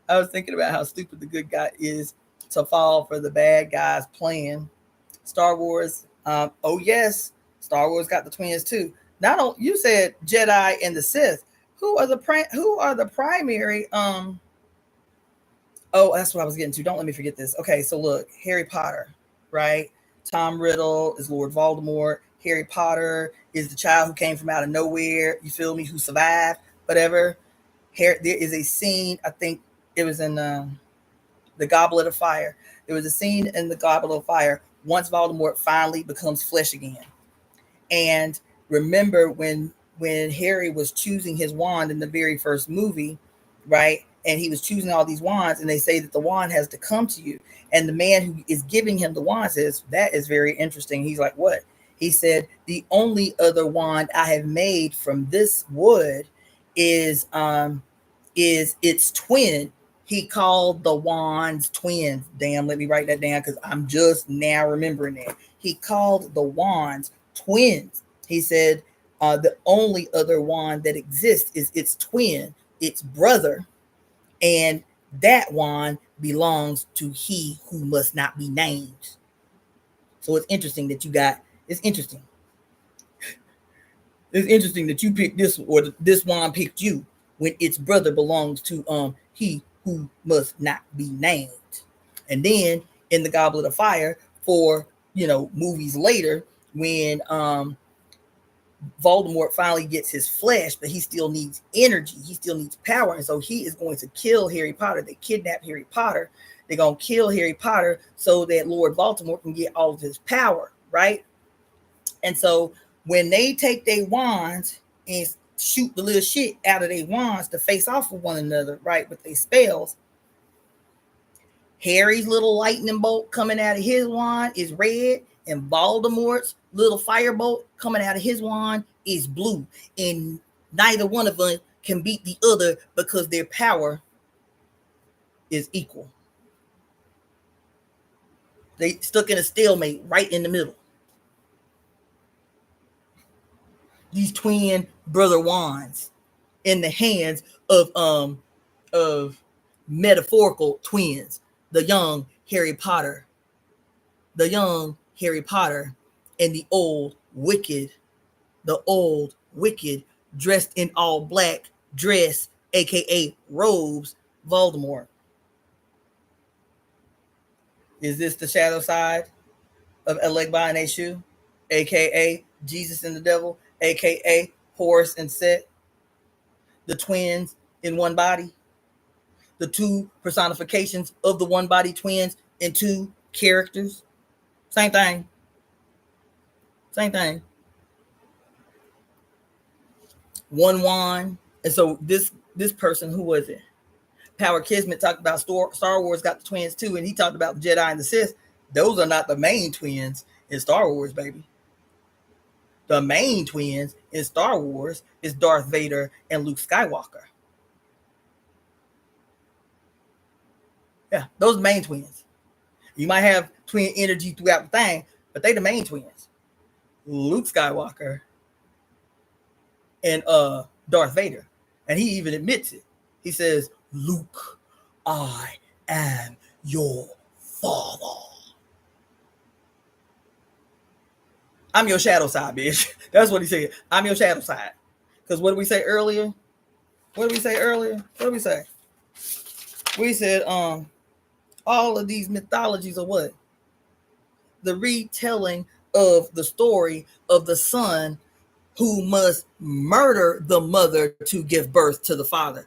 Speaker 1: I was thinking about how stupid the good guy is to fall for the bad guys' plan. Star Wars. Oh yes, Star Wars got the twins too. Not only you said Jedi and the Sith. Who are the primary? Oh, that's what I was getting to. Don't let me forget this. Okay, so look, Harry Potter, right? Tom Riddle is Lord Voldemort. Harry Potter is the child who came from out of nowhere. You feel me? Who survived? Whatever. There is a scene. I think it was in the Goblet of Fire. There was a scene in the Goblet of Fire once Voldemort finally becomes flesh again. And remember when Harry was choosing his wand in the very first movie, right? And he was choosing all these wands, and they say that the wand has to come to you. And the man who is giving him the wand says, "That is very interesting." He's like, "What?" He said, "The only other wand I have made from this wood is its twin." He called the wands twins. Damn, let me write that down because I'm just now remembering it. He called the wands twins. He said, the only other wand that exists is its twin, its brother, and that wand belongs to he who must not be named. So it's interesting that you got, it's interesting. It's interesting that you picked this, or this wand picked you, when its brother belongs to he who must not be named. And then in the Goblet of Fire, for movies later, when Voldemort finally gets his flesh, but he still needs energy, he still needs power, and so he is going to kill Harry Potter. They kidnap Harry Potter. They're gonna kill Harry Potter so that Lord Voldemort can get all of his power, right? And so when they take their wands and shoot the little shit out of their wands to face off with one another, right, with their spells, Harry's little lightning bolt coming out of his wand is red, and Voldemort's little firebolt coming out of his wand is blue. And neither one of them can beat the other because their power is equal. They stuck in a stalemate right in the middle. These twin brother wands in the hands of metaphorical twins, the young Harry Potter, and the old wicked dressed in all black dress, aka robes, Voldemort. Is this the shadow side of Elegba and Eshu, aka Jesus and the devil, aka Horus and Set, the twins in one body, the two personifications of the one body twins in two characters? Same thing. One wand. And so this person, who was it? Power Kismet talked about Star Wars got the twins too, and he talked about the Jedi and the Sith. Those are not the main twins in Star Wars, baby. The main twins in Star Wars is Darth Vader and Luke Skywalker. Yeah, those are the main twins. You might have twin energy throughout the thing, but they the main twins. Luke Skywalker and Darth Vader. And he even admits it. He says, "Luke, I am your father. I'm your shadow side, bitch." That's what he said. I'm your shadow side. Because what did we say earlier? We said, all of these mythologies are what? The retelling of the story of the son who must murder the mother to give birth to the father.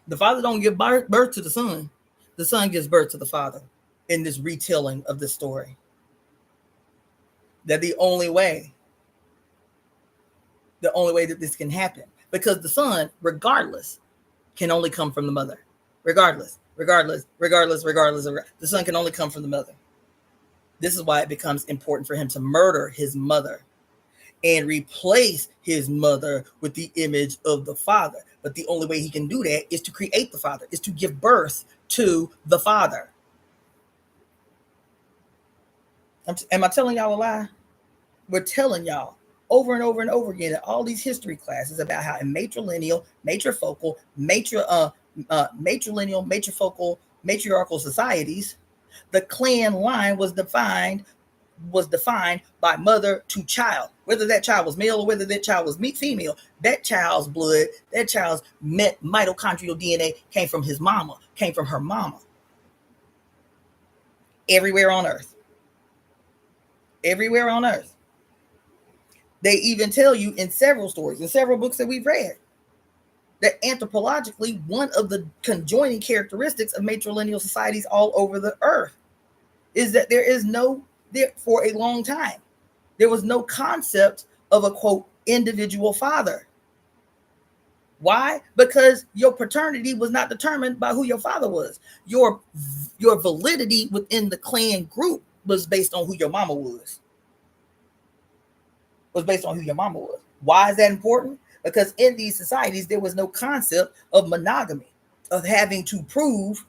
Speaker 1: The father don't give birth to the son. The son gives birth to the father in this retelling of the story. That the only way that this can happen, because the son, regardless, can only come from the mother. Regardless, the son can only come from the mother. This is why it becomes important for him to murder his mother and replace his mother with the image of the father. But the only way he can do that is to create the father, is to give birth to the father. Am I telling y'all a lie? We're telling y'all over and over and over again in all these history classes about how in matrilineal, matrifocal, matrilineal, matrifocal, matriarchal societies, the clan line was defined by mother to child. Whether that child was male or whether that child was female, that child's blood, that child's mitochondrial DNA came from his mama, came from her mama. Everywhere on earth. Everywhere on earth. They even tell you in several stories, in several books that we've read, that anthropologically, one of the conjoining characteristics of matrilineal societies all over the earth is that for a long time, there was no concept of a, quote, individual father. Why? Because your paternity was not determined by who your father was. Your validity within the clan group was based on who your mama was. Why is that important? Because in these societies, there was no concept of monogamy, of having to prove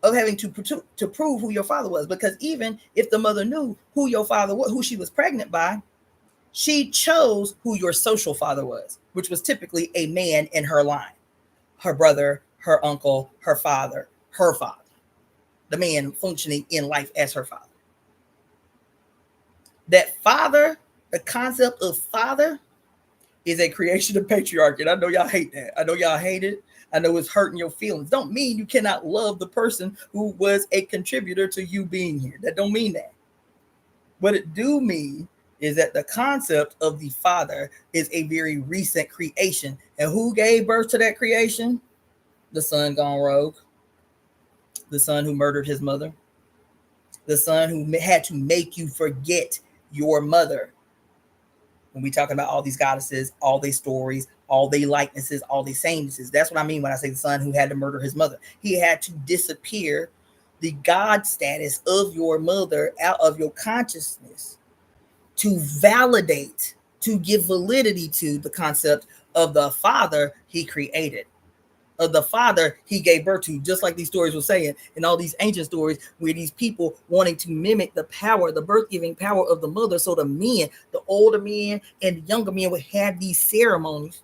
Speaker 1: who your father was. Because even if the mother knew who your father was, who she was pregnant by, she chose who your social father was, which was typically a man in her line, her brother, her uncle, her father, the man functioning in life as her father. That father, the concept of father, is a creation of patriarchy. And I know y'all hate that. I know y'all hate it. I know it's hurting your feelings. Don't mean you cannot love the person who was a contributor to you being here. That don't mean that. What it do mean is that the concept of the father is a very recent creation. And who gave birth to that creation? The son gone rogue. The son who murdered his mother. The son who had to make you forget your mother. When we talking about all these goddesses, all their stories, all their likenesses, all their samenesses, that's what I mean when I say the son who had to murder his mother. He had to disappear the God status of your mother out of your consciousness to validate, to give validity to the concept of the father he created, of the father he gave birth to, just like these stories were saying, and all these ancient stories where these people wanting to mimic the power, the birth-giving power of the mother. So the men, the older men and the younger men would have these ceremonies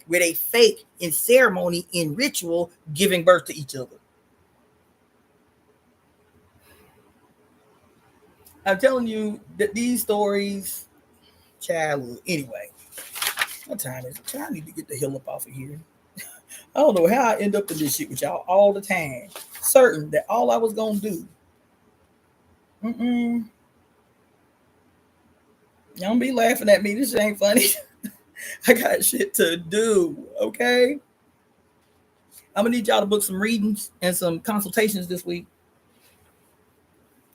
Speaker 1: where they fake in ceremony, in ritual, giving birth to each other. I'm telling you that these stories, child, anyway, what time is it? I need to get the hell up off of here. I don't know how I end up in this shit with y'all all the time. Certain that all I was gonna do. Y'all don't be laughing at me. This shit ain't funny. I got shit to do. Okay. I'm gonna need y'all to book some readings and some consultations this week.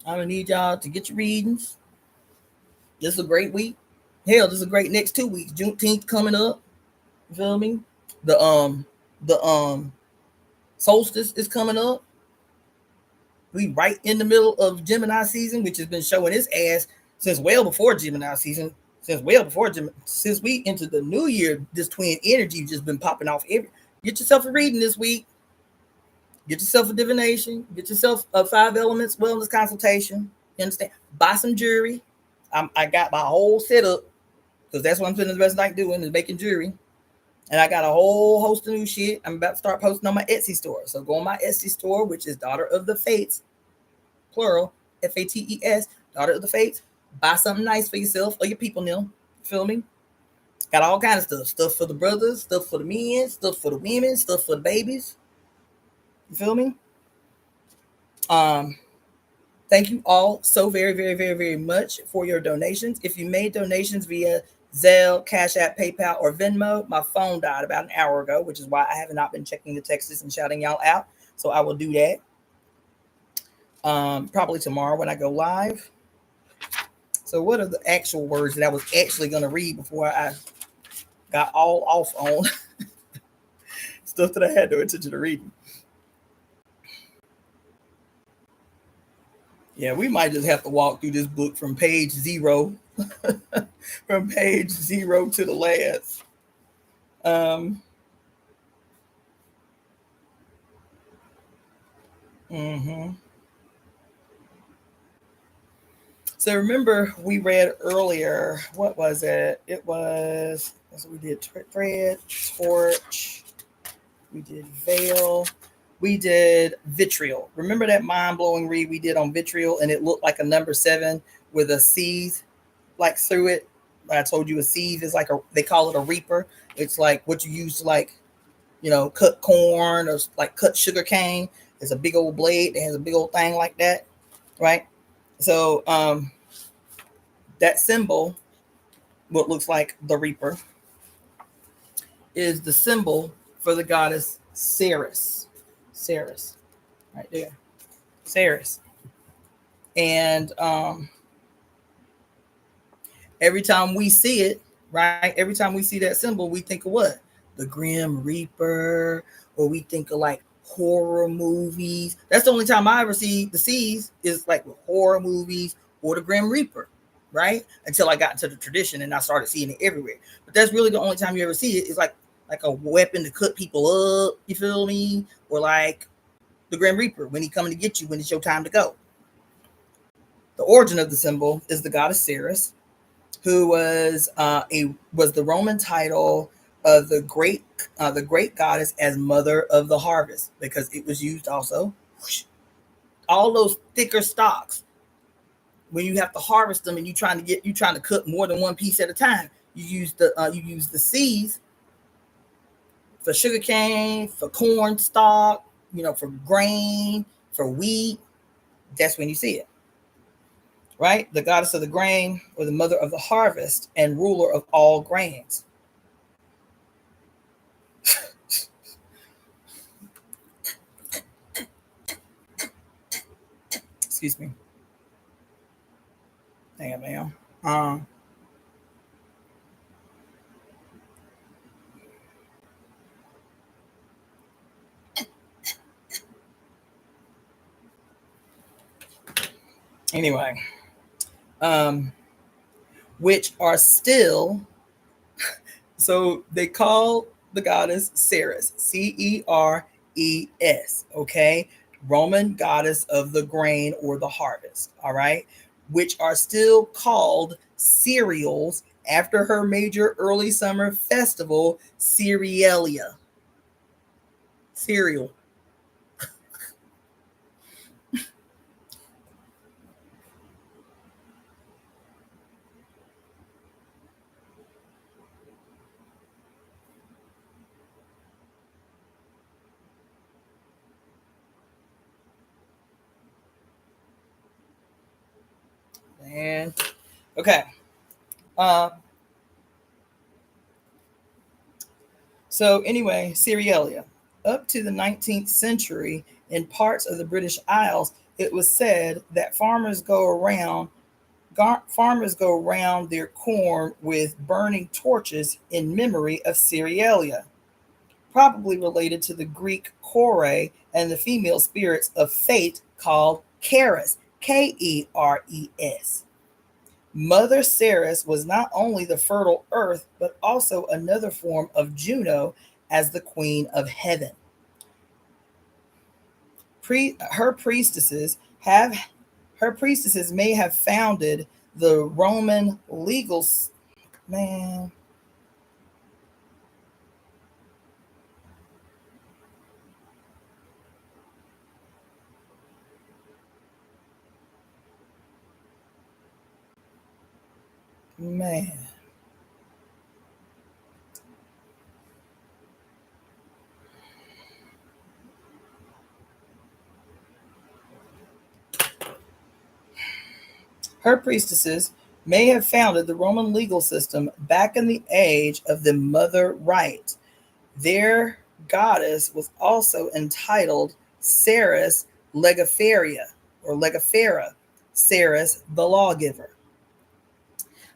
Speaker 1: I'm gonna need y'all to get your readings. This is a great week. Hell, this is a great next 2 weeks. Juneteenth coming up. You feel me? The solstice is coming up. We right in the middle of Gemini season, which has been showing its ass since well before Gemini season. Since we into the new year, this twin energy just been popping off. Get yourself a reading this week. Get yourself a divination. Get yourself a 5 elements wellness consultation. You understand? Buy some jewelry. I got my whole setup because that's what I'm spending the rest of the night doing is making jewelry. And I got a whole host of new shit. I'm about to start posting on my Etsy store. So go on my Etsy store, which is Daughter of the Fates, plural, Fates, Daughter of the Fates. Buy something nice for yourself or your people, Neil. Feel me? Got all kinds of stuff. Stuff for the brothers, stuff for the men, stuff for the women, stuff for the babies. You feel me? Thank you all so very, very, very, very much for your donations. If you made donations via Zelle, Cash App, PayPal, or Venmo, my phone died about an hour ago, which is why I have not been checking the texts and shouting y'all out. So I will do that probably tomorrow when I go live. So what are the actual words that I was actually going to read before I got all off on stuff that I had no intention of reading? Yeah, we might just have to walk through this book from page 0, from page 0 to the last. So remember we read earlier, what was it? It was, so we did thread, torch, we did veil. we did vitriol. Remember that mind blowing read we did on vitriol, and it looked like a number 7 with a seed like through it. I told you a sieve is like they call it a reaper. It's like what you use to like, cut corn or like cut sugar cane. It's a big old blade that has a big old thing like that, right? So that symbol, what looks like the reaper, is the symbol for the goddess Ceres. Ceres, right there, Ceres. And every time we see it, right? Every time we see that symbol, we think of what? The Grim Reaper, or we think of like horror movies. That's the only time I ever see the C's is like with horror movies or the Grim Reaper, right? Until I got into the tradition and I started seeing it everywhere. But that's really the only time you ever see it is like a weapon to cut people up. You feel me? Or like the Grim Reaper when he coming to get you when it's your time to go. The origin of the symbol is the goddess Ceres, who was the Roman title of the great goddess as mother of the harvest, because it was used also all those thicker stalks when you have to harvest them and you trying to cut more than one piece at a time. You use the seeds for sugarcane, for corn stalk, for grain, for wheat. That's when you see it, right? The goddess of the grain, or the mother of the harvest and ruler of all grains. Excuse me. Hang on, man. Um, anyway, um, which are still, so they call the goddess Ceres, Ceres, okay? Roman goddess of the grain or the harvest, all right? Which are still called cereals after her major early summer festival, Cerealia. Cereal. And okay. Uh, So anyway, Cerealia. Up to the 19th century, in parts of the British Isles, it was said that farmers go around their corn with burning torches in memory of Cerealia, probably related to the Greek Kore and the female spirits of fate called Keres, Keres. Mother Ceres was not only the fertile earth, but also another form of Juno as the queen of heaven. Her priestesses may have founded the Roman legal man. Man. Her priestesses may have founded the Roman legal system back in the age of the mother right. Their goddess was also entitled Ceres Legiferia or Legifera, Ceres the lawgiver.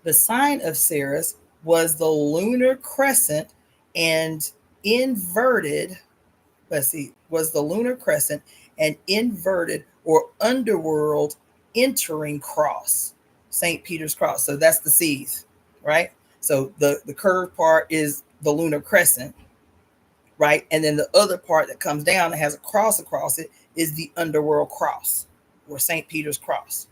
Speaker 1: The sign of Ceres was the lunar crescent and inverted, was the lunar crescent and inverted or underworld entering cross, St. Peter's cross. So that's the C's, right? So the curved part is the lunar crescent, right? And then the other part that comes down and has a cross across it is the underworld cross or St. Peter's cross.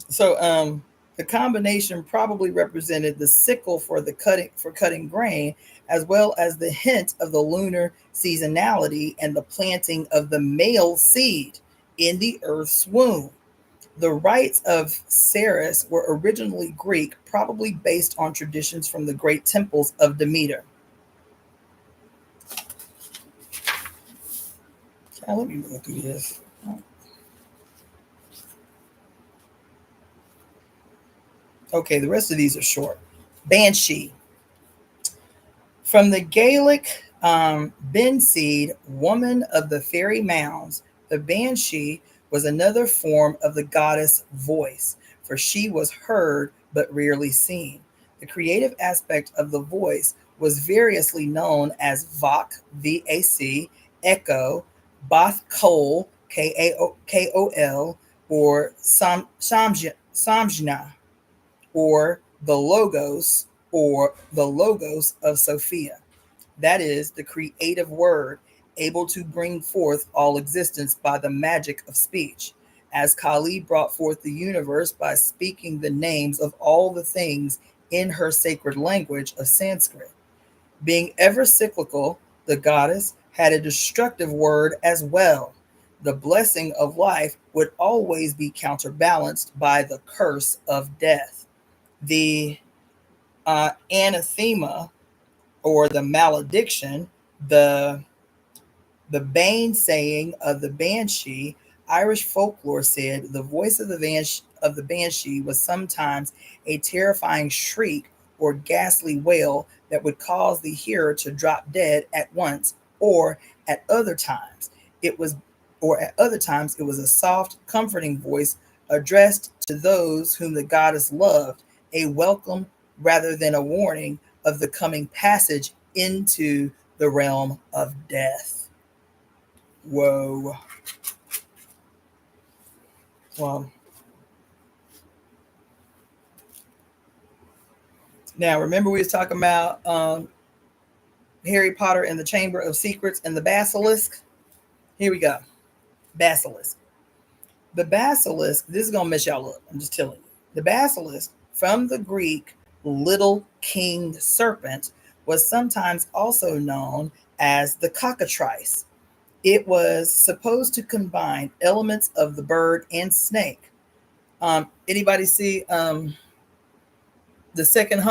Speaker 1: So the combination probably represented the sickle for the cutting grain, as well as the hint of the lunar seasonality and the planting of the male seed in the earth's womb. The rites of Ceres were originally Greek, probably based on traditions from the great temples of Demeter. Let me go through this. Okay, the rest of these are short. Banshee. From the Gaelic Benseed, woman of the fairy mounds, the banshee was another form of the goddess voice, for she was heard but rarely seen. The creative aspect of the voice was variously known as Vak, VAC, Echo, Bath Kol, KOL, or Samjna, or the Logos of Sophia. That is the creative word, able to bring forth all existence by the magic of speech. As Kali brought forth the universe by speaking the names of all the things in her sacred language of Sanskrit. Being ever cyclical, the goddess had a destructive word as well. The blessing of life would always be counterbalanced by the curse of death. The anathema, or the malediction, the the bane saying of the banshee. Irish folklore said the voice of the banshee was sometimes a terrifying shriek or ghastly wail that would cause the hearer to drop dead at once, or at other times it was it was a soft, comforting voice addressed to those whom the goddess loved, a welcome rather than a warning of the coming passage into the realm of death. Whoa. Well, now remember we was talking about Harry Potter and the Chamber of Secrets and the basilisk? Here we go. Basilisk. The basilisk, this is going to mess y'all up. I'm just telling you. The basilisk, from the Greek little king serpent, was sometimes also known as the cockatrice. It was supposed to combine elements of the bird and snake. Anybody see the second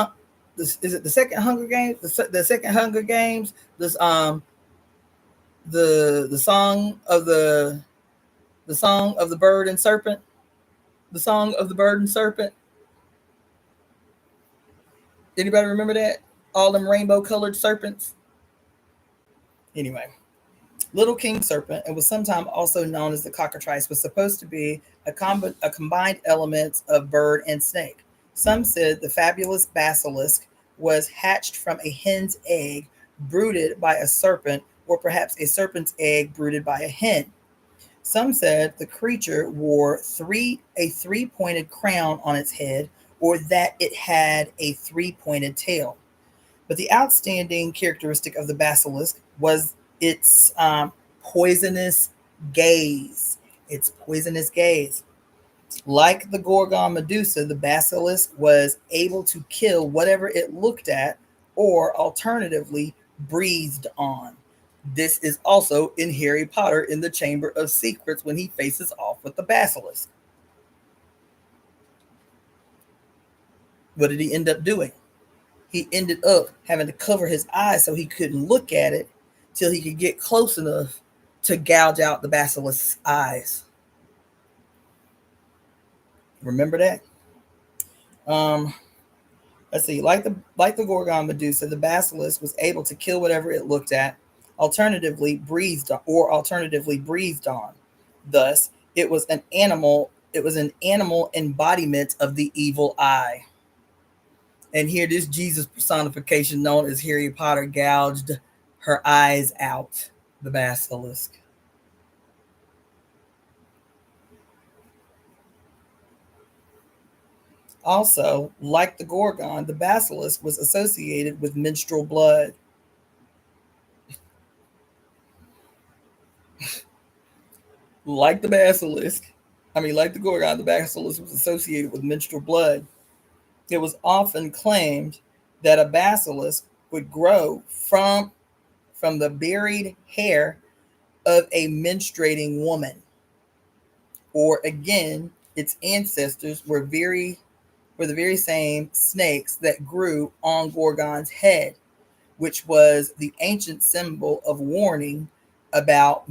Speaker 1: is it the second Hunger Games? The second Hunger Games. This the song of the song of the bird and serpent. The song of the bird and serpent. Anybody remember that? All them rainbow colored serpents. Anyway, Little King Serpent, and was sometimes also known as the cockatrice, was supposed to be a combined element of bird and snake. Some said the fabulous basilisk was hatched from a hen's egg brooded by a serpent, or perhaps a serpent's egg brooded by a hen. Some said the creature wore a three-pointed crown on its head, or that it had a three-pointed tail. But the outstanding characteristic of the basilisk was its poisonous gaze. Its poisonous gaze. Like the Gorgon Medusa, the basilisk was able to kill whatever it looked at, or alternatively breathed on. This is also in Harry Potter in the Chamber of Secrets when he faces off with the basilisk. What did he end up doing? He ended up having to cover his eyes so he couldn't look at it till he could get close enough to gouge out the basilisk's eyes. Remember that? Um, let's see. Like the Gorgon Medusa, the basilisk was able to kill whatever it looked at, alternatively breathed on. Thus, it was an animal. It was an animal embodiment of the evil eye. And here, this Jesus personification, known as Harry Potter, gouged her eyes out, the basilisk. Also, like the Gorgon, the basilisk was associated with menstrual blood. Like the basilisk, Like the Gorgon, the basilisk was associated with menstrual blood. It was often claimed that a basilisk would grow from the buried hair of a menstruating woman. Or again, its ancestors were the very same snakes that grew on Gorgon's head, which was the ancient symbol of warning about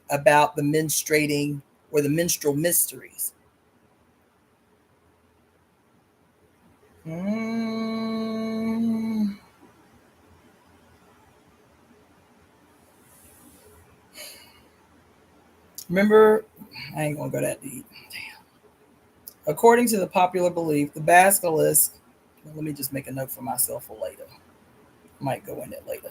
Speaker 1: about the menstruating or the menstrual mysteries. Mm. Remember, I ain't gonna go that deep. According to the popular belief, the basilisk. Let me just make a note for myself for later. Might go in it later.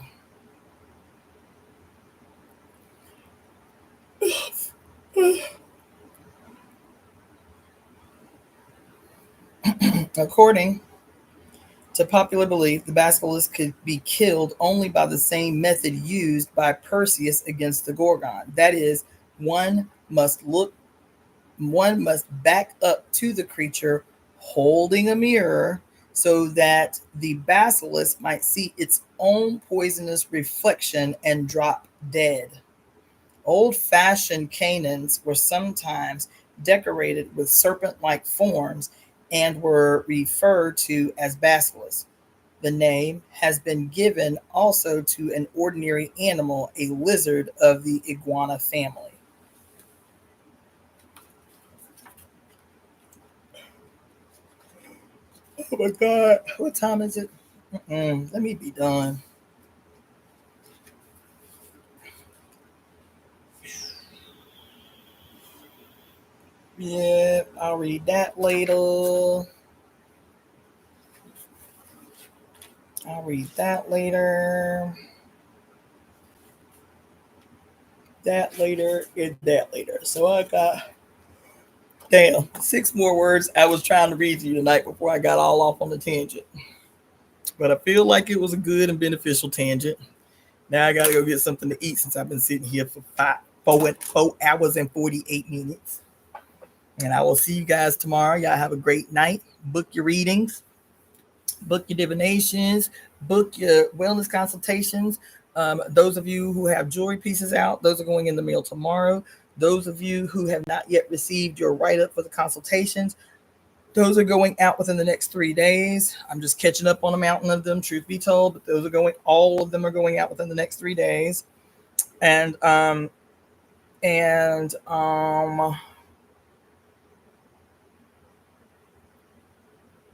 Speaker 1: According to popular belief, the basilisk could be killed only by the same method used by Perseus against the Gorgon. That is, one must look, one must back up to the creature holding a mirror so that the basilisk might see its own poisonous reflection and drop dead. Old fashioned cannons were sometimes decorated with serpent like forms and were referred to as basilisks. The name has been given also to an ordinary animal, a lizard of the iguana family. Oh my God. What time is it? Let me be done. Yeah, I'll read that later. I'll read that later. That later, and that later. So I got, damn, 6 more words I was trying to read to you tonight before I got all off on the tangent. But I feel like it was a good and beneficial tangent. Now I gotta go get something to eat since I've been sitting here for 4 hours and 48 minutes. And I will see you guys tomorrow. Y'all have a great night. Book your readings, book your divinations, book your wellness consultations. Those of you who have jewelry pieces out, those are going in the mail tomorrow. Those of you who have not yet received your write up for the consultations, those are going out within the next 3 days. I'm just catching up on a mountain of them, truth be told, but all of them are going out within the next 3 days. And and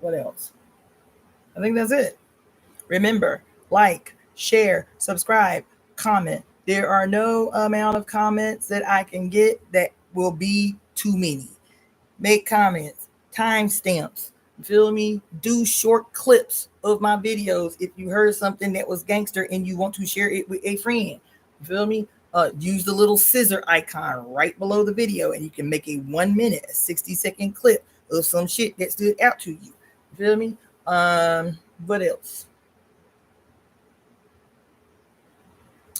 Speaker 1: what else? I think that's it. Remember, like, share, subscribe, comment. There are no amount of comments that I can get that will be too many. Make comments, timestamps. You feel me? Do short clips of my videos if you heard something that was gangster and you want to share it with a friend. You feel me? Use the little scissor icon right below the video and you can make a 1 minute, a 60-second clip of some shit that stood out to you. You feel me? What else?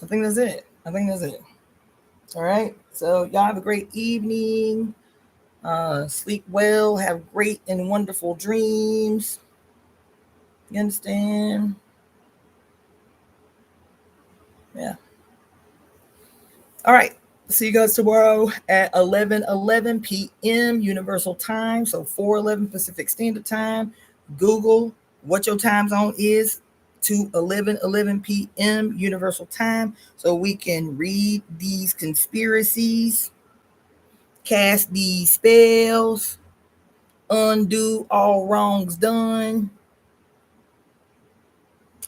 Speaker 1: I think that's it. All right. So y'all have a great evening. Sleep well. Have great and wonderful dreams. You understand? Yeah. All right. See you guys tomorrow at 11:11 p.m. Universal Time. So 4:11 Pacific Standard Time. Google what your time zone is to 11:11 p.m. Universal Time so we can read these conspiracies, cast these spells, undo all wrongs done,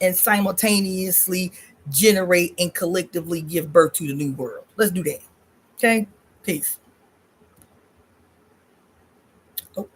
Speaker 1: and simultaneously generate and collectively give birth to the new world. Let's do that. Okay? Peace. Oh.